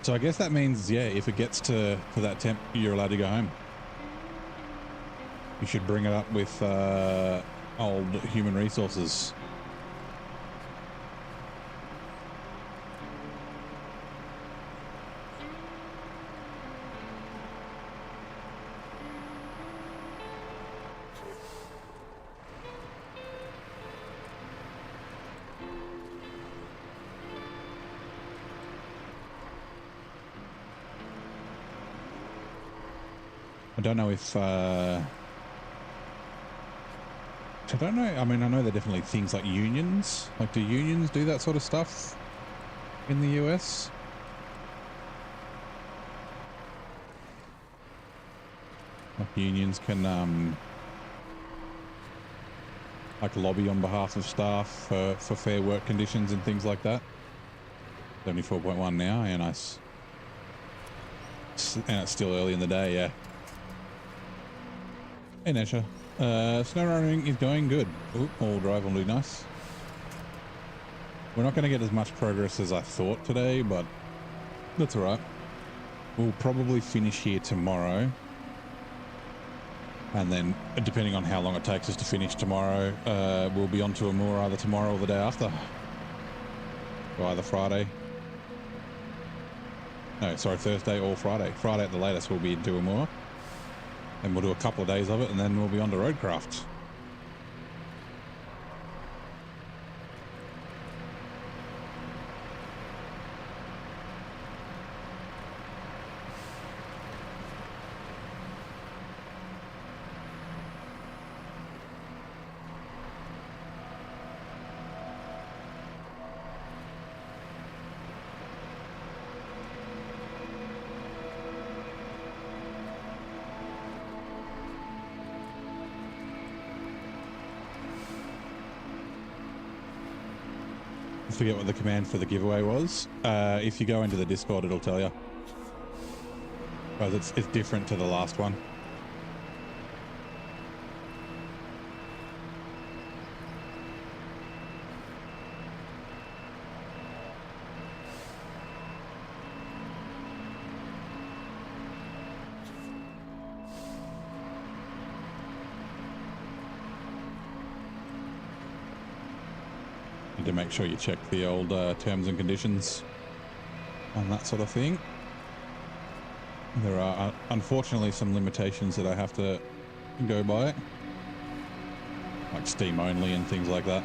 So I guess that means, yeah, if it gets to that temp, you're allowed to go home. You should bring it up with old human resources. I don't know if, I don't know. I mean, I know there are definitely things like unions. Like, do unions do that sort of stuff in the US? Like unions can, like lobby on behalf of staff for fair work conditions and things like that. 74.1 now, yeah, nice. And it's still early in the day, yeah. Hey Nesha, SnowRunning is going good. Ooh, all drive will do nice. We're not going to get as much progress as I thought today, but that's all right. We'll probably finish here tomorrow. And then, depending on how long it takes us to finish tomorrow, we'll be on to a more either tomorrow or the day after. Or either Friday. No, sorry, Thursday or Friday. Friday at the latest we'll be into a more. And we'll do a couple of days of it, and then we'll be on to Roadcraft. Forget what the command for the giveaway was. If you go into the Discord, it'll tell you. Because it's different to the last one. To make sure you check the old terms and conditions on that sort of thing. There are unfortunately some limitations that I have to go by, like Steam only and things like that.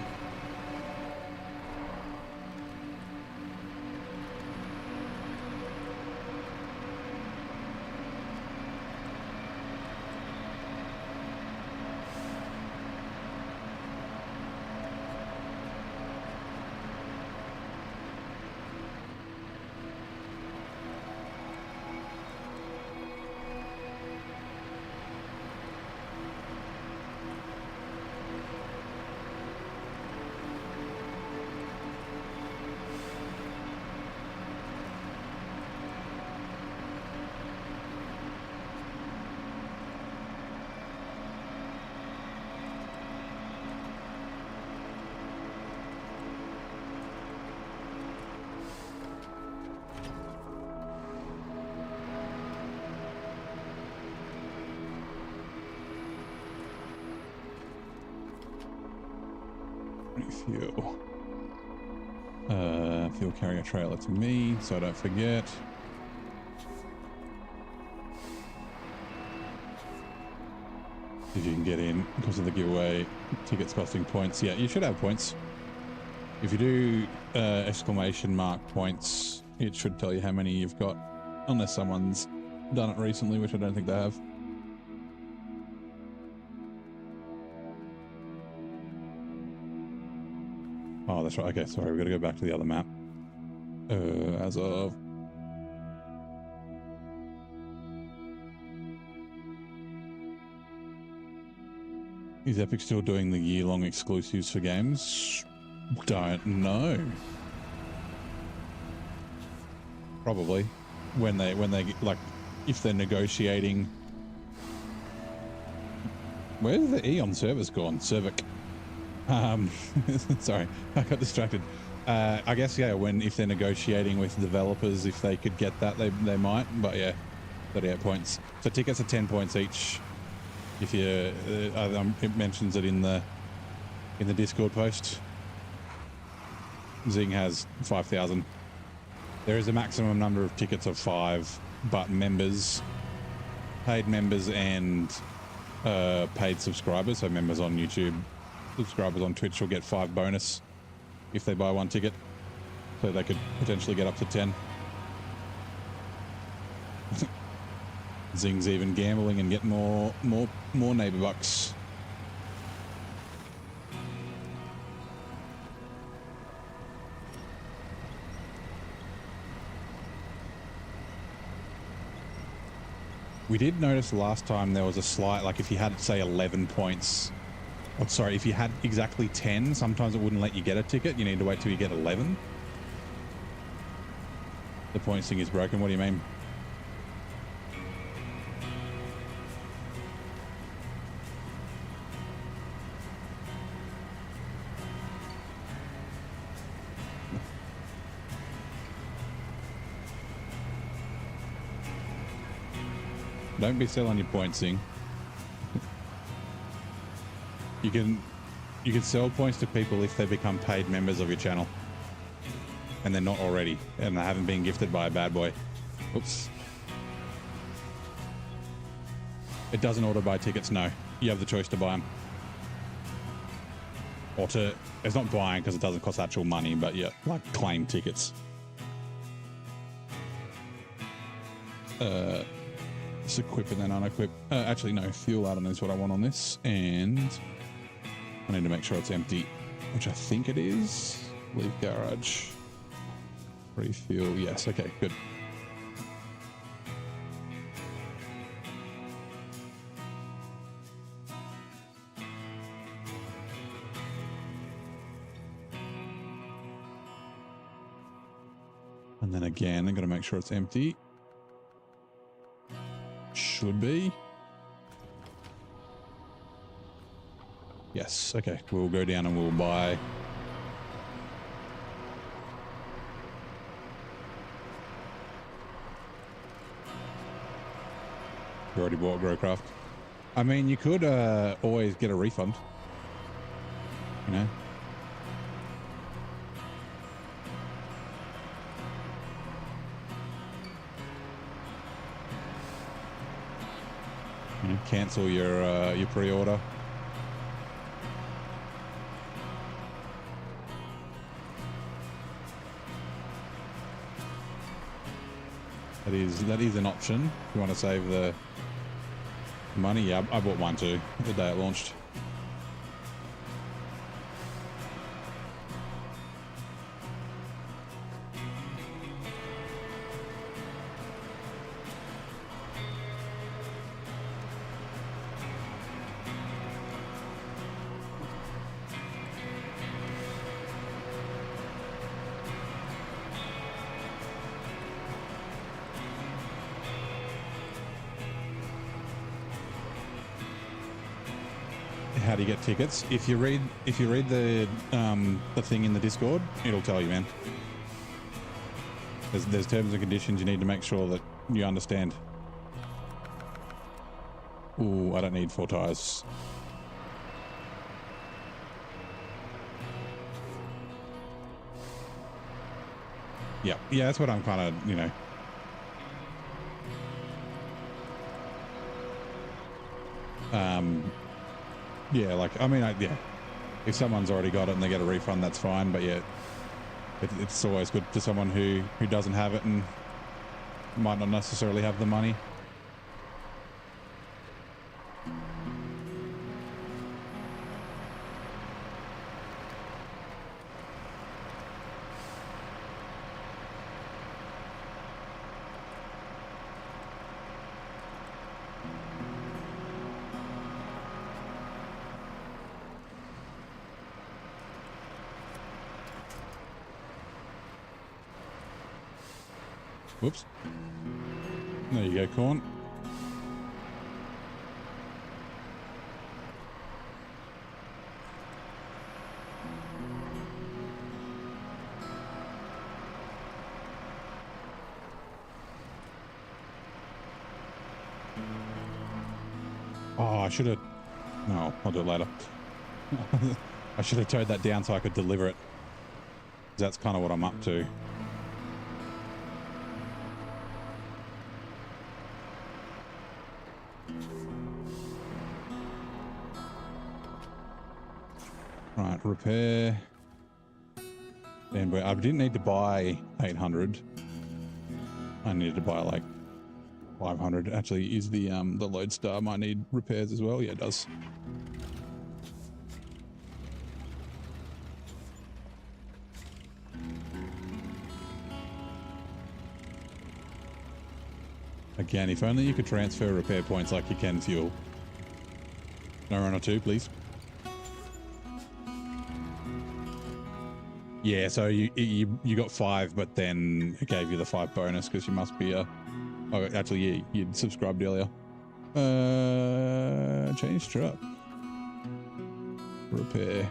fuel. Fuel carrier trailer to me, so I don't forget. If you can get in because of the giveaway, tickets costing points. Yeah, you should have points. If you do exclamation mark points, it should tell you how many you've got, unless someone's done it recently, which I don't think they have. Oh, that's right. Okay, sorry, we've got to go back to the other map. As of... Is Epic still doing the year-long exclusives for games? Don't know. Probably. When they like, if they're negotiating... Where's the E on servers gone? Cervic. Sorry, I got distracted. I guess, yeah, if they're negotiating with developers, if they could get that, they might. But yeah, 38 points. So tickets are 10 points each. If you, it mentions it in the Discord post. Zing has 5,000. There is a maximum number of tickets of 5, but members, paid members and paid subscribers, so members on YouTube, subscribers on Twitch will get 5 bonus if they buy 1 ticket, so they could potentially get up to 10. Zing's even gambling and getting more neighbor bucks. We did notice last time there was a slight, like if you had, say, 11 points, oh, sorry, if you had exactly 10, sometimes it wouldn't let you get a ticket. You need to wait till you get 11. The points thing is broken. What do you mean? Don't be selling your points, Zing. You can sell points to people if they become paid members of your channel, and they're not already, and they haven't been gifted by a bad boy. Oops. It doesn't auto buy tickets. No, you have the choice to buy them, or to. It's not buying because it doesn't cost actual money, but yeah, like claim tickets. Just equip and then unequip. Actually, no, fuel add-on is what I want on this, and I need to make sure it's empty, which I think it is. Leave garage. Refuel. Yes. Okay. Good. And then again, I'm going to make sure it's empty. Should be. Yes. Okay. We'll go down and we'll buy. You already bought Roadcraft. I mean, you could always get a refund. You know. Cancel your pre-order. That is an option if you want to save the money. Yeah, I bought mine too the day it launched. How do you get tickets? If you read the thing in the Discord, it'll tell you, man. There's terms and conditions. You need to make sure that you understand. Ooh, I don't need 4 tires. Yeah, yeah, that's what I'm kind of, you know. Yeah, like, I mean, yeah, if someone's already got it and they get a refund, that's fine. But yeah, it's always good to someone who doesn't have it and might not necessarily have the money. Whoops. There you go, corn. Oh, I should have... No, I'll do it later. I should have towed that down so I could deliver it. That's kind of what I'm up to. Right, repair. And I didn't need to buy 800. I needed to buy like 500. Actually, is the Lodestar might need repairs as well? Yeah, it does. Again, if only you could transfer repair points like you can fuel. SnowRunner 2, please. Yeah, so you got 5, but then it gave you the 5 bonus because you must be a... Oh, actually, yeah, you'd subscribed earlier. Change truck. Repair.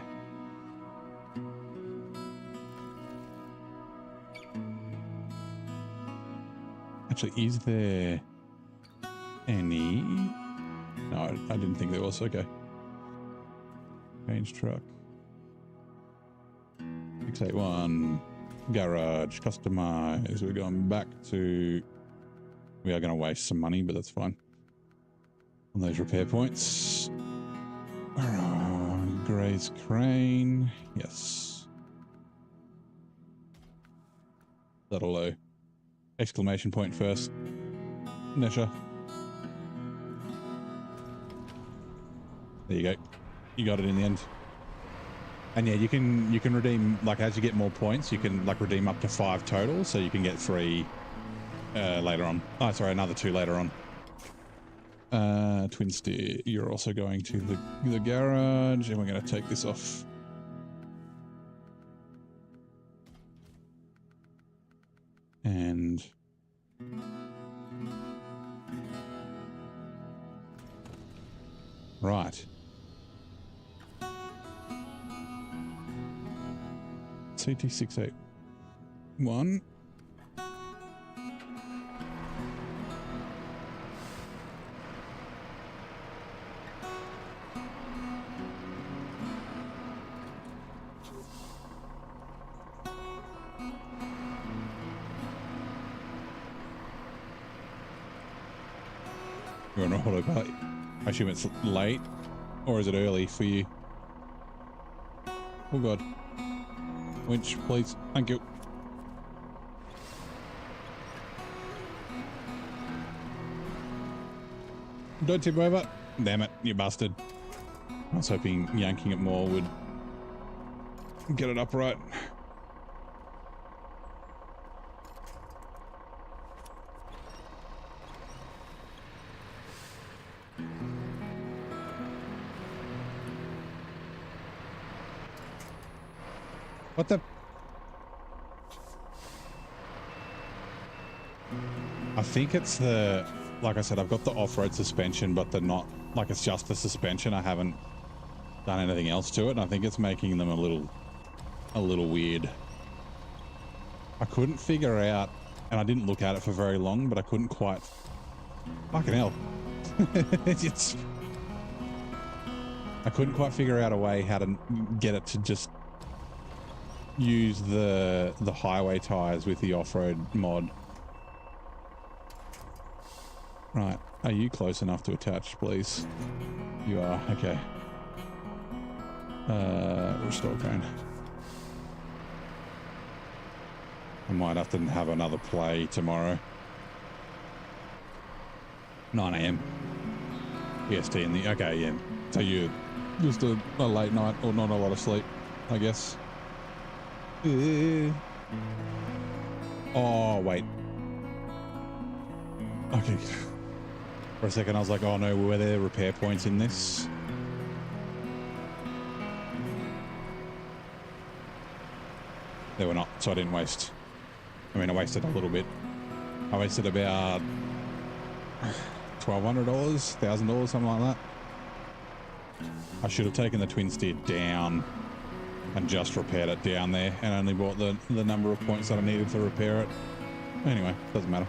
Actually, is there any... No, I didn't think there was. Okay. Change truck. 681. Garage. Customize. We're going back to... We are going to waste some money, but that's fine. On those repair points. Gray's crane. Yes. That'll low. Exclamation point first. Nesha. There you go. You got it in the end. And yeah, you can redeem, like, as you get more points, you can like redeem up to 5 total, so you can get 3 later on. Oh, sorry, another 2 later on. Twin steer, you're also going to the garage, and we're going to take this off. And right. CT681. You're on autopilot. I assume it's late, or is it early for you? Oh god. Winch, please. Thank you. Don't tip over. Damn it, you bastard. I was hoping yanking it more would get it upright. What the? I think it's the, like I said, I've got the off-road suspension, but they're not, like, it's just the suspension. I haven't done anything else to it, and I think it's making them a little weird. I couldn't figure out, and I didn't look at it for very long, but I couldn't quite, fucking hell. I couldn't quite figure out a way how to get it to just use the highway tires with the off-road mod. Right, are you close enough to attach, please? You are, okay. Restore crane. I might have to have another play tomorrow. 9 AM. EST in the, okay, yeah. So you just a late night or not a lot of sleep, I guess. Oh, wait. Okay. For a second I was like, oh no, were there repair points in this? There were not, so I didn't waste. I mean, I wasted a little bit. I wasted about $1,200, $1,000, something like that. I should have taken the twin steer down and just repaired it down there and only bought the number of points that I needed to repair it. Anyway, doesn't matter.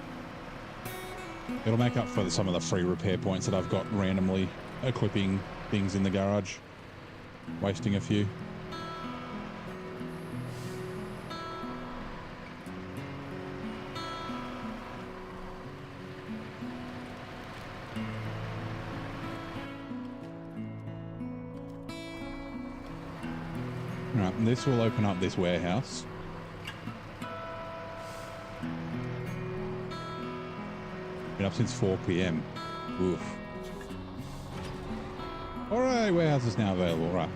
It'll make up for some of the free repair points that I've got randomly equipping things in the garage. Wasting a few. Right, and this will open up this warehouse. Been up since 4 PM. Oof. Alright, warehouse is now available, right.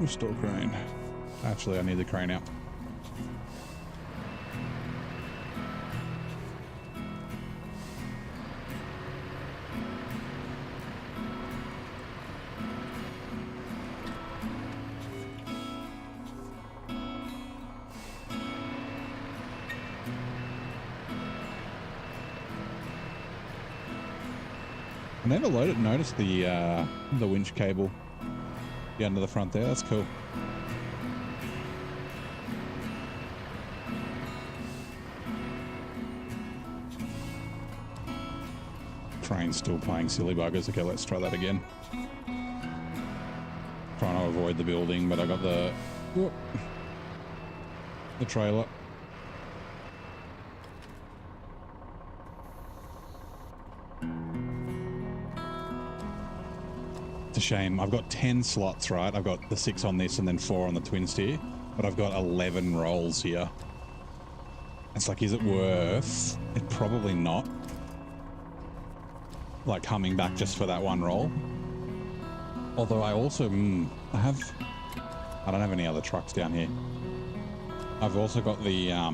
Restore crane. Actually, I need the crane out. I never noticed the winch cable under the front there. That's cool. Train's still playing silly buggers. Okay, let's try that again. Trying to avoid the building, but I got the trailer. It's a shame. I've got 10 slots, right? I've got the 6 on this and then 4 on the twin steer, but I've got 11 rolls here. It's like, is it worth it? Probably not. Like coming back just for that one roll. Although I also, I don't have any other trucks down here. I've also got the, I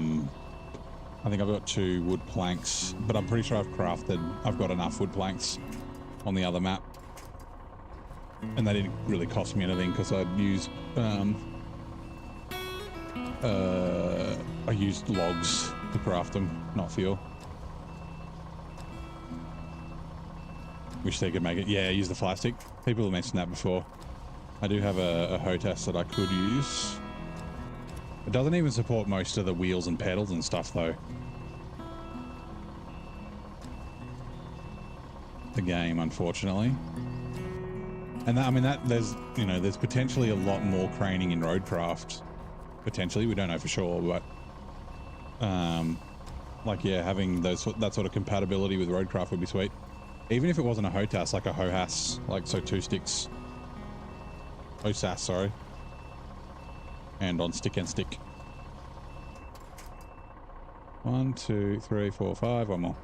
think I've got 2 wood planks, but I'm pretty sure I've got enough wood planks on the other map. And they didn't really cost me anything because I used logs to craft them, not fuel. Wish they could make it. Yeah, use the plastic. People have mentioned that before. I do have a HOTAS that I could use. It doesn't even support most of the wheels and pedals and stuff though. The game, unfortunately. And that, I mean, there's potentially a lot more craning in Roadcraft. Potentially, we don't know for sure, but like, yeah, having that sort of compatibility with Roadcraft would be sweet. Even if it wasn't a HOTAS, like a HOHAS, like, so 2 sticks. HOSAS, sorry. And on stick and stick. 1, 2, 3, 4, 5, one more.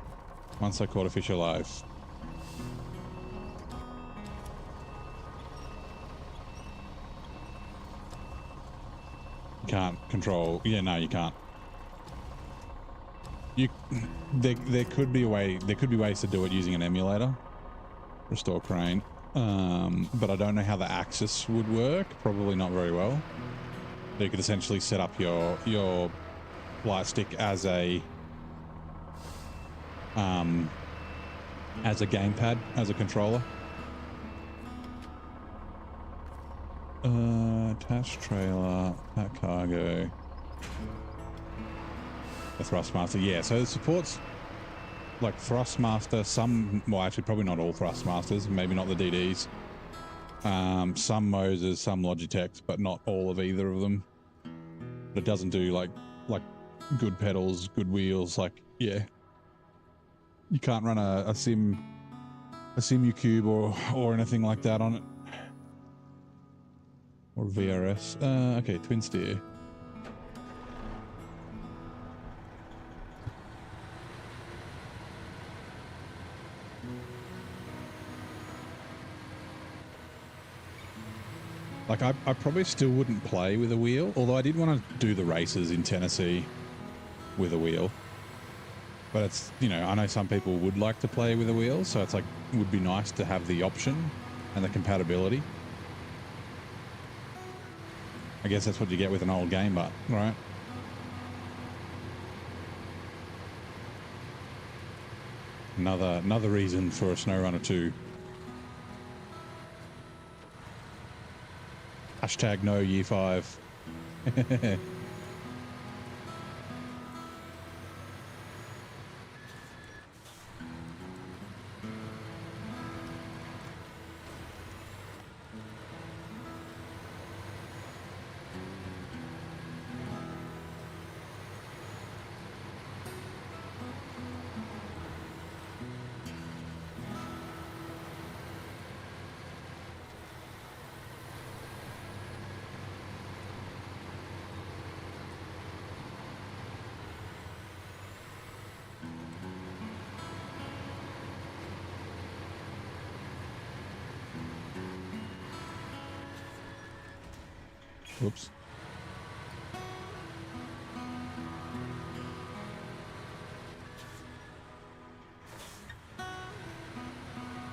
Once I caught a fish alive. Can't control. Yeah, no, you can't. There could be a way. There could be ways to do it using an emulator. Restore crane. But I don't know how the axis would work. Probably not very well. So you could essentially set up your light stick as a gamepad, as a controller. Attached trailer, pack cargo, the thrustmaster. Yeah, so it supports like Thrustmaster, some, well, actually probably not all Thrustmasters, maybe not the DDs. Some Moses, some Logitechs, but not all of either of them. But it doesn't do like good pedals, good wheels. Like, yeah, you can't run a Simu-Cube or anything like that on it. Or VRS. Okay, twin steer. Like, I probably still wouldn't play with a wheel, although I did want to do the races in Tennessee with a wheel. But it's, you know, I know some people would like to play with a wheel, so it's like, it would be nice to have the option and the compatibility. I guess that's what you get with an old game, but, right? Another reason for a SnowRunner 2. Hashtag no year 5. Whoops.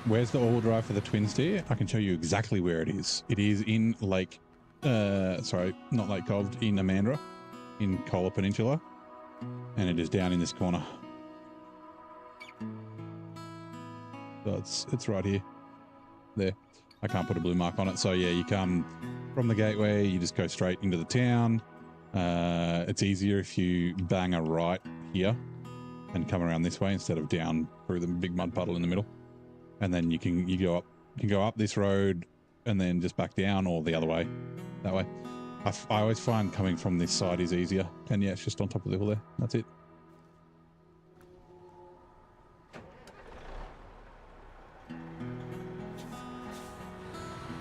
Where's the all-wheel drive for the twin steer? I can show you exactly where it is. It is in Lake, sorry, not Lake Cove, in Amandra, in Kola Peninsula, and it is down in this corner. So it's right here. There. I can't put a blue mark on it. So yeah, you come from the gateway, you just go straight into the town. It's easier if you bang a right here and come around this way instead of down through the big mud puddle in the middle. And then you can go up this road and then just back down, or the other way, that way. I always find coming from this side is easier. And yeah, it's just on top of the hill there. That's it.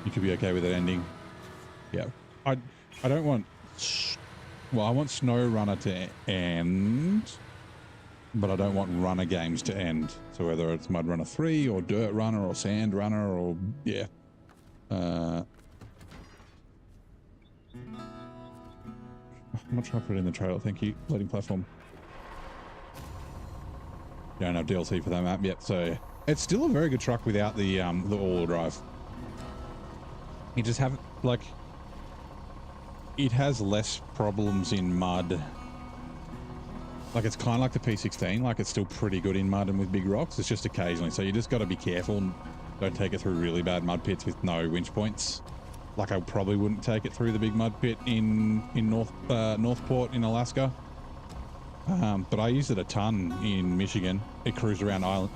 You could be okay with it ending. Yeah. I don't want... Well, I want SnowRunner to end, but I don't want runner games to end. So whether it's Mud Runner 3 or Dirt Runner or Sand Runner or... Yeah. I'm not trying to put it in the trailer. Thank you. Loading platform. You don't have DLC for that map yet, so... It's still a very good truck without the all-wheel drive. You just have, like, it has less problems in mud. Like, it's kind of like the P16, like, it's still pretty good in mud and with big rocks. It's just occasionally, so you just got to be careful and don't take it through really bad mud pits with no winch points. Like, I probably wouldn't take it through the big mud pit in Northport in Alaska. But I used it a ton in Michigan. It cruised around Island,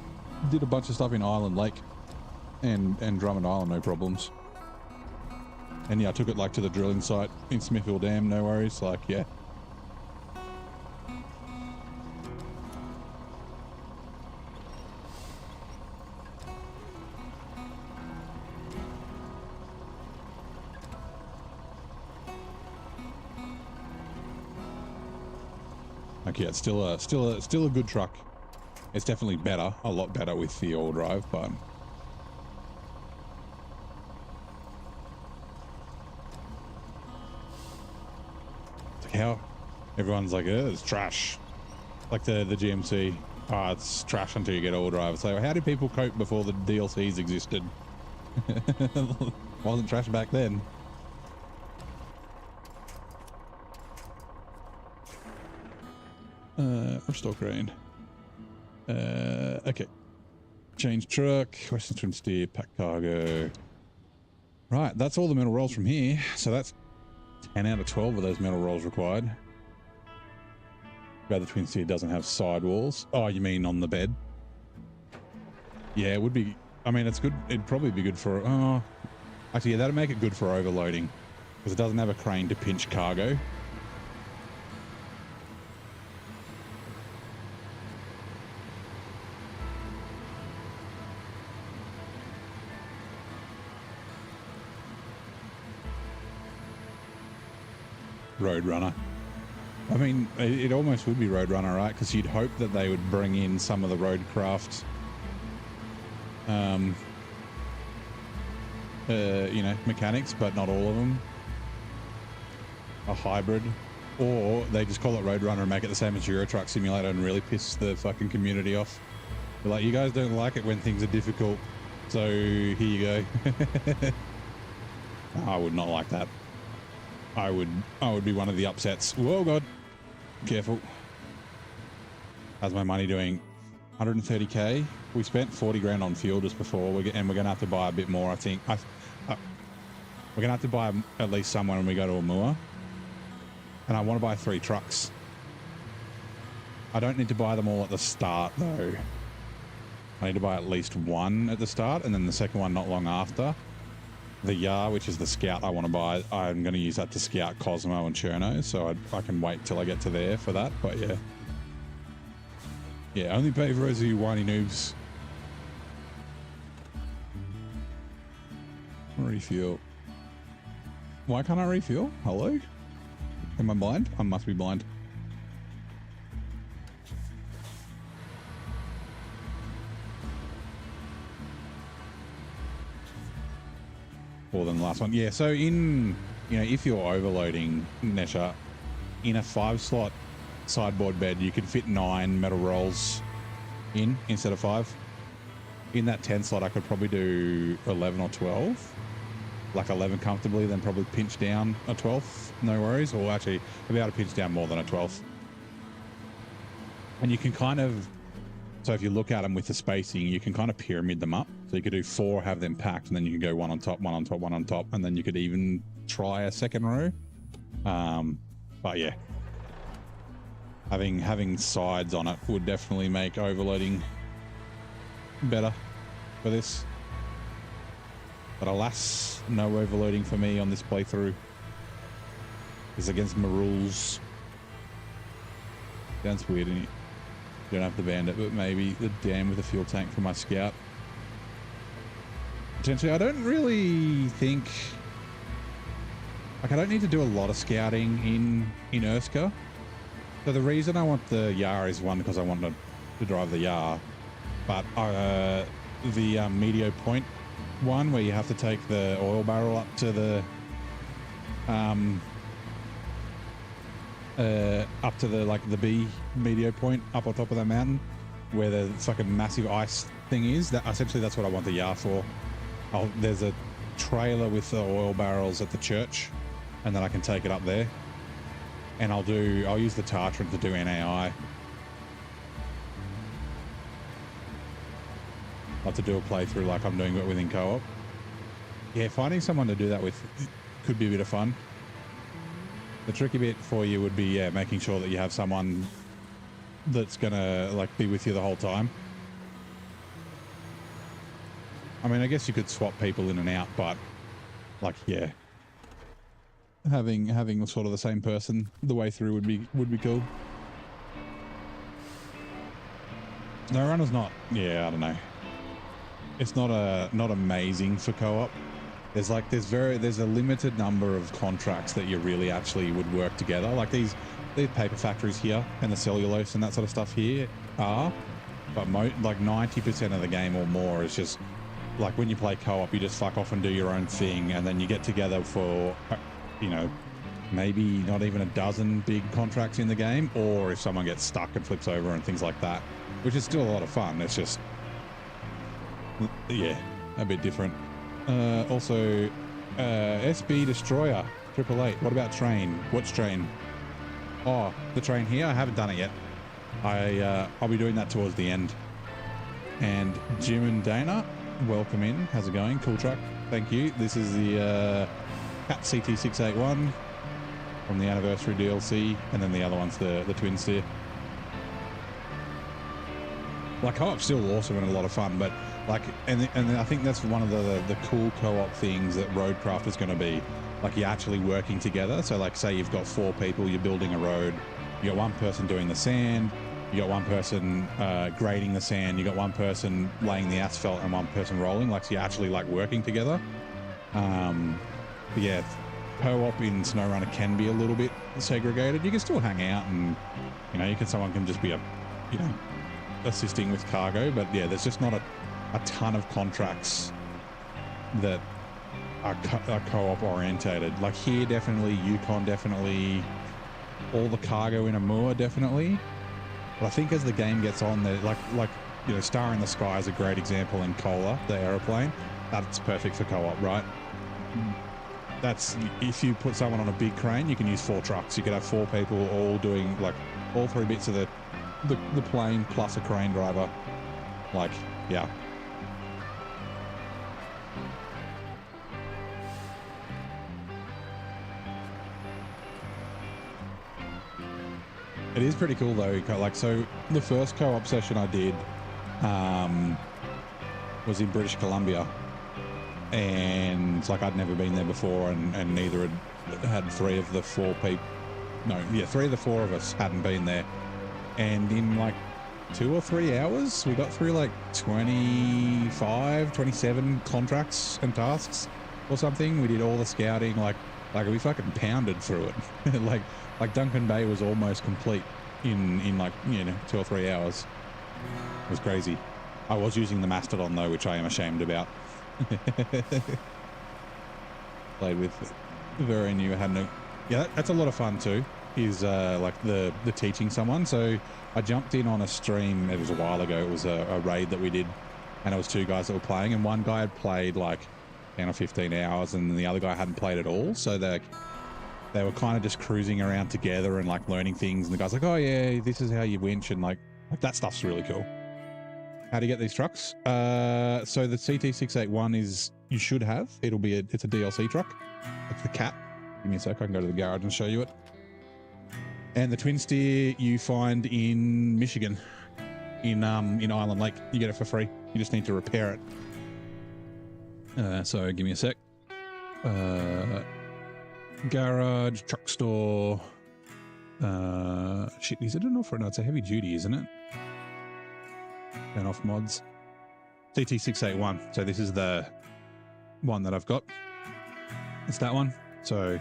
did a bunch of stuff in Island Lake and Drummond Island, no problems. And yeah, I took it like to the drilling site in Smithville Dam, no worries, like, yeah. Like, yeah, it's still a good truck. It's definitely better, a lot better with the all drive, but how everyone's like, oh, it's trash, like the GMC. Oh, it's trash until you get all drive. So how did people cope before the DLCs existed? Wasn't trash back then. Restore crane. Okay, change truck, western twin steer, pack cargo. Right, that's all the metal rolls from here. So that's 10 out of 12 of those metal rolls required. But the twin steer doesn't have sidewalls. Oh, you mean on the bed? Yeah, it would be. I mean, it's good. It'd probably be good for. Oh, actually, yeah, that'd make it good for overloading because it doesn't have a crane to pinch cargo. Roadrunner. I mean, it almost would be Roadrunner, right? Because you'd hope that they would bring in some of the Roadcraft, you know, mechanics, but not all of them. A hybrid, or they just call it Roadrunner and make it the same as Euro Truck Simulator and really piss the fucking community off. They're like, you guys don't like it when things are difficult, so here you go. I would not like that. I would be one of the upsets. Whoa, God. Careful. How's my money doing? 130k. We spent 40 grand on fuel just before, and we're going to have to buy a bit more, I think. We're going to have to buy at least someone when we go to Amua. And I want to buy 3 trucks. I don't need to buy them all at the start, though. I need to buy at least one at the start, and then the second one not long after. The Yar, which is the Scout I want to buy, I'm going to use that to scout Cosmo and Cherno, so I can wait till I get to there for that, but yeah. Yeah, only pay for those of you whiny noobs. Refuel. Why can't I refuel? Hello? Am I blind? I must be blind. More than the last one. Yeah, so in, you know, if you're overloading, Nesha, in a 5-slot sideboard bed, you can fit 9 metal rolls in instead of 5. In that 10 slot, I could probably do 11 or 12. Like 11 comfortably, then probably pinch down a 12th, no worries. Or actually, I'll be able to pinch down more than a 12th. And you can kind of, so if you look at them with the spacing, you can kind of pyramid them up. So you could do 4, have them packed, and then you can go 1 on top, 1 on top, 1 on top, and then you could even try a second row. But yeah, having sides on it would definitely make overloading better for this. But alas, no overloading for me on this playthrough. It's against my rules. Sounds weird, and you don't have the bandit, but maybe the dam with a fuel tank for my Scout. Potentially, I don't really think, like, I don't need to do a lot of scouting in Urska. So the reason I want the Yar is, one, because I want to drive the Yar, but the Medio Point one, where you have to take the oil barrel up to the like the B Medio Point up on top of that mountain, where the fucking massive ice thing is. That essentially, that's what I want the Yar for. There's a trailer with the oil barrels at the church, and then I can take it up there. And I'll use the Tartran to do NAI. I'll have to do a playthrough like I'm doing it within co-op. Yeah, finding someone to do that with could be a bit of fun. The tricky bit for you would be, yeah, making sure that you have someone that's gonna like be with you the whole time. I mean, I guess you could swap people in and out, but like, yeah, having sort of the same person the way through would be cool. SnowRunner's not, yeah, I don't know. It's not amazing for co-op. There's a limited number of contracts that you really actually would work together. Like these paper factories here and the cellulose and that sort of stuff here are, but like 90% of the game or more is just like when you play co-op, you just fuck off and do your own thing, and then you get together for, you know, maybe not even a dozen big contracts in the game, or if someone gets stuck and flips over and things like that, which is still a lot of fun. It's just, yeah, a bit different. Also, SB Destroyer 888. What about train? What's train? Oh, the train here. I haven't done it yet. I'll be doing that towards the end. And Jim and Dana, welcome in. How's it going? Cool truck. Thank you. This is the Cat CT681 from the Anniversary DLC, and then the other one's the Twin Steer. Like, co-op's still awesome and a lot of fun, but Like, and I think that's one of the cool co-op things that Roadcraft is going to be. Like, you're actually working together. So, like, say you've got 4 people, you're building a road. You got one person doing the sand. You got one person grading the sand. You got one person laying the asphalt and one person rolling. Like, so you're actually like working together. But yeah, co-op in SnowRunner can be a little bit segregated. You can still hang out, and someone can just be assisting with cargo. But yeah, there's just not a ton of contracts that are co-op orientated. Like here, definitely, Yukon definitely, all the cargo in Amur definitely. But I think as the game gets on, there, Star in the Sky is a great example in Cola, the aeroplane. That's perfect for co-op, right? That's, if you put someone on a big crane, you can use 4 trucks. You could have 4 people all doing like all 3 bits of the plane plus a crane driver. Like, yeah. It is pretty cool though. Like, so the first co-op session I did was in British Columbia, and like I'd never been there before, and neither had 3 of the 4 people. No, yeah, 3 of the 4 of us hadn't been there. And in like 2 or 3 hours, we got through like 27 contracts and tasks or something. We did all the scouting, like we fucking pounded through it. like Duncan Bay was almost complete in like 2 or 3 hours. It was crazy. I was using the Mastodon though, which I am ashamed about. Played with very new. Had no. Yeah, that's a lot of fun too. Is like the teaching someone. So I jumped in on a stream. It was a while ago. It was a raid that we did, and it was 2 guys that were playing, and one guy had played like 10 or 15 hours, and the other guy hadn't played at all. So they were kind of just cruising around together and like learning things. And the guy's like, "Oh yeah, this is how you winch," and like that stuff's really cool. How do you get these trucks? So the CT681 is, you should have. It's a DLC truck. It's the Cat. Give me a sec. I can go to the garage and show you it. And the Twin Steer you find in Michigan, in Island Lake. You get it for free. You just need to repair it. So give me a sec. Garage, truck store. Shit, is it an off-road? No, it's a heavy duty, isn't it? Turn off mods. CT681. So this is the one that I've got. It's that one. So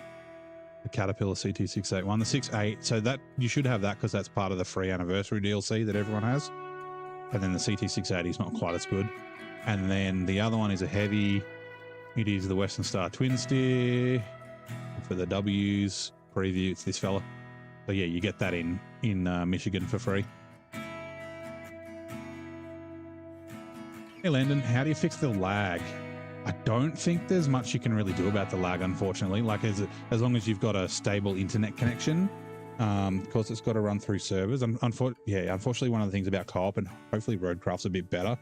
the Caterpillar CT681, the 6.8. So that you should have that because that's part of the free anniversary DLC that everyone has. And then the CT680 is not quite as good. And then the other one is a heavy. It is the Western Star Twin Steer for the W's preview. It's this fella. So yeah, you get that in Michigan for free. Hey Landon, how do you fix the lag? I don't think there's much you can really do about the lag, unfortunately. Like as long as you've got a stable internet connection, of course it's got to run through servers. Unfortunately, one of the things about co-op, and hopefully Roadcraft's a bit better,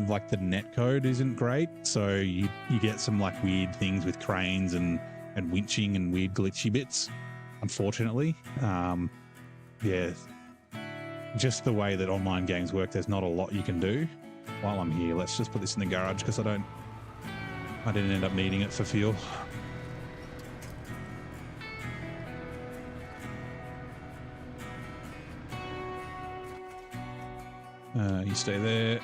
like the net code isn't great, so you get some like weird things with cranes and winching and weird glitchy bits. Unfortunately, yeah, just the way that online games work, there's not a lot you can do. While I'm here, let's just put this in the garage because I didn't end up needing it for fuel. You stay there.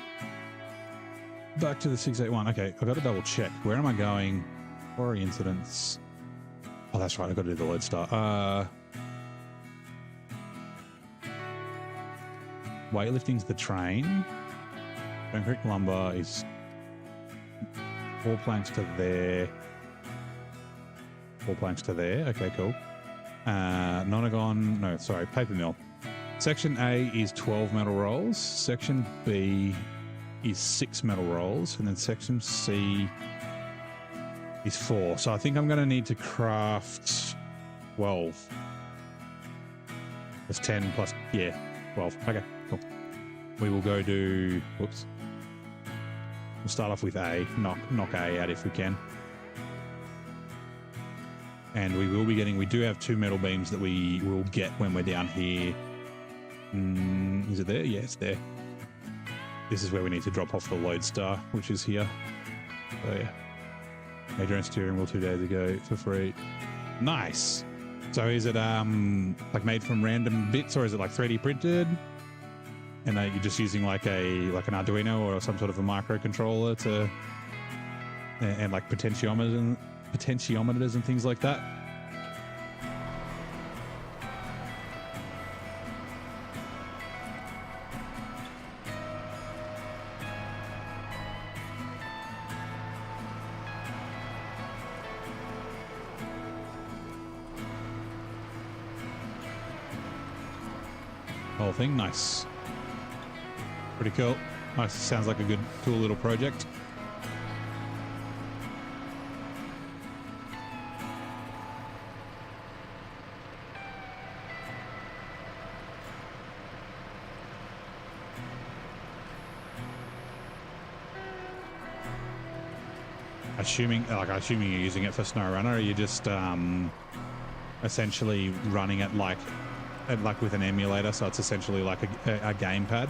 Back to the 681. Okay, I've got to double check. Where am I going? Quarry incidents. Oh, that's right. I've got to do the lodestar. Weightlifting's the train. Stone Creek Lumber is 4 planks to there. 4 planks to there. Okay, cool. Nonagon, no, sorry, paper mill. Section A is 12 metal rolls. Section B is 6 metal rolls. And then section C is 4. So I think I'm going to need to craft 12. That's 10 plus, yeah, 12. Okay, cool. We will go do, whoops. We'll start off with A, knock A out if we can. And we will be getting, we do have 2 metal beams that we will get when we're down here. Is it there? Yeah, it's there. this is where we need to drop off the Lodestar, which is here. So yeah. Major and steering wheel 2 days ago for free. Nice. So is it like made from random bits, or is it like 3D printed? And you're just using like an Arduino or some sort of a microcontroller to, and like potentiometers and things like that. Whole thing, nice. Pretty cool. Nice. Sounds like a good, cool little project. Assuming you're using it for SnowRunner, or you're just essentially running it like with an emulator, so it's essentially like a gamepad.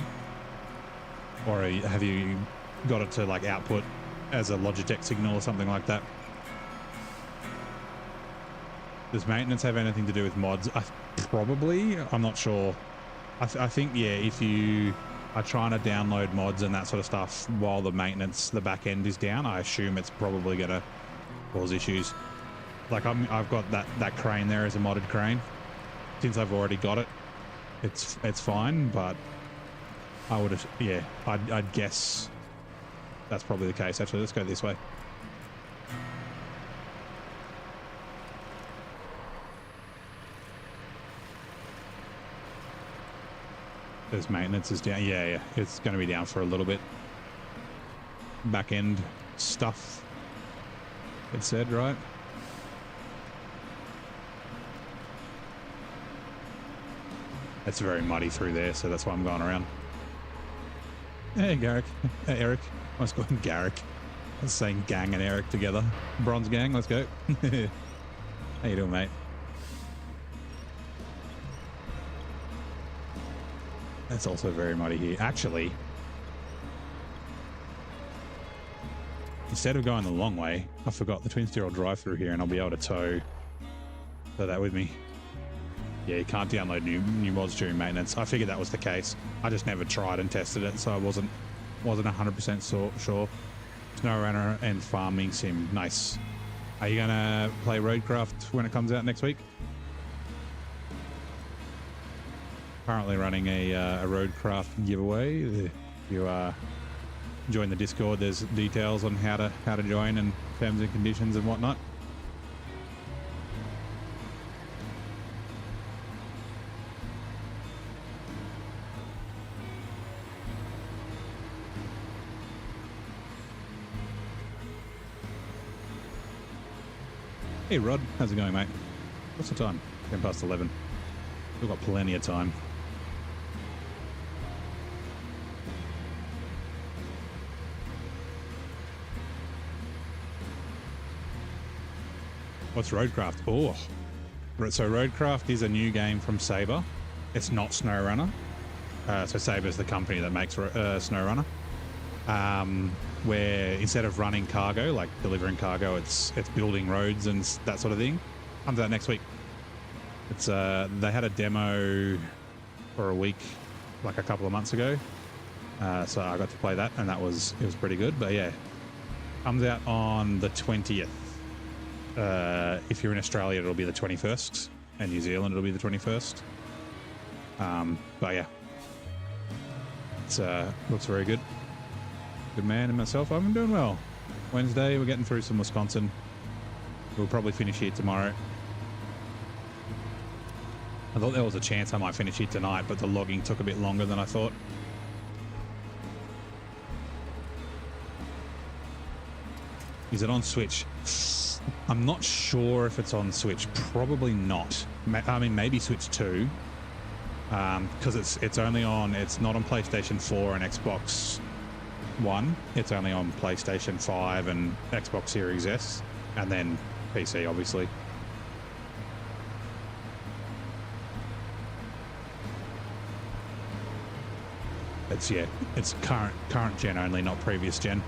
Or have you got it to like output as a Logitech signal or something like that? Does maintenance have anything to do with mods? Probably. I'm not sure. I think, yeah, if you are trying to download mods and that sort of stuff while the back end is down, I assume it's probably going to cause issues. Like I've got that crane there as a modded crane. Since I've already got it, it's fine, but I would have, yeah, I'd guess that's probably the case. Actually, let's go this way. There's maintenance is down. Yeah, it's going to be down for a little bit. Back end stuff, it said, right? It's very muddy through there, so that's why I'm going around. Hey, Garrick. Hey, Eric. I was calling Garrick. I was saying Gang and Eric together. Bronze Gang, let's go. How you doing, mate? It's also very muddy here. Actually, instead of going the long way, I forgot the twin steer will drive through here, and I'll be able to tow that with me. Yeah, you can't download new mods during maintenance. I figured that was the case. I just never tried and tested it, so I wasn't 100% sure. SnowRunner and farming sim, nice. Are you gonna play Roadcraft when it comes out next week? Currently running a Roadcraft giveaway. If you join the Discord, there's details on how to join and terms and conditions and whatnot. Hey Rod, how's it going, mate? What's the time? 10 past 11. We've got plenty of time. What's Roadcraft? Oh, so Roadcraft is a new game from Saber. It's not SnowRunner. So Saber is the company that makes SnowRunner. Where instead of running cargo, like delivering cargo, it's building roads and that sort of thing. Comes out next week. It's they had a demo for a week, like a couple of months ago. So I got to play that, and it was pretty good. But yeah, comes out on the 20th. If you're in Australia, it'll be the 21st, and New Zealand it'll be the 21st. But yeah, it's looks very good. Good man. And myself, I'm doing well. Wednesday, we're getting through some Wisconsin. We'll probably finish here tomorrow. I thought there was a chance I might finish here tonight, but the logging took a bit longer than I thought. Is it on Switch? I'm not sure if it's on Switch. Probably not. I mean, maybe Switch 2. Because it's only on, it's not on PlayStation 4 and Xbox One. It's only on PlayStation 5 and Xbox Series S, and then PC, obviously. It's current gen only, not previous gen.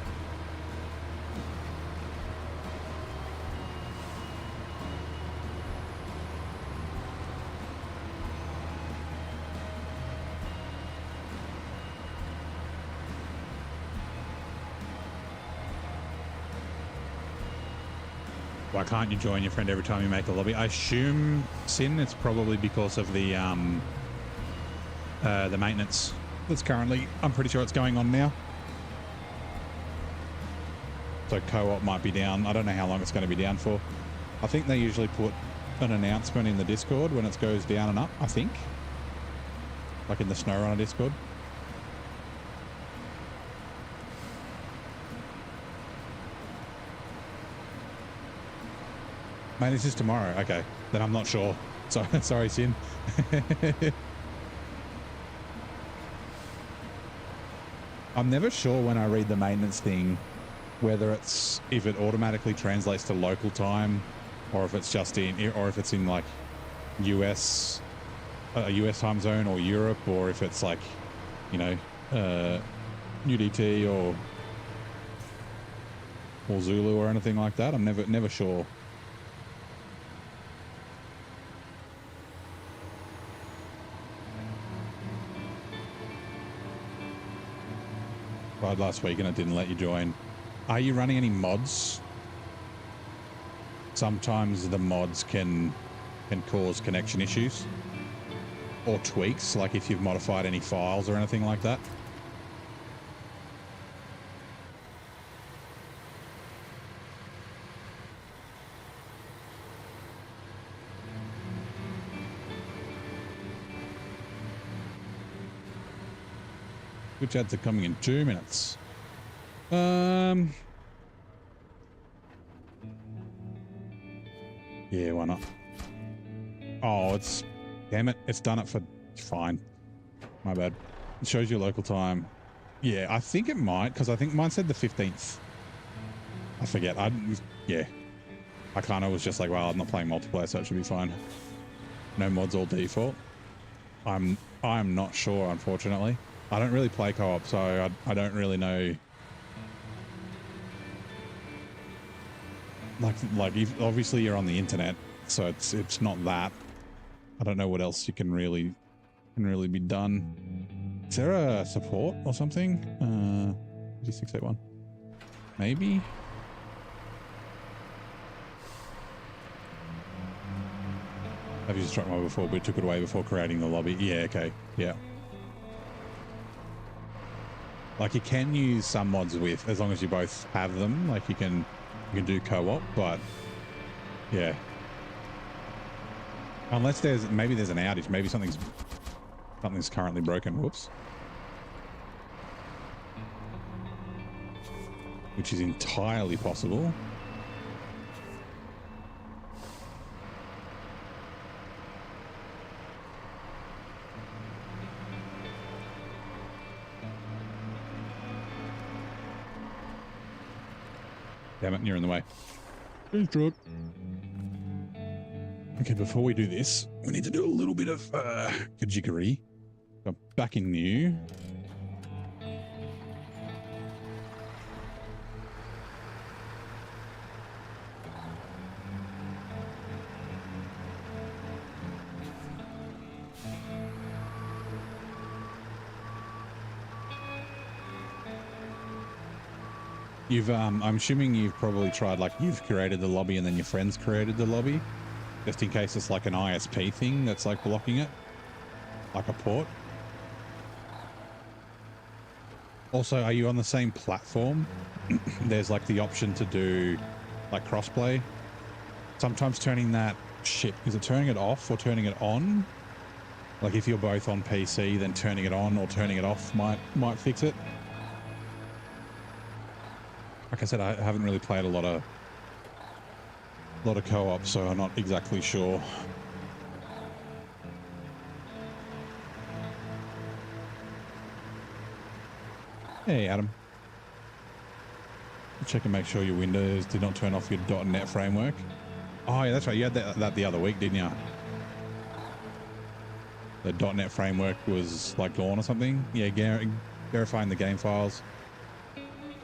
Why can't you join your friend every time you make a lobby? I assume, Sin, it's probably because of the maintenance that's currently, I'm pretty sure it's going on now. So co-op might be down. I don't know how long it's going to be down for. I think they usually put an announcement in the Discord when it goes down and up, I think. Like in the SnowRunner Discord. Mate, this is tomorrow. Okay, then I'm not sure. Sorry, Sin. I'm never sure when I read the maintenance thing whether it's if it automatically translates to local time, or if it's just or if it's in like US, a US time zone, or Europe, or if it's like, you know, UDT or Zulu or anything like that. I'm never sure. Tried last week and it didn't let you join. Are you running any mods? Sometimes the mods can cause connection issues or tweaks, like if you've modified any files or anything like that. Which ads are coming in 2 minutes? Yeah, why not? Oh, damn it, it's done it for, fine. My bad. It shows you local time. Yeah, I think it might, because I think mine said the 15th. I forget. Yeah. I kind of was just like, well, I'm not playing multiplayer, so it should be fine. No mods, all default. I'm not sure, unfortunately. I don't really play co-op, so I don't really know. Like if, obviously you're on the internet, so it's not that. I don't know what else you can really be done. Is there a support or something? G681. Maybe. I've used struck one before, but took it away before creating the lobby. Yeah, okay. Yeah. Like you can use some mods with, as long as you both have them, like you can do co-op, but yeah. Unless maybe there's an outage, maybe something's currently broken. Whoops. Which is entirely possible. Damn it, you're in the way. Please truck. Okay, before we do this, we need to do a little bit of kajiggery. So back in new. I'm assuming you've probably tried, like, you've created the lobby and then your friends created the lobby, just in case it's like an ISP thing that's like blocking it, like a port. Also, are you on the same platform? There's like the option to do like crossplay. Sometimes turning that is it turning it off or turning it on? Like if you're both on PC, then turning it on or turning it off might fix it. Like I said, I haven't really played a lot of co-op, so I'm not exactly sure. Hey, Adam. Check and make sure your Windows did not turn off your .NET framework. Oh, yeah, that's right. You had that the other week, didn't you? The .NET framework was like gone or something. Yeah, verifying the game files.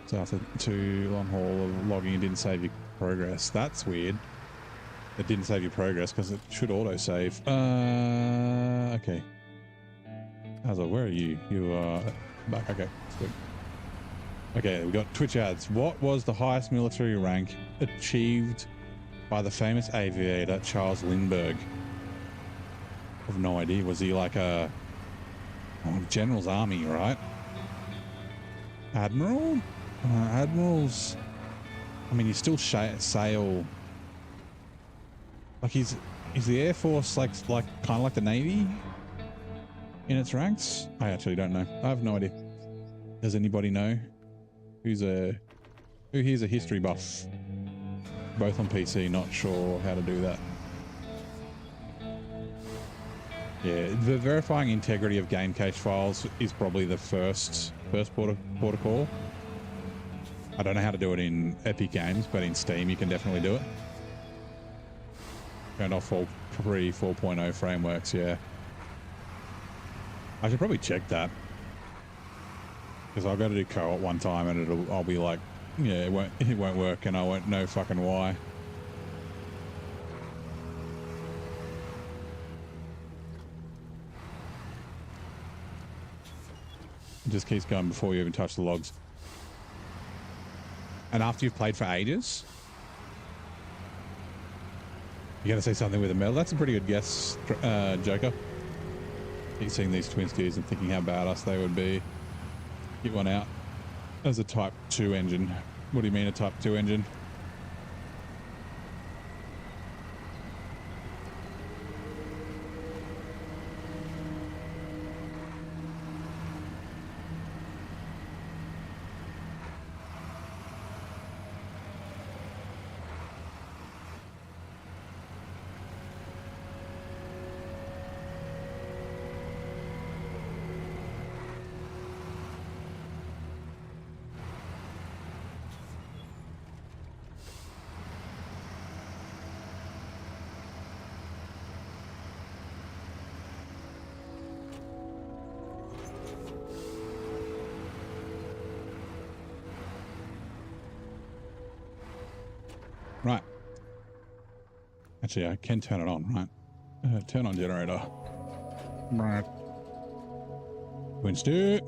So after too long haul of logging, it didn't save your progress. That's weird. It didn't save your progress because it should auto save. Okay. Hazard, where are you? You are back. Okay, sweet. Okay, we got Twitch ads. What was the highest military rank achieved by the famous aviator Charles Lindbergh? I have no idea. Was he like a general's army, right? Admiral? Admirals. I mean, you still sail. Like, is the Air Force like kind of like the Navy in its ranks? I actually don't know. I have no idea. Does anybody know? Who here's a history buff? Both on PC, not sure how to do that. Yeah, the verifying integrity of game cache files is probably the first port of call. I don't know how to do it in Epic Games, but in Steam you can definitely do it. Turned off all pre-4.0 frameworks, yeah. I should probably check that. Because I'll go to do co-op one time and I'll be like, yeah, it won't work, and I won't know fucking why. It just keeps going before you even touch the logs. And after you've played for ages, you're gonna say something with a medal. That's a pretty good guess, Joker. Keep seeing these twin steers and thinking how badass they would be. Get one out as a Type 2 engine. What do you mean a Type 2 engine? Right. Actually, I can turn it on, right? Turn on generator. Right. Wednesday.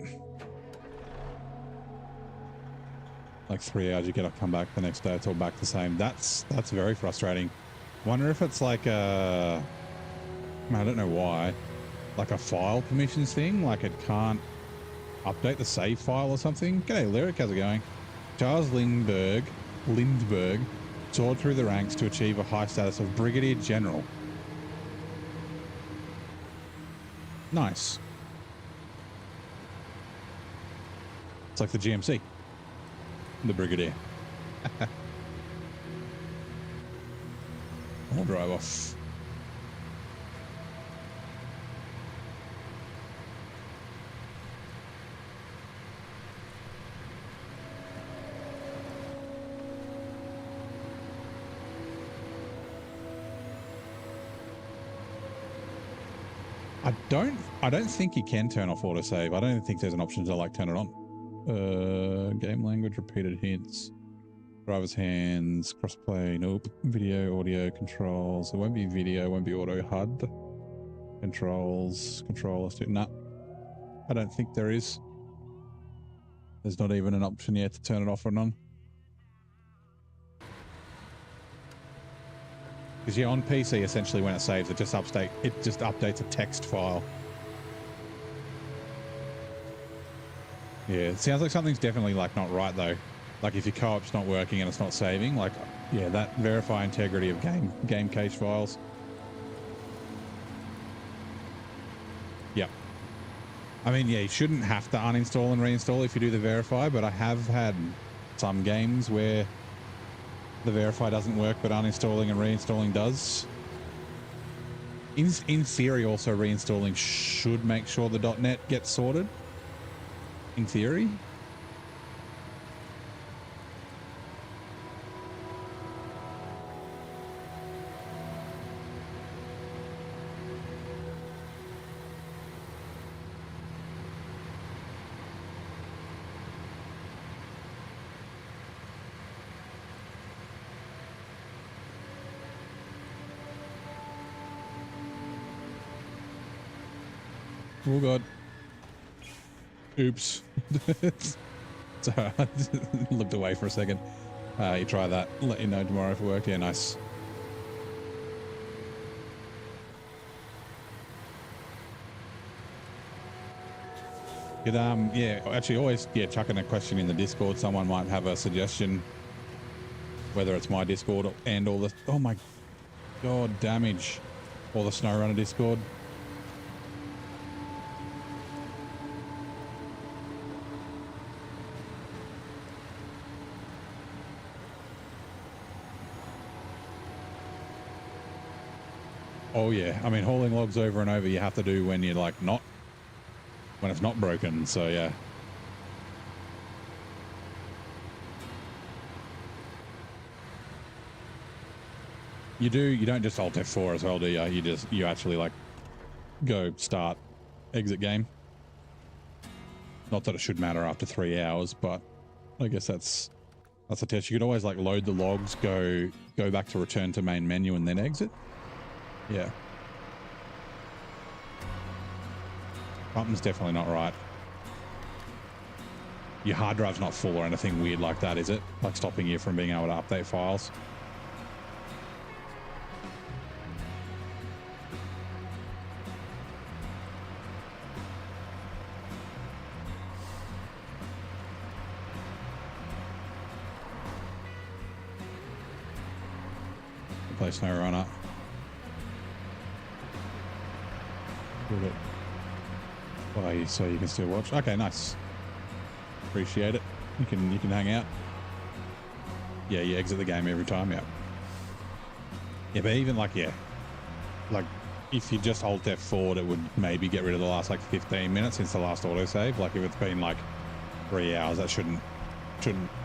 Like 3 hours, you get up, come back the next day, it's all back the same. That's very frustrating. Wonder if it's like I don't know why, like a file permissions thing, like it can't update the save file or something. G'day, Lyric, how's it going? Charles Lindbergh soared through the ranks to achieve a high status of Brigadier General. Nice. It's like the GMC. The Brigadier. I'll drive off. I don't think you can turn off autosave. I don't think there's an option to like turn it on. Game language, repeated hints, driver's hands, crossplay, nope. Video, audio, controls. It won't be video, it won't be auto HUD. Controls, controllers, nah. I don't think there is. There's not even an option yet to turn it off or on. Because yeah, on PC, essentially when it saves, it just updates a text file. Yeah, it sounds like something's definitely like not right though. Like if your co-op's not working and it's not saving, like yeah, that verify integrity of game cache files. Yeah. I mean, yeah, you shouldn't have to uninstall and reinstall if you do the verify, but I have had some games where the verify doesn't work, but uninstalling and reinstalling does. In theory, also reinstalling should make sure the .NET gets sorted. In theory. Oh god. Oops. So I looked away for a second. You try that. Let you know tomorrow if it worked. Yeah, nice. It, yeah, actually always, yeah, chucking a question in the Discord. Someone might have a suggestion, whether it's my Discord and all the, oh my god, damage, or the SnowRunner Discord. Oh yeah, I mean, hauling logs over and over you have to do when you're like not, when it's not broken, so yeah. You don't just Alt F4 as well, do you? You actually like go start, exit game. Not that it should matter after 3 hours, but I guess that's a test. You could always like load the logs, go back to return to main menu and then exit. Yeah. Something's definitely not right. Your hard drive's not full or anything weird like that, is it? Like stopping you from being able to update files? Play SnowRunner. Put it. Why, so you can still watch? Okay, nice. Appreciate it. You can hang out. Yeah, you exit the game every time. Yeah. Yeah, but even like, yeah, like if you just hold F4, it would maybe get rid of the last like 15 minutes since the last autosave. Like if it's been like 3 hours, that shouldn't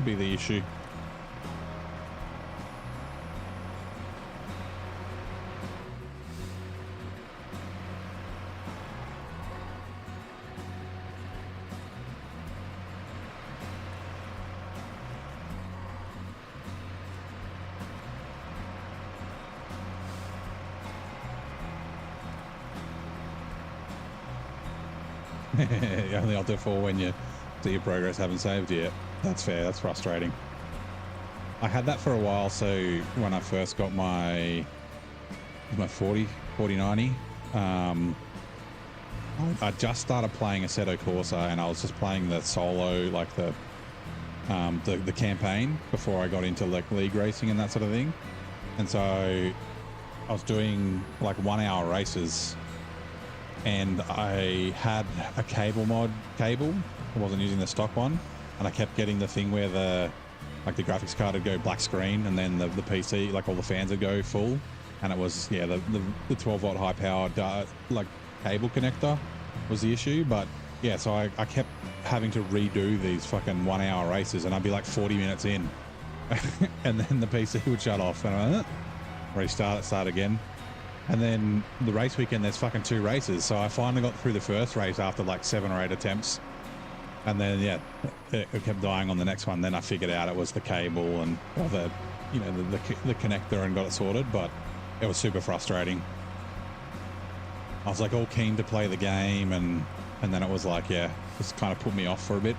be the issue. You only Alt F4 when you see your progress haven't saved yet. That's fair. That's frustrating. I had that for a while. So when I first got my 4090, I just started playing Assetto Corsa, and I was just playing the solo, like the campaign before I got into like league racing and that sort of thing. And so I was doing like 1 hour races. And I had a cable. I wasn't using the stock one, and I kept getting the thing where the graphics card would go black screen, and then the PC, like all the fans would go full, and it was, yeah, the 12 watt high powered like cable connector was the issue. But yeah, so I kept having to redo these fucking 1 hour races, and I'd be like 40 minutes in, and then the PC would shut off, and I went, restart it, start again. And then the race weekend, there's fucking 2 races. So I finally got through the first race after like 7 or 8 attempts. And then, yeah, it kept dying on the next one. Then I figured out it was the cable and the connector, and got it sorted. But it was super frustrating. I was like all keen to play the game, and then it was like, yeah, just kind of put me off for a bit.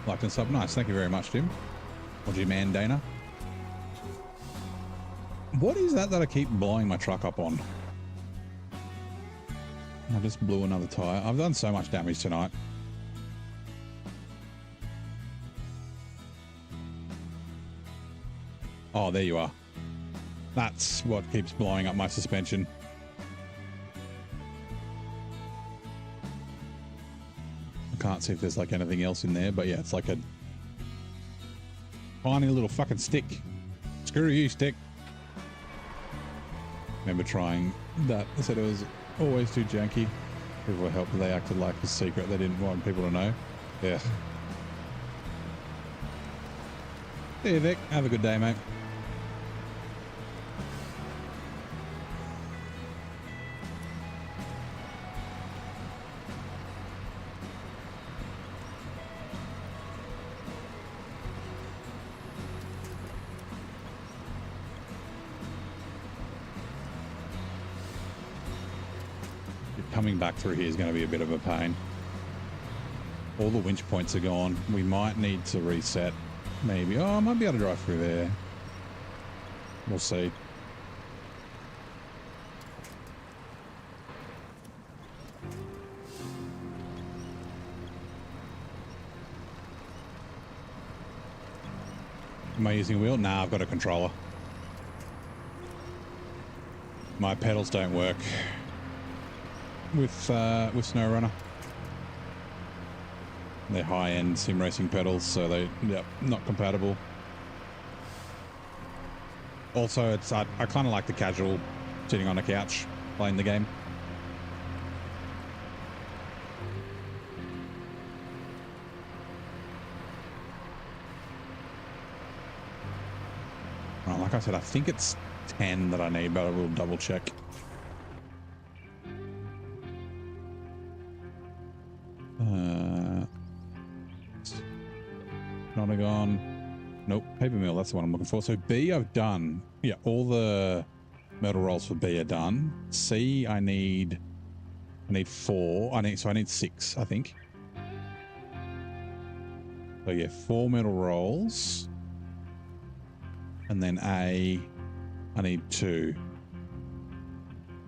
Liked and sub. Nice. Thank you very much, Jim. Or G-Man Dana. What is that I keep blowing my truck up on? I just blew another tire. I've done so much damage tonight. Oh, there you are. That's what keeps blowing up my suspension. Can't see if there's like anything else in there, but yeah, it's like a tiny little fucking stick. Screw you, stick. Remember trying that. I said it was always too janky. People were helping. They acted like a secret they didn't want people to know. Yeah. Hey Vic, have a good day, mate. coming back through here is going to be a bit of a pain. All the winch points are gone. We might need to reset. Maybe. Oh, I might be able to drive through there. We'll see. Am I using a wheel? Nah, I've got a controller. My pedals don't work with SnowRunner. They're high-end sim racing pedals, so they're not compatible. Also, I kind of like the casual sitting on a couch playing the game. Well, like I said, I think it's 10 that I need, but I will double check. Nonagon. Nope, paper mill, that's the one I'm looking for. So B I've done. Yeah, all the metal rolls for B are done. C I need 4. I need 6, I think. So yeah, 4 metal rolls. And then A, I need 2.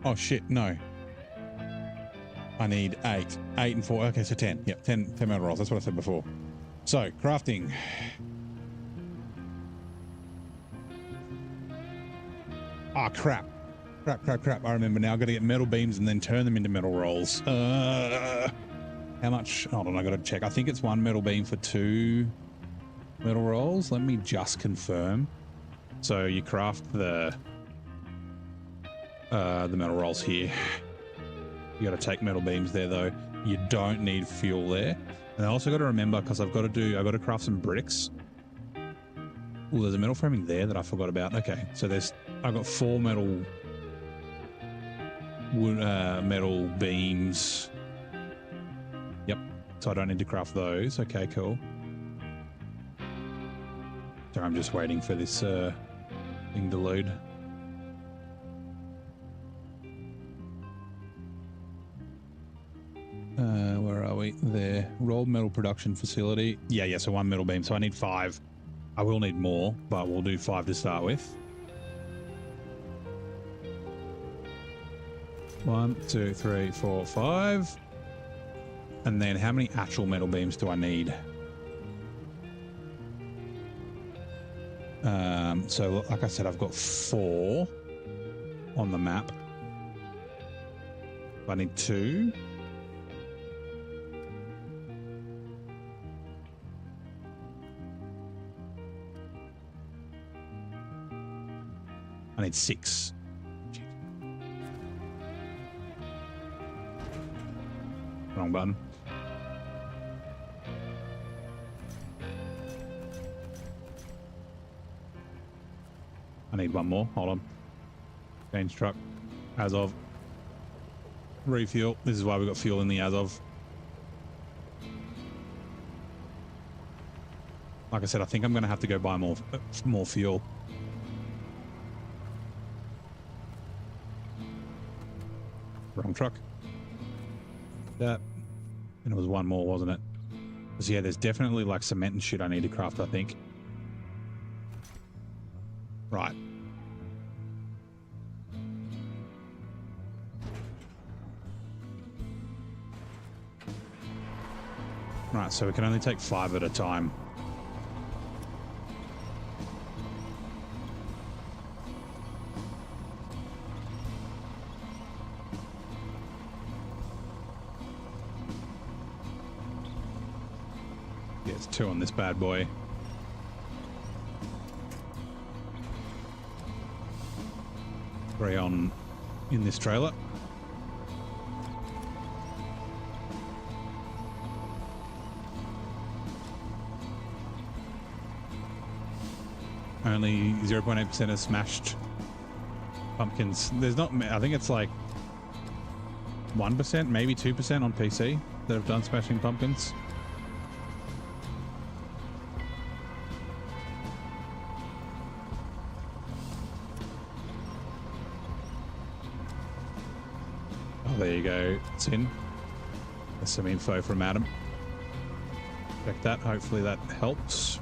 Oh shit, no. I need 8. 8 and 4. Okay, so 10. Yep, 10 metal rolls. That's what I said before. So, crafting. Ah, crap. Crap. I remember now. I've got to get metal beams and then turn them into metal rolls. How much? Hold on, I got to check. I think it's 1 metal beam for 2 metal rolls. Let me just confirm. So you craft the metal rolls here. You got to take metal beams there though. You don't need fuel there. And I also got to remember, because I've got to craft some bricks. Oh, there's a metal framing there that I forgot about. Okay, so I've got 4 metal beams. Yep. So I don't need to craft those. Okay, cool. So I'm just waiting for this thing to load. Where are we? There. Rolled metal production facility. Yeah, so 1 metal beam. So I need 5. I will need more, but we'll do 5 to start with. 1, 2, 3, 4, 5. And then how many actual metal beams do I need? So like I said, I've got 4 on the map. I need 2. I need 6. Wrong button. I need 1 more. Hold on. Change truck. As of. Refuel. This is why we got fuel in the as of. Like I said, I think I'm going to have to go buy more fuel. Wrong truck. That. And it was 1 more, wasn't it? Because yeah, there's definitely like cement and shit I need to craft, I think. Right. Right, so we can only take 5 at a time. Yeah, it's 2 on this bad boy. On in this trailer. Only 0.8% of smashed pumpkins. There's not, I think it's like 1%, maybe 2% on PC that have done smashing pumpkins. There you you go, it's in. There's some info from Adam. Check that. Hopefully that helps.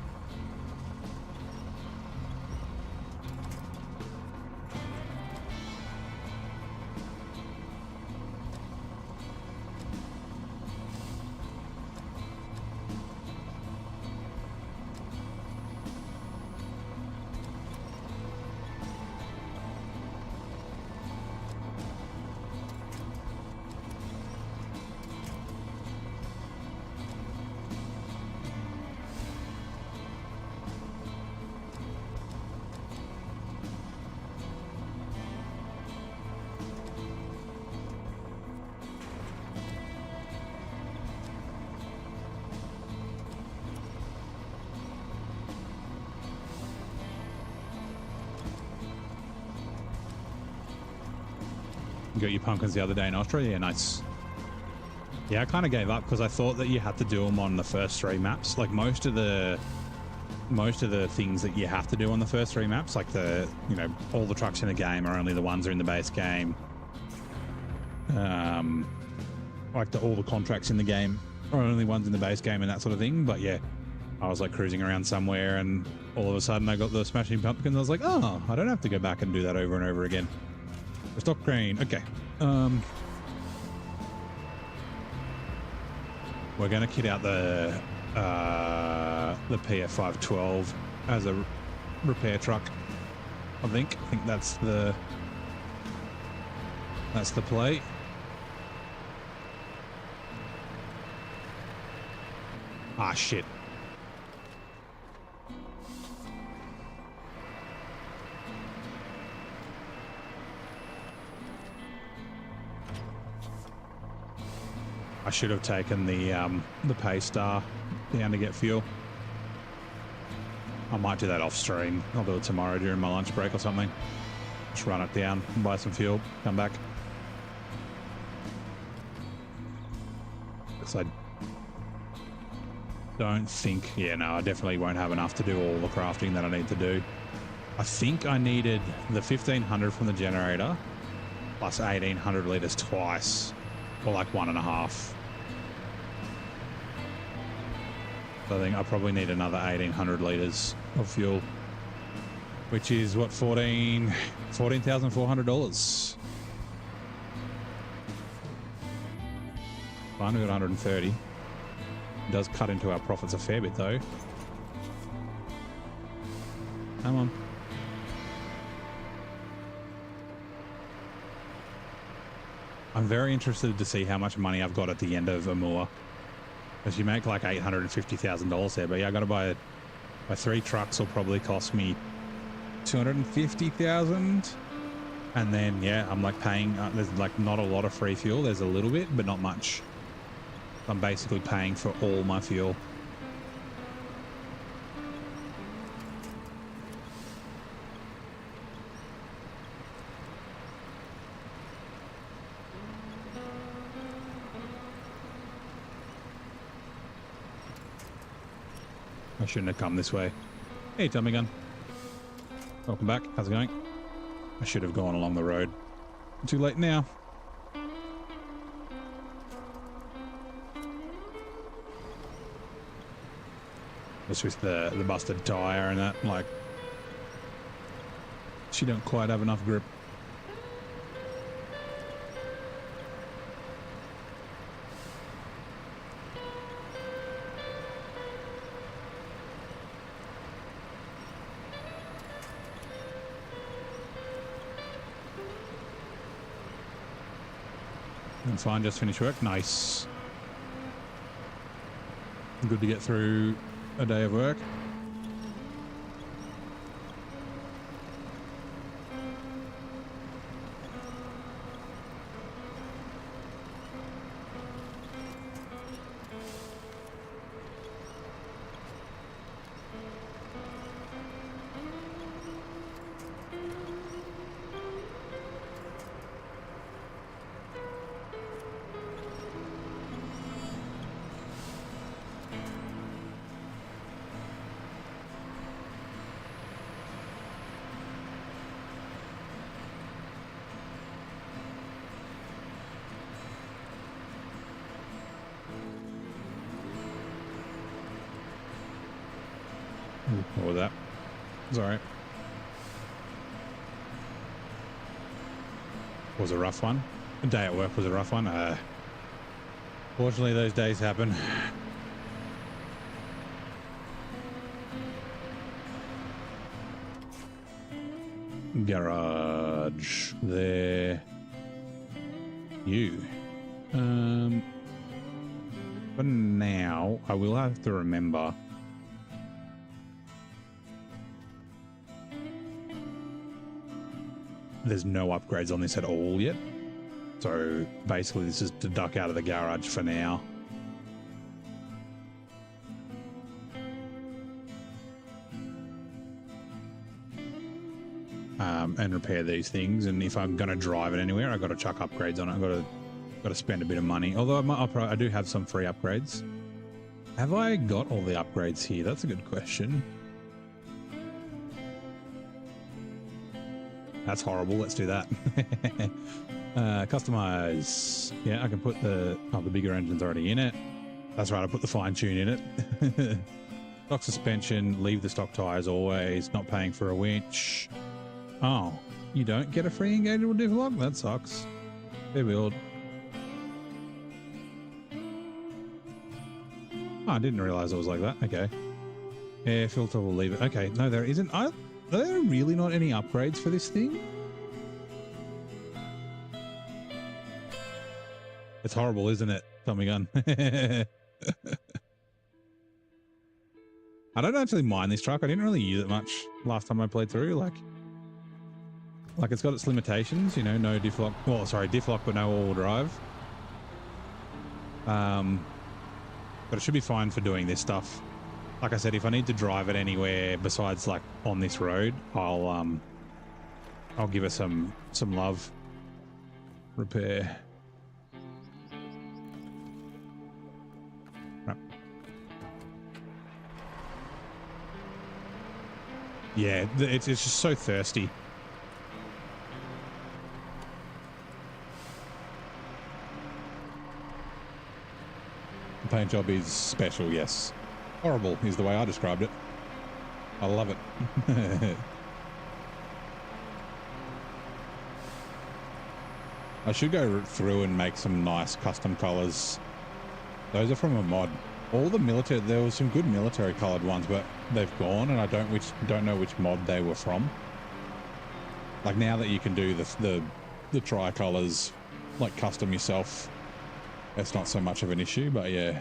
You got your pumpkins the other day in Australia? Yeah, nice. Yeah, I kind of gave up because I thought that you had to do them on the first 3 maps. Like most of the things that you have to do on the first 3 maps, like all the trucks in the game are only the ones that are in the base game. All the contracts in the game are only ones in the base game and that sort of thing. But yeah, I was like cruising around somewhere and all of a sudden I got the Smashing Pumpkins. I was like, oh, I don't have to go back and do that over and over again. Stock grain. Okay. We're going to kit out the PF512 as a repair truck. I think that's the play. Ah, shit. I should have taken the pay star down to get fuel. I might do that off stream. I'll do it tomorrow during my lunch break or something. Just run it down, buy some fuel, come back. Because I don't think... Yeah, no, I definitely won't have enough to do all the crafting that I need to do. I think I needed the 1500 from the generator plus 1800 litres twice. Or like 1.5. So I think I probably need another 1800 litres of fuel, which is what, $14,400. Fine, we got 130. It does cut into our profits a fair bit though. Come on. I'm very interested to see how much money I've got at the end of Amur. Because you make like $850,000 there, but yeah, I got to buy 3 trucks will probably cost me $250,000. And then, yeah, I'm like paying, there's like not a lot of free fuel. There's a little bit, but not much. I'm basically paying for all my fuel. I shouldn't have come this way. Hey, Tommy Gun. Welcome back. How's it going? I should have gone along the road. Too late now. Just with the busted tire and that, like, she don't quite have enough grip. And fine, just finished work. Nice. Good to get through a day of work. What was that? It's all right. Was a rough one. The day at work was a rough one. Fortunately, those days happen. Garage. There. You. For now, I will have to remember. There's no upgrades on this at all yet. So basically this is to duck out of the garage for now. And repair these things. And if I'm going to drive it anywhere, I've got to chuck upgrades on it. I've got to spend a bit of money. Although I do have some free upgrades. Have I got all the upgrades here? That's a good question. That's horrible. Let's do that. Customize. Yeah, I can put the bigger engine's already in it. That's right. I put the fine tune in it. Stock suspension. Leave the stock tires always. Not paying for a winch. Oh, you don't get a free engageable diff lock? That sucks. Fair build. Oh, I didn't realize it was like that. Okay. Air filter, will leave it. Okay, no, there isn't. Are there really not any upgrades for this thing? It's horrible, isn't it? Tommy gun. I don't actually mind this truck. I didn't really use it much last time I played through. Like it's got its limitations, you know, no diff lock. Well, sorry, diff lock, but no all-wheel drive. But it should be fine for doing this stuff. Like I said, if I need to drive it anywhere besides like on this road, I'll give it some love. Repair. Right. Yeah, it's just so thirsty. The paint job is special, yes. Horrible is the way I described it. I love it. I should go through and make some nice custom colors. Those are from a mod. All the military, there was some good military colored ones, but they've gone, and I don't know which mod they were from. Like now that you can do the tricolors, like custom yourself, that's not so much of an issue, but yeah.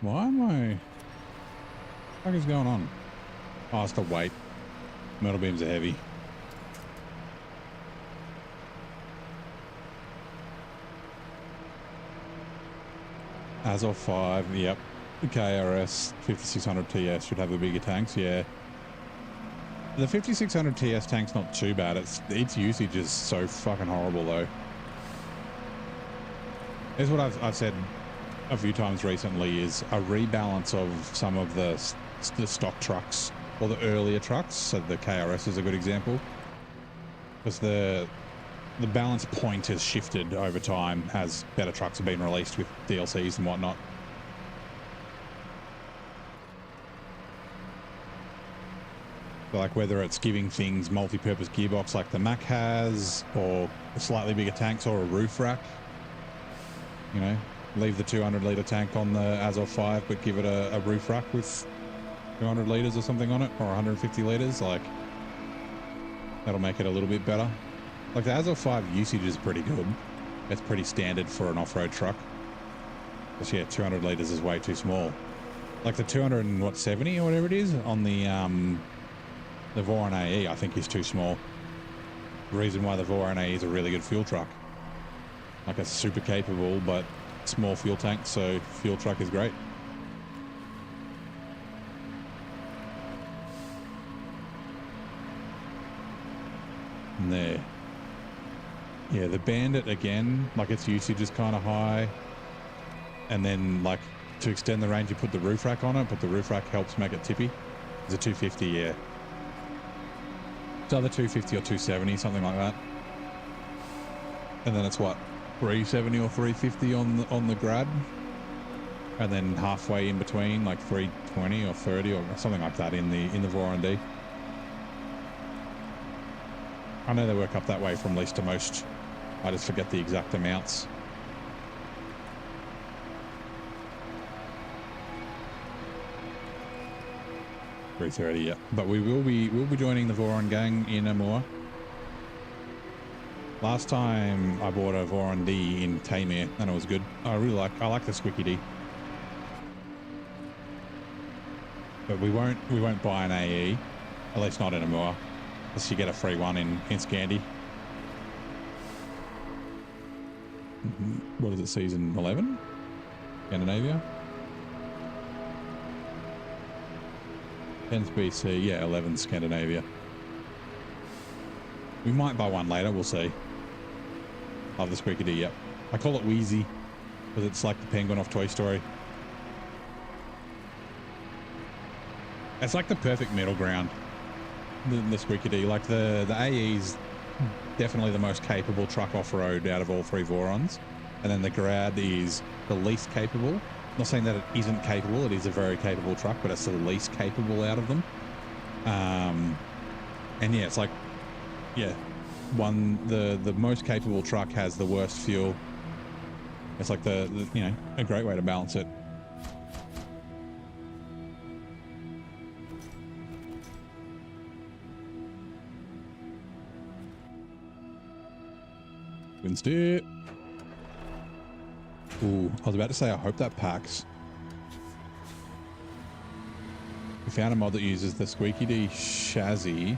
Why am I... What is going on? Oh, it's the weight. Metal beams are heavy. As of 5, yep. The KRS 5600 TS should have the bigger tanks, yeah. The 5600 TS tank's not too bad. Its usage is so fucking horrible, though. Here's what I've said a few times recently is a rebalance of some of the stock trucks or the earlier trucks. So the KRS is a good example, because the balance point has shifted over time as better trucks have been released with DLCs and whatnot. So like whether it's giving things multi-purpose gearbox like the Mac has, or slightly bigger tanks, or a roof rack, you know. Leave the 200 litre tank on the Azov 5, but give it a roof rack with 200 litres or something on it, or 150 litres. Like, that'll make it a little bit better. Like, the Azov 5 usage is pretty good. It's pretty standard for an off-road truck. But yeah, 200 litres is way too small. Like the 270 or whatever it is on the The Voron AE, I think, is too small. The reason why the Voron AE is a really good fuel truck. Like, it's super capable, but small fuel tank, so fuel truck is great. And there. Yeah, the Bandit, again, like, its usage is kind of high. And then, like, to extend the range, you put the roof rack on it, but the roof rack helps make it tippy. It's a 250, yeah. It's either 250 or 270, something like that. And then it's what, 370 or 350 on the grad, and then halfway in between, like 320 or 30 or something like that in the Voron D. I know they work up that way from least to most. I just forget the exact amounts. $330, yeah. But we'll be joining the Voron gang in Amur. Last time I bought a Voron D in Taymir, and it was good. I like the Squeaky D. But we won't buy an AE, at least not in Amur, unless you get a free one in Scandi. What is it, season 11? Scandinavia? 10's BC, yeah, 11 Scandinavia. We might buy one later, we'll see. Love the Squeaky D, yep. I call it Wheezy, because it's like the penguin off Toy Story. It's like the perfect middle ground, the Squeaky D. Like the AE's definitely the most capable truck off-road out of all three Vorons. And then the Grad is the least capable. Not saying that it isn't capable, it is a very capable truck, but it's the least capable out of them. And yeah, it's like, yeah, the most capable truck has the worst fuel. It's like the you know, a great way to balance it. Twin steer. Ooh, I was about to say, I hope that packs. We found a mod that uses the Squeaky D chassis,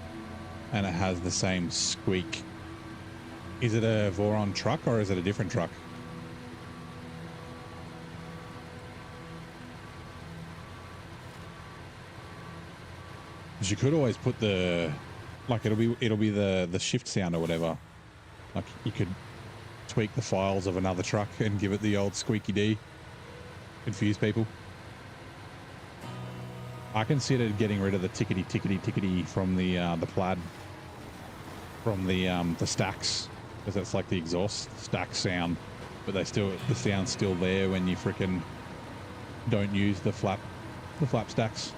and it has the same squeak. Is it a Voron truck, or is it a different truck? You could always put the, like, it'll be the shift sound or whatever. Like, you could tweak the files of another truck and give it the old Squeaky D. Confuse people. I considered getting rid of the tickety from the plaid, from the stacks, because that's like the exhaust stack sound, but the sound's still there when you frickin' don't use the flap stacks,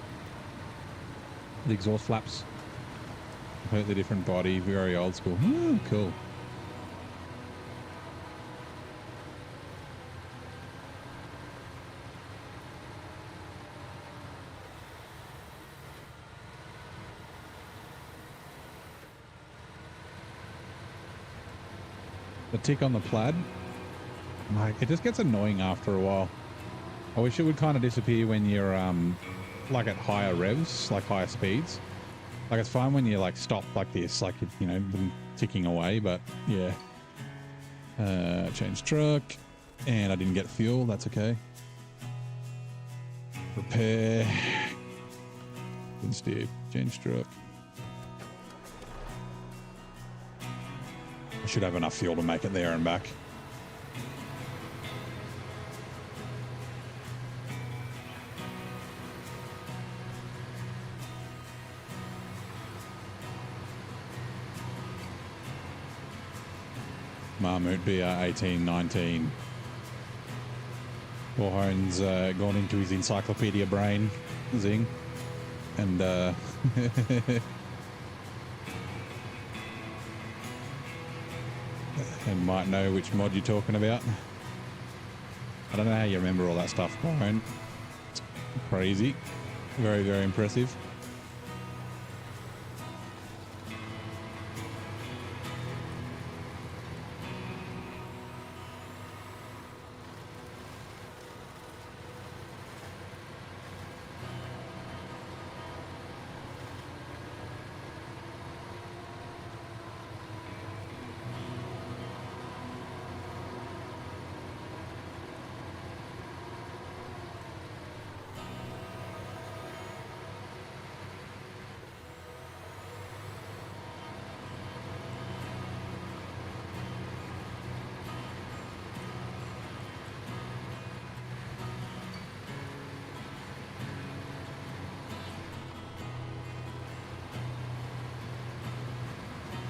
the exhaust flaps. Completely different body, very old school. Oh, cool. The tick on the plaid, like, it just gets annoying after a while. I wish it would kind of disappear when you're like at higher revs, like higher speeds. Like, it's fine when you like stop like this, like, you know, them ticking away, but yeah. Change truck, and I didn't get fuel, that's okay. Repair. Didn't steer, change truck. I should have enough fuel to make it there and back. Marmot BR 1819. Warhone's gone into his encyclopedia brain, zing, and and might know which mod you're talking about. I don't know how you remember all that stuff, Warhone. It's crazy. Very, very impressive.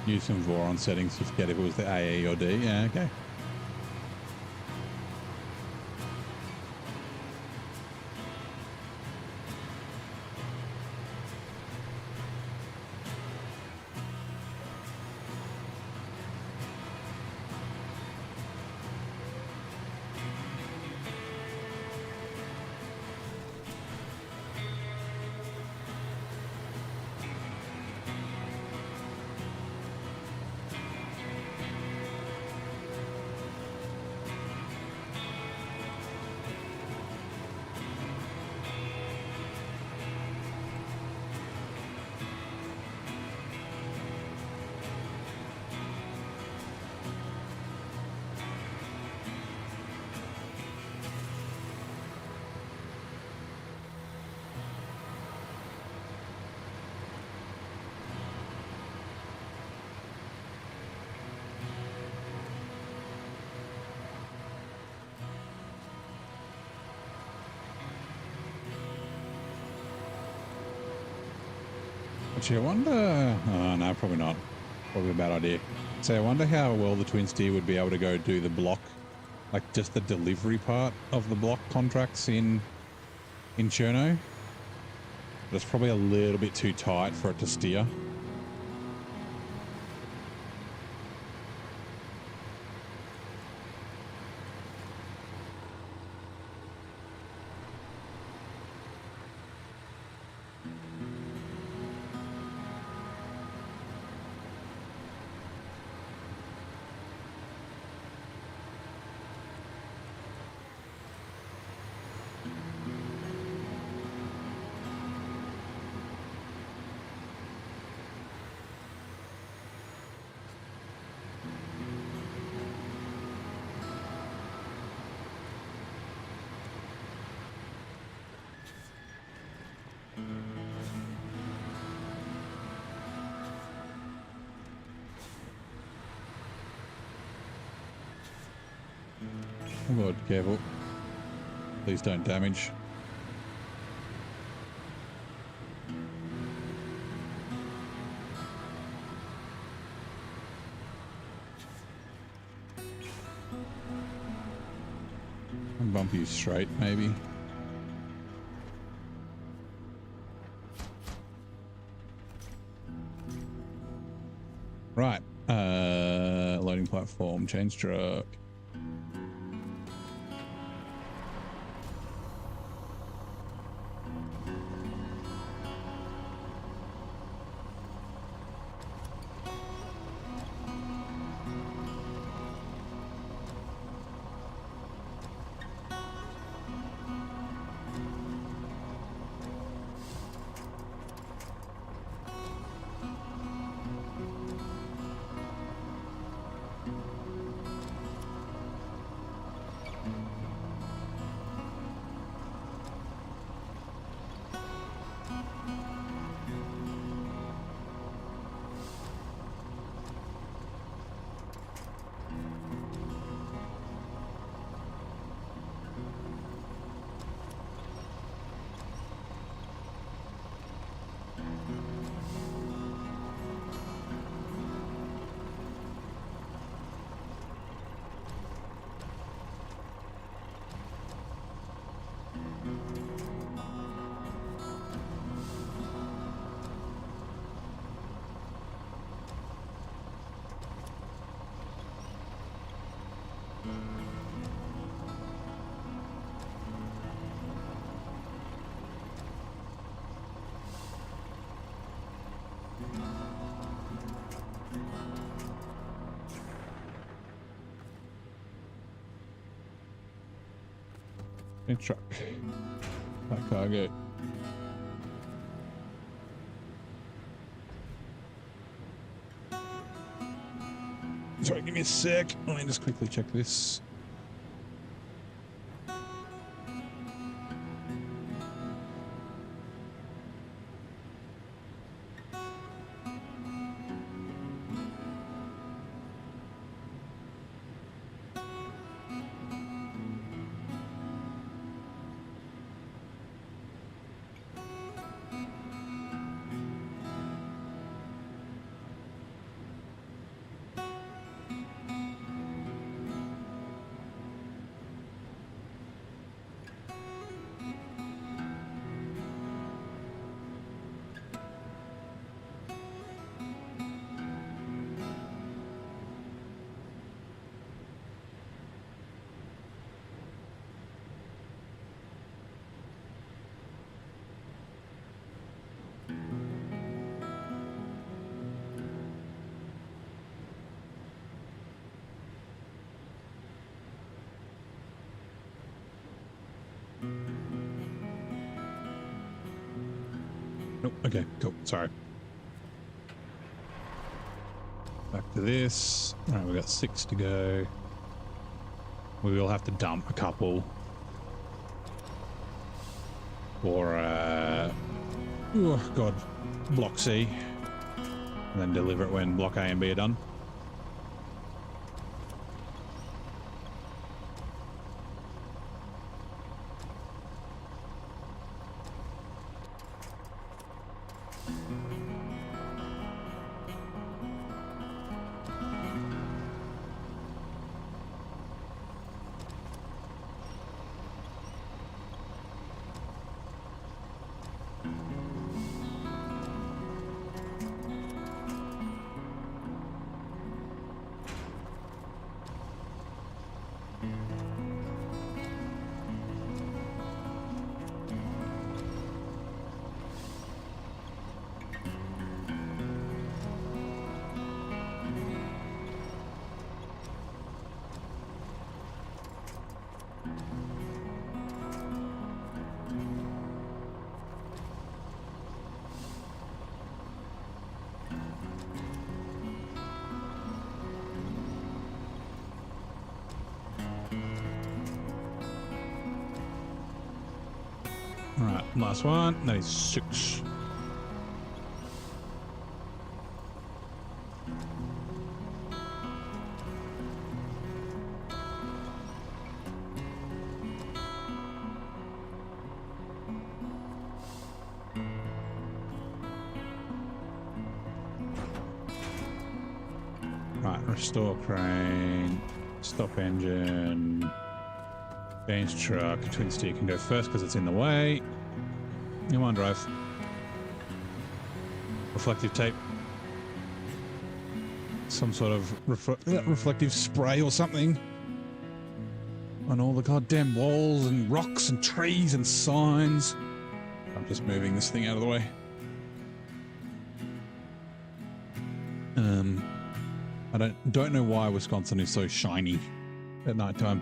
Use some Voron settings to forget if it was the A, E, or D. Yeah, okay. Actually, I wonder... Oh, no, probably not. Probably a bad idea. So I wonder how well the twin steer would be able to go do the block, like just the delivery part of the block contracts in Cherno. But it's probably a little bit too tight for it to steer. Oh God, careful. Please don't damage. I'll bump you straight, maybe. Right. Loading platform, change truck. Big truck. That cargo. Sorry, give me a sec. Let me just quickly check this. Nope. Okay, cool. Sorry. Back to this. All right, we got 6 to go. We will have to dump a couple for, oh God, Block C. And then deliver it when Block A and B are done. All right, last one. That is 6. Right, restore crane, stop engine, change truck. Twin steer can go first because it's in the way. Come on, drive. Reflective tape. Some sort of reflective spray or something on all the goddamn walls and rocks and trees and signs. I'm just moving this thing out of the way. I don't know why Wisconsin is so shiny at nighttime.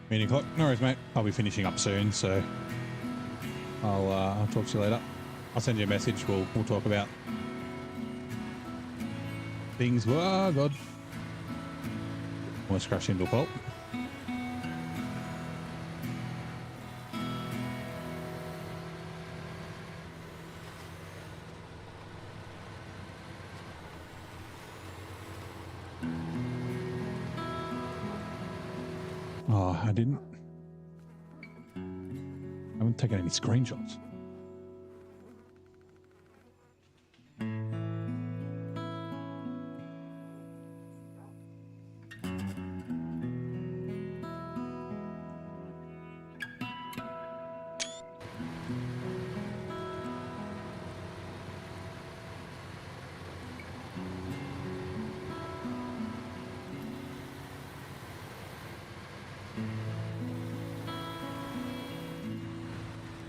Meeting clock. No worries, mate. I'll be finishing up soon, so I'll talk to you later. I'll send you a message. We'll talk about things. Oh God! Almost crashed into a pole. Oh, I haven't taken any screenshots.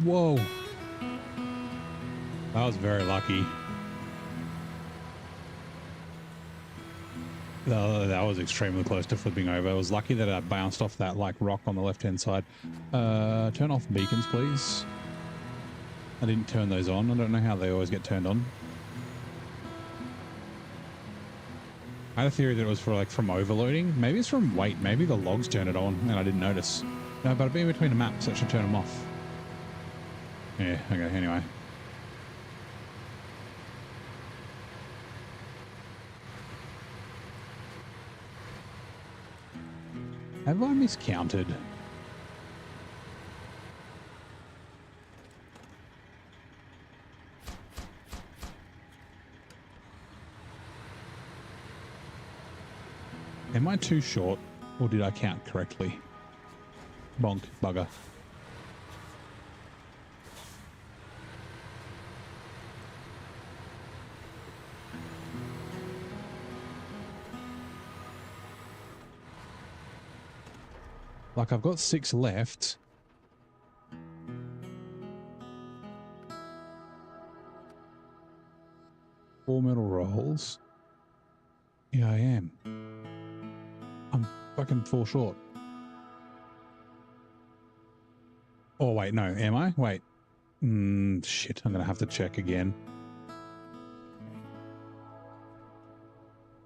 Whoa. That was very lucky. That was extremely close to flipping over. I was lucky that I bounced off that like rock on the left-hand side. Turn off beacons, please. I didn't turn those on. I don't know how they always get turned on. I had a theory that it was for like from overloading. Maybe it's from weight. Maybe the logs turn it on and I didn't notice. No, but I've been between the maps, so it should turn them off. Yeah, okay, anyway. Have I miscounted? Am I too short, or did I count correctly? Bonk, bugger. Like, I've got 6 left. 4 metal rolls. Yeah, I am. I'm fucking 4 short. Oh, wait, no, am I? Wait. Shit, I'm gonna have to check again.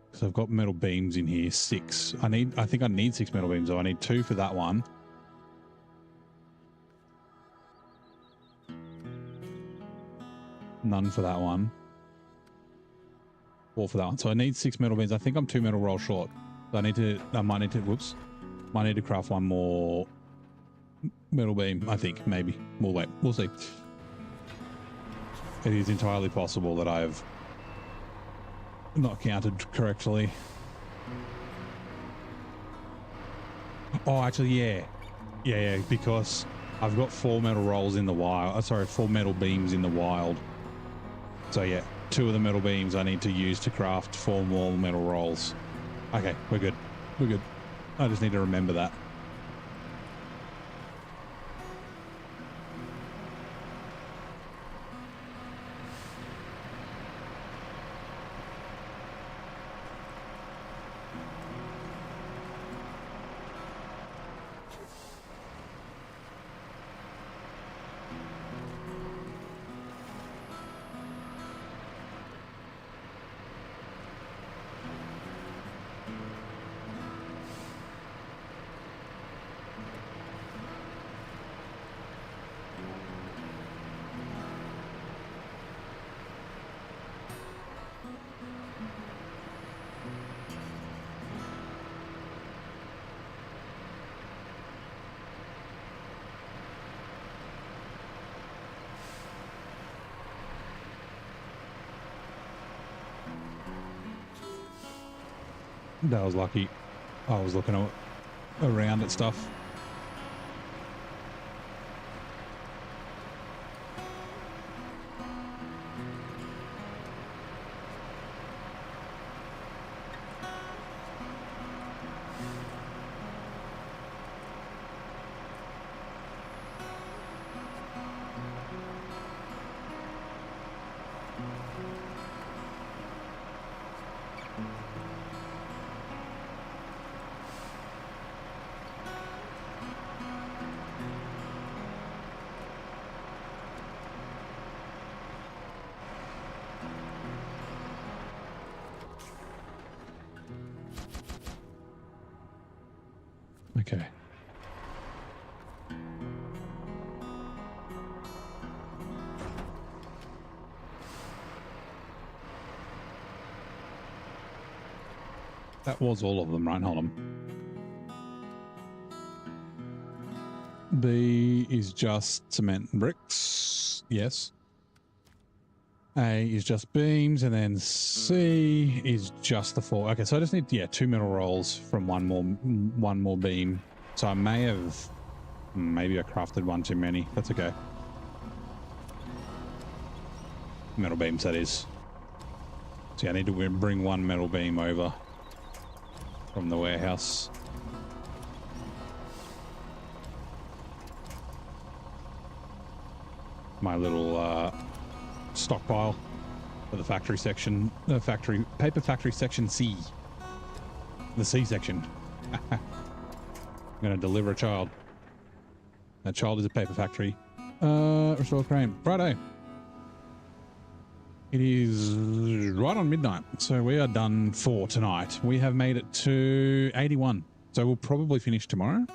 Because I've got metal beams in here, 6. I think I need 6 metal beams, though. I need 2 for that one. None for that one. 4 for that one. So I need 6 metal beams. I think I'm 2 metal rolls short. So I might need to craft 1 more metal beam, I think, maybe. We'll wait. We'll see. It is entirely possible that I've not counted correctly. Oh, actually, yeah. Yeah, because I've got 4 metal rolls in the wild. Sorry, 4 metal beams in the wild. So yeah, 2 of the metal beams I need to use to craft 4 more metal rolls. Okay, we're good. We're good. I just need to remember that. That was lucky. I was looking around at stuff. Okay. That was all of them, right? Hold on. B is just cement and bricks. Yes. A is just beams, and then C is just the 4. Okay, so I just need 2 metal rolls from one more beam. So I may have, maybe I crafted 1 too many. That's okay. Metal beams, that is. So yeah, I need to bring 1 metal beam over from the warehouse. My little stockpile for the factory section, paper factory section C, the C section. I'm going to deliver a child. That child is a paper factory. Restore crane. Friday. It is right on midnight, so we are done for tonight. We have made it to 81, so we'll probably finish tomorrow.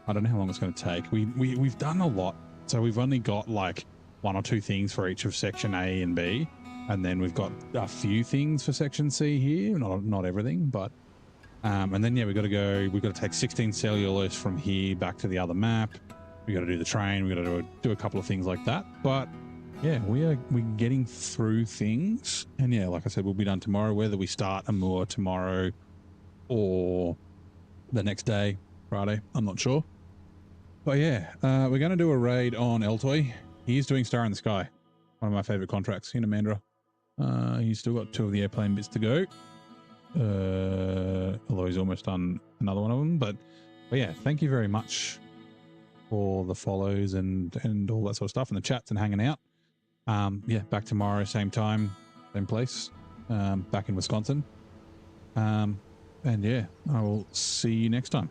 I don't know how long it's going to take. We've done a lot, so we've only got like 1 or 2 things for each of section A and B, and then we've got a few things for section C here. Not everything, but and then we've got to take 16 cellulose from here back to the other map. We got to do the train. We got to do a couple of things like that. But yeah, we're getting through things, and yeah, like I said, we'll be done tomorrow. Whether we start Amur tomorrow or the next day, Friday, I'm not sure. But yeah, we're going to do a raid on Eltoy. He's doing Star in the Sky, one of my favorite contracts in Amandra. He's still got 2 of the airplane bits to go. Although he's almost done another one of them. But yeah, thank you very much for the follows and all that sort of stuff, and the chats and hanging out. Yeah, back tomorrow, same time. same place, back in Wisconsin. And yeah, I will see you next time.